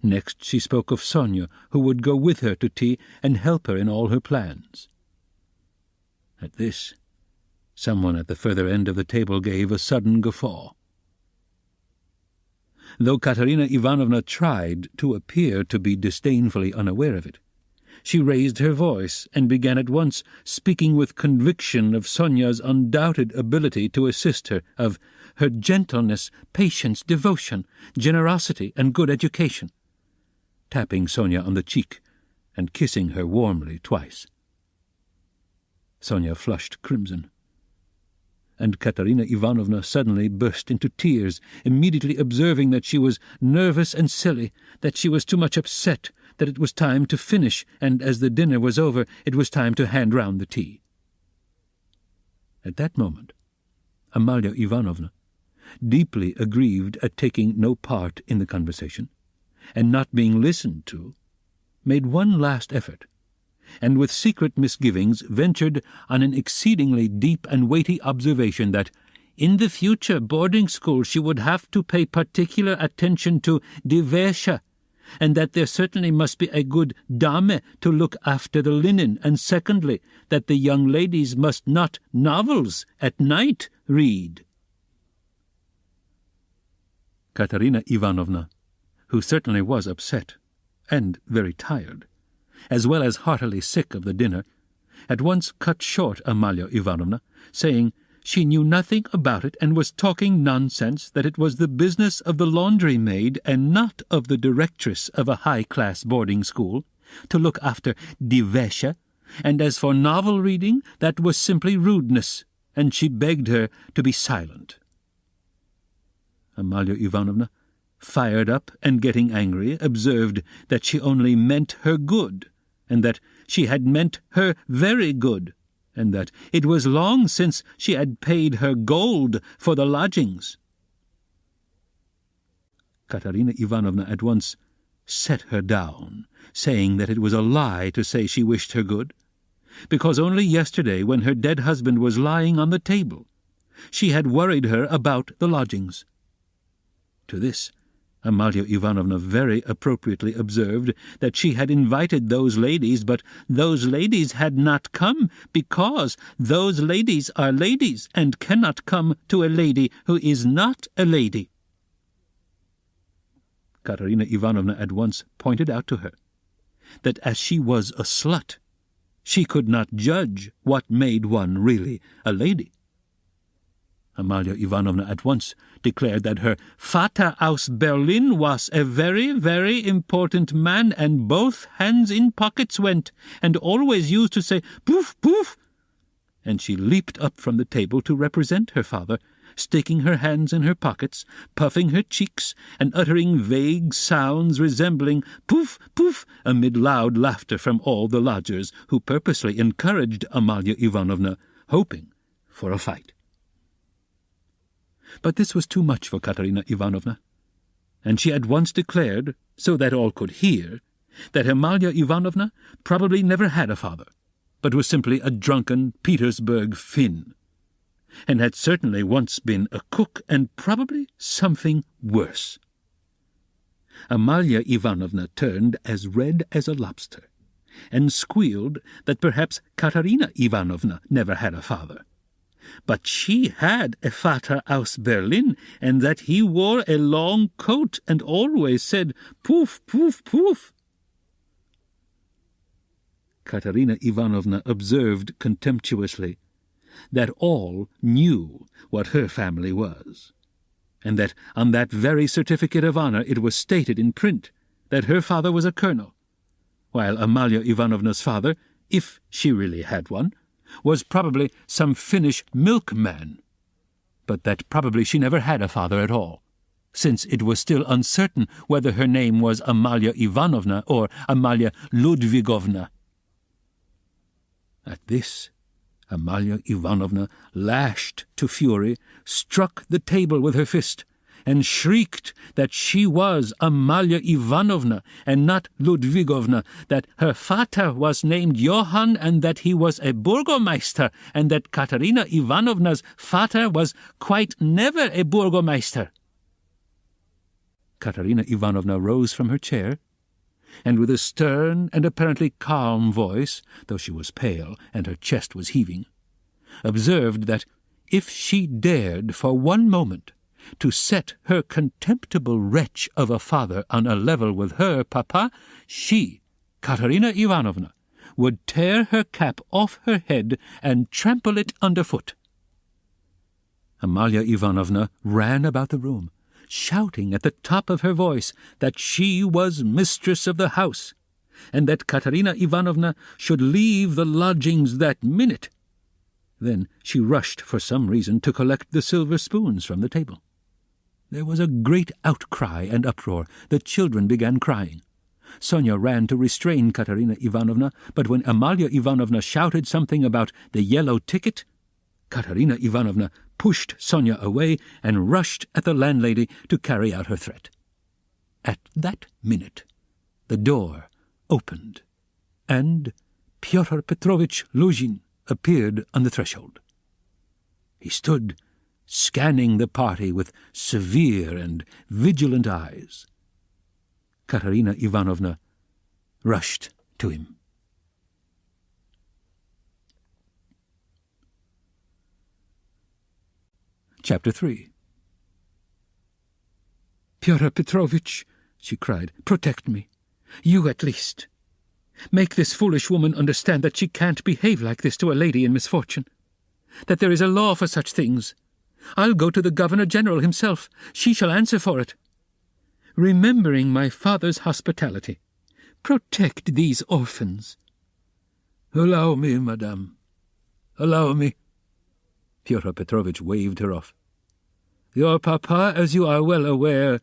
Next she spoke of Sonia, who would go with her to tea and help her in all her plans. At this, someone at the further end of the table gave a sudden guffaw. Though Katerina Ivanovna tried to appear to be disdainfully unaware of it, she raised her voice and began at once speaking with conviction of Sonia's undoubted ability to assist her, of her gentleness, patience, devotion, generosity, and good education, tapping Sonia on the cheek and kissing her warmly twice. Sonia flushed crimson, and Katerina Ivanovna suddenly burst into tears, immediately observing that she was nervous and silly, that she was too much upset, that it was time to finish, and as the dinner was over, it was time to hand round the tea. At that moment, Amalia Ivanovna, deeply aggrieved at taking no part in the conversation, and not being listened to, made one last effort, and with secret misgivings ventured on an exceedingly deep and weighty observation that in the future boarding school she would have to pay particular attention to Diversche, and that there certainly must be a good dame to look after the linen, and secondly, that the young ladies must not novels at night read. Katerina Ivanovna, who certainly was upset, and very tired, as well as heartily sick of the dinner, at once cut short Amalia Ivanovna, saying she knew nothing about it and was talking nonsense, that it was the business of the laundry-maid and not of the directress of a high-class boarding school to look after Diversche, and as for novel-reading, that was simply rudeness, and she begged her to be silent. Amalia Ivanovna, fired up and getting angry, observed that she only meant her good, and that she had meant her very good, and that it was long since she had paid her gold for the lodgings. Katerina Ivanovna at once set her down, saying that it was a lie to say she wished her good, because only yesterday, when her dead husband was lying on the table, she had worried her about the lodgings. To this, Amalia Ivanovna very appropriately observed that she had invited those ladies, but those ladies had not come, because those ladies are ladies, and cannot come to a lady who is not a lady. Katerina Ivanovna at once pointed out to her that as she was a slut, she could not judge what made one really a lady. Amalia Ivanovna at once declared that her Vater aus Berlin was a very, very important man, and both hands in pockets went, and always used to say, "Poof, poof," and she leaped up from the table to represent her father, sticking her hands in her pockets, puffing her cheeks, and uttering vague sounds resembling "poof, poof," amid loud laughter from all the lodgers, who purposely encouraged Amalia Ivanovna, hoping for a fight. But this was too much for Katerina Ivanovna, and she at once declared, so that all could hear, that Amalia Ivanovna probably never had a father, but was simply a drunken Petersburg Finn, and had certainly once been a cook and probably something worse. Amalia Ivanovna turned as red as a lobster, and squealed that perhaps Katerina Ivanovna never had a father. But she had a Vater aus Berlin, and that he wore a long coat and always said, "Poof, poof, poof." Katerina Ivanovna observed contemptuously that all knew what her family was, and that on that very certificate of honor it was stated in print that her father was a colonel, while Amalia Ivanovna's father, if she really had one, was probably some Finnish milkman, but that probably she never had a father at all, since it was still uncertain whether her name was Amalia Ivanovna or Amalia Ludvigovna. At this, Amalia Ivanovna lashed to fury, struck the table with her fist, and shrieked that she was Amalia Ivanovna and not Ludvigovna, that her Vater was named Johann and that he was a burgomeister, and that Katerina Ivanovna's Vater was quite never a burgomeister. Katerina Ivanovna rose from her chair, and with a stern and apparently calm voice, though she was pale and her chest was heaving, observed that if she dared for one moment to set her contemptible wretch of a father on a level with her papa, she, Katerina Ivanovna, would tear her cap off her head and trample it underfoot. Amalia Ivanovna ran about the room, shouting at the top of her voice that she was mistress of the house, and that Katerina Ivanovna should leave the lodgings that minute. Then she rushed for some reason to collect the silver spoons from the table. There was a great outcry and uproar. The children began crying. Sonia ran to restrain Katerina Ivanovna, but when Amalia Ivanovna shouted something about the yellow ticket, Katerina Ivanovna pushed Sonia away and rushed at the landlady to carry out her threat. At that minute, the door opened, and Pyotr Petrovitch Luzhin appeared on the threshold. He stood scanning the party with severe and vigilant eyes. Katerina Ivanovna rushed to him. Chapter 3. "Pyotr Petrovitch," she cried, "protect me. You at least. Make this foolish woman understand that she can't behave like this to a lady in misfortune. That there is a law for such things. I'll go to the Governor-General himself. She shall answer for it. Remembering my father's hospitality, protect these orphans." "Allow me, madame. Allow me." Pyotr Petrovitch waved her off. "Your papa, as you are well aware,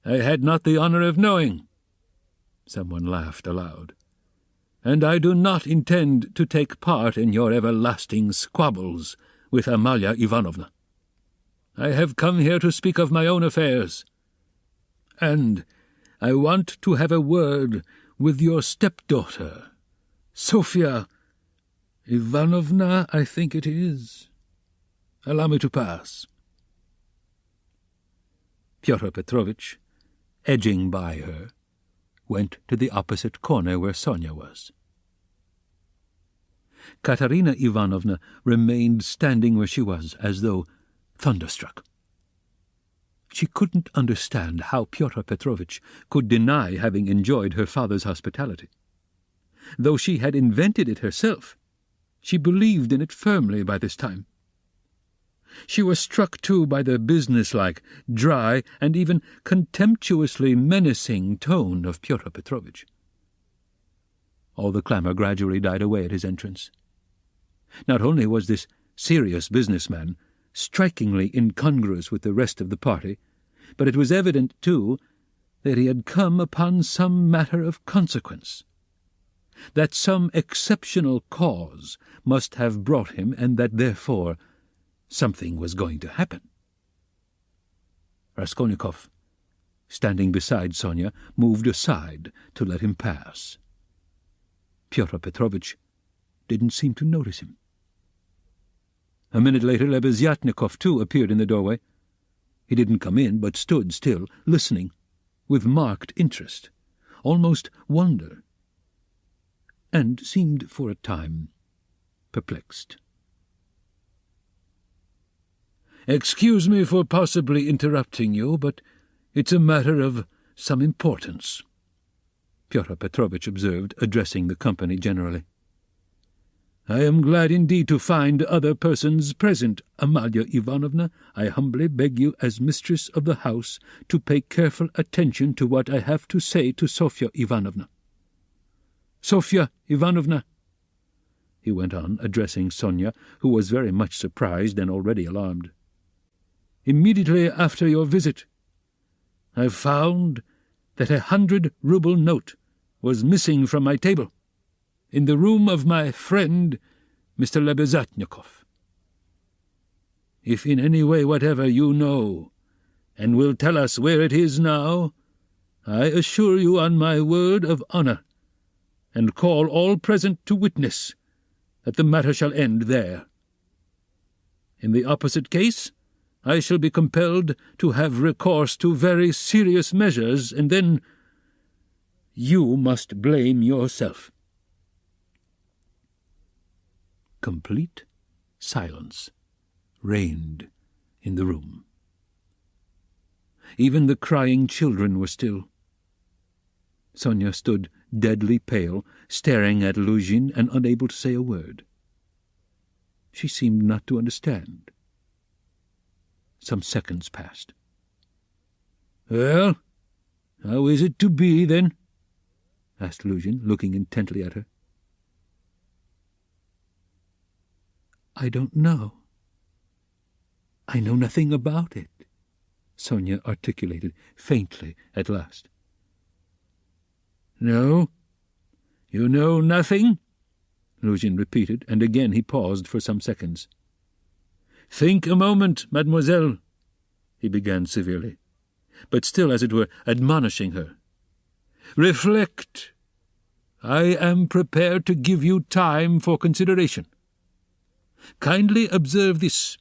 I had not the honor of knowing." Someone laughed aloud. "And I do not intend to take part in your everlasting squabbles with Amalia Ivanovna. I have come here to speak of my own affairs. And I want to have a word with your stepdaughter, Sofia Ivanovna, I think it is. Allow me to pass." Pyotr Petrovitch, edging by her, went to the opposite corner where Sonia was. Katerina Ivanovna remained standing where she was, as though thunderstruck. She couldn't understand how Pyotr Petrovitch could deny having enjoyed her father's hospitality. Though she had invented it herself, she believed in it firmly by this time. She was struck, too, by the businesslike, dry, and even contemptuously menacing tone of Pyotr Petrovitch. All the clamour gradually died away at his entrance. Not only was this serious businessman strikingly incongruous with the rest of the party, but it was evident, too, that he had come upon some matter of consequence, that some exceptional cause must have brought him, and that, therefore, something was going to happen. Raskolnikov standing beside Sonia, moved aside to let him pass. Pyotr Petrovitch didn't seem to notice him. A minute later, Lebeziatnikov, too, appeared in the doorway. He didn't come in, but stood still, listening, with marked interest, almost wonder, and seemed for a time perplexed. "Excuse me for possibly interrupting you, but it's a matter of some importance," Pyotr Petrovitch observed, addressing the company generally. "I am glad indeed to find other persons present. Amalia Ivanovna, I humbly beg you as mistress of the house to pay careful attention to what I have to say to Sofya Ivanovna. Sofya Ivanovna," he went on, addressing Sonia, who was very much surprised and already alarmed. "Immediately after your visit, I found that 100-ruble note was missing from my table, in the room of my friend, Mr. Lebeziatnikov. If in any way whatever you know, and will tell us where it is now, I assure you on my word of honour, and call all present to witness, that the matter shall end there. In the opposite case, I shall be compelled to have recourse to very serious measures, and then you must blame yourself." Complete silence reigned in the room. Even the crying children were still. Sonia stood deadly pale, staring at Luzhin and unable to say a word. She seemed not to understand. Some seconds passed. "Well, how is it to be, then?" asked Luzhin, looking intently at her. "I don't know. I know nothing about it," Sonia articulated faintly at last. "No? You know nothing?" Luzhin repeated, and again he paused for some seconds. "Think a moment, mademoiselle," he began severely, but still, as it were, admonishing her. "Reflect. I am prepared to give you time for consideration. Kindly observe this.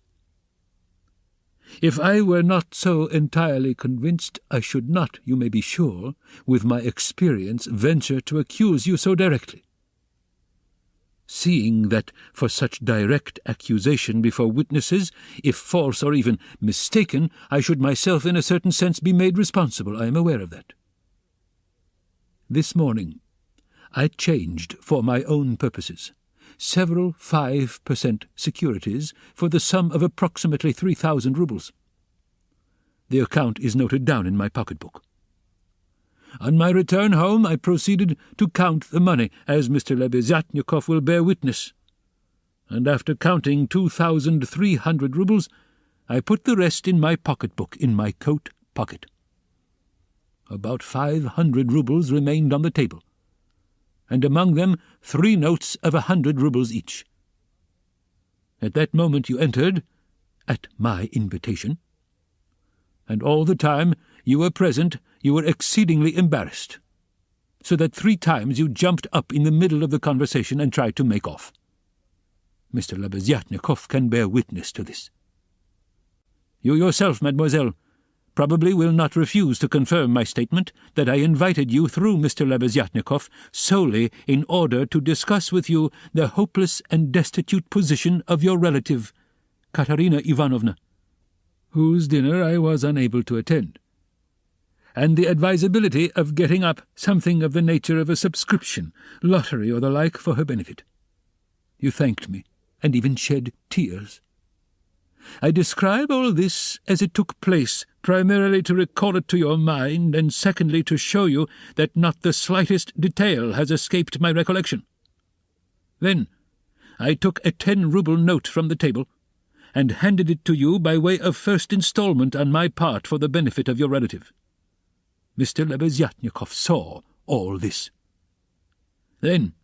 If I were not so entirely convinced, I should not, you may be sure, with my experience, venture to accuse you so directly. Seeing that for such direct accusation before witnesses, if false or even mistaken, I should myself in a certain sense be made responsible, I am aware of that. This morning I changed, for my own purposes, several 5% securities for the sum of approximately 3,000 rubles. The account is noted down in my pocketbook. On my return home I proceeded to count the money, as Mr. Lebeziatnikov will bear witness, and after counting 2,300 rubles, I put the rest in my pocketbook in my coat pocket. About 500 rubles remained on the table, and among them 3 notes of 100 rubles each. At that moment you entered, at my invitation, and all the time you were present you were exceedingly embarrassed, so that 3 times you jumped up in the middle of the conversation and tried to make off. Mr. Lebeziatnikov can bear witness to this. You yourself, mademoiselle, probably will not refuse to confirm my statement that I invited you through Mr. Lebeziatnikov solely in order to discuss with you the hopeless and destitute position of your relative, Katerina Ivanovna, whose dinner I was unable to attend, and the advisability of getting up something of the nature of a subscription, lottery or the like, for her benefit. You thanked me, and even shed tears. I describe all this as it took place, primarily to recall it to your mind, and secondly to show you that not the slightest detail has escaped my recollection. Then I took a 10-ruble note from the table, and handed it to you by way of first installment on my part for the benefit of your relative. Mr. Lebeziatnikov saw all this. Then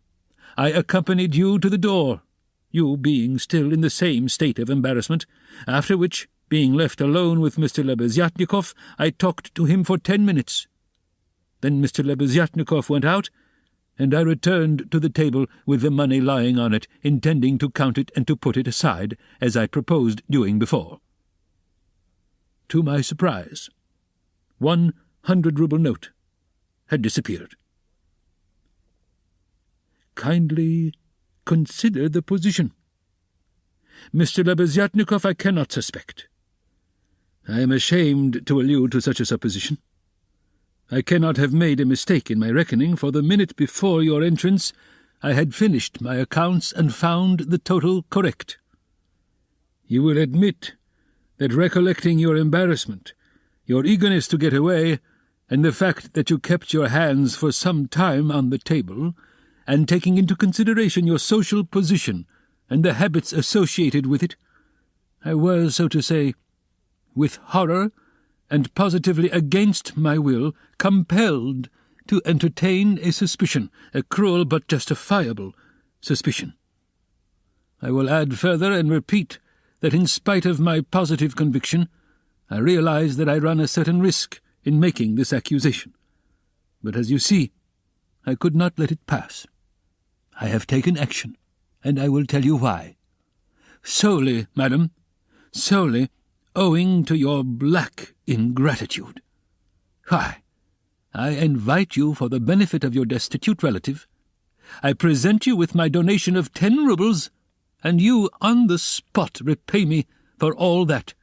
I accompanied you to the door, you being still in the same state of embarrassment, after which Being left alone with Mr. Lebeziatnikov, I talked to him for 10 minutes. Then Mr. Lebeziatnikov went out, and I returned to the table with the money lying on it, intending to count it and to put it aside, as I proposed doing before. To my surprise, 100-ruble note had disappeared. Kindly consider the position. Mr. Lebeziatnikov I cannot suspect. I am ashamed to allude to such a supposition. I cannot have made a mistake in my reckoning, for the minute before your entrance I had finished my accounts and found the total correct. You will admit that, recollecting your embarrassment, your eagerness to get away, and the fact that you kept your hands for some time on the table, and taking into consideration your social position and the habits associated with it, I was, so to say, with horror and positively against my will, compelled to entertain a suspicion, a cruel but justifiable suspicion. I will add further and repeat that in spite of my positive conviction, I realize that I run a certain risk in making this accusation. But as you see, I could not let it pass. I have taken action, and I will tell you why. Solely, madam, solely owing to your black ingratitude. Why, I invite you for the benefit of your destitute relative. I present you with my donation of 10 rubles, and you on the spot repay me for all that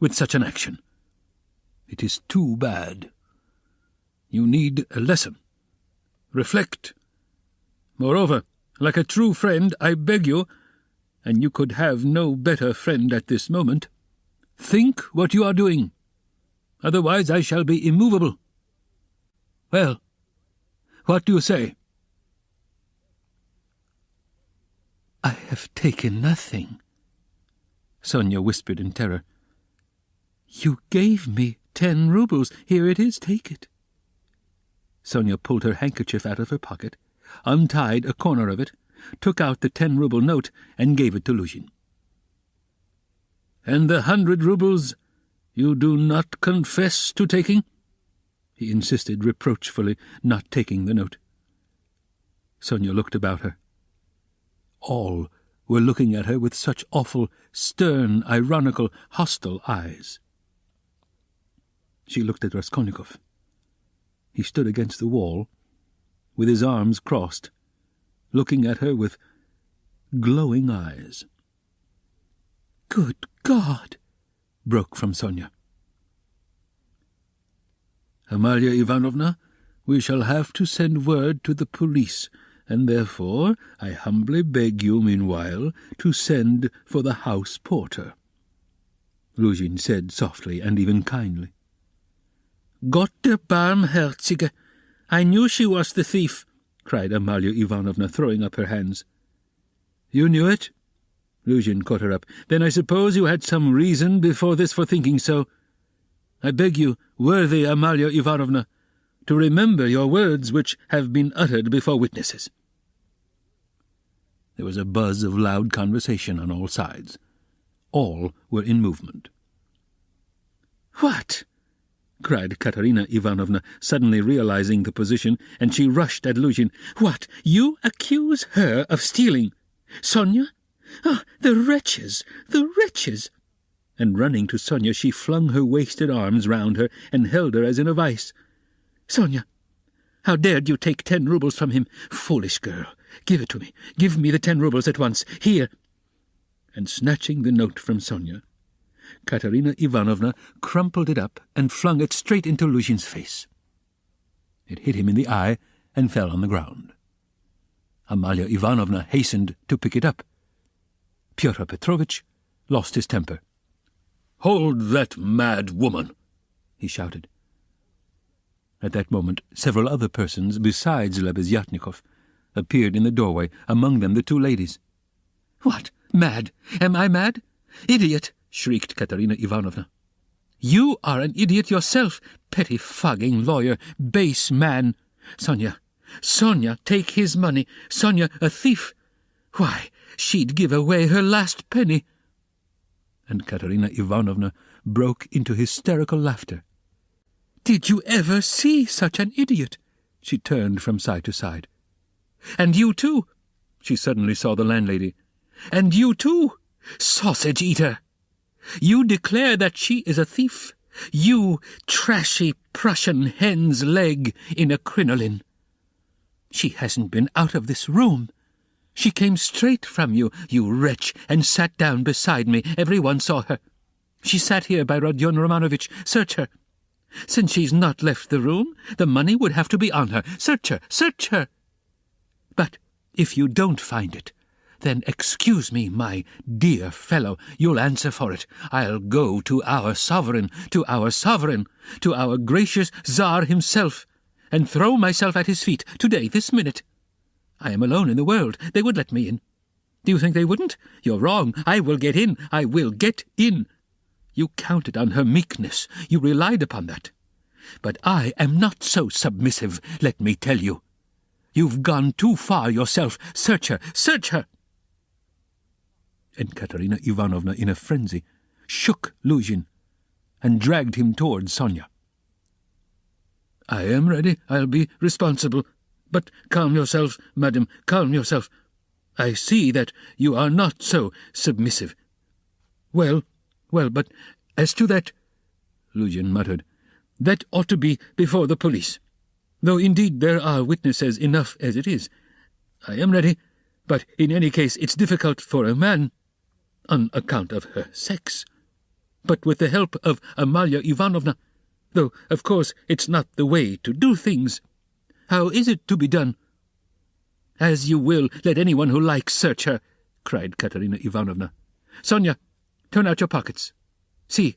with such an action. It is too bad. You need a lesson. Reflect. Moreover, like a true friend, I beg you, and you could have no better friend at this moment, think what you are doing. Otherwise I shall be immovable. Well, what do you say? I have taken nothing, Sonia whispered in terror. You gave me 10 rubles. Here it is, take it. Sonia pulled her handkerchief out of her pocket, untied a corner of it, took out the 10-ruble note, and gave it to Luzhin. And the 100 rubles you do not confess to taking? He insisted reproachfully, not taking the note. Sonia looked about her. All were looking at her with such awful, stern, ironical, hostile eyes. She looked at Raskolnikov. He stood against the wall, with his arms crossed, looking at her with glowing eyes. "Good God!" broke from Sonia. "Amalia Ivanovna, we shall have to send word to the police, and therefore I humbly beg you meanwhile to send for the house porter," Luzhin said softly and even kindly. "Gott der Barmherzige! I knew she was the thief!" cried Amalia Ivanovna, throwing up her hands. "You knew it?" Luzhin caught her up. "Then I suppose you had some reason before this for thinking so. I beg you, worthy Amalia Ivanovna, to remember your words which have been uttered before witnesses." There was a buzz of loud conversation on all sides. All were in movement. "What?" cried Katerina Ivanovna, suddenly realizing the position, and she rushed at Luzhin. "What? You accuse her of stealing? Sonia? Ah, the wretches! The wretches!" And running to Sonia, she flung her wasted arms round her and held her as in a vice. "Sonia, how dared you take 10 rubles from him? Foolish girl! Give it to me! Give me the 10 rubles at once! Here!" And snatching the note from Sonia, Katerina Ivanovna crumpled it up and flung it straight into Luzhin's face. It hit him in the eye and fell on the ground. Amalia Ivanovna hastened to pick it up. Pyotr Petrovitch lost his temper. "Hold that mad woman!" he shouted. At that moment several other persons besides Lebeziatnikov appeared in the doorway, among them the 2 ladies. "What? Mad? Am I mad? Idiot!" shrieked Katerina Ivanovna. "You are an idiot yourself, pettifogging lawyer, base man. Sonia, take his money. Sonia, a thief. Why, she'd give away her last penny." And Katerina Ivanovna broke into hysterical laughter. "Did you ever see such an idiot?" She turned from side to side. "And you too," she suddenly saw the landlady. "And you too, sausage-eater! You declare that she is a thief, you trashy Prussian hen's leg in a crinoline. She hasn't been out of this room. She came straight from you, you wretch, and sat down beside me. Everyone saw her. She sat here by Rodion Romanovitch. Search her. Since she's not left the room, the money would have to be on her. Search her, search her. But if you don't find it, then excuse me, my dear fellow, you'll answer for it. I'll go to our sovereign, to our gracious Tsar himself, and throw myself at his feet, today, this minute. I am alone in the world. They would let me in. Do you think they wouldn't? You're wrong. I will get in. I will get in. You counted on her meekness. You relied upon that. But I am not so submissive, let me tell you. You've gone too far yourself. Search her, search her!" And Katerina Ivanovna, in a frenzy, shook Luzhin and dragged him towards Sonia. "I am ready. I'll be responsible. But calm yourself, madam, calm yourself. I see that you are not so submissive. Well, but as to that," Luzhin muttered, "that ought to be before the police. Though indeed there are witnesses enough as it is. I am ready, but in any case it's difficult for a man, on account of her sex. But with the help of Amalia Ivanovna, though of course it's not the way to do things. How is it to be done?" "As you will. Let anyone who likes search her," cried Katerina Ivanovna. "Sonia, turn out your pockets. See.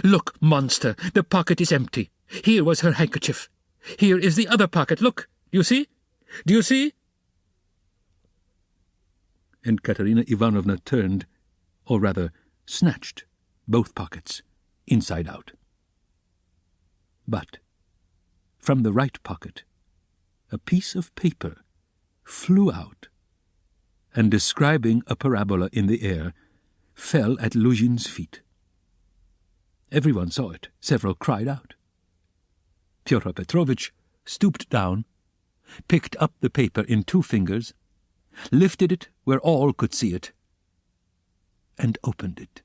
Look, monster, the pocket is empty. Here was her handkerchief. Here is the other pocket. Look. Do you see? Do you see?" And Katerina Ivanovna turned, or rather snatched, both pockets, inside out. But from the right pocket, a piece of paper flew out, and describing a parabola in the air, fell at Luzhin's feet. Everyone saw it. Several cried out. Fyodor Petrovitch stooped down, picked up the paper in 2 fingers, lifted it where all could see it, and opened it.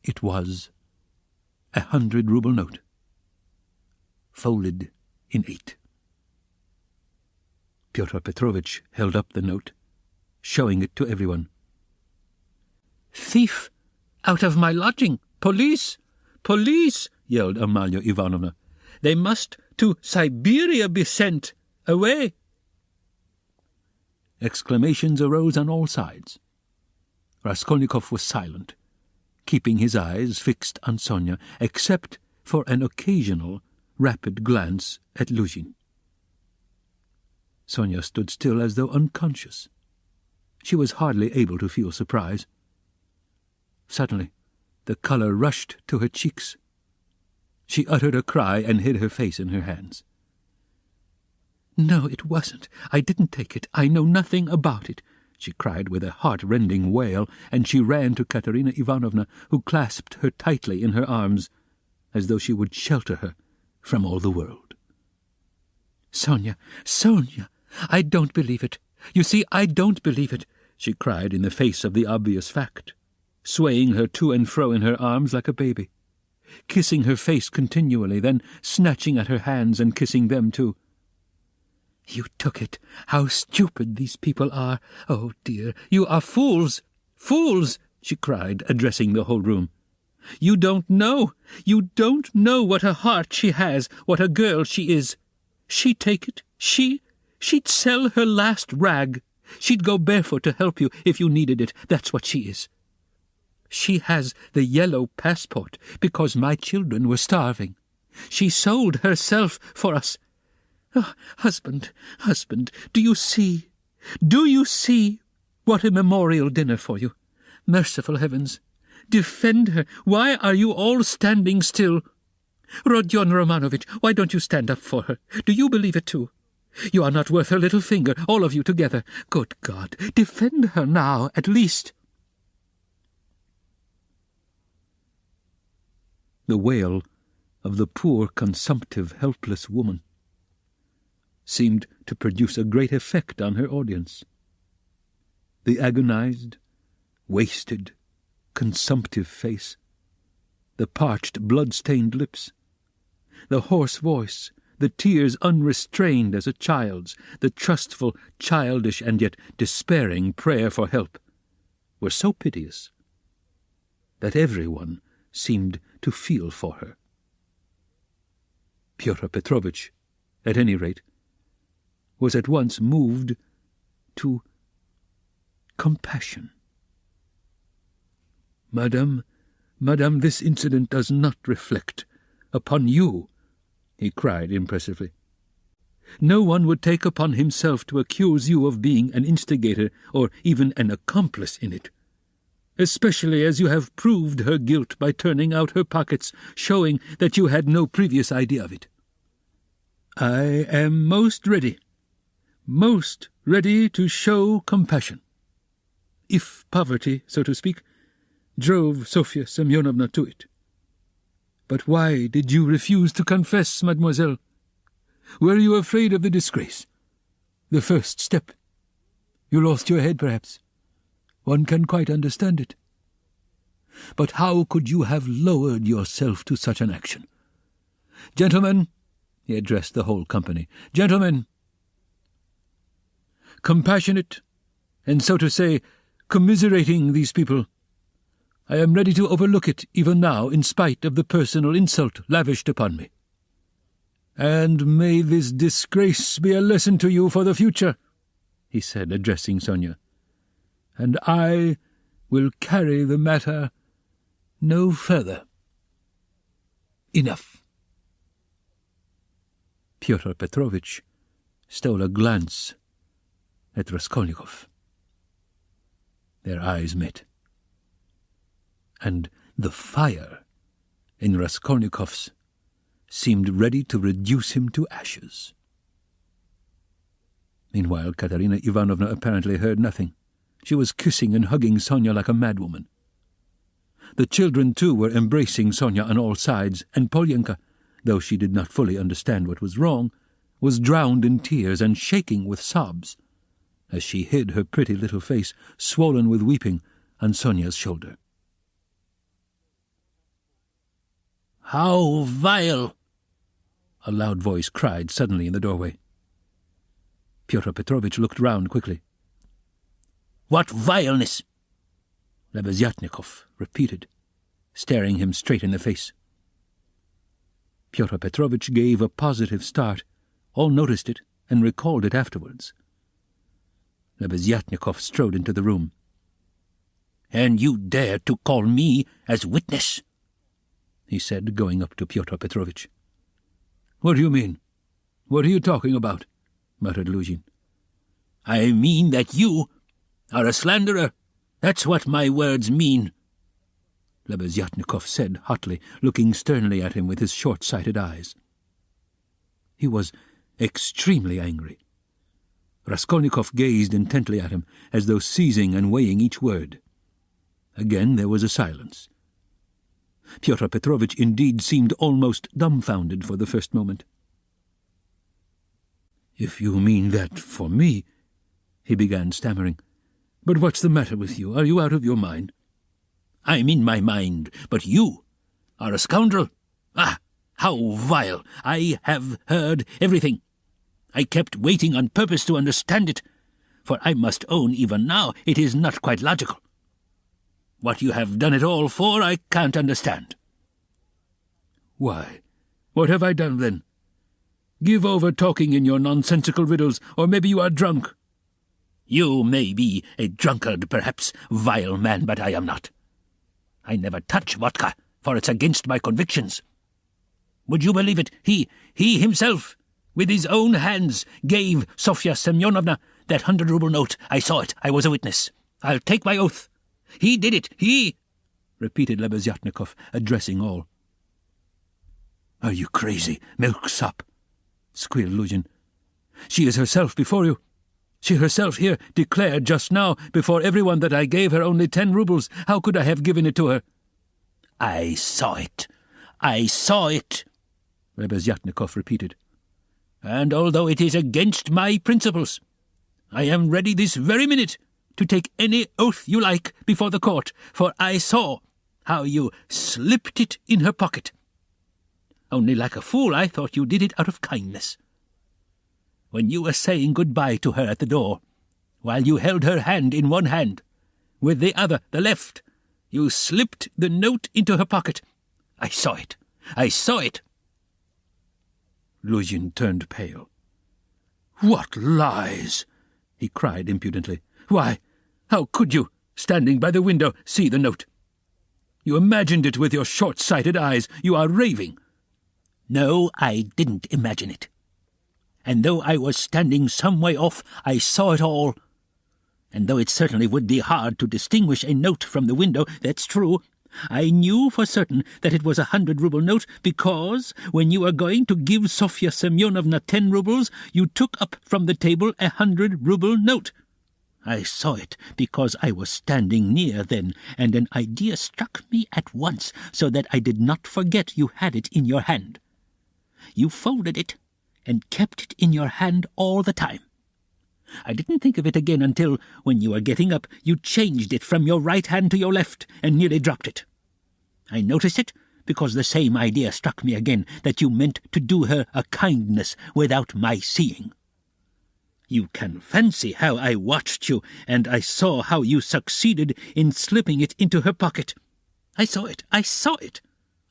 It was a 100-ruble note, folded in 8. Fyodor Petrovitch held up the note, showing it to everyone. "Thief! Out of my lodging! Police! Police!" yelled Amalia Ivanovna. "They must to Siberia be sent. Away!" Exclamations arose on all sides. Raskolnikov was silent, keeping his eyes fixed on Sonia, except for an occasional, rapid glance at Luzhin. Sonia stood still as though unconscious. She was hardly able to feel surprise. Suddenly, the colour rushed to her cheeks. She uttered a cry and hid her face in her hands. "No, it wasn't. I didn't take it. I know nothing about it," she cried with a heart-rending wail, and she ran to Katerina Ivanovna, who clasped her tightly in her arms, as though she would shelter her from all the world. "Sonia, Sonia, I don't believe it. You see, I don't believe it," she cried in the face of the obvious fact, swaying her to and fro in her arms like a baby, kissing her face continually, then snatching at her hands and kissing them too. "You took it. How stupid these people are. Oh, dear, you are fools, fools," she cried, addressing the whole room. You don't know what a heart she has, what a girl she is. She'd take it. She'd sell her last rag. She'd go barefoot to help you if you needed it. That's what she is. She has the yellow passport because my children were starving. She sold herself for us. Oh, husband, do you see what a memorial dinner for you? Merciful heavens! Defend her! Why are you all standing still? Rodion Romanovitch, why don't you stand up for her? Do you believe it too? You are not worth her little finger, all of you together. Good God, defend her now, at least." the wail of the poor, consumptive, helpless woman, seemed to produce a great effect on her audience. The agonized, wasted, consumptive face, the parched, blood-stained lips, the hoarse voice, the tears unrestrained as a child's, the trustful, childish, and yet despairing prayer for help, were so piteous that everyone seemed to feel for her. Pyotr Petrovitch, at any rate, was at once moved to compassion. "Madame, this incident does not reflect upon you," he cried impressively. "No one would take upon himself to accuse you of being an instigator or even an accomplice in it, especially as you have proved her guilt by turning out her pockets, showing that you had no previous idea of it. I am most ready to show compassion, if poverty, so to speak, drove Sofya Semyonovna to it. But why did you refuse to confess, mademoiselle? Were you afraid of the disgrace? The first step? You lost your head, perhaps. One can quite understand it. But how could you have lowered yourself to such an action? Gentlemen," he addressed the whole company, "gentlemen, compassionate, and so to say, commiserating these people, I am ready to overlook it even now in spite of the personal insult lavished upon me. And may this disgrace be a lesson to you for the future," he said, addressing Sonia, "and I will carry the matter no further. Enough." Pyotr Petrovitch stole a glance at Raskolnikov. Their eyes met, and the fire in Raskolnikov's seemed ready to reduce him to ashes. Meanwhile, Katerina Ivanovna apparently heard nothing. She was kissing and hugging Sonia like a madwoman. The children, too, were embracing Sonia on all sides, and Polyenka, though she did not fully understand what was wrong, was drowned in tears and shaking with sobs, as she hid her pretty little face, swollen with weeping, on Sonia's shoulder. "How vile!" a loud voice cried suddenly in the doorway. Pyotr Petrovitch looked round quickly. "What vileness?" Lebeziatnikov repeated, staring him straight in the face. Pyotr Petrovitch gave a positive start. All noticed it and recalled it afterwards. Lebeziatnikov strode into the room. "And you dare to call me as witness?" he said, going up to Pyotr Petrovitch. "What do you mean? What are you talking about?" muttered Luzhin. "I mean that you are a slanderer. That's what my words mean," Lebeziatnikov said hotly, looking sternly at him with his short-sighted eyes. He was extremely angry. Raskolnikov gazed intently at him, as though seizing and weighing each word. Again there was a silence. Pyotr Petrovitch indeed seemed almost dumbfounded for the first moment. "If you mean that for me," he began, stammering. "But what's the matter with you? Are you out of your mind?" "I'm in my mind, but you are a scoundrel. Ah, how vile! I have heard everything. I kept waiting on purpose to understand it, for I must own even now it is not quite logical. What you have done it all for I can't understand." "Why, what have I done then? Give over talking in your nonsensical riddles, or maybe you are drunk." "You may be a drunkard, perhaps, vile man, but I am not. I never touch vodka, for it's against my convictions. Would you believe it? He himself, with his own hands, gave Sofya Semyonovna that 100-ruble note. I saw it. I was a witness. I'll take my oath. He did it. He," repeated Lebeziatnikov, addressing all. "Are you crazy, milksop?" squealed Luzhin. "She is herself before you. She herself here declared just now before everyone that I gave her only 10 rubles. How could I have given it to her?" "I saw it. I saw it, Lebeziatnikov repeated. And although it is against my principles, I am ready this very minute to take any oath you like before the court, for I saw how you slipped it in her pocket. Only like a fool I thought you did it out of kindness. When you were saying goodbye to her at the door, while you held her hand in one hand, with the other, the left, you slipped the note into her pocket. I saw it. I saw it. Luzhin turned pale. "What lies!" he cried impudently. "Why, how could you, standing by the window, see the note? You imagined it with your short-sighted eyes. You are raving." "No, I didn't imagine it. And though I was standing some way off, I saw it all. And though it certainly would be hard to distinguish a note from the window, that's true, I knew for certain that it was a 100-ruble note because, when you were going to give Sofya Semyonovna 10 rubles, you took up from the table a 100-ruble note. I saw it because I was standing near then, and an idea struck me at once, so that I did not forget you had it in your hand. You folded it and kept it in your hand all the time. I didn't think of it again until, when you were getting up, you changed it from your right hand to your left and nearly dropped it. I noticed it because the same idea struck me again, that you meant to do her a kindness without my seeing. You can fancy how I watched you, and I saw how you succeeded in slipping it into her pocket. I saw it. I saw it.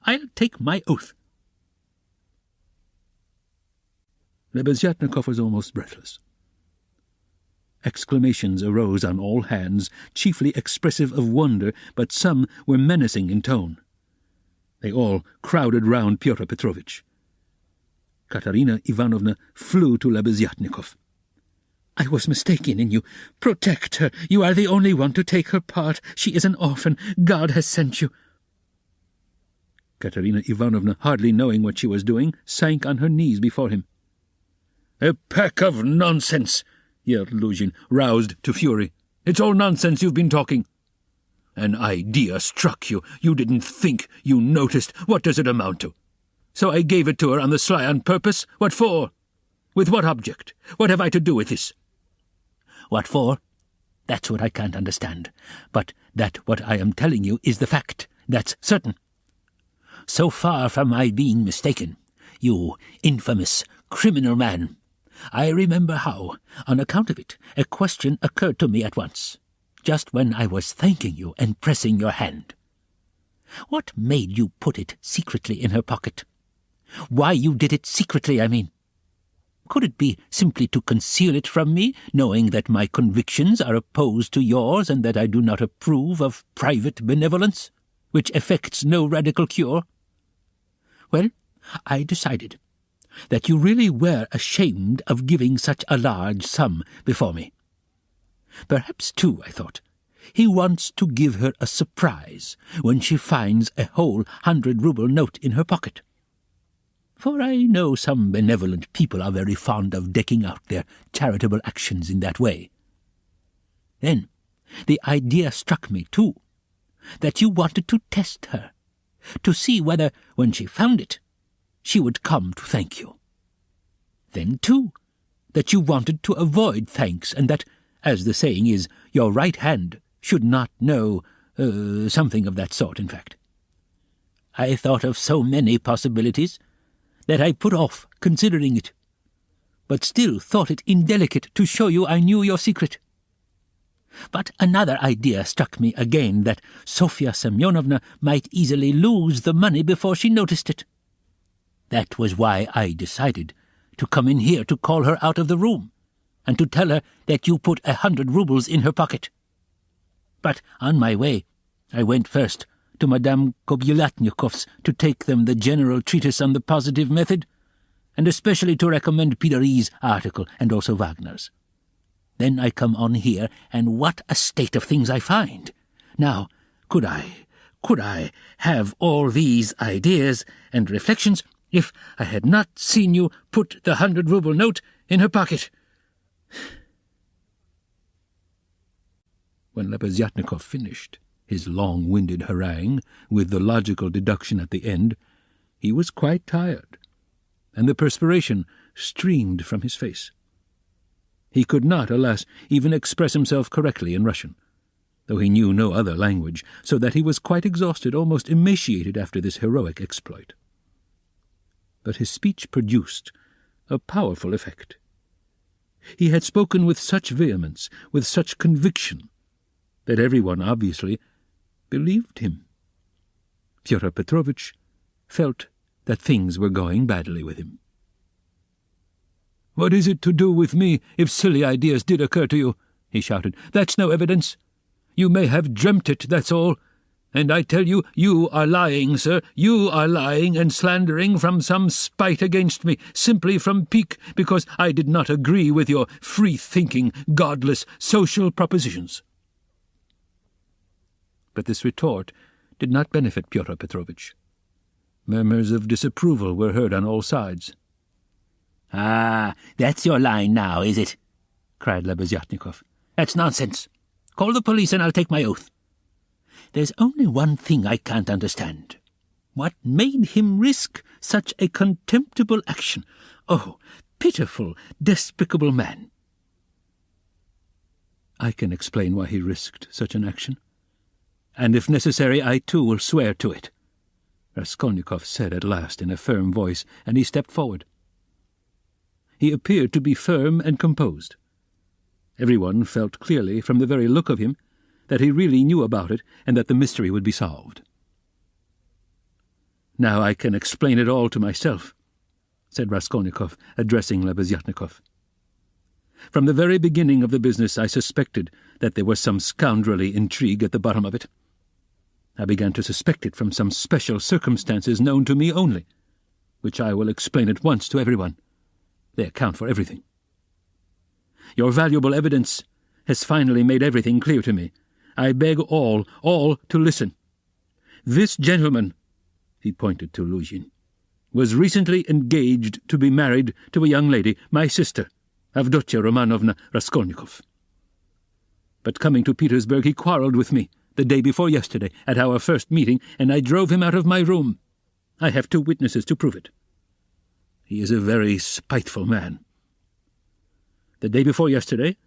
I'll take my oath." Lebeziatnikov was almost breathless. Exclamations arose on all hands, chiefly expressive of wonder, but some were menacing in tone. They all crowded round Pyotr Petrovitch. Katerina Ivanovna flew to Lebeziatnikov. "I was mistaken in you. Protect her. You are the only one to take her part. She is an orphan. God has sent you." Katerina Ivanovna, hardly knowing what she was doing, sank on her knees before him. "A pack of nonsense!" yelled Luzhin, roused to fury. "It's all nonsense you've been talking. An idea struck you. You didn't think. You noticed. What does it amount to? So I gave it to her on the sly on purpose? What for? With what object? What have I to do with this?" "What for? That's what I can't understand. But that what I am telling you is the fact. That's certain. So far from my being mistaken, you infamous criminal man, I remember how, on account of it, a question occurred to me at once, just when I was thanking you and pressing your hand. What made you put it secretly in her pocket? Why you did it secretly, I mean. Could it be simply to conceal it from me, knowing that my convictions are opposed to yours and that I do not approve of private benevolence, which effects no radical cure? Well, I decided that you really were ashamed of giving such a large sum before me. Perhaps, too, I thought, he wants to give her a surprise when she finds a whole 100-ruble note in her pocket. For I know some benevolent people are very fond of decking out their charitable actions in that way. Then the idea struck me, too, that you wanted to test her, to see whether, when she found it, she would come to thank you. Then, too, that you wanted to avoid thanks, and that, as the saying is, your right hand should not know, something of that sort, in fact. I thought of so many possibilities that I put off considering it, but still thought it indelicate to show you I knew your secret. But another idea struck me again, that Sofya Semyonovna might easily lose the money before she noticed it. That was why I decided to come in here to call her out of the room, and to tell her that you put 100 rubles in her pocket. But on my way, I went first to Madame Kobylatnikov's to take them the general treatise on the positive method, and especially to recommend Pidery's article, and also Wagner's. Then I come on here, and what a state of things I find. Now, could I have all these ideas and reflections if I had not seen you put the 100-ruble note in her pocket? When Lebeziatnikov finished his long-winded harangue, with the logical deduction at the end, He was quite tired, and the perspiration streamed from his face. He could not, alas, even express himself correctly in Russian, though he knew no other language, so that he was quite exhausted, almost emaciated after this heroic exploit. But his speech produced a powerful effect. He had spoken with such vehemence, with such conviction, that everyone obviously believed him. Fyodor Petrovitch felt that things were going badly with him. "What is it to do with me if silly ideas did occur to you?" he shouted. "That's no evidence. You may have dreamt it, that's all. And I tell you, you are lying, sir. You are lying and slandering from some spite against me, simply from pique, because I did not agree with your free-thinking, godless, social propositions." But this retort did not benefit Pyotr Petrovitch. Murmurs of disapproval were heard on all sides. "Ah, that's your line now, is it?" cried Lebeziatnikov. "That's nonsense. Call the police and I'll take my oath. There's only one thing I can't understand. What made him risk such a contemptible action? Oh, pitiful, despicable man!" "I can explain why he risked such an action. And if necessary, I too will swear to it," Raskolnikov said at last in a firm voice, and he stepped forward. He appeared to be firm and composed. Everyone felt clearly, from the very look of him, that he really knew about it and that the mystery would be solved. "Now I can explain it all to myself," said Raskolnikov, addressing Lebeziatnikov. "From the very beginning of the business I suspected that there was some scoundrelly intrigue at the bottom of it. I began to suspect it from some special circumstances known to me only, which I will explain at once to everyone. They account for everything. Your valuable evidence has finally made everything clear to me. I beg all to listen. This gentleman," he pointed to Luzhin, "was recently engaged to be married to a young lady, my sister, Avdotia Romanovna Raskolnikov. But coming to Petersburg, he quarrelled with me the day before yesterday at our first meeting, and I drove him out of my room. I have 2 witnesses to prove it. He is a very spiteful man. The day before yesterday,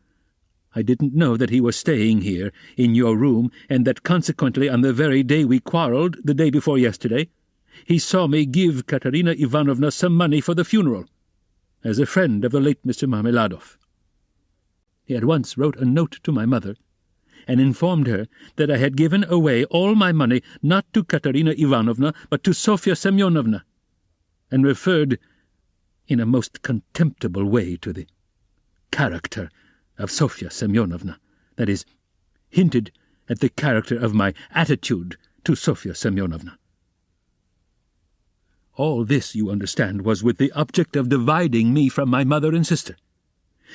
I didn't know that he was staying here, in your room, and that consequently on the very day we quarrelled, the day before yesterday, he saw me give Katerina Ivanovna some money for the funeral, as a friend of the late Mr. Marmeladov. He at once wrote a note to my mother, and informed her that I had given away all my money not to Katerina Ivanovna, but to Sofya Semyonovna, and referred in a most contemptible way to the character of Sofya Semyonovna, that is, hinted at the character of my attitude to Sofya Semyonovna. All this, you understand, was with the object of dividing me from my mother and sister,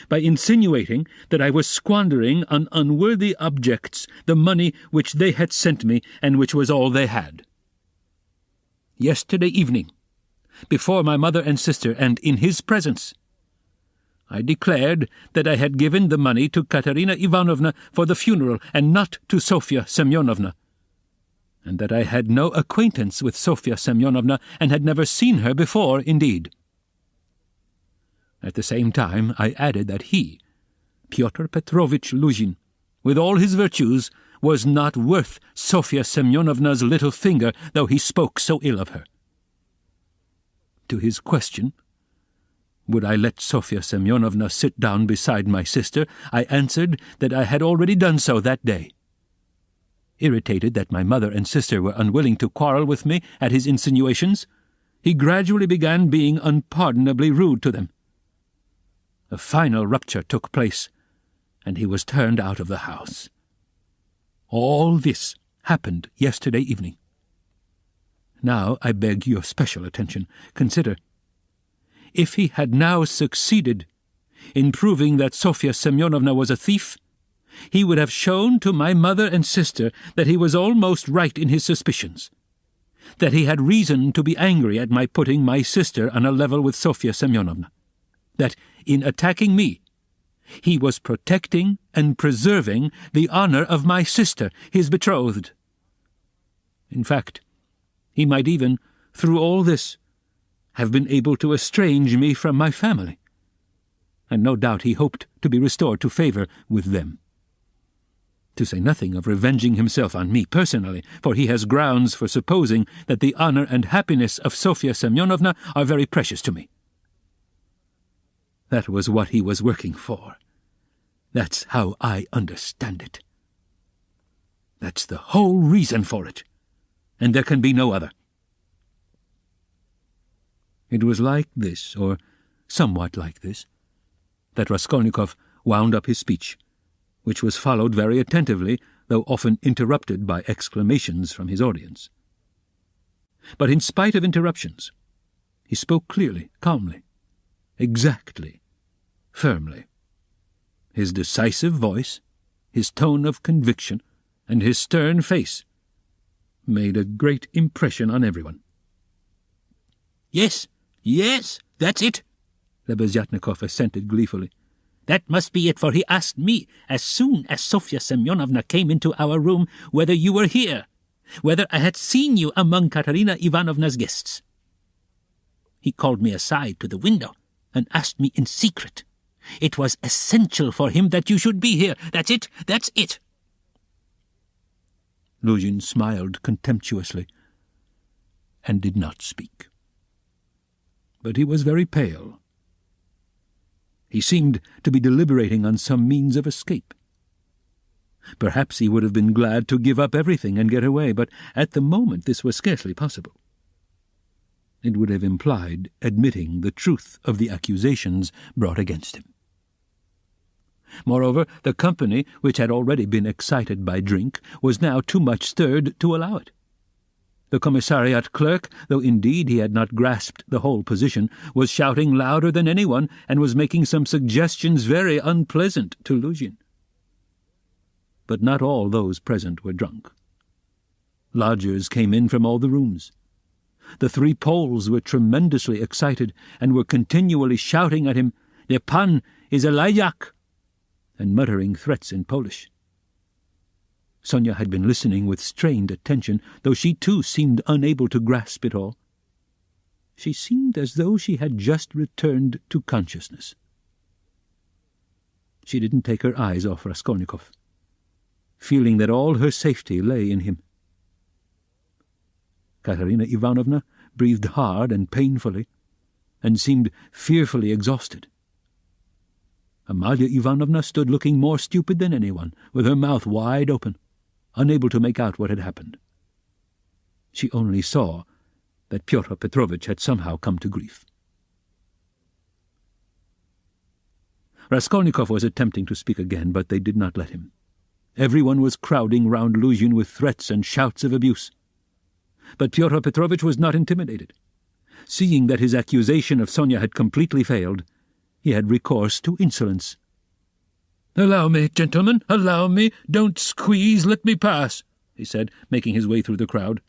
by insinuating that I was squandering on unworthy objects the money which they had sent me and which was all they had. Yesterday evening, before my mother and sister and in his presence, I declared that I had given the money to Katerina Ivanovna for the funeral and not to Sofya Semyonovna, and that I had no acquaintance with Sofya Semyonovna and had never seen her before, indeed. At the same time I added that he, Pyotr Petrovitch Luzhin, with all his virtues, was not worth Sofya Semyonovna's little finger, though he spoke so ill of her. To his question, would I let Sofya Semyonovna sit down beside my sister, I answered that I had already done so that day. Irritated that my mother and sister were unwilling to quarrel with me at his insinuations, he gradually began being unpardonably rude to them. A final rupture took place, and he was turned out of the house. All this happened yesterday evening. Now I beg your special attention. Consider, if he had now succeeded in proving that Sofya Semyonovna was a thief, he would have shown to my mother and sister that he was almost right in his suspicions, that he had reason to be angry at my putting my sister on a level with Sofya Semyonovna, that in attacking me, he was protecting and preserving the honor of my sister, his betrothed. In fact, he might even through all this, have been able to estrange me from my family, and no doubt he hoped to be restored to favour with them. To say nothing of revenging himself on me personally, for he has grounds for supposing that the honour and happiness of Sofya Semyonovna are very precious to me. That was what he was working for. That's how I understand it. That's the whole reason for it, and there can be no other. It was like this, or somewhat like this, that Raskolnikov wound up his speech, which was followed very attentively, though often interrupted by exclamations from his audience. But in spite of interruptions, he spoke clearly, calmly, exactly, firmly. His decisive voice, his tone of conviction, and his stern face made a great impression on everyone. Yes, that's it, Lebeziatnikov assented gleefully. That must be it, for he asked me, as soon as Sofya Semyonovna came into our room, whether you were here, whether I had seen you among Katerina Ivanovna's guests. He called me aside to the window and asked me in secret. It was essential for him that you should be here. That's it. Luzhin smiled contemptuously and did not speak. But he was very pale. He seemed to be deliberating on some means of escape. Perhaps he would have been glad to give up everything and get away, but at the moment this was scarcely possible. It would have implied admitting the truth of the accusations brought against him. Moreover, the company, which had already been excited by drink, was now too much stirred to allow it. The commissariat clerk, though indeed he had not grasped the whole position, was shouting louder than anyone and was making some suggestions very unpleasant to Luzhin. But not all those present were drunk. Lodgers came in from all the rooms. The three Poles were tremendously excited and were continually shouting at him, "The pan is a lajak," and muttering threats in Polish. Sonia had been listening with strained attention, though she too seemed unable to grasp it all. She seemed as though she had just returned to consciousness. She didn't take her eyes off Raskolnikov, feeling that all her safety lay in him. Katerina Ivanovna breathed hard and painfully, and seemed fearfully exhausted. Amalia Ivanovna stood looking more stupid than anyone, with her mouth wide open, unable to make out what had happened. She only saw that Pyotr Petrovitch had somehow come to grief. Raskolnikov was attempting to speak again, but they did not let him. Everyone was crowding round Luzhin with threats and shouts of abuse. But Pyotr Petrovitch was not intimidated. Seeing that his accusation of Sonia had completely failed, he had recourse to insolence. "Allow me, gentlemen, allow me. Don't squeeze, let me pass," he said, making his way through the crowd.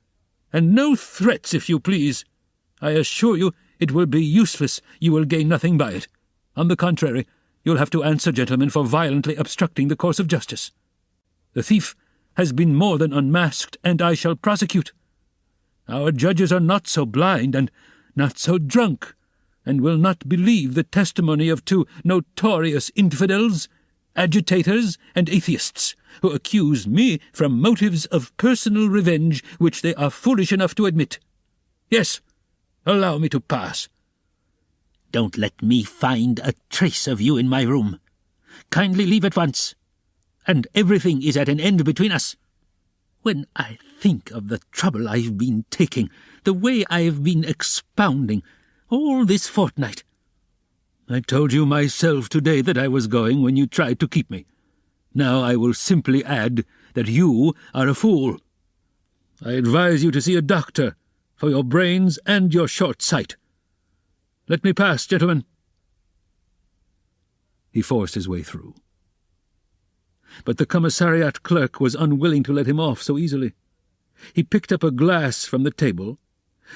"And no threats, if you please. I assure you it will be useless. You will gain nothing by it. On the contrary, you'll have to answer, gentlemen, for violently obstructing the course of justice. The thief has been more than unmasked, and I shall prosecute. Our judges are not so blind and not so drunk, and will not believe the testimony of two notorious infidels, agitators, and atheists, who accuse me from motives of personal revenge which they are foolish enough to admit. Yes, allow me to pass." "Don't let me find a trace of you in my room. Kindly leave at once, and everything is at an end between us. When I think of the trouble I've been taking, the way I've been expounding, all this fortnight—" "I told you myself today that I was going when you tried to keep me. Now I will simply add that you are a fool. I advise you to see a doctor for your brains and your short sight. Let me pass, gentlemen." He forced his way through. But the commissariat clerk was unwilling to let him off so easily. He picked up a glass from the table,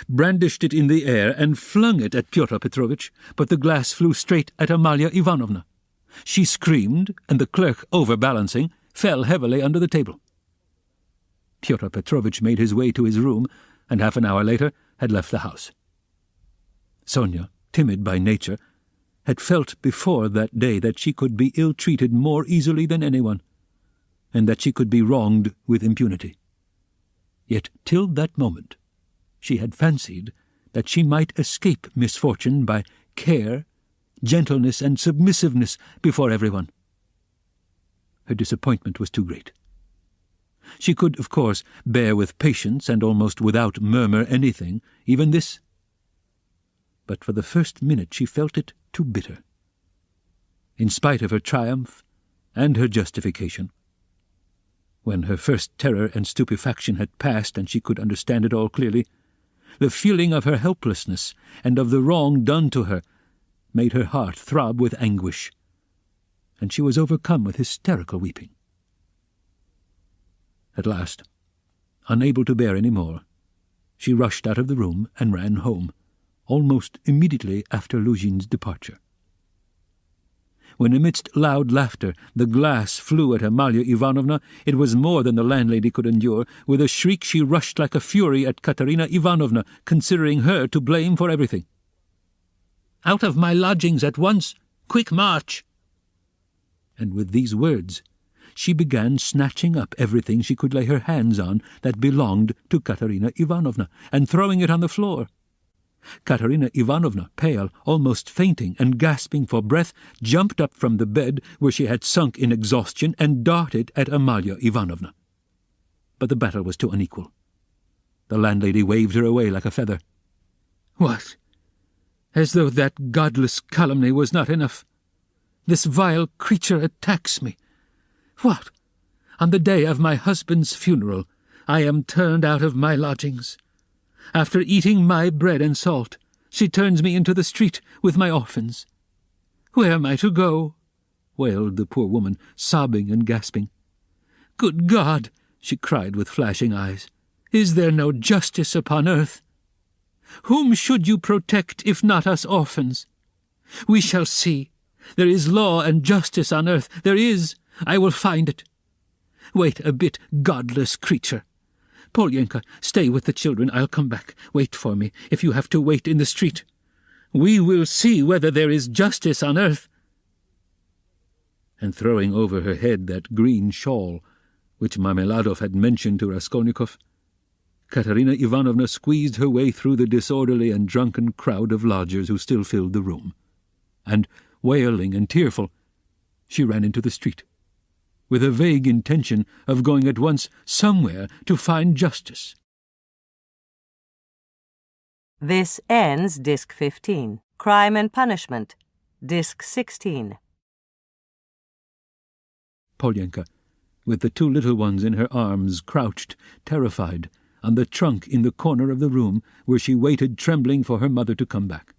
brandished it in the air, and flung it at Pyotr Petrovitch, but the glass flew straight at Amalia Ivanovna. She screamed, and the clerk, overbalancing, fell heavily under the table. Pyotr Petrovitch made his way to his room, and half an hour later had left the house. Sonia, timid by nature, had felt before that day that she could be ill-treated more easily than anyone, and that she could be wronged with impunity. Yet till that moment she had fancied that she might escape misfortune by care, gentleness, and submissiveness before everyone. Her disappointment was too great. She could, of course, bear with patience and almost without murmur anything, even this. But for the first minute she felt it too bitter. In spite of her triumph and her justification, when her first terror and stupefaction had passed and she could understand it all clearly, the feeling of her helplessness and of the wrong done to her made her heart throb with anguish, and she was overcome with hysterical weeping. At last, unable to bear any more, she rushed out of the room and ran home, almost immediately after Luzhin's departure. When amidst loud laughter the glass flew at Amalia Ivanovna, it was more than the landlady could endure. With a shriek she rushed like a fury at Katerina Ivanovna, considering her to blame for everything. "Out of my lodgings at once! Quick march!" And with these words she began snatching up everything she could lay her hands on that belonged to Katerina Ivanovna, and throwing it on the floor. Katerina Ivanovna, pale, almost fainting, and gasping for breath, jumped up from the bed where she had sunk in exhaustion and darted at Amalia Ivanovna. But the battle was too unequal. The landlady waved her away like a feather. "What? As though that godless calumny was not enough. This vile creature attacks me. What? On the day of my husband's funeral, I am turned out of my lodgings. After eating my bread and salt, she turns me into the street with my orphans. Where am I to go?" wailed the poor woman, sobbing and gasping. "Good God!" she cried with flashing eyes. "Is there no justice upon earth? Whom should you protect if not us orphans? We shall see. There is law and justice on earth. There is. I will find it. Wait a bit, godless creature. Polyenka, stay with the children. I'll come back. Wait for me, if you have to wait in the street. We will see whether there is justice on earth." And throwing over her head that green shawl which Marmeladov had mentioned to Raskolnikov, Katerina Ivanovna squeezed her way through the disorderly and drunken crowd of lodgers who still filled the room, and, wailing and tearful, she ran into the street, with a vague intention of going at once somewhere to find justice. This ends Disc 15. Crime and Punishment, Disc 16. Polyenka, with the two little ones in her arms, crouched, terrified, on the trunk in the corner of the room where she waited trembling for her mother to come back.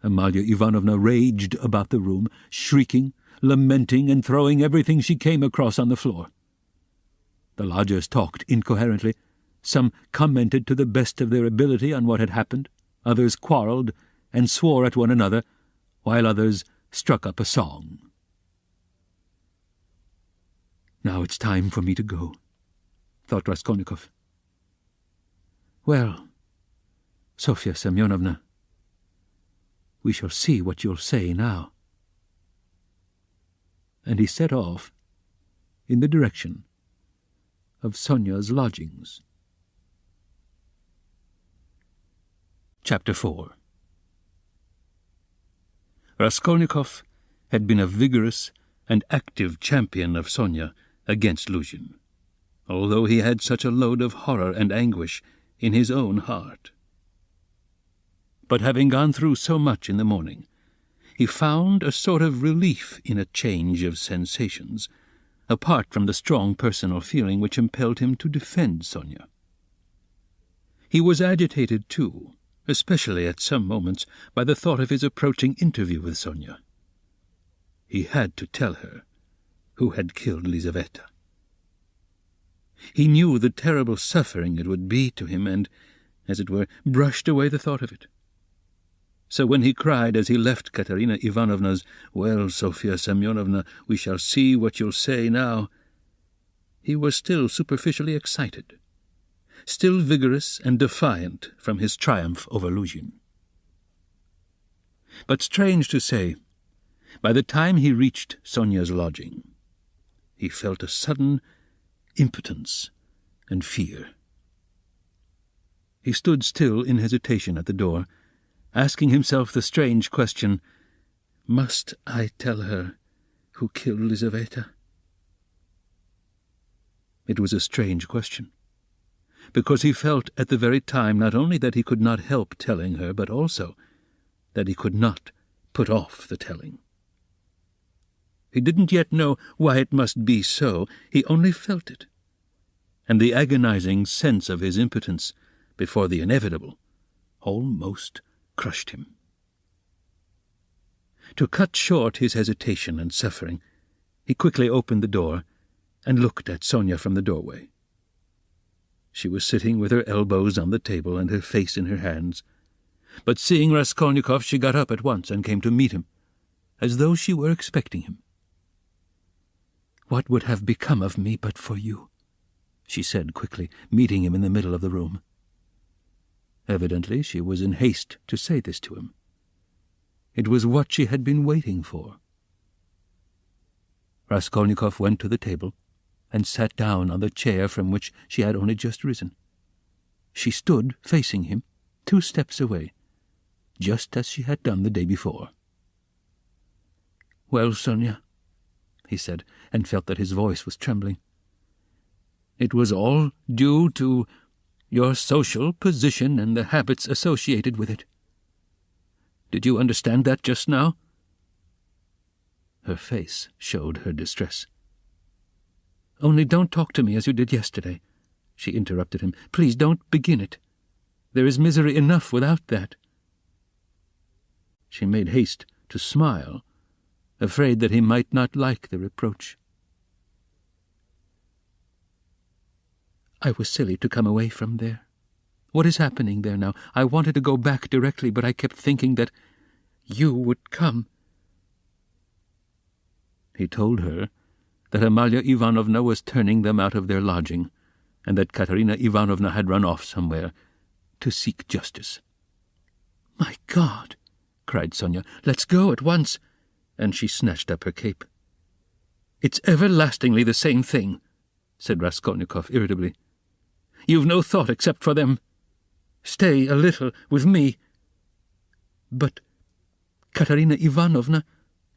Amalia Ivanovna raged about the room, shrieking, lamenting, and throwing everything she came across on the floor. The lodgers talked incoherently. Some commented to the best of their ability on what had happened, others quarrelled and swore at one another, while others struck up a song. "Now it's time for me to go," thought Raskolnikov. "Well, Sofya Semyonovna, we shall see what you'll say now." And he set off in the direction of Sonia's lodgings. Chapter 4. Raskolnikov had been a vigorous and active champion of Sonia against Luzhin, although he had such a load of horror and anguish in his own heart. But having gone through so much in the morning, he found a sort of relief in a change of sensations, apart from the strong personal feeling which impelled him to defend Sonia. He was agitated, too, especially at some moments, by the thought of his approaching interview with Sonia. He had to tell her who had killed Lizaveta. He knew the terrible suffering it would be to him and, as it were, brushed away the thought of it. So when he cried as he left Katerina Ivanovna's, "Well, Sofya Semyonovna, we shall see what you'll say now," he was still superficially excited, still vigorous and defiant from his triumph over Luzhin. But strange to say, by the time he reached Sonia's lodging, he felt a sudden impotence and fear. He stood still in hesitation at the door, asking himself the strange question, "Must I tell her who killed Lizaveta?" It was a strange question, because he felt at the very time not only that he could not help telling her, but also that he could not put off the telling. He didn't yet know why it must be so, he only felt it, and the agonizing sense of his impotence before the inevitable almost crushed him. To cut short his hesitation and suffering, he quickly opened the door and looked at Sonia from the doorway. She was sitting with her elbows on the table and her face in her hands, but seeing Raskolnikov, she got up at once and came to meet him, as though she were expecting him. "What would have become of me but for you?" she said quickly, meeting him in the middle of the room. Evidently she was in haste to say this to him. It was what she had been waiting for. Raskolnikov went to the table and sat down on the chair from which she had only just risen. She stood facing him, 2 steps away, just as she had done the day before. "Well, Sonia," he said, and felt that his voice was trembling. "It was all due to your social position and the habits associated with it. Did you understand that just now?" Her face showed her distress. "Only don't talk to me as you did yesterday," she interrupted him. "Please don't begin it. There is misery enough without that." She made haste to smile, afraid that he might not like the reproach. "I was silly to come away from there. What is happening there now? I wanted to go back directly, but I kept thinking that you would come." He told her that Amalia Ivanovna was turning them out of their lodging, and that Katerina Ivanovna had run off somewhere to seek justice. "My God!" cried Sonia. "Let's go at once!" And she snatched up her cape. "It's everlastingly the same thing," said Raskolnikov irritably. "You've no thought except for them. Stay a little with me." "But Katerina Ivanovna—"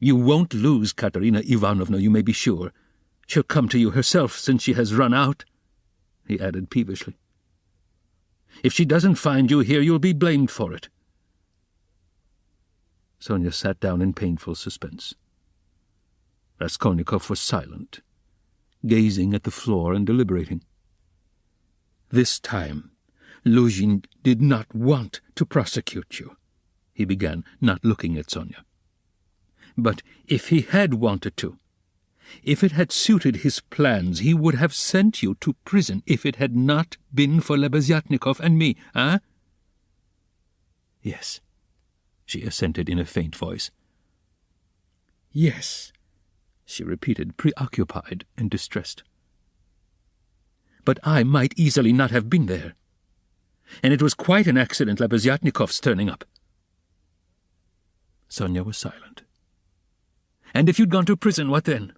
"You won't lose Katerina Ivanovna, you may be sure. She'll come to you herself since she has run out," he added peevishly. "If she doesn't find you here, you'll be blamed for it." Sonia sat down in painful suspense. Raskolnikov was silent, gazing at the floor and deliberating. "This time Luzhin did not want to prosecute you," he began, not looking at Sonia. "But if he had wanted to, if it had suited his plans, he would have sent you to prison if it had not been for Lebeziatnikov and me, eh?" "Yes," she assented in a faint voice. "Yes," she repeated, preoccupied and distressed. "But I might easily not have been there. And it was quite an accident, Lebeziatnikov's turning up." Sonia was silent. "And if you'd gone to prison, what then?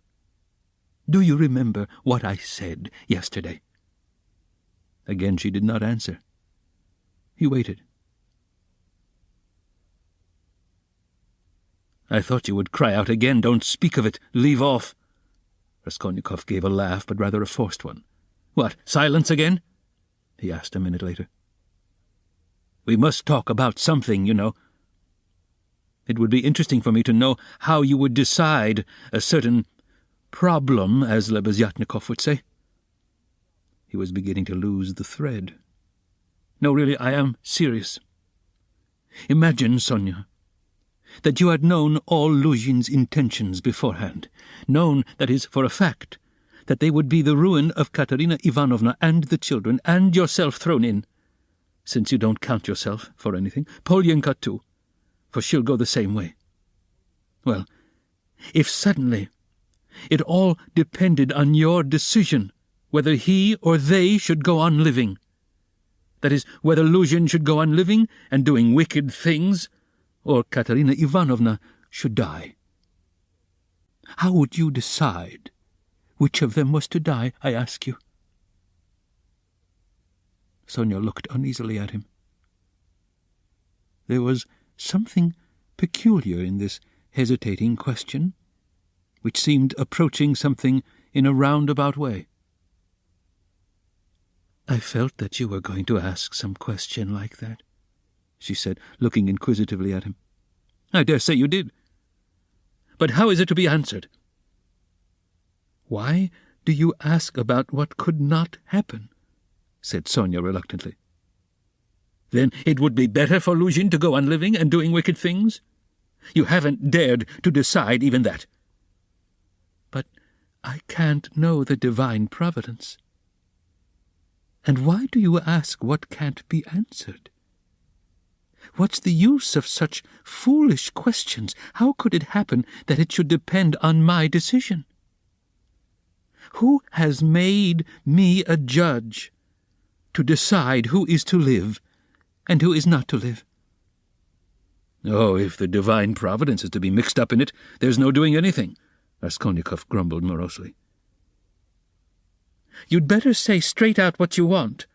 Do you remember what I said yesterday?" Again she did not answer. He waited. "I thought you would cry out again. Don't speak of it. Leave off." Raskolnikov gave a laugh, but rather a forced one. "What, silence again?" he asked a minute later. "We must talk about something, you know. It would be interesting for me to know how you would decide a certain problem, as Lebeziatnikov would say." He was beginning to lose the thread. "No, really, I am serious. Imagine, Sonia, that you had known all Luzhin's intentions beforehand, known, that is, for a fact, that they would be the ruin of Katerina Ivanovna and the children, and yourself thrown in, since you don't count yourself for anything, Polyenka too, for she'll go the same way. Well, if suddenly it all depended on your decision whether he or they should go on living, That is, whether Luzhin should go on living and doing wicked things, or Katerina Ivanovna should die. How would you decide which of them was to die, I ask you? Sonia looked uneasily at him. There was something peculiar in this hesitating question, which seemed approaching something in a roundabout way. "I felt that you were going to ask some question like that," she said, looking inquisitively at him. "I dare say you did. But how is it to be answered?" "Why do you ask about what could not happen?" said Sonia reluctantly. "Then it would be better for Luzhin to go on living and doing wicked things? You haven't dared to decide even that." "But I can't know the divine providence. And why do you ask what can't be answered? What's the use of such foolish questions? How could it happen that it should depend on my decision? Who has made me a judge to decide who is to live and who is not to live?" "Oh, if the divine providence is to be mixed up in it, there's no doing anything," Raskolnikov grumbled morosely. "You'd better say straight out what you want,"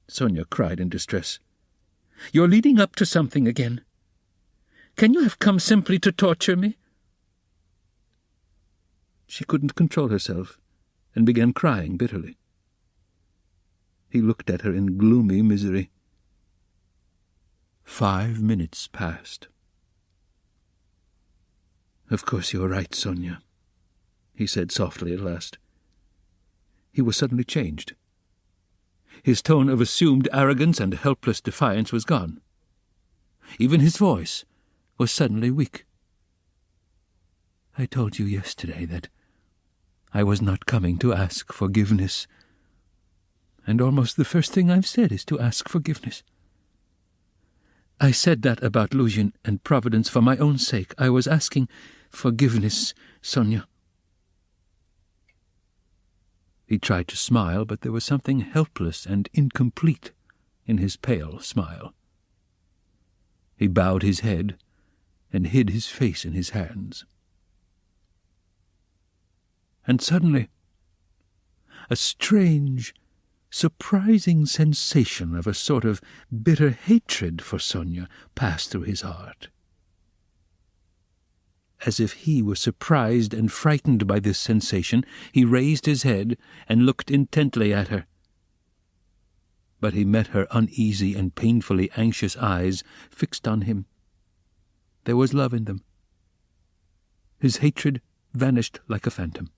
Sonia cried in distress. "You're leading up to something again. Can you have come simply to torture me?" She couldn't control herself and began crying bitterly. He looked at her in gloomy misery. 5 minutes passed. "Of course you're right, Sonia," he said softly at last. He was suddenly changed. His tone of assumed arrogance and helpless defiance was gone. Even his voice was suddenly weak. "I told you yesterday that I was not coming to ask forgiveness, and almost the first thing I've said is to ask forgiveness. I said that about Luzhin and Providence for my own sake. I was asking forgiveness, Sonia." He tried to smile, but there was something helpless and incomplete in his pale smile. He bowed his head and hid his face in his hands. And suddenly, a strange, surprising sensation of a sort of bitter hatred for Sonia passed through his heart. As if he were surprised and frightened by this sensation, he raised his head and looked intently at her. But he met her uneasy and painfully anxious eyes fixed on him. There was love in them. His hatred vanished like a phantom.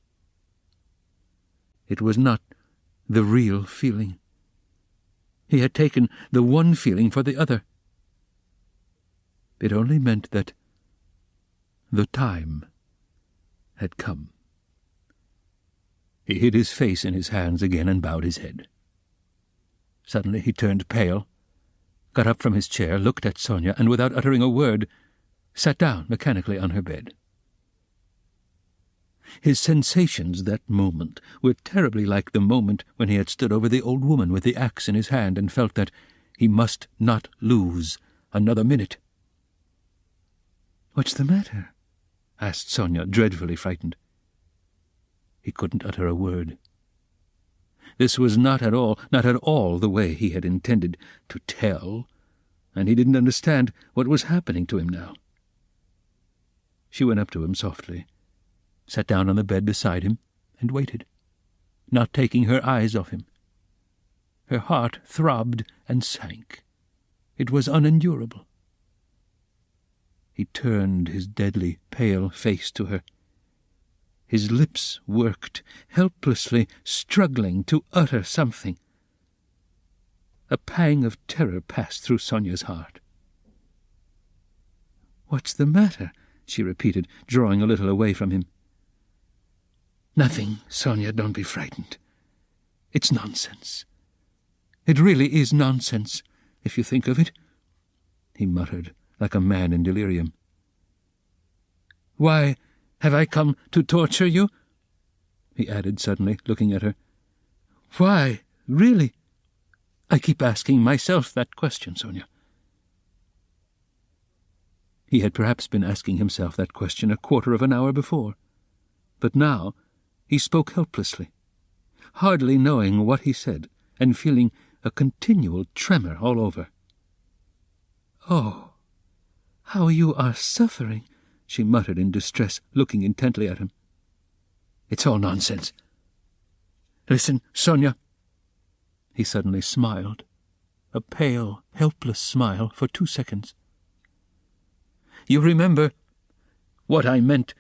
It was not the real feeling. He had taken the one feeling for the other. It only meant that the time had come. He hid his face in his hands again and bowed his head. Suddenly he turned pale, got up from his chair, looked at Sonia, and without uttering a word, sat down mechanically on her bed. His sensations that moment were terribly like the moment when he had stood over the old woman with the axe in his hand and felt that he must not lose another minute. "What's the matter?" asked Sonia, dreadfully frightened. He couldn't utter a word. This was not at all the way he had intended to tell, and he didn't understand what was happening to him now. She went up to him softly, sat down on the bed beside him, and waited, not taking her eyes off him. Her heart throbbed and sank. It was unendurable. He turned his deadly pale face to her. His lips worked, helplessly struggling to utter something. A pang of terror passed through Sonia's heart. "What's the matter?" she repeated, drawing a little away from him. "Nothing, Sonia, don't be frightened. It's nonsense. It really is nonsense, if you think of it," he muttered, like a man in delirium. "Why, have I come to torture you?" he added suddenly, looking at her. "Why, really?" I keep asking myself that question, Sonia." He had perhaps been asking himself that question a quarter of an hour before, but now he spoke helplessly, hardly knowing what he said, and feeling a continual tremor all over. "Oh, how you are suffering," she muttered in distress, looking intently at him. "It's all nonsense. Listen, Sonia." He suddenly smiled, a pale, helpless smile for 2 seconds. "You remember what I meant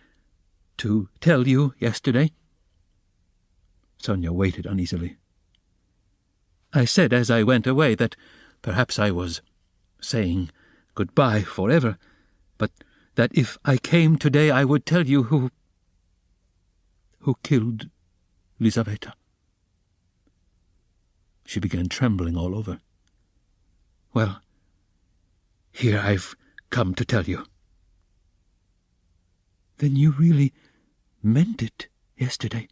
to tell you yesterday?" Sonia waited uneasily. "I said as I went away that perhaps I was saying goodbye forever, but that if I came today I would tell you who killed Lizaveta." She began trembling all over. "Well, here I've come to tell you." "Then you really meant it yesterday?"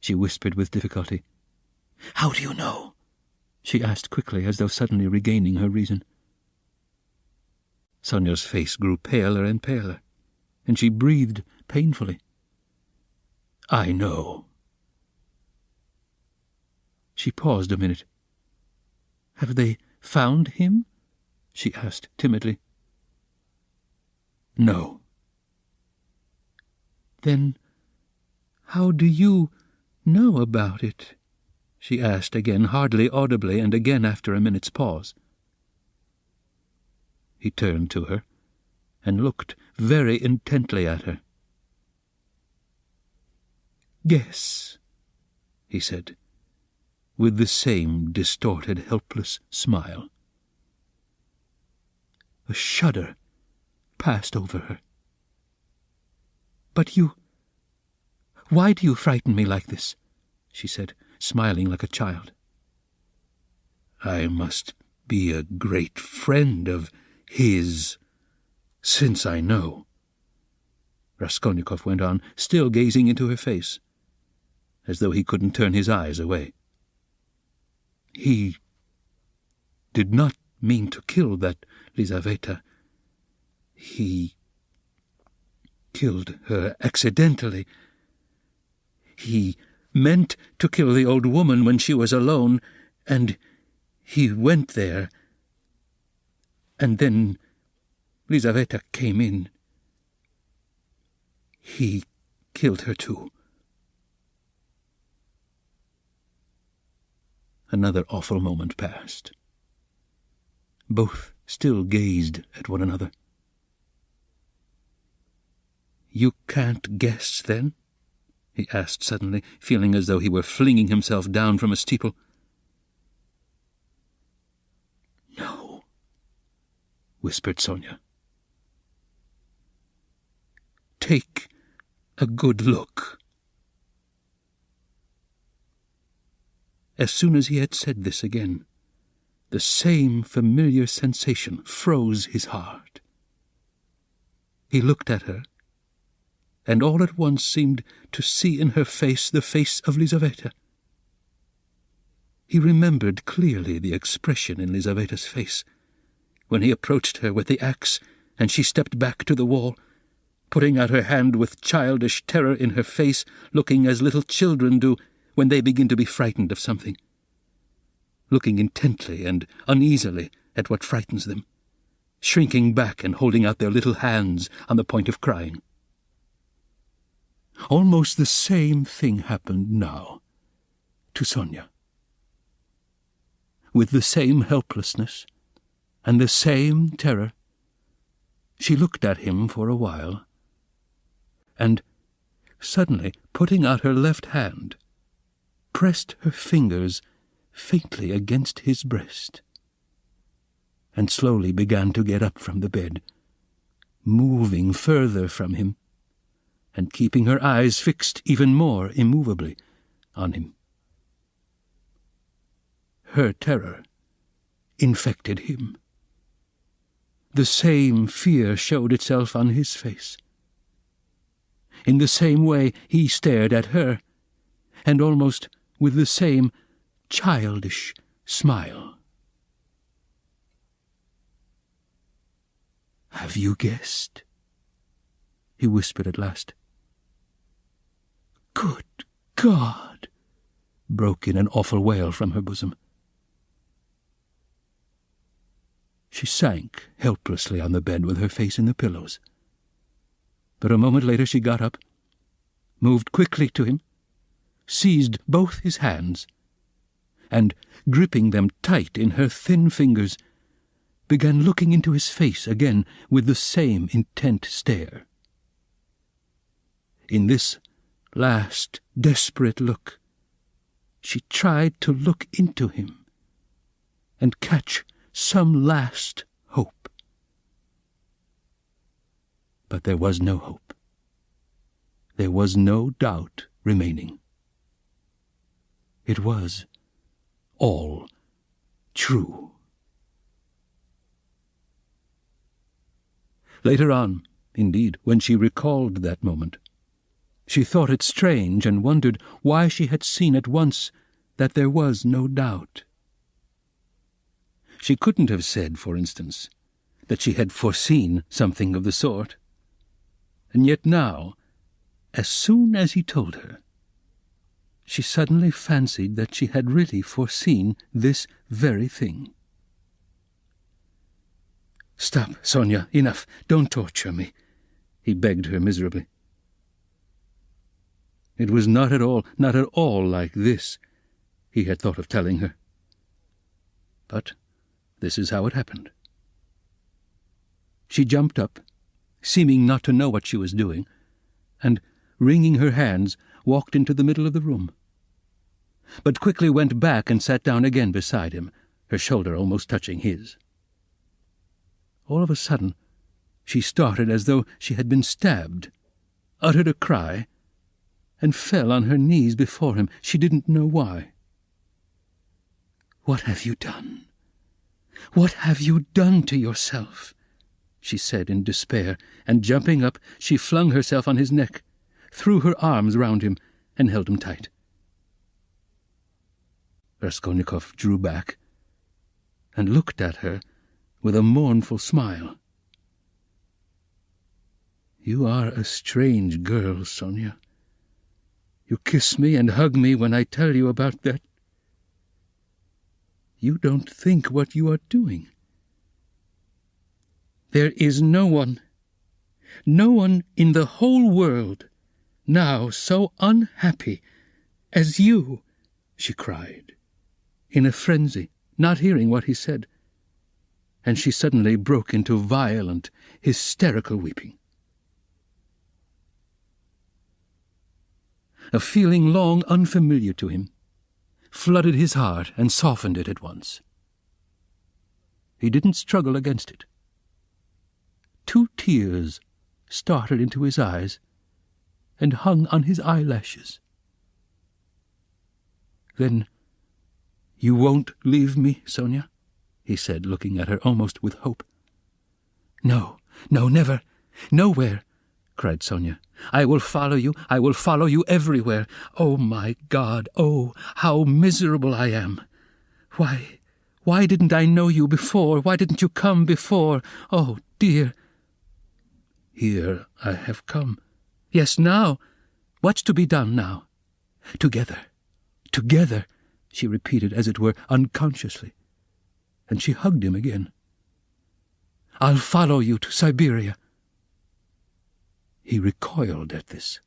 she whispered with difficulty. "How do you know?" she asked quickly, as though suddenly regaining her reason. Sonia's face grew paler and paler, and she breathed painfully. "I know." She paused a minute. "Have they found him?" she asked timidly. "No." "Then how do you know about it?" she asked again, hardly audibly, and again after a minute's pause. He turned to her and looked very intently at her. "Guess," he said, with the same distorted, helpless smile. A shudder passed over her. "But why do you frighten me like this?" she said, smiling like a child. "I must be a great friend of his, since I know," Raskolnikov went on, still gazing into her face, as though he couldn't turn his eyes away. "He did not mean to kill that Lizaveta. He killed her accidentally. He meant to kill the old woman when she was alone, and he went there. And then Lizaveta came in. He killed her too." Another awful moment passed. Both still gazed at one another. "You can't guess, then?" he asked suddenly, feeling as though he were flinging himself down from a steeple. "No," whispered Sonia. "Take a good look." As soon as he had said this again, the same familiar sensation froze his heart. He looked at her, and all at once seemed to see in her face the face of Lizaveta. He remembered clearly the expression in Lizaveta's face when he approached her with the axe, and she stepped back to the wall, putting out her hand with childish terror in her face, looking as little children do when they begin to be frightened of something, looking intently and uneasily at what frightens them, shrinking back and holding out their little hands on the point of crying. Almost the same thing happened now to Sonia. With the same helplessness and the same terror, she looked at him for a while, and, suddenly putting out her left hand, pressed her fingers faintly against his breast, and slowly began to get up from the bed, moving further from him, and keeping her eyes fixed even more immovably on him. Her terror infected him. The same fear showed itself on his face. In the same way he stared at her, and almost with the same childish, smile. "Have you guessed?" he whispered at last. "Good God!" broke in an awful wail from her bosom. She sank helplessly on the bed with her face in the pillows. But a moment later she got up, moved quickly to him, seized both his hands, and, gripping them tight in her thin fingers, began looking into his face again with the same intent stare. In this last desperate look, she tried to look into him and catch some last hope. But there was no hope. There was no doubt remaining. It was all true. Later on, indeed, when she recalled that moment, she thought it strange and wondered why she had seen at once that there was no doubt. She couldn't have said, for instance, that she had foreseen something of the sort. And yet now, as soon as he told her, she suddenly fancied that she had really foreseen this very thing. "Stop, Sonia, enough, don't torture me," he begged her miserably. It was not at all like this, he had thought of telling her. But this is how it happened. She jumped up, seeming not to know what she was doing, and, wringing her hands, walked into the middle of the room, but quickly went back and sat down again beside him, her shoulder almost touching his. All of a sudden, she started as though she had been stabbed, uttered a cry, and fell on her knees before him, she didn't know why. "What have you done? What have you done to yourself?" she said in despair, and jumping up, she flung herself on his neck, threw her arms round him, and held him tight. Raskolnikov drew back and looked at her with a mournful smile. "You are a strange girl, Sonia. You kiss me and hug me when I tell you about that. You don't think what you are doing. There is no one in the whole world now so unhappy as you," she cried, in a frenzy, not hearing what he said, and she suddenly broke into violent, hysterical weeping. A feeling long unfamiliar to him flooded his heart and softened it at once. He didn't struggle against it. 2 tears started into his eyes and hung on his eyelashes. "Then you won't leave me, Sonia?" he said, looking at her almost with hope. No, never, nowhere," cried Sonia. I will follow you everywhere. Oh, my God, oh, how miserable I am. Why didn't I know you before? Why didn't you come before? Oh, dear." "Here I have come." "Yes, now. What's to be done now?" Together, she repeated, as it were, unconsciously, and she hugged him again. "I'll follow you to Siberia." He recoiled at this,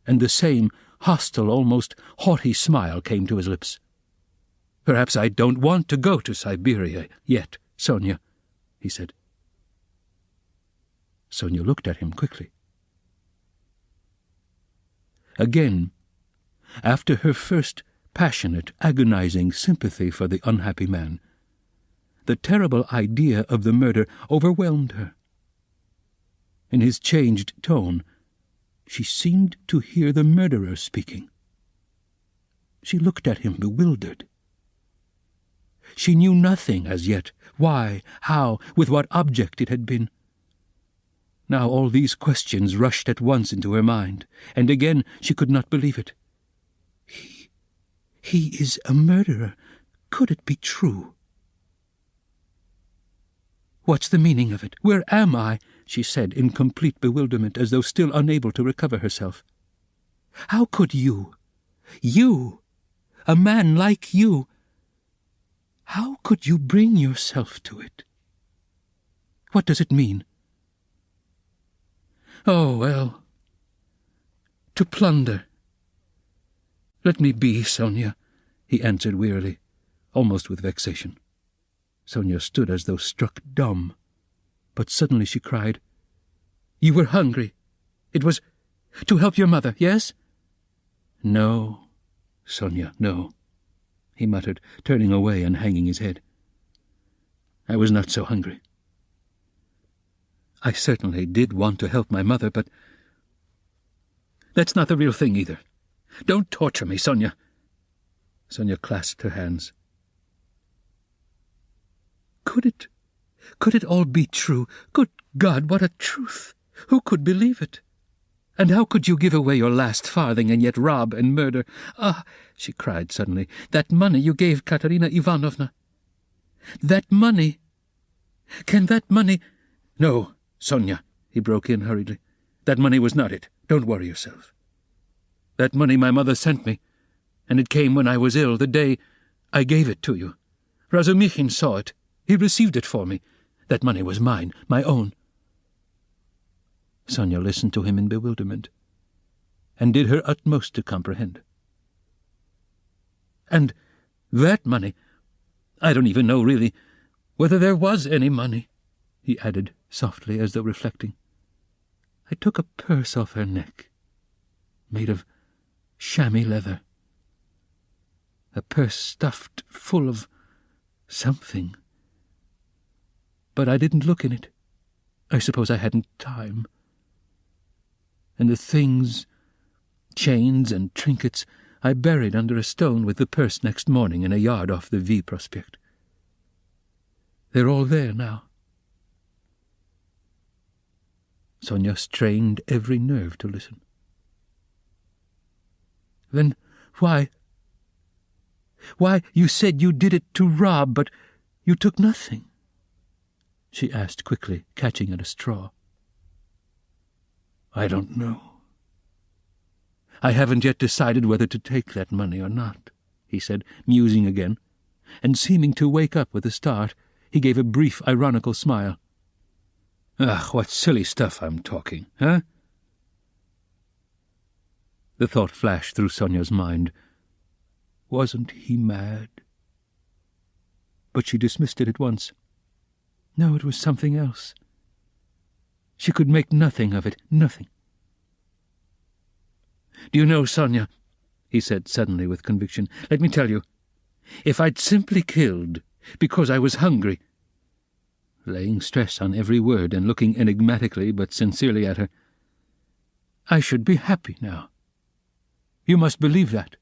and the same hostile, almost haughty smile came to his lips. "Perhaps I don't want to go to Siberia yet, Sonia," he said. Sonia looked at him quickly. Again, after her first passionate, agonizing sympathy for the unhappy man, the terrible idea of the murder overwhelmed her. In his changed tone, she seemed to hear the murderer speaking. She looked at him bewildered. She knew nothing as yet, why, how, with what object it had been. Now all these questions rushed at once into her mind, and again she could not believe it. He is a murderer, could it be true? "What's the meaning of it? Where am I?" she said in complete bewilderment, as though still unable to recover herself. "How could you, a man like you, how could you bring yourself to it? What does it mean?" "Oh, well, to plunder." "Let me be, Sonia," he answered wearily, almost with vexation. Sonia stood as though struck dumb, but suddenly she cried, "You were hungry. It was to help your mother, yes?" "No, Sonia, no," he muttered, turning away and hanging his head. "I was not so hungry. I certainly did want to help my mother, but that's not the real thing either. Don't torture me, Sonia." Sonia clasped her hands. Could it all be true? Good God, what a truth! Who could believe it? And how could you give away your last farthing and yet rob and murder? Ah, she cried suddenly, that money you gave Katerina Ivanovna. That money! Can that money— "No, Sonia," he broke in hurriedly. "That money was not it. Don't worry yourself. That money my mother sent me, and it came when I was ill, the day I gave it to you. Razumichin saw it. He received it for me. That money was mine, my own." Sonia listened to him in bewilderment, and did her utmost to comprehend. "And that money— I don't even know, really, whether there was any money," he added softly, as though reflecting. "I took a purse off her neck, made of chamois leather. A purse stuffed full of something. But I didn't look in it. I suppose I hadn't time. And the things, chains and trinkets, I buried under a stone with the purse next morning in a yard off the V Prospect. They're all there now." Sonia strained every nerve to listen. "Then why, you said you did it to rob, but you took nothing?" she asked quickly, catching at a straw. "I don't know. I haven't yet decided whether to take that money or not," he said, musing again, and seeming to wake up with a start, he gave a brief, ironical smile. "Ugh, what silly stuff I'm talking, huh?" The thought flashed through Sonia's mind. Wasn't he mad? But she dismissed it at once. No, it was something else. She could make nothing of it, nothing. "Do you know, Sonia," he said suddenly with conviction, "let me tell you, if I'd simply killed because I was hungry," laying stress on every word and looking enigmatically but sincerely at her, "I should be happy now. You must believe that.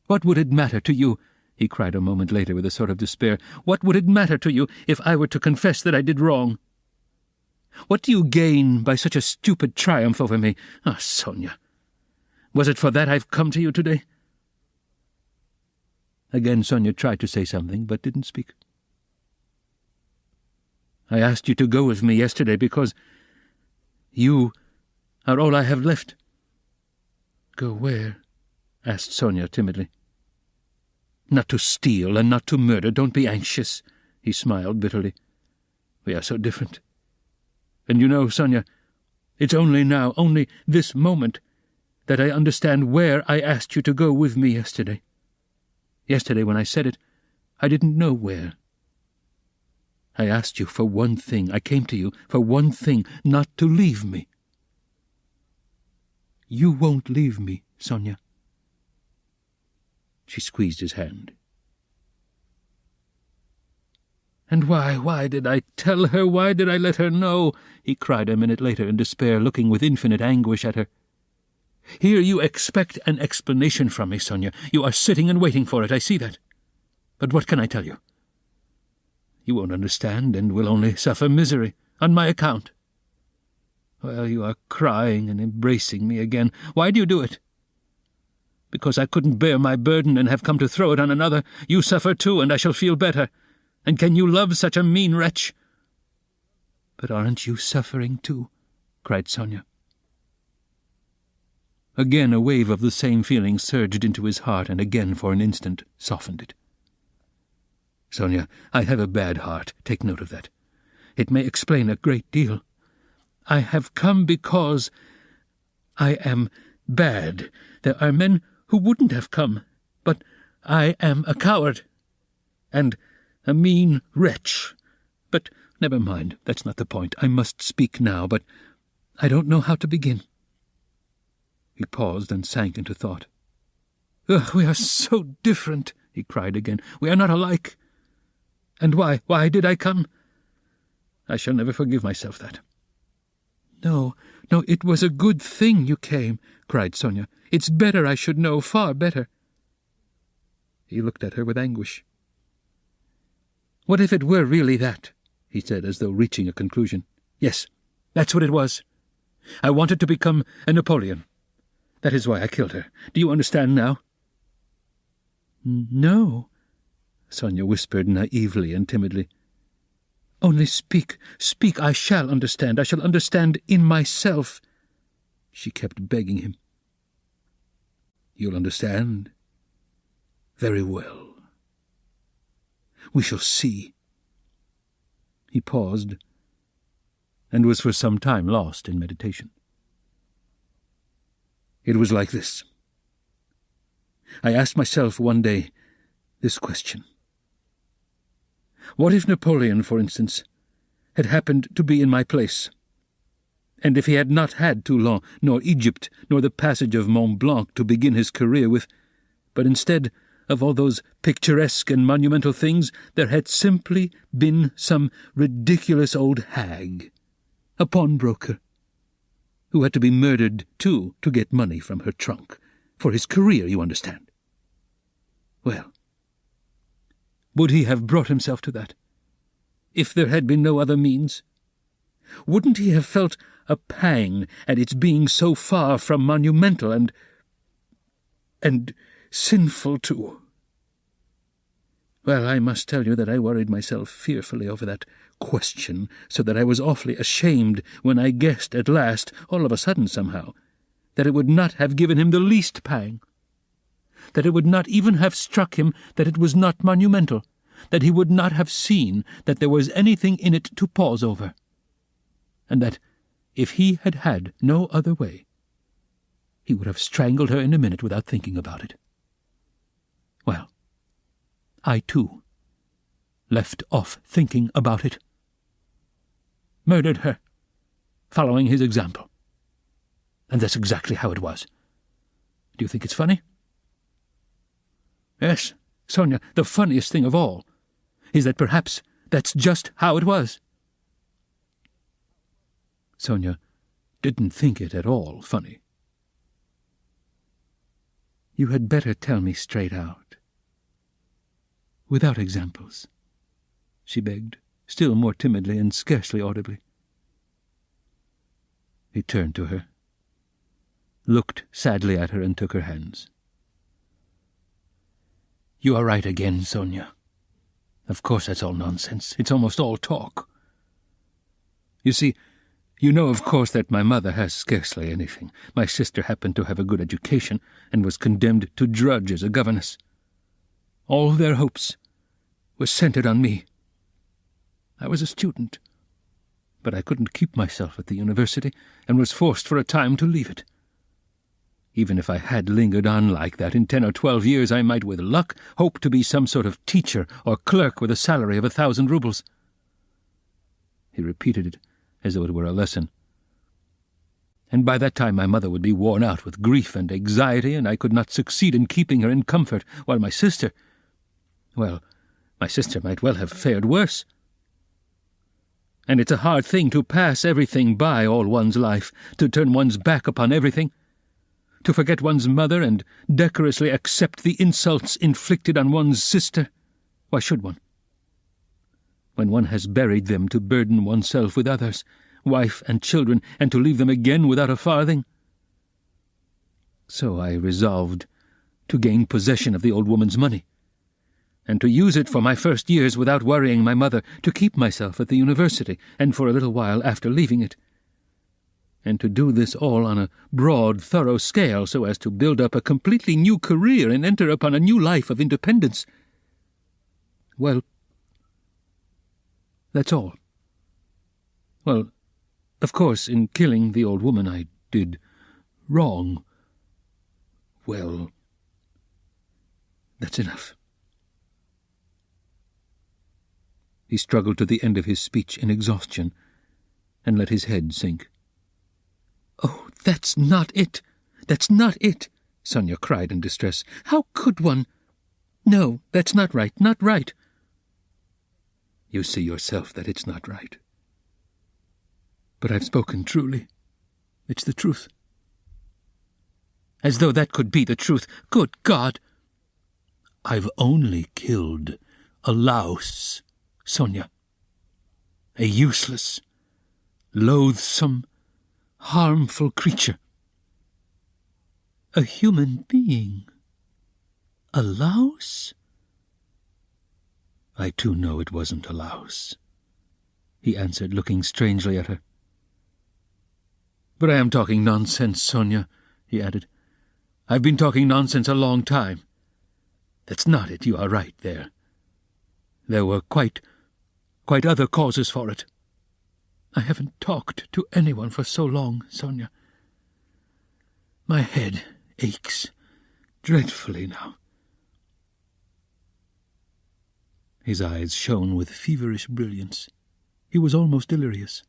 What would it matter to you," he cried a moment later with a sort of despair, "what would it matter to you if I were to confess that I did wrong? What do you gain by such a stupid triumph over me? Ah, Sonia, was it for that I've come to you today?" Again Sonia tried to say something, but didn't speak. "I asked you to go with me yesterday because you are all I have left." "Go where?" asked Sonia timidly. "Not to steal and not to murder. Don't be anxious," he smiled bitterly. "We are so different. And you know, Sonia, it's only now, only this moment, that I understand where I asked you to go with me yesterday. Yesterday, when I said it, I didn't know where. I asked you for one thing. I came to you for one thing, not to leave me. You won't leave me, Sonia." She squeezed his hand. "And why did I tell her? Why did I let her know?" he cried a minute later in despair, looking with infinite anguish at her. "Here you expect an explanation from me, Sonia. You are sitting and waiting for it, I see that. But what can I tell you? You won't understand and will only suffer misery on my account. Well, you are crying and embracing me again. Why do you do it? Because I couldn't bear my burden and have come to throw it on another, you suffer too, and I shall feel better. And can you love such a mean wretch?" "But aren't you suffering too?" cried Sonia. Again a wave of the same feeling surged into his heart, and again for an instant softened it. "Sonia, I have a bad heart. Take note of that. It may explain a great deal. I have come because I am bad. There are men who wouldn't have come, but I am a coward, and a mean wretch. But never mind, that's not the point. I must speak now, but I don't know how to begin." He paused and sank into thought. "Ugh, we are so different," he cried again. "We are not alike. And why did I come? I shall never forgive myself that." No, it was a good thing you came," cried Sonia. "It's better I should know, far better." He looked at her with anguish. "What if it were really that?" he said, as though reaching a conclusion. "Yes, that's what it was. I wanted to become a Napoleon. That is why I killed her. Do you understand now?" "No," Sonia whispered naively and timidly. "Only speak, speak. I shall understand. I shall understand in myself." She kept begging him. "You'll understand? Very well. We shall see." He paused, and was for some time lost in meditation. "It was like this. I asked myself one day this question. What if Napoleon, for instance, had happened to be in my place, and if he had not had Toulon, nor Egypt, nor the passage of Mont Blanc to begin his career with, but instead of all those picturesque and monumental things, there had simply been some ridiculous old hag, a pawnbroker, who had to be murdered, too, to get money from her trunk, for his career, you understand. Well, would he have brought himself to that, if there had been no other means? Wouldn't he have felt a pang at its being so far from monumental and sinful too? Well, I must tell you that I worried myself fearfully over that question, so that I was awfully ashamed when I guessed at last, all of a sudden somehow, that it would not have given him the least pang, that it would not even have struck him that it was not monumental, that he would not have seen that there was anything in it to pause over, and that, if he had had no other way, he would have strangled her in a minute without thinking about it. Well, I, too, left off thinking about it. Murdered her, following his example. And that's exactly how it was. Do you think it's funny? Yes, Sonia, the funniest thing of all is that perhaps that's just how it was. Sonia didn't think it at all funny. You had better tell me straight out, without examples, she begged, still more timidly and scarcely audibly. He turned to her, looked sadly at her, and took her hands. You are right again, Sonia. Of course that's all nonsense. It's almost all talk. You see, you know, of course, that my mother has scarcely anything. My sister happened to have a good education, and was condemned to drudge as a governess. All their hopes were centered on me. I was a student, but I couldn't keep myself at the university, and was forced for a time to leave it. Even if I had lingered on like that, in 10 or 12 years I might, with luck, hope to be some sort of teacher or clerk with a salary of 1,000 rubles. He repeated it as though it were a lesson. And by that time my mother would be worn out with grief and anxiety, and I could not succeed in keeping her in comfort, while my sister... Well, my sister might well have fared worse. And it's a hard thing to pass everything by all one's life, to turn one's back upon everything, to forget one's mother and decorously accept the insults inflicted on one's sister. Why should one? When one has buried them to burden oneself with others, wife and children, and to leave them again without a farthing. So I resolved to gain possession of the old woman's money, and to use it for my first years without worrying my mother, to keep myself at the university, and for a little while after leaving it, and to do this all on a broad, thorough scale so as to build up a completely new career and enter upon a new life of independence. Well, that's all. Well, of course, in killing the old woman I did wrong. Well, that's enough. He struggled to the end of his speech in exhaustion and let his head sink. "Oh, that's not it! That's not it!" Sonia cried in distress. "How could one? No, that's not right, not right." "You see yourself that it's not right. But I've spoken truly. It's the truth." "As though that could be the truth. Good God!" "I've only killed a louse, Sonia. A useless, loathsome, harmful creature." "A human being? A louse?" "I too know it wasn't a louse," he answered, looking strangely at her. "But I am talking nonsense, Sonia," he added. "I've been talking nonsense a long time. That's not it, you are right there. There were quite other causes for it. I haven't talked to anyone for so long, Sonia. My head aches dreadfully now." His eyes shone with feverish brilliance. He was almost delirious.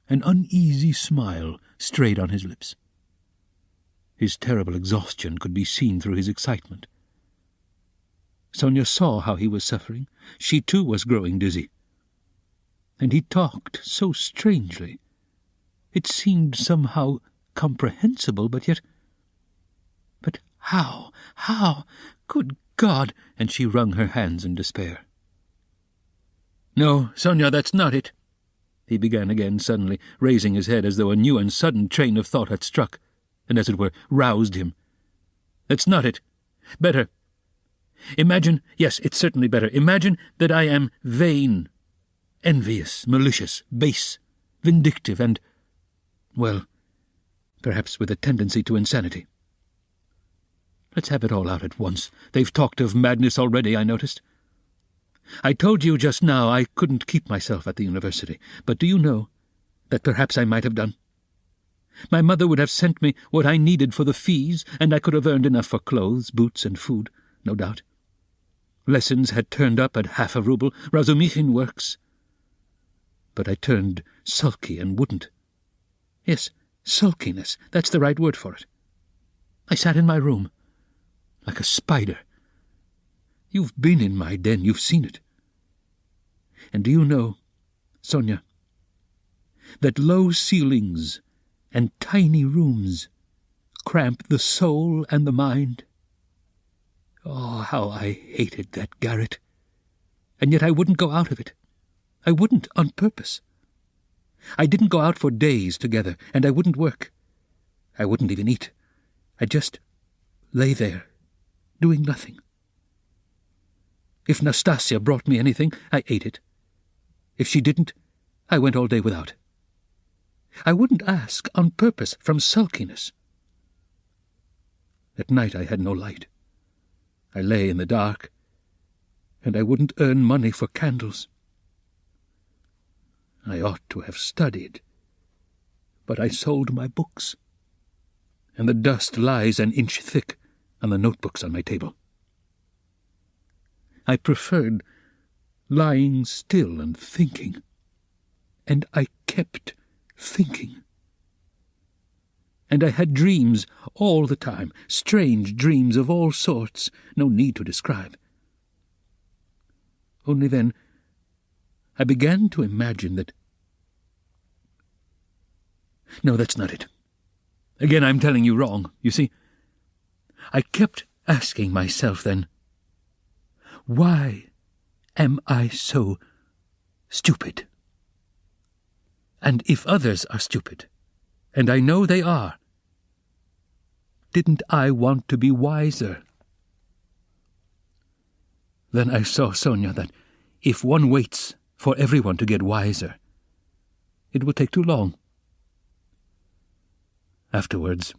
An uneasy smile strayed on his lips. His terrible exhaustion could be seen through his excitement. Sonia saw how he was suffering. She too was growing dizzy. And he talked so strangely. It seemed somehow comprehensible, but yet... But how? Good God! And she wrung her hands in despair. "No, Sonia, that's not it," he began again suddenly, raising his head as though a new and sudden train of thought had struck, and as it were roused him. "That's not it. Better. Imagine, yes, it's certainly better, imagine that I am vain, envious, malicious, base, vindictive, and, well, perhaps with a tendency to insanity. Let's have it all out at once. They've talked of madness already, I noticed. I told you just now I couldn't keep myself at the university, but do you know that perhaps I might have done? My mother would have sent me what I needed for the fees, and I could have earned enough for clothes, boots, and food, no doubt. Lessons had turned up at 1/2 ruble, Razumichin works. But I turned sulky and wouldn't. Yes, sulkiness, that's the right word for it. I sat in my room, like a spider. You've been in my den, you've seen it. And do you know, Sonia, that low ceilings and tiny rooms cramp the soul and the mind? Oh, how I hated that garret. And yet I wouldn't go out of it. I wouldn't, on purpose. I didn't go out for days together, and I wouldn't work. I wouldn't even eat. I'd just lay there, doing nothing. If Nastasia brought me anything, I ate it. If she didn't, I went all day without. I wouldn't ask on purpose from sulkiness. At night I had no light. I lay in the dark, and I wouldn't earn money for candles. I ought to have studied, but I sold my books, and the dust lies an inch thick on the notebooks on my table. I preferred lying still and thinking, and I kept thinking. And I had dreams all the time, strange dreams of all sorts, no need to describe. Only then I began to imagine that... No, that's not it. Again, I'm telling you wrong, you see. I kept asking myself then, why am I so stupid? And if others are stupid, and I know they are, didn't I want to be wiser? Then I saw, Sonia, that if one waits for everyone to get wiser, it will take too long. Afterwards,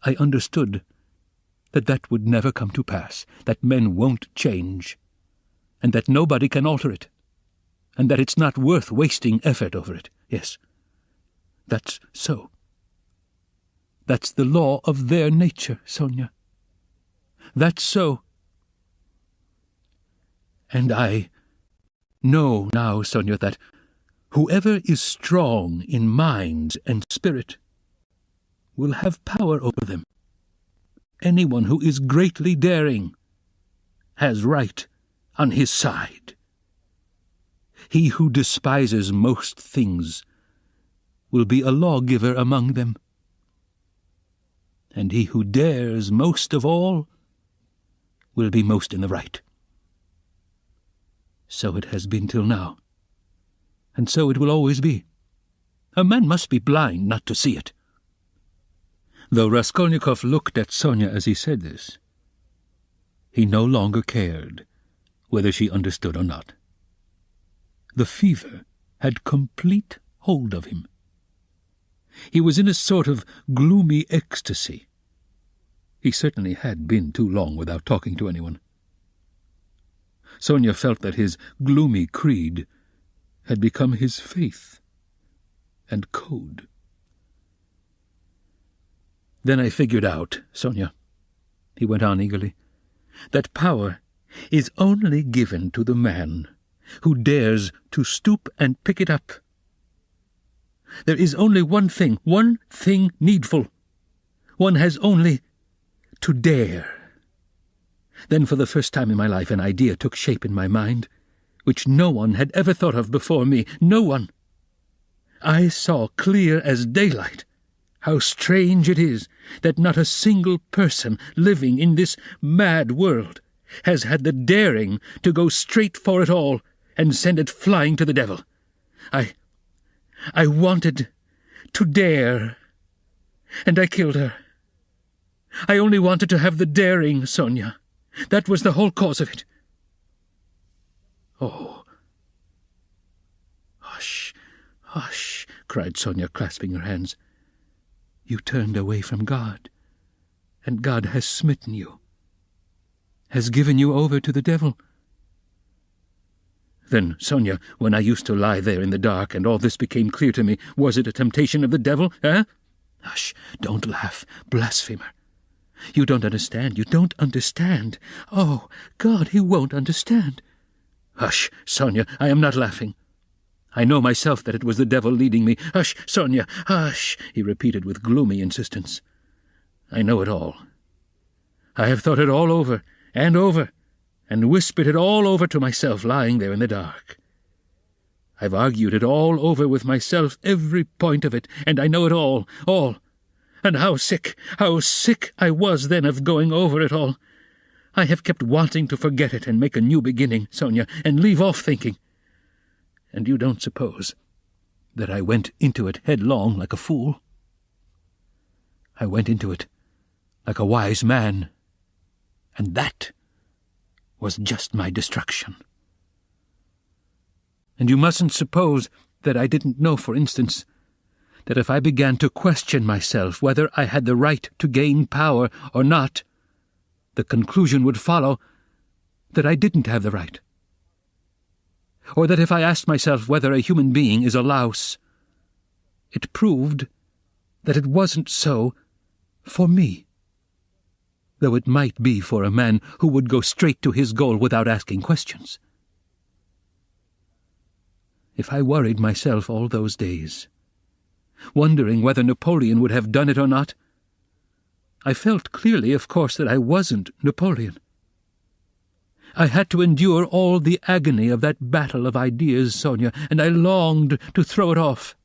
I understood that would never come to pass, that men won't change, and that nobody can alter it, and that it's not worth wasting effort over it. Yes, that's so. That's the law of their nature, Sonia. That's so. And I know now, Sonia, that whoever is strong in mind and spirit will have power over them. Anyone who is greatly daring has right on his side. He who despises most things will be a lawgiver among them. And he who dares most of all will be most in the right. So it has been till now, and so it will always be. A man must be blind not to see it. Though Raskolnikov looked at Sonia as he said this, he no longer cared whether she understood or not. The fever had complete hold of him. He was in a sort of gloomy ecstasy. He certainly had been too long without talking to anyone. Sonia felt that his gloomy creed had become his faith and code. Then I figured out, Sonia, he went on eagerly, that power is only given to the man who dares to stoop and pick it up. There is only one thing needful. One has only to dare. Then for the first time in my life an idea took shape in my mind, which no one had ever thought of before me, no one. I saw clear as daylight how strange it is that not a single person living in this mad world has had the daring to go straight for it all and send it flying to the devil. I wanted to dare, and I killed her. I only wanted to have the daring, Sonia. That was the whole cause of it. Oh. Hush, hush, cried Sonia, clasping her hands. You turned away from God, and God has smitten you, has given you over to the devil. Then, Sonia, when I used to lie there in the dark and all this became clear to me, was it a temptation of the devil, eh? Hush, don't laugh, blasphemer. You don't understand, you don't understand. Oh, God, he won't understand. Hush, Sonia, I am not laughing. I know myself that it was the devil leading me. Hush, Sonia, hush, he repeated with gloomy insistence. I know it all. I have thought it all over, and whispered it all over to myself lying there in the dark. I've argued it all over with myself, every point of it, and I know it all. And how sick I was then of going over it all. I have kept wanting to forget it and make a new beginning, Sonia, and leave off thinking. And you don't suppose that I went into it headlong like a fool? I went into it like a wise man, and that was just my destruction. And you mustn't suppose that I didn't know, for instance, that if I began to question myself whether I had the right to gain power or not, the conclusion would follow that I didn't have the right. Or that if I asked myself whether a human being is a louse, it proved that it wasn't so for me, though it might be for a man who would go straight to his goal without asking questions. If I worried myself all those days, wondering whether Napoleon would have done it or not, I felt clearly, of course, that I wasn't Napoleon. I had to endure all the agony of that battle of ideas, Sonia, and I longed to throw it off.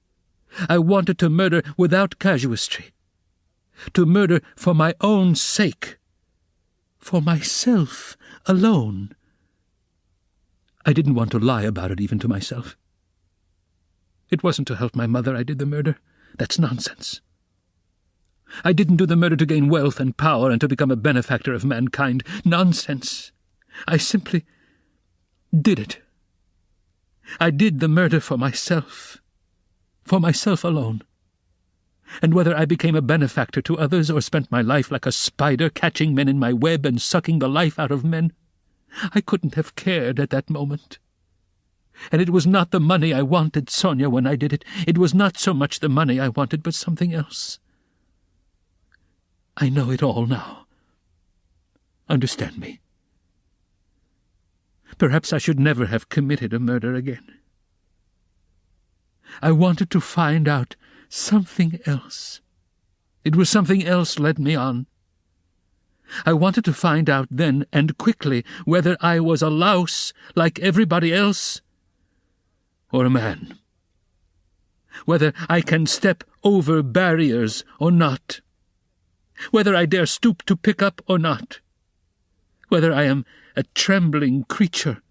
I wanted to murder without casuistry, to murder for my own sake, for myself alone. I didn't want to lie about it even to myself. It wasn't to help my mother I did the murder. That's nonsense. I didn't do the murder to gain wealth and power and to become a benefactor of mankind. Nonsense. I simply did it. I did the murder for myself alone. And whether I became a benefactor to others or spent my life like a spider catching men in my web and sucking the life out of men, I couldn't have cared at that moment. And it was not the money I wanted, Sonia, when I did it. It was not so much the money I wanted, but something else. I know it all now. Understand me. Perhaps I should never have committed a murder again. I wanted to find out something else. It was something else led me on. I wanted to find out then, and quickly, whether I was a louse like everybody else, or a man. Whether I can step over barriers or not. Whether I dare stoop to pick up or not. Whether I am a trembling creature,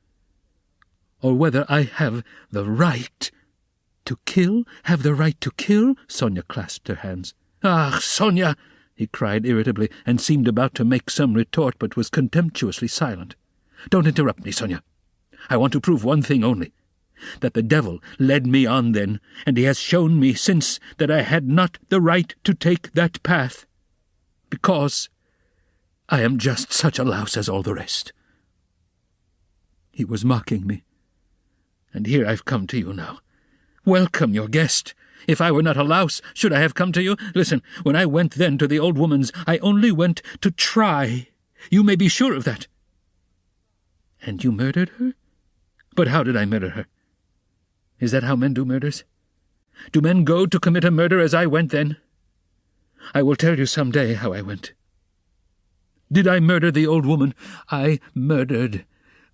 or whether I have the right to kill? Have the right to kill? Sonia clasped her hands. Ah, Sonia! He cried irritably, and seemed about to make some retort, but was contemptuously silent. Don't interrupt me, Sonia. I want to prove one thing only, that the devil led me on then, and he has shown me since that I had not the right to take that path, because I am just such a louse as all the rest. He was mocking me, and here I've come to you now. Welcome your guest. If I were not a louse, should I have come to you? Listen, when I went then to the old woman's, I only went to try. You may be sure of that. And you murdered her? But how did I murder her? Is that how men do murders? Do men go to commit a murder as I went then? I will tell you some day how I went. Did I murder the old woman? I murdered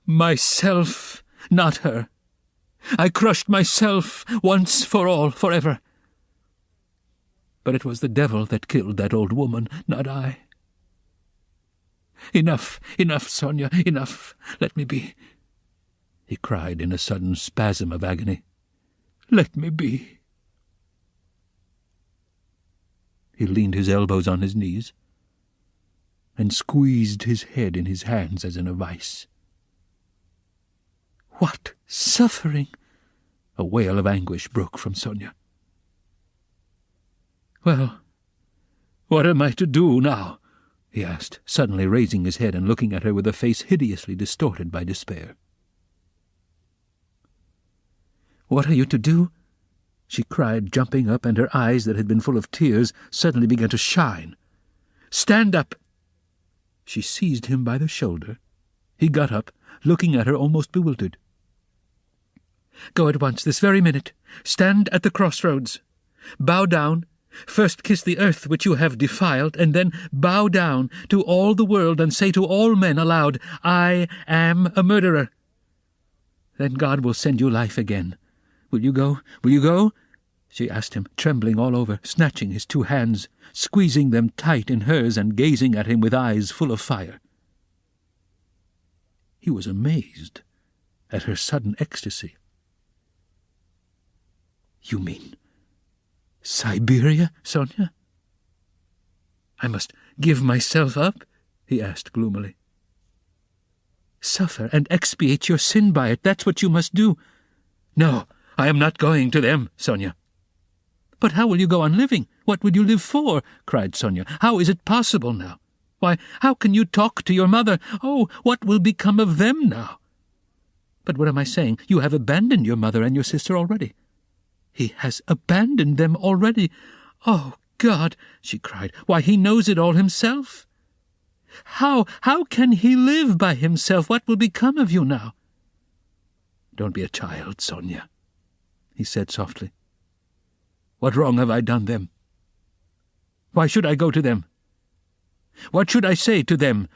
myself, not her. I crushed myself once for all, forever. But it was the devil that killed that old woman, not I. Enough, enough, Sonia, enough. Let me be. He cried in a sudden spasm of agony. Let me be. He leaned his elbows on his knees and squeezed his head in his hands as in a vice. What suffering! A wail of anguish broke from Sonia. Well, what am I to do now? He asked, suddenly raising his head and looking at her with a face hideously distorted by despair. What are you to do? She cried, jumping up, and her eyes, that had been full of tears, suddenly began to shine. Stand up! She seized him by the shoulder. He got up, looking at her almost bewildered. Go at once, this very minute. Stand at the crossroads. Bow down. First kiss the earth which you have defiled, and then bow down to all the world and say to all men aloud, I am a murderer. Then God will send you life again. Will you go? Will you go? She asked him, trembling all over, snatching his two hands, squeezing them tight in hers and gazing at him with eyes full of fire. He was amazed at her sudden ecstasy. You mean Siberia, Sonia? I must give myself up? He asked gloomily. Suffer and expiate your sin by it, that's what you must do. No, I am not going to them, Sonia. But how will you go on living? What would you live for? Cried Sonia. How is it possible now? Why, how can you talk to your mother? Oh, what will become of them now? But what am I saying? You have abandoned your mother and your sister already. He has abandoned them already. Oh, God, she cried. Why, he knows it all himself. How can he live by himself? What will become of you now? Don't be a child, Sonia, he said softly. What wrong have I done them? Why should I go to them? What should I say to them?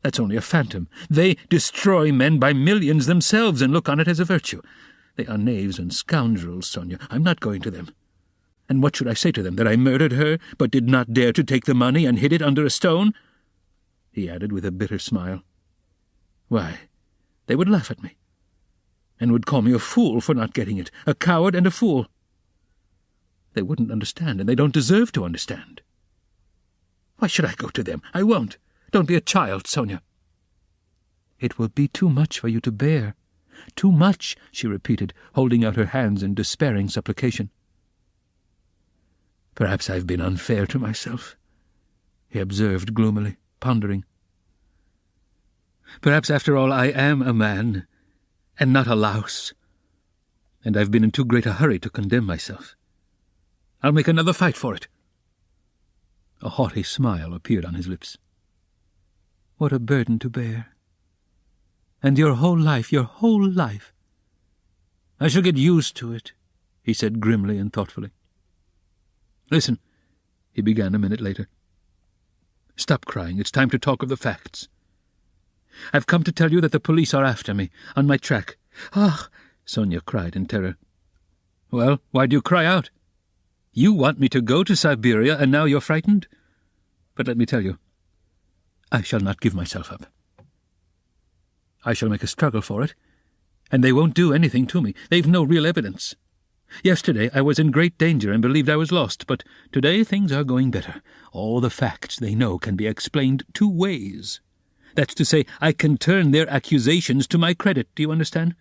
That's only a phantom. They destroy men by millions themselves and look on it as a virtue. They are knaves and scoundrels, Sonia. I'm not going to them. And what should I say to them? That I murdered her, but did not dare to take the money and hid it under a stone? He added with a bitter smile. Why, they would laugh at me, and would call me a fool for not getting it, a coward and a fool. They wouldn't understand, and they don't deserve to understand. Why should I go to them? I won't. Don't be a child, Sonia." "It will be too much for you to bear. Too much," she repeated, holding out her hands in despairing supplication. "Perhaps I've been unfair to myself," he observed gloomily, pondering. "Perhaps, after all, I am a man, and not a louse, and I've been in too great a hurry to condemn myself. I'll make another fight for it." A haughty smile appeared on his lips. "What a burden to bear. And your whole life. "I shall get used to it," he said grimly and thoughtfully. "Listen," he began a minute later. "Stop crying. It's time to talk of the facts. I've come to tell you that the police are after me, on my track." "Ah!" Sonia cried in terror. "Well, why do you cry out? You want me to go to Siberia, and now you're frightened? But let me tell you, I shall not give myself up. I shall make a struggle for it, and they won't do anything to me. They've no real evidence. Yesterday I was in great danger and believed I was lost, but today things are going better. All the facts they know can be explained 2 ways. That's to say, I can turn their accusations to my credit, do you understand?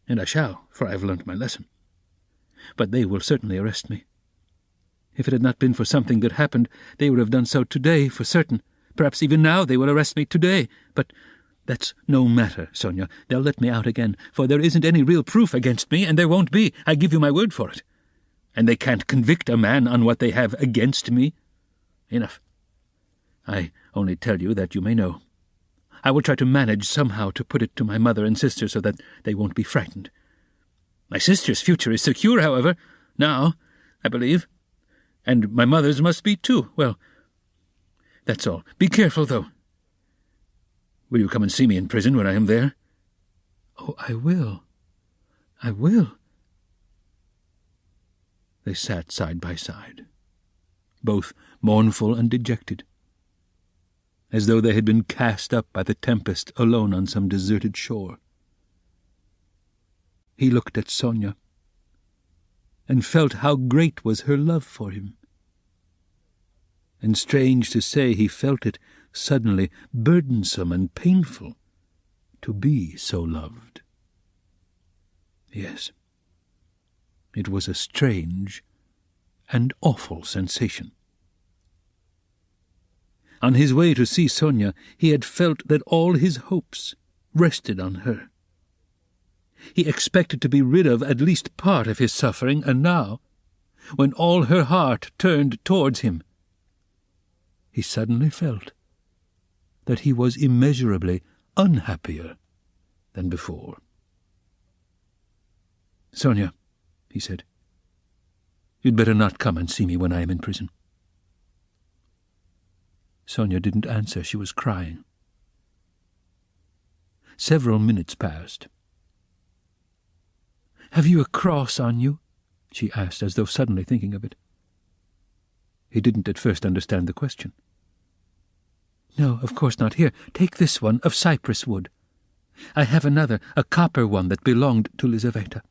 And I shall, for I've learnt my lesson. But they will certainly arrest me. If it had not been for something that happened, they would have done so today, for certain. Perhaps even now they will arrest me today. But that's no matter, Sonia. They'll let me out again, for there isn't any real proof against me, and there won't be. I give you my word for it. And they can't convict a man on what they have against me. Enough. I only tell you that you may know. I will try to manage somehow to put it to my mother and sister so that they won't be frightened. My sister's future is secure, however, now, I believe. And my mother's must be too. Well, that's all. Be careful, though. Will you come and see me in prison when I am there?" "Oh, I will. I will." They sat side by side, both mournful and dejected, as though they had been cast up by the tempest alone on some deserted shore. He looked at Sonia, and felt how great was her love for him. And strange to say, he felt it suddenly burdensome and painful to be so loved. Yes, it was a strange and awful sensation. On his way to see Sonia, he had felt that all his hopes rested on her. He expected to be rid of at least part of his suffering, and now, when all her heart turned towards him, he suddenly felt that he was immeasurably unhappier than before. "Sonia," he said, "you'd better not come and see me when I am in prison." Sonia didn't answer. She was crying. Several minutes passed. "Have you a cross on you?" she asked, as though suddenly thinking of it. He didn't at first understand the question. "No, of course not. Here, take this one of cypress wood. I have another, a copper one that belonged to Lizaveta.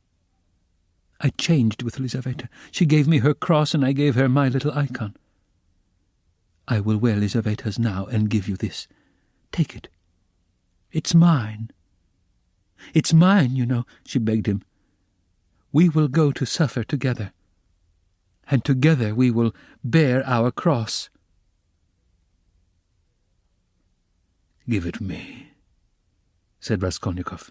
I changed with Lizaveta. She gave me her cross, and I gave her my little icon. I will wear Lizaveta's now and give you this. Take it. It's mine. It's mine, you know," she begged him. "We will go to suffer together, and together we will bear our cross." "Give it me," said Raskolnikov.